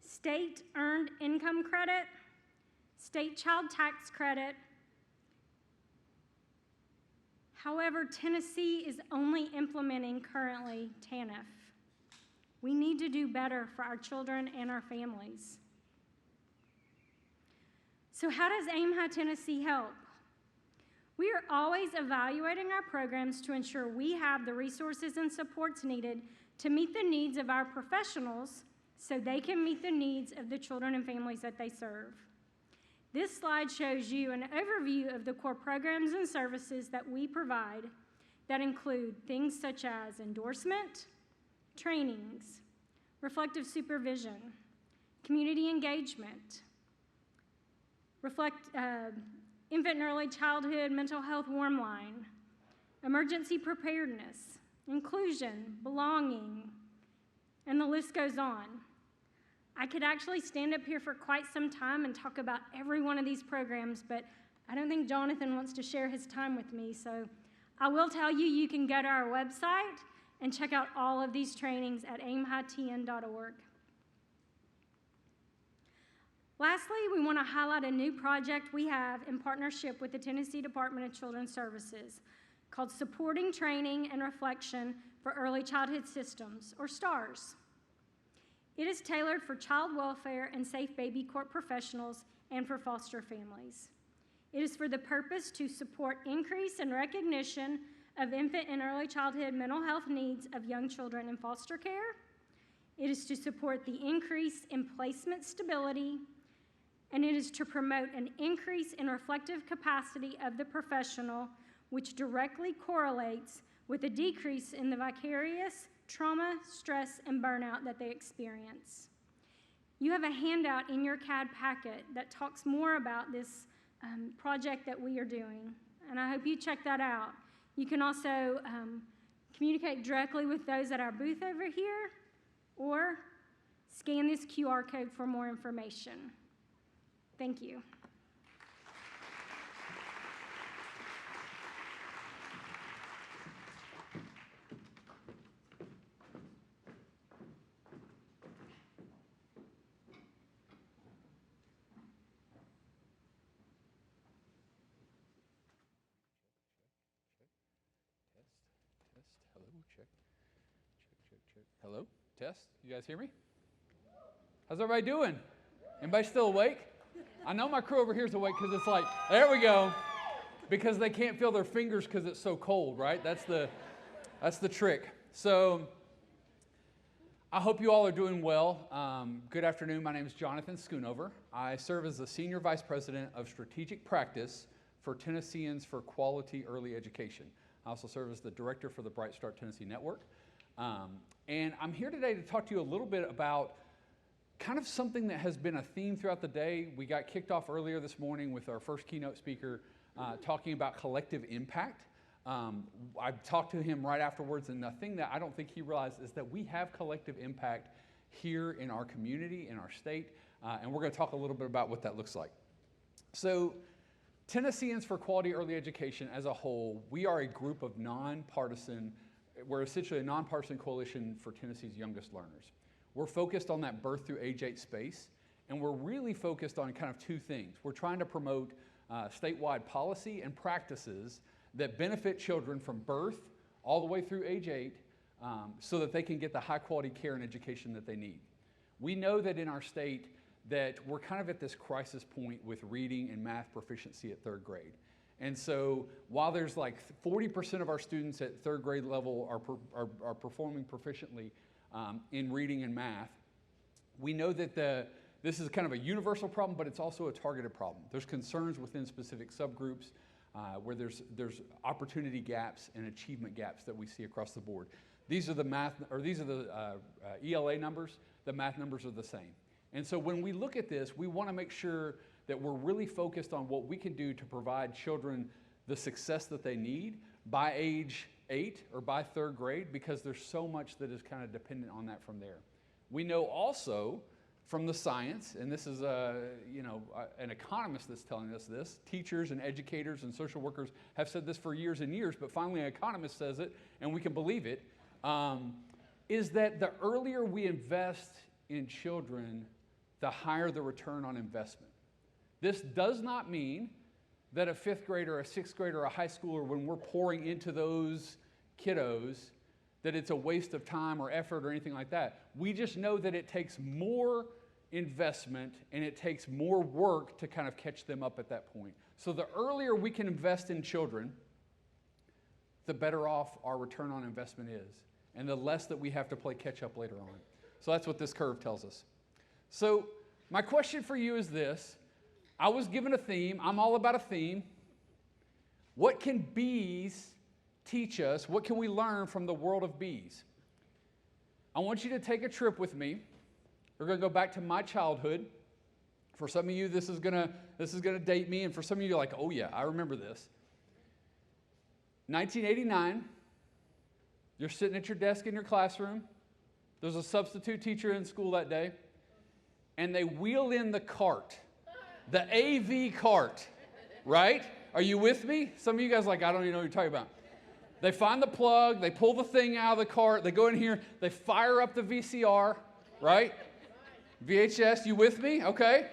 state earned income credit, state child tax credit. However, Tennessee is only implementing currently TANF. We need to do better for our children and our families. So how does Aim High Tennessee help? We are always evaluating our programs to ensure we have the resources and supports needed to meet the needs of our professionals so they can meet the needs of the children and families that they serve. This slide shows you an overview of the core programs and services that we provide that include things such as endorsement, trainings, reflective supervision, community engagement, infant and early childhood mental health warm line, emergency preparedness, inclusion, belonging, and the list goes on. I could actually stand up here for quite some time and talk about every one of these programs, but I don't think Jonathan wants to share his time with me, so I will tell you, you can go to our website and check out all of these trainings at aimhightn.org. Lastly, we want to highlight a new project we have in partnership with the Tennessee Department of Children's Services called Supporting Training and Reflection for Early Childhood Systems, or STARS. It is tailored for child welfare and safe baby court professionals and for foster families. It is for the purpose to support increase in recognition of infant and early childhood mental health needs of young children in foster care. It is to support the increase in placement stability, and it is to promote an increase in reflective capacity of the professional, which directly correlates with a decrease in the vicarious trauma, stress, and burnout that they experience. You have a handout in your CAD packet that talks more about this project that we are doing, and I hope you check that out. You can also communicate directly with those at our booth over here, or scan this QR code for more information. Thank you. Hello, check. Hello, test. You guys hear me? How's everybody doing? Anybody still awake? I know my crew over here is awake because it's like, there we go. Because they can't feel their fingers because it's so cold, right? That's the trick. So I hope you all are doing well. Good afternoon. My name is Jonathan Schoonover. I serve as the Senior Vice President of Strategic Practice for Tennesseans for Quality Early Education. I also serve as the Director for the Bright Start Tennessee Network. And I'm here today to talk to you a little bit about kind of something that has been a theme throughout the day. We got kicked off earlier this morning with our first keynote speaker talking about collective impact. I talked to him right afterwards, and the thing that I don't think he realized is that we have collective impact here in our community, in our state, and we're going to talk a little bit about what that looks like. So Tennesseans for Quality Early Education as a whole, we are a group of we're essentially a nonpartisan coalition for Tennessee's youngest learners. We're focused on that birth through age 8 space, and we're really focused on kind of two things. We're trying to promote statewide policy and practices that benefit children from birth all the way through age 8 so that they can get the high quality care and education that they need. We know that in our state that we're kind of at this crisis point with reading and math proficiency at 3rd grade. And so while there's like 40% of our students at 3rd grade level are performing proficiently in reading and math, we know that this is kind of a universal problem, but it's also a targeted problem. There's concerns within specific subgroups where there's opportunity gaps and achievement gaps that we see across the board. These are the ELA numbers. The math numbers are the same. And so when we look at this, we want to make sure that we're really focused on what we can do to provide children the success that they need by age 8 or by 3rd grade, because there's so much that is kind of dependent on that from there. We know also from the science, and this is an economist that's telling us this, teachers and educators and social workers have said this for years and years, but finally an economist says it, and we can believe it. is that the earlier we invest in children, the higher the return on investment. This does not mean that a 5th grader, a 6th grader, or a high schooler, when we're pouring into those kiddos, that it's a waste of time or effort or anything like that. We just know that it takes more investment and it takes more work to kind of catch them up at that point. So the earlier we can invest in children, the better off our return on investment is, and the less that we have to play catch up later on. So that's what this curve tells us. So my question for you is this. I was given a theme. I'm all about a theme. What can bees teach us? What can we learn from the world of bees? I want you to take a trip with me. We're going to go back to my childhood. For some of you, this is going to date me, and for some of you, you're like, oh yeah, I remember this. 1989, you're sitting at your desk in your classroom. There's a substitute teacher in school that day, and they wheel in the cart, the AV cart, right? Are you with me? Some of you guys are like, I don't even know what you're talking about. They find the plug, they pull the thing out of the cart, they go in here, they fire up the VCR, right? VHS, you with me? Okay.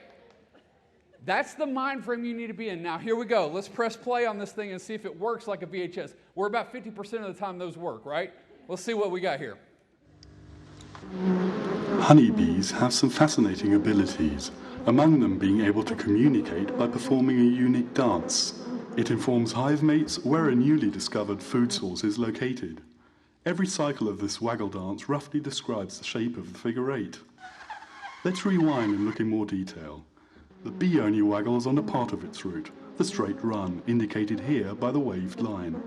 That's the mind frame you need to be in. Now, here we go. Let's press play on this thing and see if it works like a VHS. We're about 50% of the time those work, right? Let's see what we got here. Honeybees have some fascinating abilities, among them being able to communicate by performing a unique dance. It informs hive mates where a newly discovered food source is located. Every cycle of this waggle dance roughly describes the shape of the figure 8. Let's rewind and look in more detail. The bee only waggles on a part of its route, the straight run, indicated here by the waved line.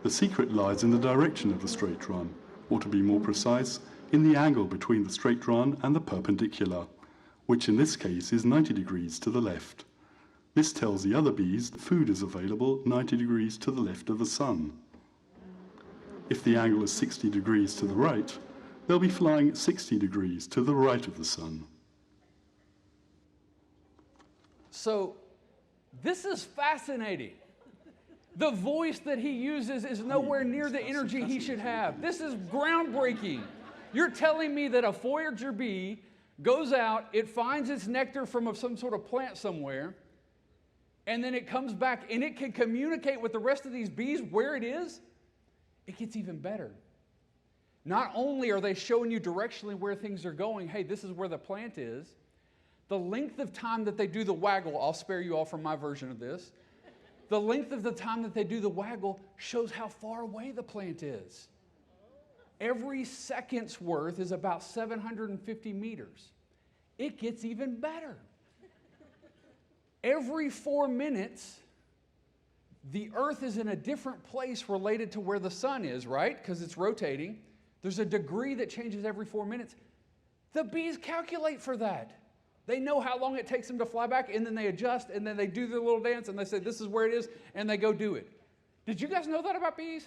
The secret lies in the direction of the straight run, or to be more precise, in the angle between the straight run and the perpendicular, which in this case is 90 degrees to the left. This tells the other bees that food is available 90 degrees to the left of the sun. If the angle is 60 degrees to the right, they'll be flying 60 degrees to the right of the sun. So this is fascinating. The voice that he uses is nowhere near the energy he should have. This is groundbreaking. You're telling me that a Voyager bee goes out, it finds its nectar from some sort of plant somewhere, and then it comes back and it can communicate with the rest of these bees where it is? It gets even better. Not only are they showing you directionally where things are going, hey, this is where the plant is, the length of time that they do the waggle, I'll spare you all from my version of this, the length of the time that they do the waggle shows how far away the plant is. Every second's worth is about 750 meters. It gets even better. Every 4 minutes, the Earth is in a different place related to where the sun is, right? Because it's rotating. There's a degree that changes every 4 minutes. The bees calculate for that. They know how long it takes them to fly back, and then they adjust, and then they do their little dance, and they say, this is where it is, and they go do it. Did you guys know that about bees?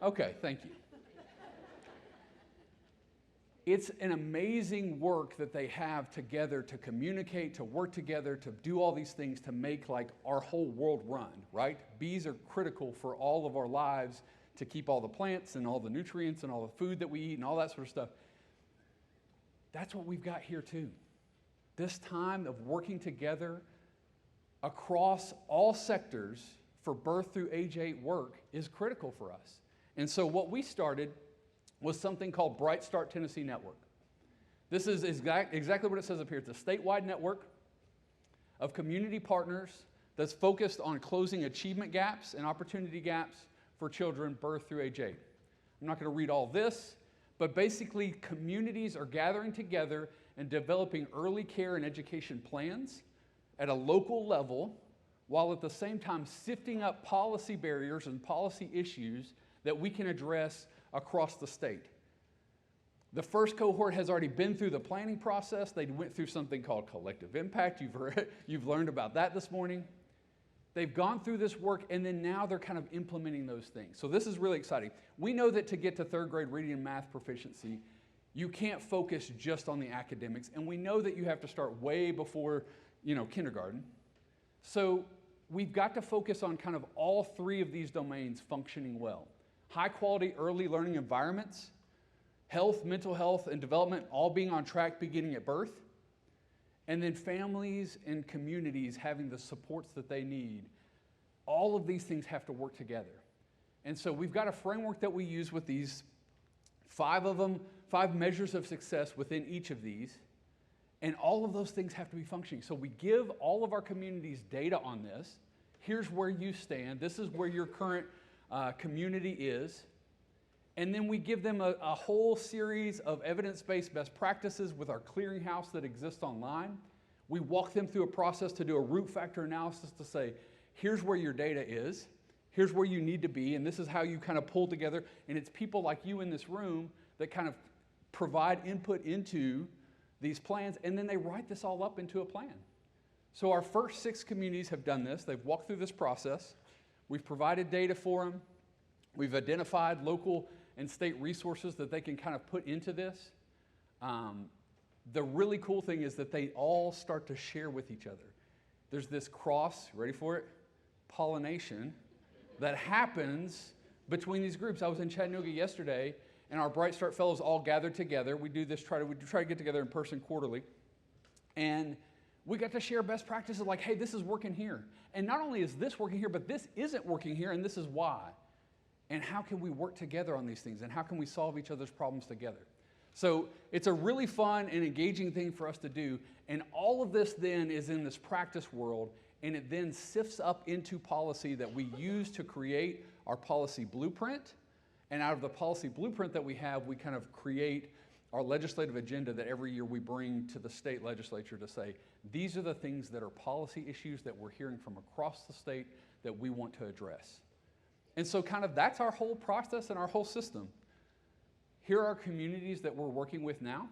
Okay, thank you. It's an amazing work that they have together to communicate, to work together, to do all these things to make like our whole world run, right? Bees are critical for all of our lives to keep all the plants and all the nutrients and all the food that we eat and all that sort of stuff. That's what we've got here too. This time of working together across all sectors for birth through age 8 work is critical for us. And so what we started was something called Bright Start Tennessee Network. This is exactly what it says up here. It's a statewide network of community partners that's focused on closing achievement gaps and opportunity gaps for children birth through age 8. I'm not going to read all this, but basically communities are gathering together and developing early care and education plans at a local level, while at the same time sifting up policy barriers and policy issues that we can address across the state. The first cohort has already been through the planning process. They went through something called collective impact. You've learned about that this morning. They've gone through this work, and then now they're kind of implementing those things. So this is really exciting. We know that to get to 3rd grade reading and math proficiency, you can't focus just on the academics, and we know that you have to start way before, kindergarten. So we've got to focus on kind of all 3 of these domains functioning well. High quality early learning environments health, mental health, and development all being on track beginning at birth, and then families and communities having the supports that they need. All of these things have to work together. And so we've got a framework that we use with these 5 of them, 5 measures of success within each of these, and all of those things have to be functioning. So we give all of our communities data on this. Here's where you stand. This is where your current community is. And then we give them a whole series of evidence-based best practices with our clearinghouse that exists online. We walk them through a process to do a root factor analysis to say, here's where your data is, here's where you need to be, and this is how you kind of pull together. And it's people like you in this room that kind of provide input into these plans, and then they write this all up into a plan. So our first 6 communities have done this. They've walked through this process. We've provided data for them. We've identified local and state resources that they can kind of put into this. The really cool thing is that they all start to share with each other. There's this ready for it, pollination that happens between these groups. I was in Chattanooga yesterday, and our Bright Start Fellows all gathered together. We try to get together in person quarterly. And we got to share best practices like, hey, this is working here. And not only is this working here, but this isn't working here, and this is why. And how can we work together on these things? And how can we solve each other's problems together? So it's a really fun and engaging thing for us to do. And all of this then is in this practice world, and it then sifts up into policy that we use to create our policy blueprint. And out of the policy blueprint that we have, we kind of create our legislative agenda that every year we bring to the state legislature to say, these are the things that are policy issues that we're hearing from across the state that we want to address. And so kind of that's our whole process and our whole system. Here are communities that we're working with now.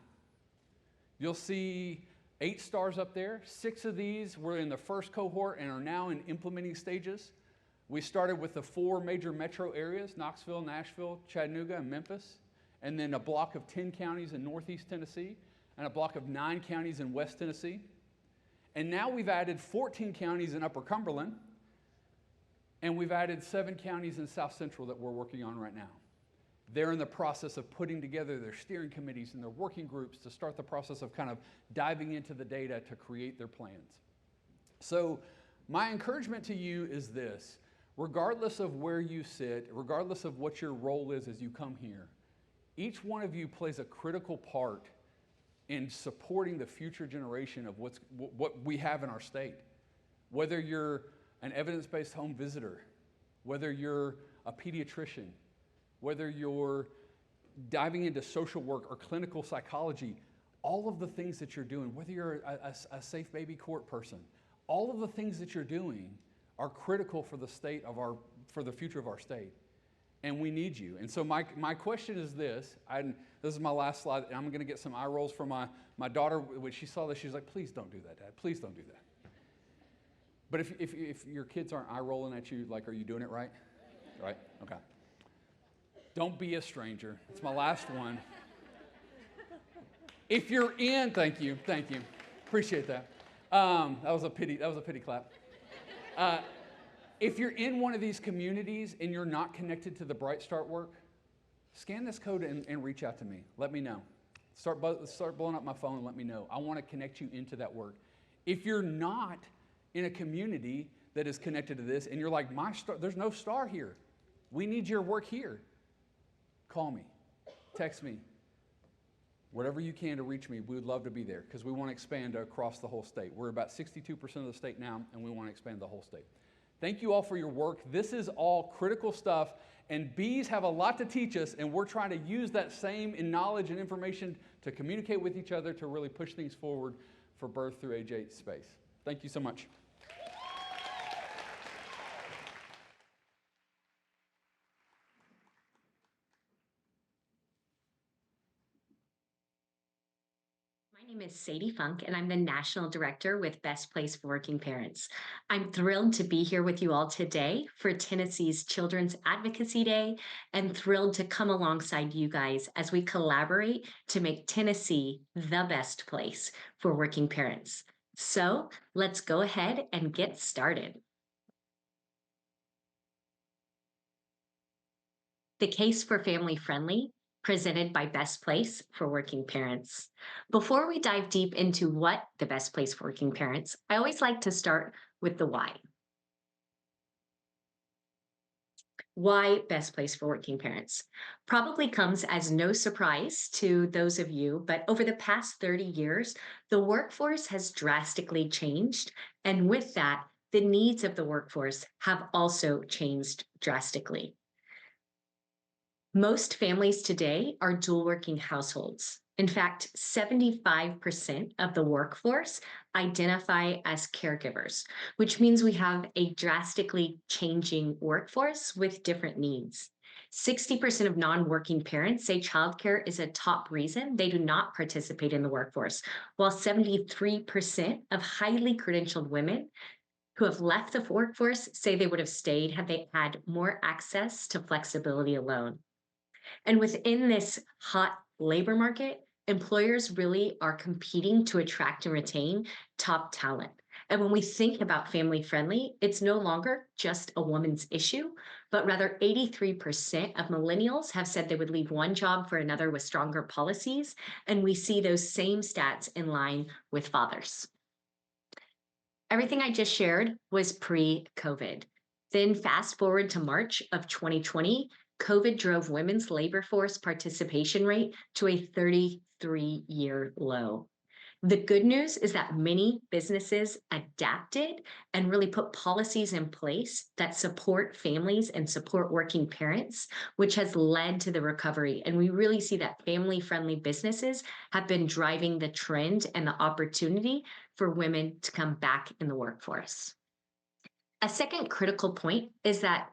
You'll see 8 stars up there. 6 of these were in the first cohort and are now in implementing stages. We started with the 4 major metro areas, Knoxville, Nashville, Chattanooga, and Memphis, and then a block of 10 counties in Northeast Tennessee, and a block of 9 counties in West Tennessee. And now we've added 14 counties in Upper Cumberland, and we've added 7 counties in South Central that we're working on right now. They're in the process of putting together their steering committees and their working groups to start the process of kind of diving into the data to create their plans. So my encouragement to you is this: regardless of where you sit, regardless of what your role is as you come here, each one of you plays a critical part in supporting the future generation of what we have in our state. Whether you're an evidence-based home visitor, whether you're a pediatrician, whether you're diving into social work or clinical psychology, all of the things that you're doing, whether you're a safe baby court person, all of the things that you're doing are critical for the state of for the future of our state. And we need you. And so my question is this. This is my last slide, and I'm going to get some eye rolls from my daughter. When she saw this, she was like, please don't do that, Dad. Please don't do that. But if your kids aren't eye rolling at you, like, are you doing it right? Right? Okay. Don't be a stranger. It's my last one. If you're in, thank you. Appreciate that. That was a pity clap. If you're in one of these communities and you're not connected to the Bright Start work, scan this code and reach out to me. Let me know. Start blowing up my phone and let me know. I want to connect you into that work. If you're not in a community that is connected to this and you're like, there's no star here. We need your work here. Call me, text me, whatever you can to reach me. We would love to be there because we want to expand across the whole state. We're about 62% of the state now, and we want to expand the whole state. Thank you all for your work. This is all critical stuff, and bees have a lot to teach us, and we're trying to use that same knowledge and information to communicate with each other to really push things forward for birth through age 8 space. Thank you so much. My name is Sadie Funk, and I'm the National Director with Best Place for Working Parents. I'm thrilled to be here with you all today for Tennessee's Children's Advocacy Day, and thrilled to come alongside you guys as we collaborate to make Tennessee the best place for working parents. So let's go ahead and get started. The case for family-friendly presented by Best Place for Working Parents. Before we dive deep into what the Best Place for Working Parents, I always like to start with the why. Why Best Place for Working Parents? Probably comes as no surprise to those of you, but over the past 30 years, the workforce has drastically changed. And with that, the needs of the workforce have also changed drastically. Most families today are dual working households. In fact, 75% of the workforce identify as caregivers, which means we have a drastically changing workforce with different needs. 60% of non-working parents say childcare is a top reason they do not participate in the workforce, while 73% of highly credentialed women who have left the workforce say they would have stayed had they had more access to flexibility alone. And within this hot labor market, employers really are competing to attract and retain top talent. And when we think about family friendly, it's no longer just a woman's issue, but rather 83% of millennials have said they would leave one job for another with stronger policies. And we see those same stats in line with fathers. Everything I just shared was pre-COVID. Then fast forward to March of 2020, COVID drove women's labor force participation rate to a 33-year low. The good news is that many businesses adapted and really put policies in place that support families and support working parents, which has led to the recovery. And we really see that family-friendly businesses have been driving the trend and the opportunity for women to come back in the workforce. A second critical point is that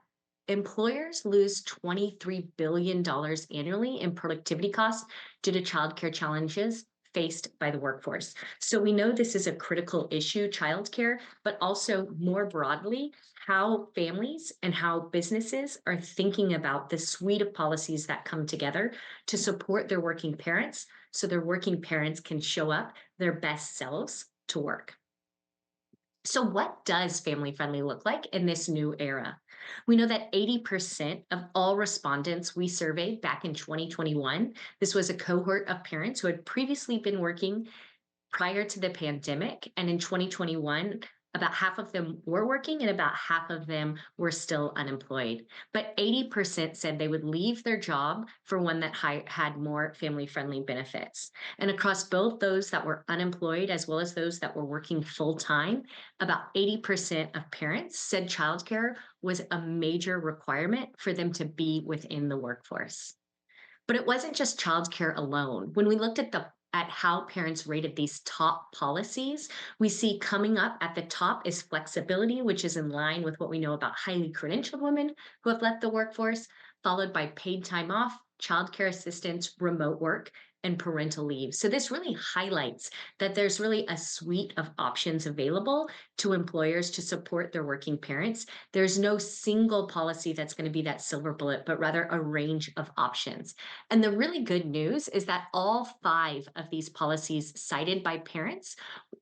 employers lose $23 billion annually in productivity costs due to childcare challenges faced by the workforce. So we know this is a critical issue, childcare, but also more broadly, how families and how businesses are thinking about the suite of policies that come together to support their working parents so their working parents can show up their best selves to work. So what does family-friendly look like in this new era? We know that 80% of all respondents we surveyed back in 2021, this was a cohort of parents who had previously been working prior to the pandemic. And in 2021, about half of them were working and about half of them were still unemployed. But 80% said they would leave their job for one that had more family-friendly benefits. And across both those that were unemployed as well as those that were working full-time, about 80% of parents said childcare was a major requirement for them to be within the workforce. But it wasn't just childcare alone. When we looked at how parents rated these top policies, we see coming up at the top is flexibility, which is in line with what we know about highly credentialed women who have left the workforce, followed by paid time off, childcare assistance, remote work, and parental leave. So this really highlights that there's really a suite of options available to employers to support their working parents. There's no single policy that's going to be that silver bullet, but rather a range of options. And the really good news is that all 5 of these policies cited by parents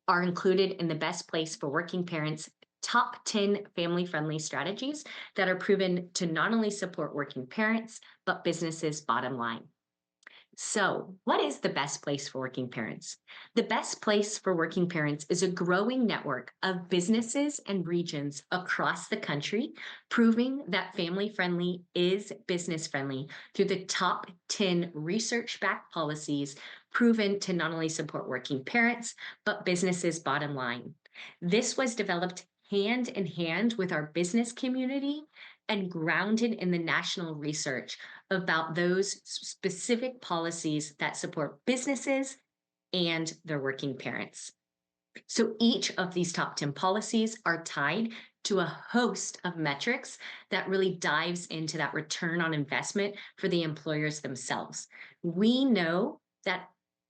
are included in the Best Place for Working Parents top 10 family-friendly strategies that are proven to not only support working parents, but businesses' bottom line. So, what is the Best Place for Working Parents? The Best Place for Working Parents is a growing network of businesses and regions across the country, proving that family-friendly is business-friendly through the top 10 research-backed policies proven to not only support working parents, but businesses' bottom line. This was developed hand in hand with our business community and grounded in the national research about those specific policies that support businesses and their working parents. So each of these top 10 policies are tied to a host of metrics that really dives into that return on investment for the employers themselves. We know that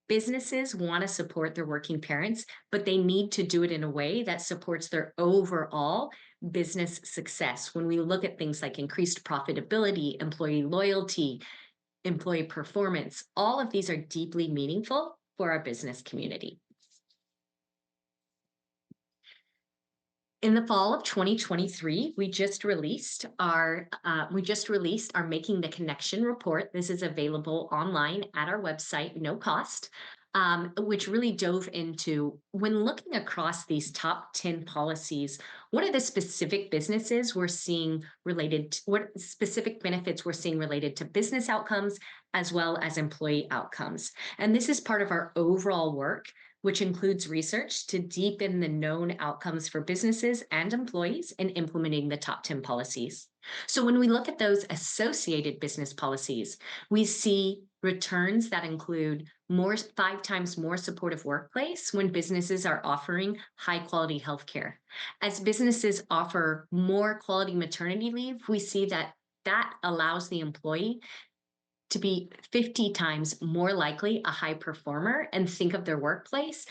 businesses want to support their working parents, but they need to do it in a way that supports their overall business success. When we look at things like increased profitability, employee loyalty, employee performance, all of these are deeply meaningful for our business community. In the fall of 2023, we just released our Making the Connection report. This is available online at our website, no cost, which really dove into, when looking across these top 10 policies, what are the specific businesses we're seeing related to, what specific benefits we're seeing related to business outcomes as well as employee outcomes. And this is part of our overall work, which includes research to deepen the known outcomes for businesses and employees in implementing the top 10 policies. So when we look at those associated business policies, we see returns that include 5 times more supportive workplace when businesses are offering high quality healthcare. As businesses offer more quality maternity leave, we see that allows the employee to be 50 times more likely a high performer and think of their workplace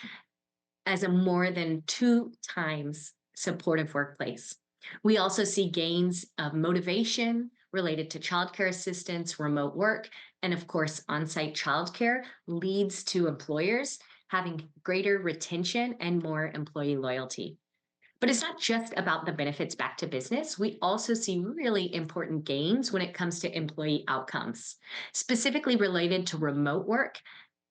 as a more than 2 times supportive workplace. We also see gains of motivation related to childcare assistance, remote work, and of course, on-site childcare leads to employers having greater retention and more employee loyalty. But it's not just about the benefits back to business. We also see really important gains when it comes to employee outcomes, specifically related to remote work.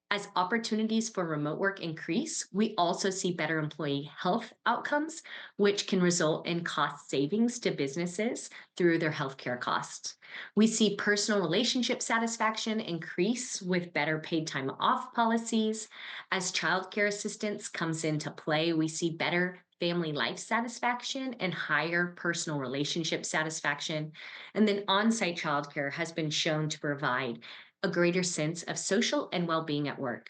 As opportunities for remote work increase, we also see better employee health outcomes, which can result in cost savings to businesses through their healthcare costs. We see personal relationship satisfaction increase with better paid time off policies. As childcare assistance comes into play, we see better family life satisfaction and higher personal relationship satisfaction. And then on-site childcare has been shown to provide a greater sense of social and well-being at work.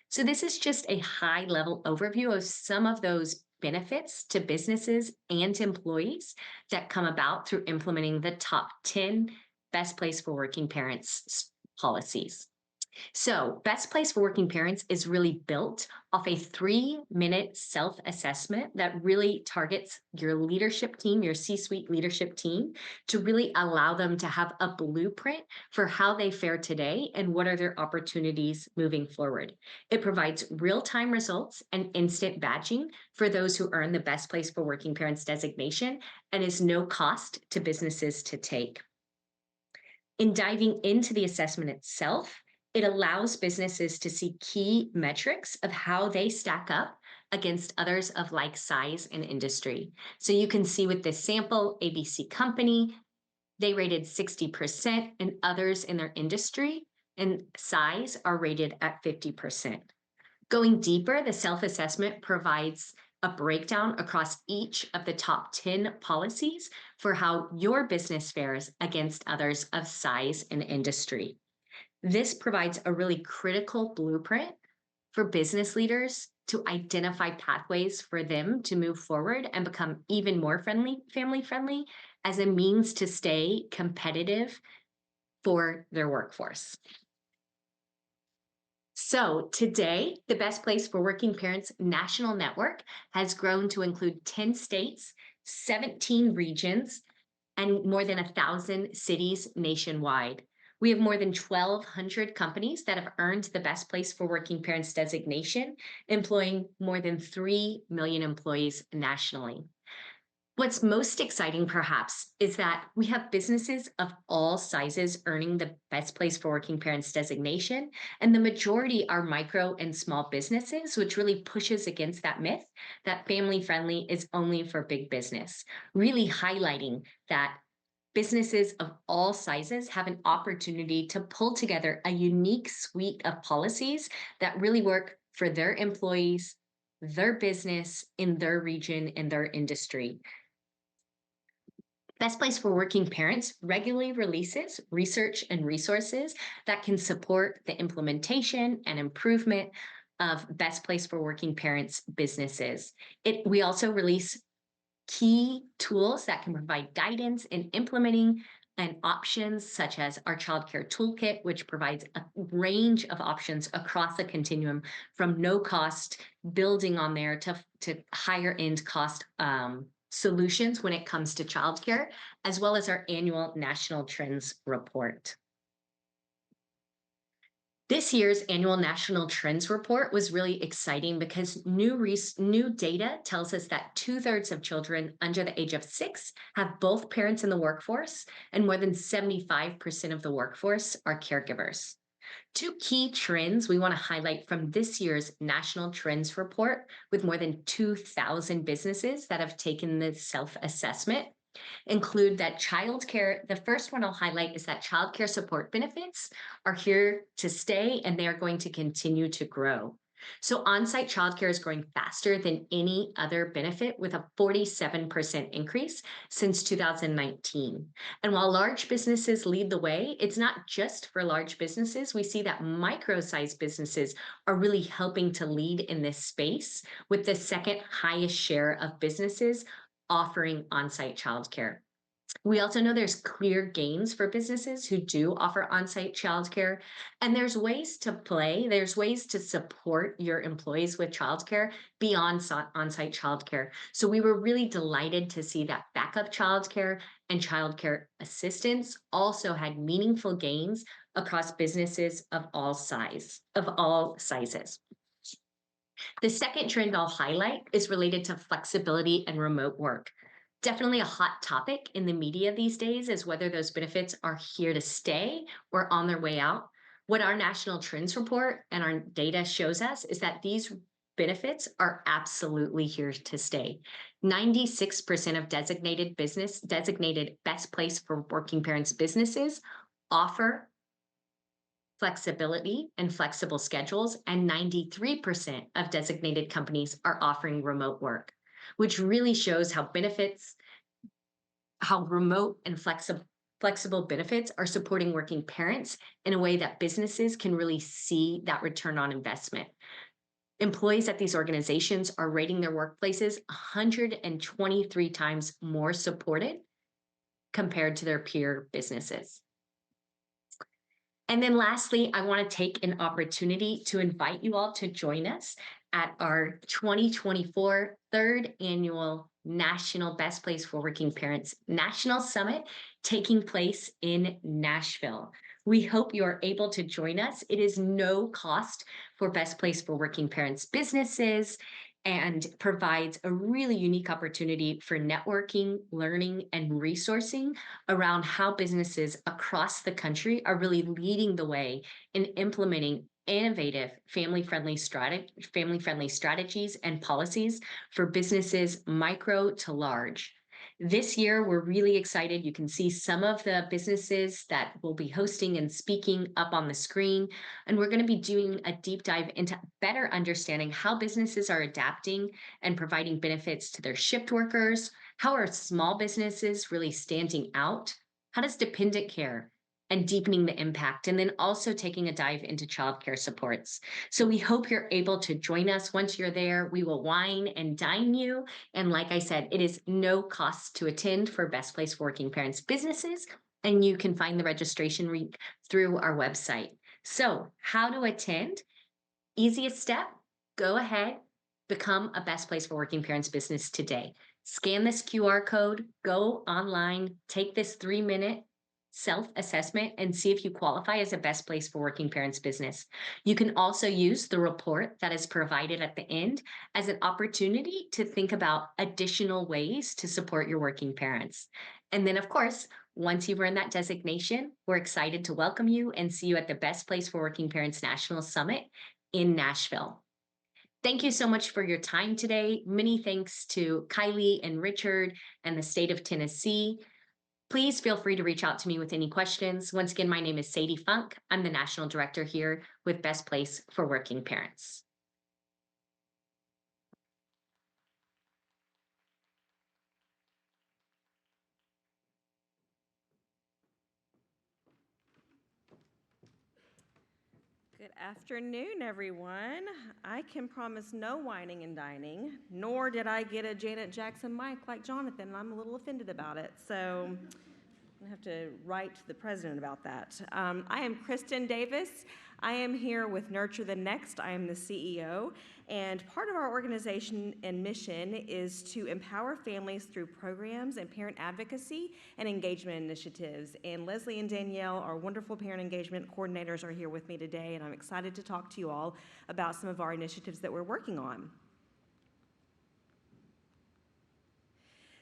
So this is just a high-level overview of some of those benefits to businesses and employees that come about through implementing the top 10 Best Place for Working Parents policies. So Best Place for Working Parents is really built off a 3-minute self-assessment that really targets your leadership team, your C-suite leadership team, to really allow them to have a blueprint for how they fare today and what are their opportunities moving forward. It provides real-time results and instant badging for those who earn the Best Place for Working Parents designation and is no cost to businesses to take. In diving into the assessment itself, it allows businesses to see key metrics of how they stack up against others of like size and industry. So you can see with this sample, ABC Company, they rated 60%, and others in their industry and size are rated at 50%. Going deeper, the self-assessment provides a breakdown across each of the top 10 policies for how your business fares against others of size and industry. This provides a really critical blueprint for business leaders to identify pathways for them to move forward and become even more family friendly as a means to stay competitive for their workforce. So today, the Best Place for Working Parents National Network has grown to include 10 states, 17 regions, and more than 1,000 cities nationwide. We have more than 1,200 companies that have earned the Best Place for Working Parents designation, employing more than 3 million employees nationally. What's most exciting, perhaps, is that we have businesses of all sizes earning the Best Place for Working Parents designation, and the majority are micro and small businesses, which really pushes against that myth that family-friendly is only for big business, really highlighting that businesses of all sizes have an opportunity to pull together a unique suite of policies that really work for their employees, their business, in their region, and their industry. Best Place for Working Parents regularly releases research and resources that can support the implementation and improvement of Best Place for Working Parents businesses. We also release key tools that can provide guidance in implementing and options such as our childcare toolkit, which provides a range of options across the continuum from no cost, building on there to higher end cost solutions when it comes to childcare, as well as our annual National Trends Report. This year's annual National Trends Report was really exciting because new data tells us that 2/3 of children under the age of 6 have both parents in the workforce, and more than 75% of the workforce are caregivers. Two key trends we want to highlight from this year's National Trends Report, with more than 2,000 businesses that have taken the self-assessment, include that childcare. The first one I'll highlight is that childcare support benefits are here to stay and they are going to continue to grow. So on-site childcare is growing faster than any other benefit, with a 47% increase since 2019. And while large businesses lead the way, it's not just for large businesses. We see that micro-sized businesses are really helping to lead in this space, with the second highest share of businesses offering on-site childcare. We also know there's clear gains for businesses who do offer on-site childcare, and there's ways to support your employees with childcare beyond on-site childcare. So we were really delighted to see that backup childcare and childcare assistance also had meaningful gains across businesses of all sizes. The second trend I'll highlight is related to flexibility and remote work. Definitely a hot topic in the media these days is whether those benefits are here to stay or on their way out. What our National Trends Report and our data shows us is that these benefits are absolutely here to stay. 96% of designated best place for working parents businesses offer flexibility and flexible schedules, and 93% of designated companies are offering remote work, which really shows how remote and flexible benefits are supporting working parents in a way that businesses can really see that return on investment. Employees at these organizations are rating their workplaces 123 times more supported compared to their peer businesses. And then lastly, I want to take an opportunity to invite you all to join us at our 2024 third annual National Best Place for Working Parents National Summit, taking place in Nashville. We hope you are able to join us. It is no cost for Best Place for Working Parents businesses, and provides a really unique opportunity for networking, learning, and resourcing around how businesses across the country are really leading the way in implementing innovative family-friendly strategies and policies for businesses micro to large. This year, we're really excited. You can see some of the businesses that will be hosting and speaking up on the screen. And we're going to be doing a deep dive into better understanding how businesses are adapting and providing benefits to their shift workers. How are small businesses really standing out? How does dependent care and deepening the impact, and then also taking a dive into childcare supports. So we hope you're able to join us. Once you're there, we will wine and dine you. And like I said, it is no cost to attend for Best Place for Working Parents businesses, and you can find the registration link through our website. So how to attend? Easiest step, go ahead, become a Best Place for Working Parents business today. Scan this QR code, go online, take this 3-minute self-assessment and see if you qualify as a Best Place for Working Parents business. You can also use the report that is provided at the end as an opportunity to think about additional ways to support your working parents. And then, of course, once you've earned that designation, we're excited to welcome you and see you at the Best Place for Working Parents National Summit in Nashville. Thank you so much for your time today. Many thanks to Kylie and Richard and the state of Tennessee. Please feel free to reach out to me with any questions. Once again, my name is Sadie Funk. I'm the National Director here with Best Place for Working Parents. Good afternoon, everyone. I can promise no whining and dining, nor did I get a Janet Jackson mic like Jonathan, and I'm a little offended about it. So I have to write to the president about that. I am Kristen Davis. I am here with Nurture the Next. I am the CEO, and part of our organization and mission is to empower families through programs and parent advocacy and engagement initiatives. And Leslie and Danielle, our wonderful parent engagement coordinators, are here with me today, and I'm excited to talk to you all about some of our initiatives that we're working on.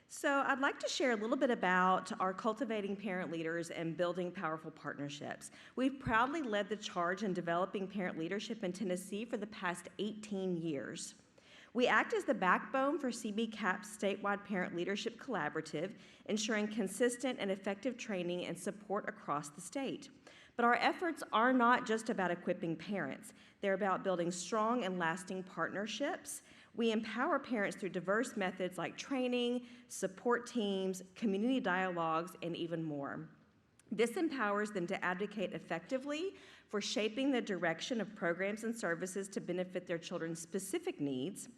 So I'd like to share a little bit about our cultivating parent leaders and building powerful partnerships. We've proudly led the charge in developing parent leadership in Tennessee for the past 18 years. We act as the backbone for CBCAP's statewide parent leadership collaborative, ensuring consistent and effective training and support across the state. But our efforts are not just about equipping parents. They're about building strong and lasting partnerships. We empower parents through diverse methods like training, support teams, community dialogues, and even more. This empowers them to advocate effectively for shaping the direction of programs and services to benefit their children's specific needs,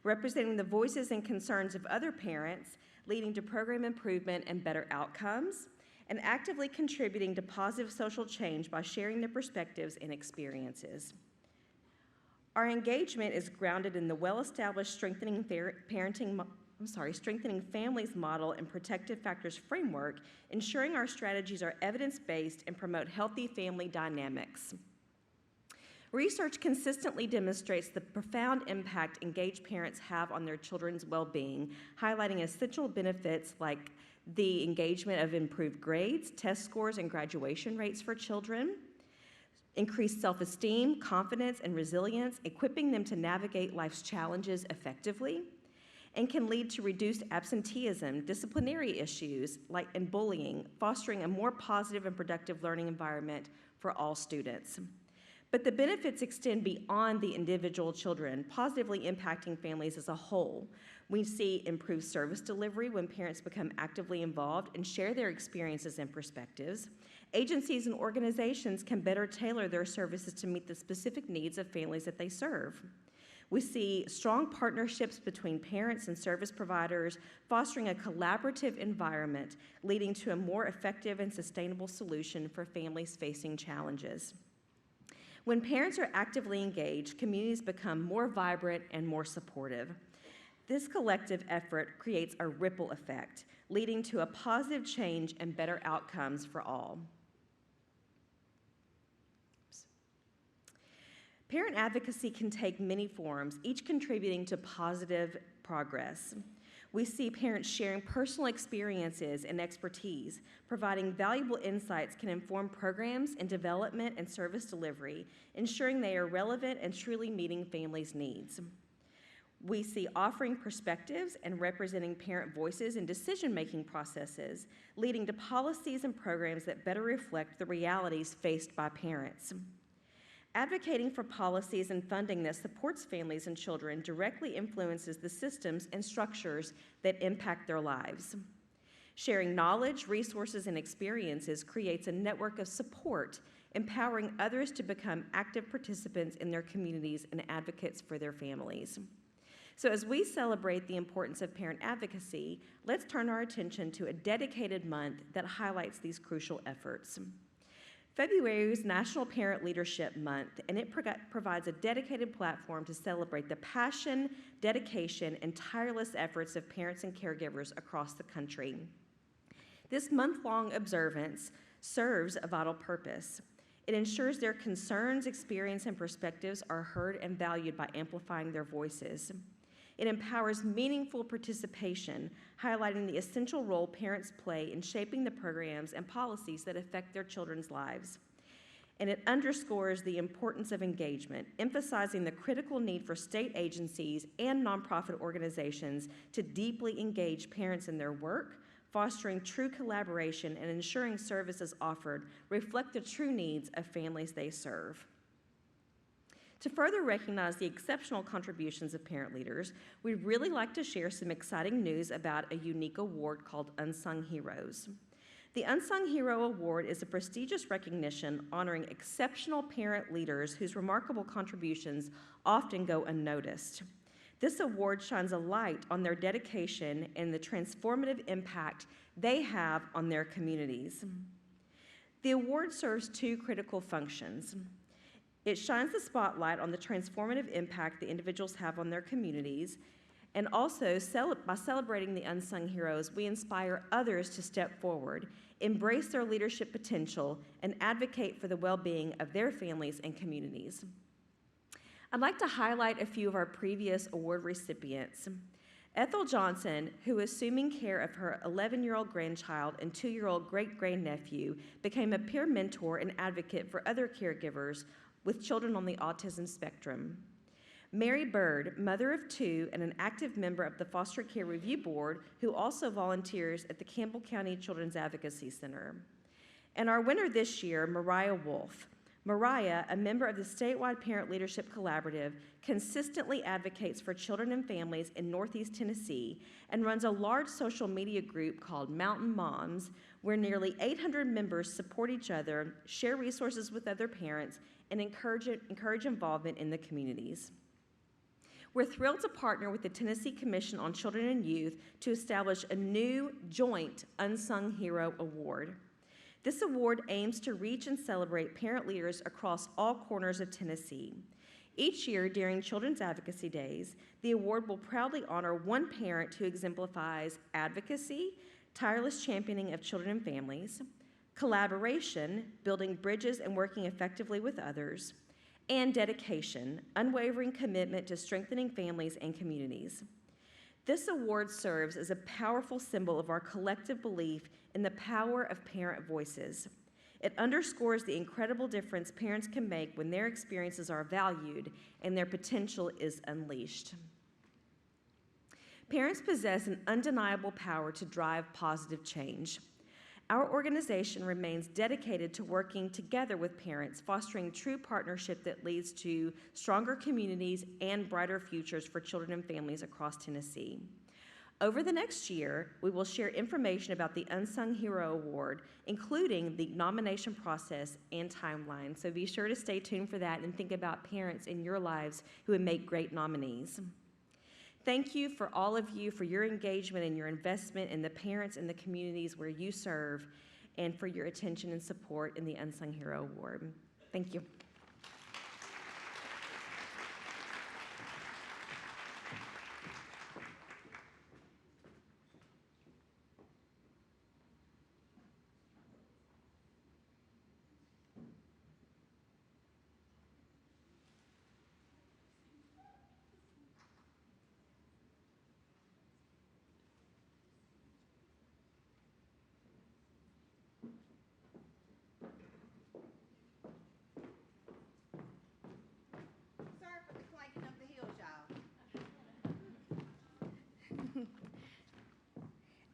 representing the voices and concerns of other parents, leading to program improvement and better outcomes, and actively contributing to positive social change by sharing their perspectives and experiences. Our engagement is grounded in the well-established strengthening families model and protective factors framework, ensuring our strategies are evidence-based and promote healthy family dynamics. Research consistently demonstrates the profound impact engaged parents have on their children's well-being, highlighting essential benefits like the engagement of improved grades, test scores, and graduation rates for children, increased self-esteem, confidence, and resilience, equipping them to navigate life's challenges effectively, and can lead to reduced absenteeism, disciplinary issues and bullying, fostering a more positive and productive learning environment for all students. But the benefits extend beyond the individual children, positively impacting families as a whole. We see improved service delivery when parents become actively involved and share their experiences and perspectives. Agencies and organizations can better tailor their services to meet the specific needs of families that they serve. We see strong partnerships between parents and service providers, fostering a collaborative environment, leading to a more effective and sustainable solution for families facing challenges. When parents are actively engaged, communities become more vibrant and more supportive. This collective effort creates a ripple effect, leading to a positive change and better outcomes for all. Parent advocacy can take many forms, each contributing to positive progress. We see parents sharing personal experiences and expertise, providing valuable insights can inform programs and development and service delivery, ensuring they are relevant and truly meeting families' needs. We see offering perspectives and representing parent voices in decision-making processes, leading to policies and programs that better reflect the realities faced by parents. Advocating for policies and funding that supports families and children directly influences the systems and structures that impact their lives. Sharing knowledge, resources, and experiences creates a network of support, empowering others to become active participants in their communities and advocates for their families. So as we celebrate the importance of parent advocacy, let's turn our attention to a dedicated month that highlights these crucial efforts. February is National Parent Leadership Month, and it provides a dedicated platform to celebrate the passion, dedication, and tireless efforts of parents and caregivers across the country. This month-long observance serves a vital purpose. It ensures their concerns, experience, and perspectives are heard and valued by amplifying their voices. It empowers meaningful participation, highlighting the essential role parents play in shaping the programs and policies that affect their children's lives. And it underscores the importance of engagement, emphasizing the critical need for state agencies and nonprofit organizations to deeply engage parents in their work, fostering true collaboration and ensuring services offered reflect the true needs of families they serve. To further recognize the exceptional contributions of parent leaders, we'd really like to share some exciting news about a unique award called Unsung Heroes. The Unsung Hero Award is a prestigious recognition honoring exceptional parent leaders whose remarkable contributions often go unnoticed. This award shines a light on their dedication and the transformative impact they have on their communities. The award serves two critical functions. It shines the spotlight on the transformative impact the individuals have on their communities, and also by celebrating the unsung heroes, we inspire others to step forward, embrace their leadership potential, and advocate for the well-being of their families and communities. I'd like to highlight a few of our previous award recipients. Ethel Johnson, who, assuming care of her 11-year-old grandchild and 2-year-old great-grandnephew, became a peer mentor and advocate for other caregivers with children on the autism spectrum. Mary Bird, mother of 2 and an active member of the Foster Care Review Board, who also volunteers at the Campbell County Children's Advocacy Center. And our winner this year, Mariah Wolf. Mariah, a member of the statewide Parent Leadership Collaborative, consistently advocates for children and families in Northeast Tennessee and runs a large social media group called Mountain Moms, where nearly 800 members support each other, share resources with other parents, and encourage involvement in the communities. We're thrilled to partner with the Tennessee Commission on Children and Youth to establish a new joint Unsung Hero Award. This award aims to reach and celebrate parent leaders across all corners of Tennessee. Each year during Children's Advocacy Days, the award will proudly honor one parent who exemplifies advocacy, tireless championing of children and families, collaboration, building bridges and working effectively with others, and dedication, unwavering commitment to strengthening families and communities. This award serves as a powerful symbol of our collective belief in the power of parent voices. It underscores the incredible difference parents can make when their experiences are valued and their potential is unleashed. Parents possess an undeniable power to drive positive change. Our organization remains dedicated to working together with parents, fostering true partnership that leads to stronger communities and brighter futures for children and families across Tennessee. Over the next year, we will share information about the Unsung Hero Award, including the nomination process and timeline. So be sure to stay tuned for that and think about parents in your lives who would make great nominees. Thank you for all of you for your engagement and your investment in the parents and the communities where you serve, and for your attention and support in the Unsung Hero Award. Thank you.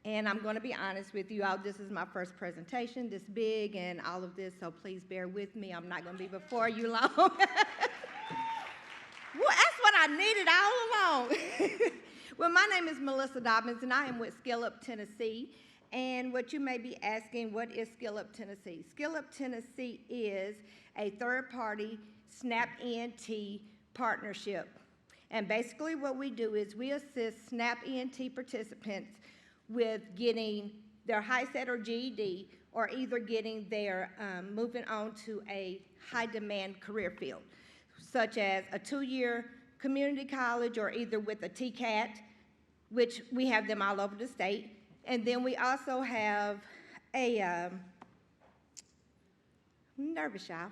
And I'm going to be honest with you all, this is my first presentation this big and all of this, so please bear with me. I'm not going to be before you long. Well, that's what I needed all along. Well, my name is Melissa Dobbins, and I am with Skill Up Tennessee. And what you may be asking, what is Skill Up Tennessee? Skill Up Tennessee is a third-party SNAP ENT partnership. And basically what we do is we assist SNAP ENT participants with getting their HiSET or GED, or either getting their moving on to a high-demand career field, such as a 2-year community college, or either with a TCAT, which we have them all over the state. And then we also have a, I'm nervous, y'all.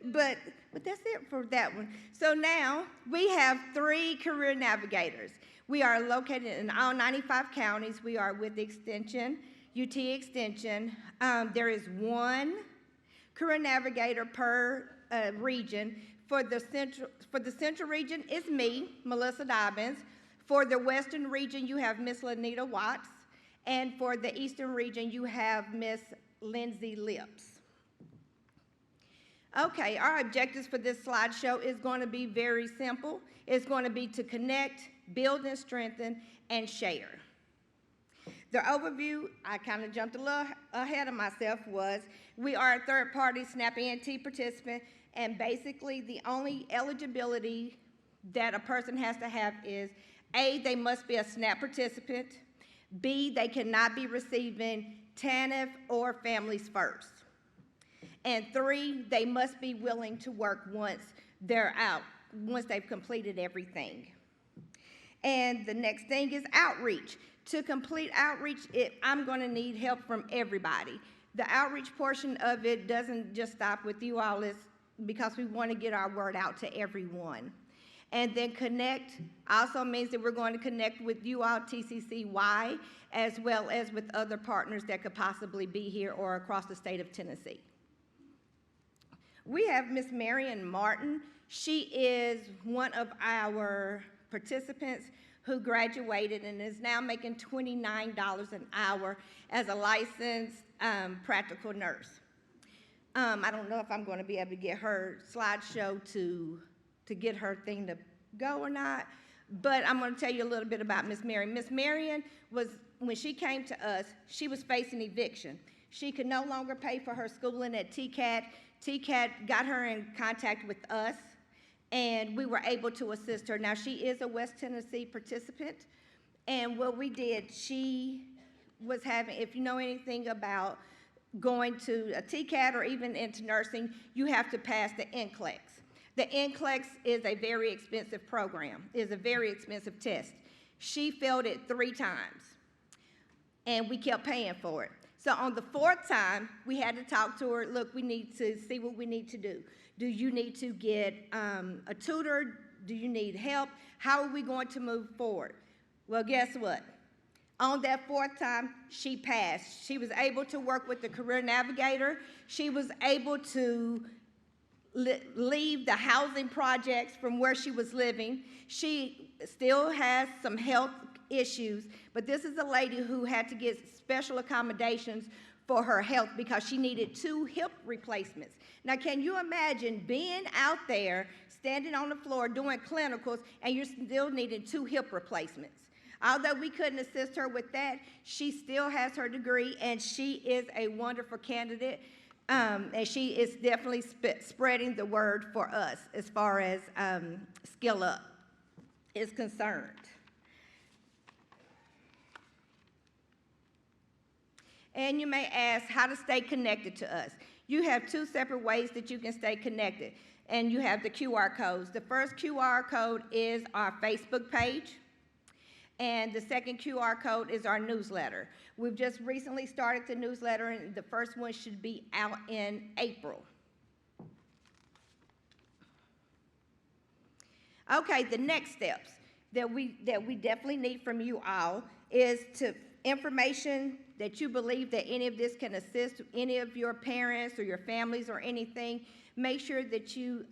But that's it for that one. So now we have 3 career navigators. We are located in all 95 counties. We are with Extension, UT Extension. There is 1 career navigator per region. For the central region is me, Melissa Dobbins. For the western region, you have Miss Lanita Watts. And for the eastern region, you have Miss Lindsay Lips. Okay, our objectives for this slideshow is going to be very simple. It's going to be to connect, build and strengthen, and share. The overview, I kind of jumped a little ahead of myself, was we are a third-party SNAP ENT participant, and basically the only eligibility that a person has to have is, A, they must be a SNAP participant. B, they cannot be receiving TANF or Families First. And 3, they must be willing to work once they're out, once they've completed everything. And the next thing is outreach. To complete outreach, I'm going to need help from everybody. The outreach portion of it doesn't just stop with you all, it's because we want to get our word out to everyone. And then connect also means that we're going to connect with you all, TCCY, as well as with other partners that could possibly be here or across the state of Tennessee. We have Miss Marion Martin. She is one of our participants who graduated and is now making $29 an hour as a licensed practical nurse. I don't know if I'm going to be able to get her slideshow to get her thing to go or not, but I'm going to tell you a little bit about Miss Marion. Miss Marion was, when she came to us, she was facing eviction. She could no longer pay for her schooling at TCAT. TCAT got her in contact with us, and we were able to assist her. Now, she is a West Tennessee participant, and what we did, she was having, if you know anything about going to a TCAT or even into nursing, you have to pass the NCLEX. The NCLEX is a very expensive program, is a very expensive test. She failed it 3 times, and we kept paying for it. So on the 4th time, we had to talk to her, look, we need to see what we need to do. Do you need to get a tutor? Do you need help? How are we going to move forward? Well, guess what? On that 4th time, she passed. She was able to work with the career navigator. She was able to leave the housing projects from where she was living. She still has some health issues, but this is a lady who had to get special accommodations for her health because she needed 2 hip replacements. Now, can you imagine being out there, standing on the floor, doing clinicals, and you're still needing 2 hip replacements? Although we couldn't assist her with that, she still has her degree, and she is a wonderful candidate, and she is definitely spreading the word for us as far as Skill Up is concerned. And you may ask how to stay connected to us. You have 2 separate ways that you can stay connected, and you have the QR codes. The first QR code is our Facebook page, and the second QR code is our newsletter. We've just recently started the newsletter, and the first one should be out in April. Okay, the next steps that we definitely need from you all is information that you believe that any of this can assist any of your parents or your families or anything. Make sure that you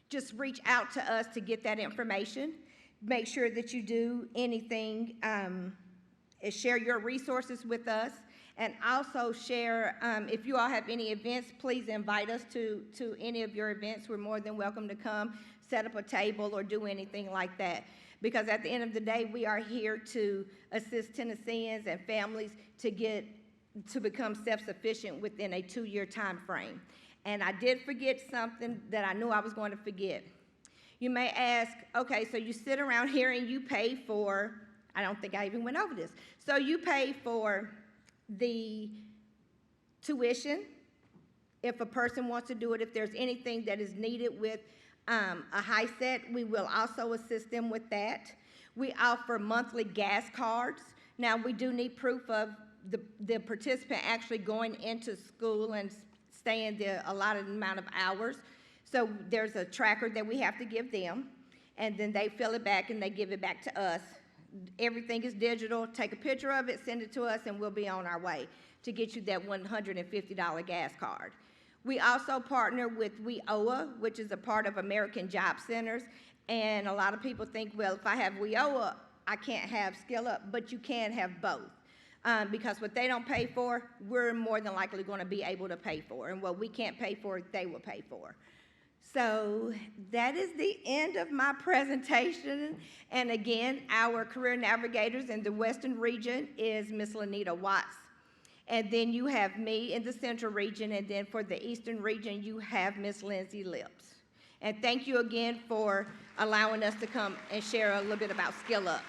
just reach out to us to get that information. Make sure that you do anything, share your resources with us, and also share, if you all have any events, please invite us to any of your events. We're more than welcome to come, set up a table, or do anything like that. Because at the end of the day, we are here to assist Tennesseans and families to become self-sufficient within a 2-year time frame. And I did forget something that I knew I was going to forget. You may ask, okay, so you sit around here and you pay for, I don't think I even went over this. So you pay for the tuition, if a person wants to do it, if there's anything that is needed with a high set, we will also assist them with that. We offer monthly gas cards. Now, we do need proof of the participant actually going into school and staying the allotted amount of hours. So there's a tracker that we have to give them, and then they fill it back and they give it back to us. Everything is digital. Take a picture of it, send it to us, and we'll be on our way to get you that $150 gas card. We also partner with WIOA, which is a part of American Job Centers, and a lot of people think, well, if I have WIOA, I can't have Skill Up, but you can have both. Because what they don't pay for, we're more than likely going to be able to pay for, and what we can't pay for, they will pay for. So that is the end of my presentation. And again, our career navigators in the Western region is Ms. Lanita Watts. And then you have me in the Central region, and then for the Eastern region, you have Ms. Lindsay Lips. And thank you again for allowing us to come and share a little bit about Skill Up.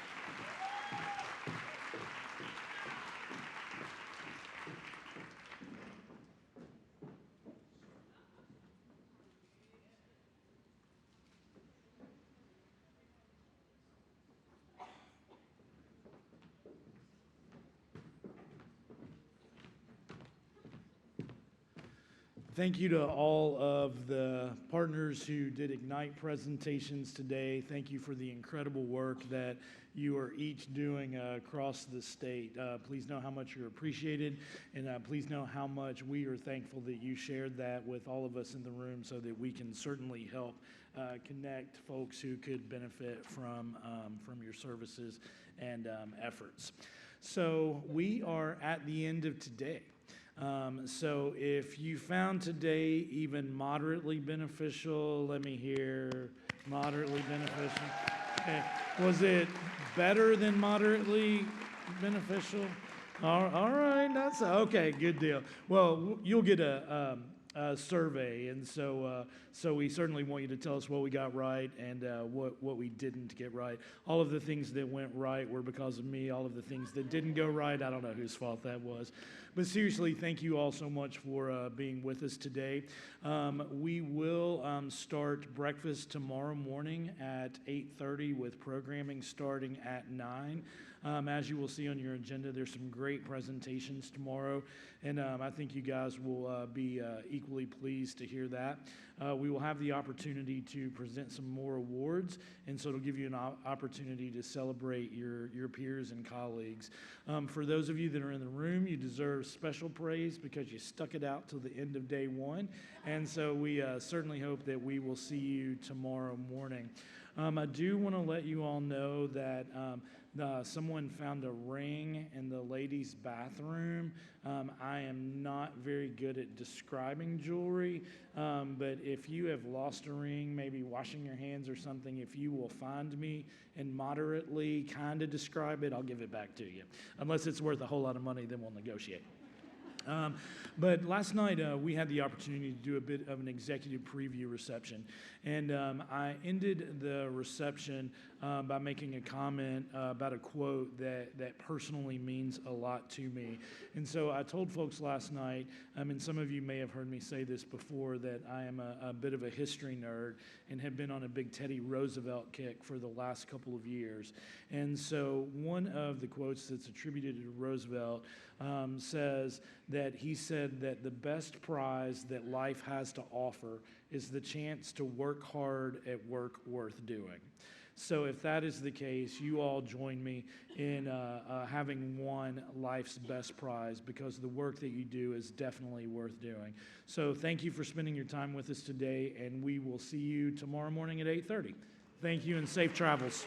Thank you to all of the partners who did Ignite presentations today. Thank you for the incredible work that you are each doing across the state. Please know how much you're appreciated, and please know how much we are thankful that you shared that with all of us in the room so that we can certainly help connect folks who could benefit from your services and efforts. So we are at the end of today. So if you found today even moderately beneficial, let me hear moderately beneficial. Okay. Was it better than moderately beneficial? All right, that's okay. Good deal. Well, you'll get a survey, and so we certainly want you to tell us what we got right and what we didn't get right. All of the things that went right were because of me. All of the things that didn't go right, I don't know whose fault that was. But seriously, thank you all so much for being with us today. We will start breakfast tomorrow morning at 8:30 with programming starting at 9. As you will see on your agenda, there's some great presentations tomorrow, and I think you guys will be equally pleased to hear that. We will have the opportunity to present some more awards, and so it'll give you an opportunity to celebrate your peers and colleagues. For those of you that are in the room, you deserve special praise because you stuck it out till the end of day one, and so we certainly hope that we will see you tomorrow morning. I do want to let you all know that someone found a ring in the ladies' bathroom. I am not very good at describing jewelry, but if you have lost a ring, maybe washing your hands or something, if you will find me and moderately kind of describe it, I'll give it back to you. Unless it's worth a whole lot of money, then we'll negotiate. But last night, we had the opportunity to do a bit of an executive preview reception. And I ended the reception by making a comment about a quote that personally means a lot to me. And so I told folks last night, and some of you may have heard me say this before, that I am a bit of a history nerd and have been on a big Teddy Roosevelt kick for the last couple of years. And so one of the quotes that's attributed to Roosevelt says that he said that the best prize that life has to offer is the chance to work hard at work worth doing. So if that is the case, you all join me in having won life's best prize, because the work that you do is definitely worth doing. So thank you for spending your time with us today, and we will see you tomorrow morning at 8:30. Thank you and safe travels.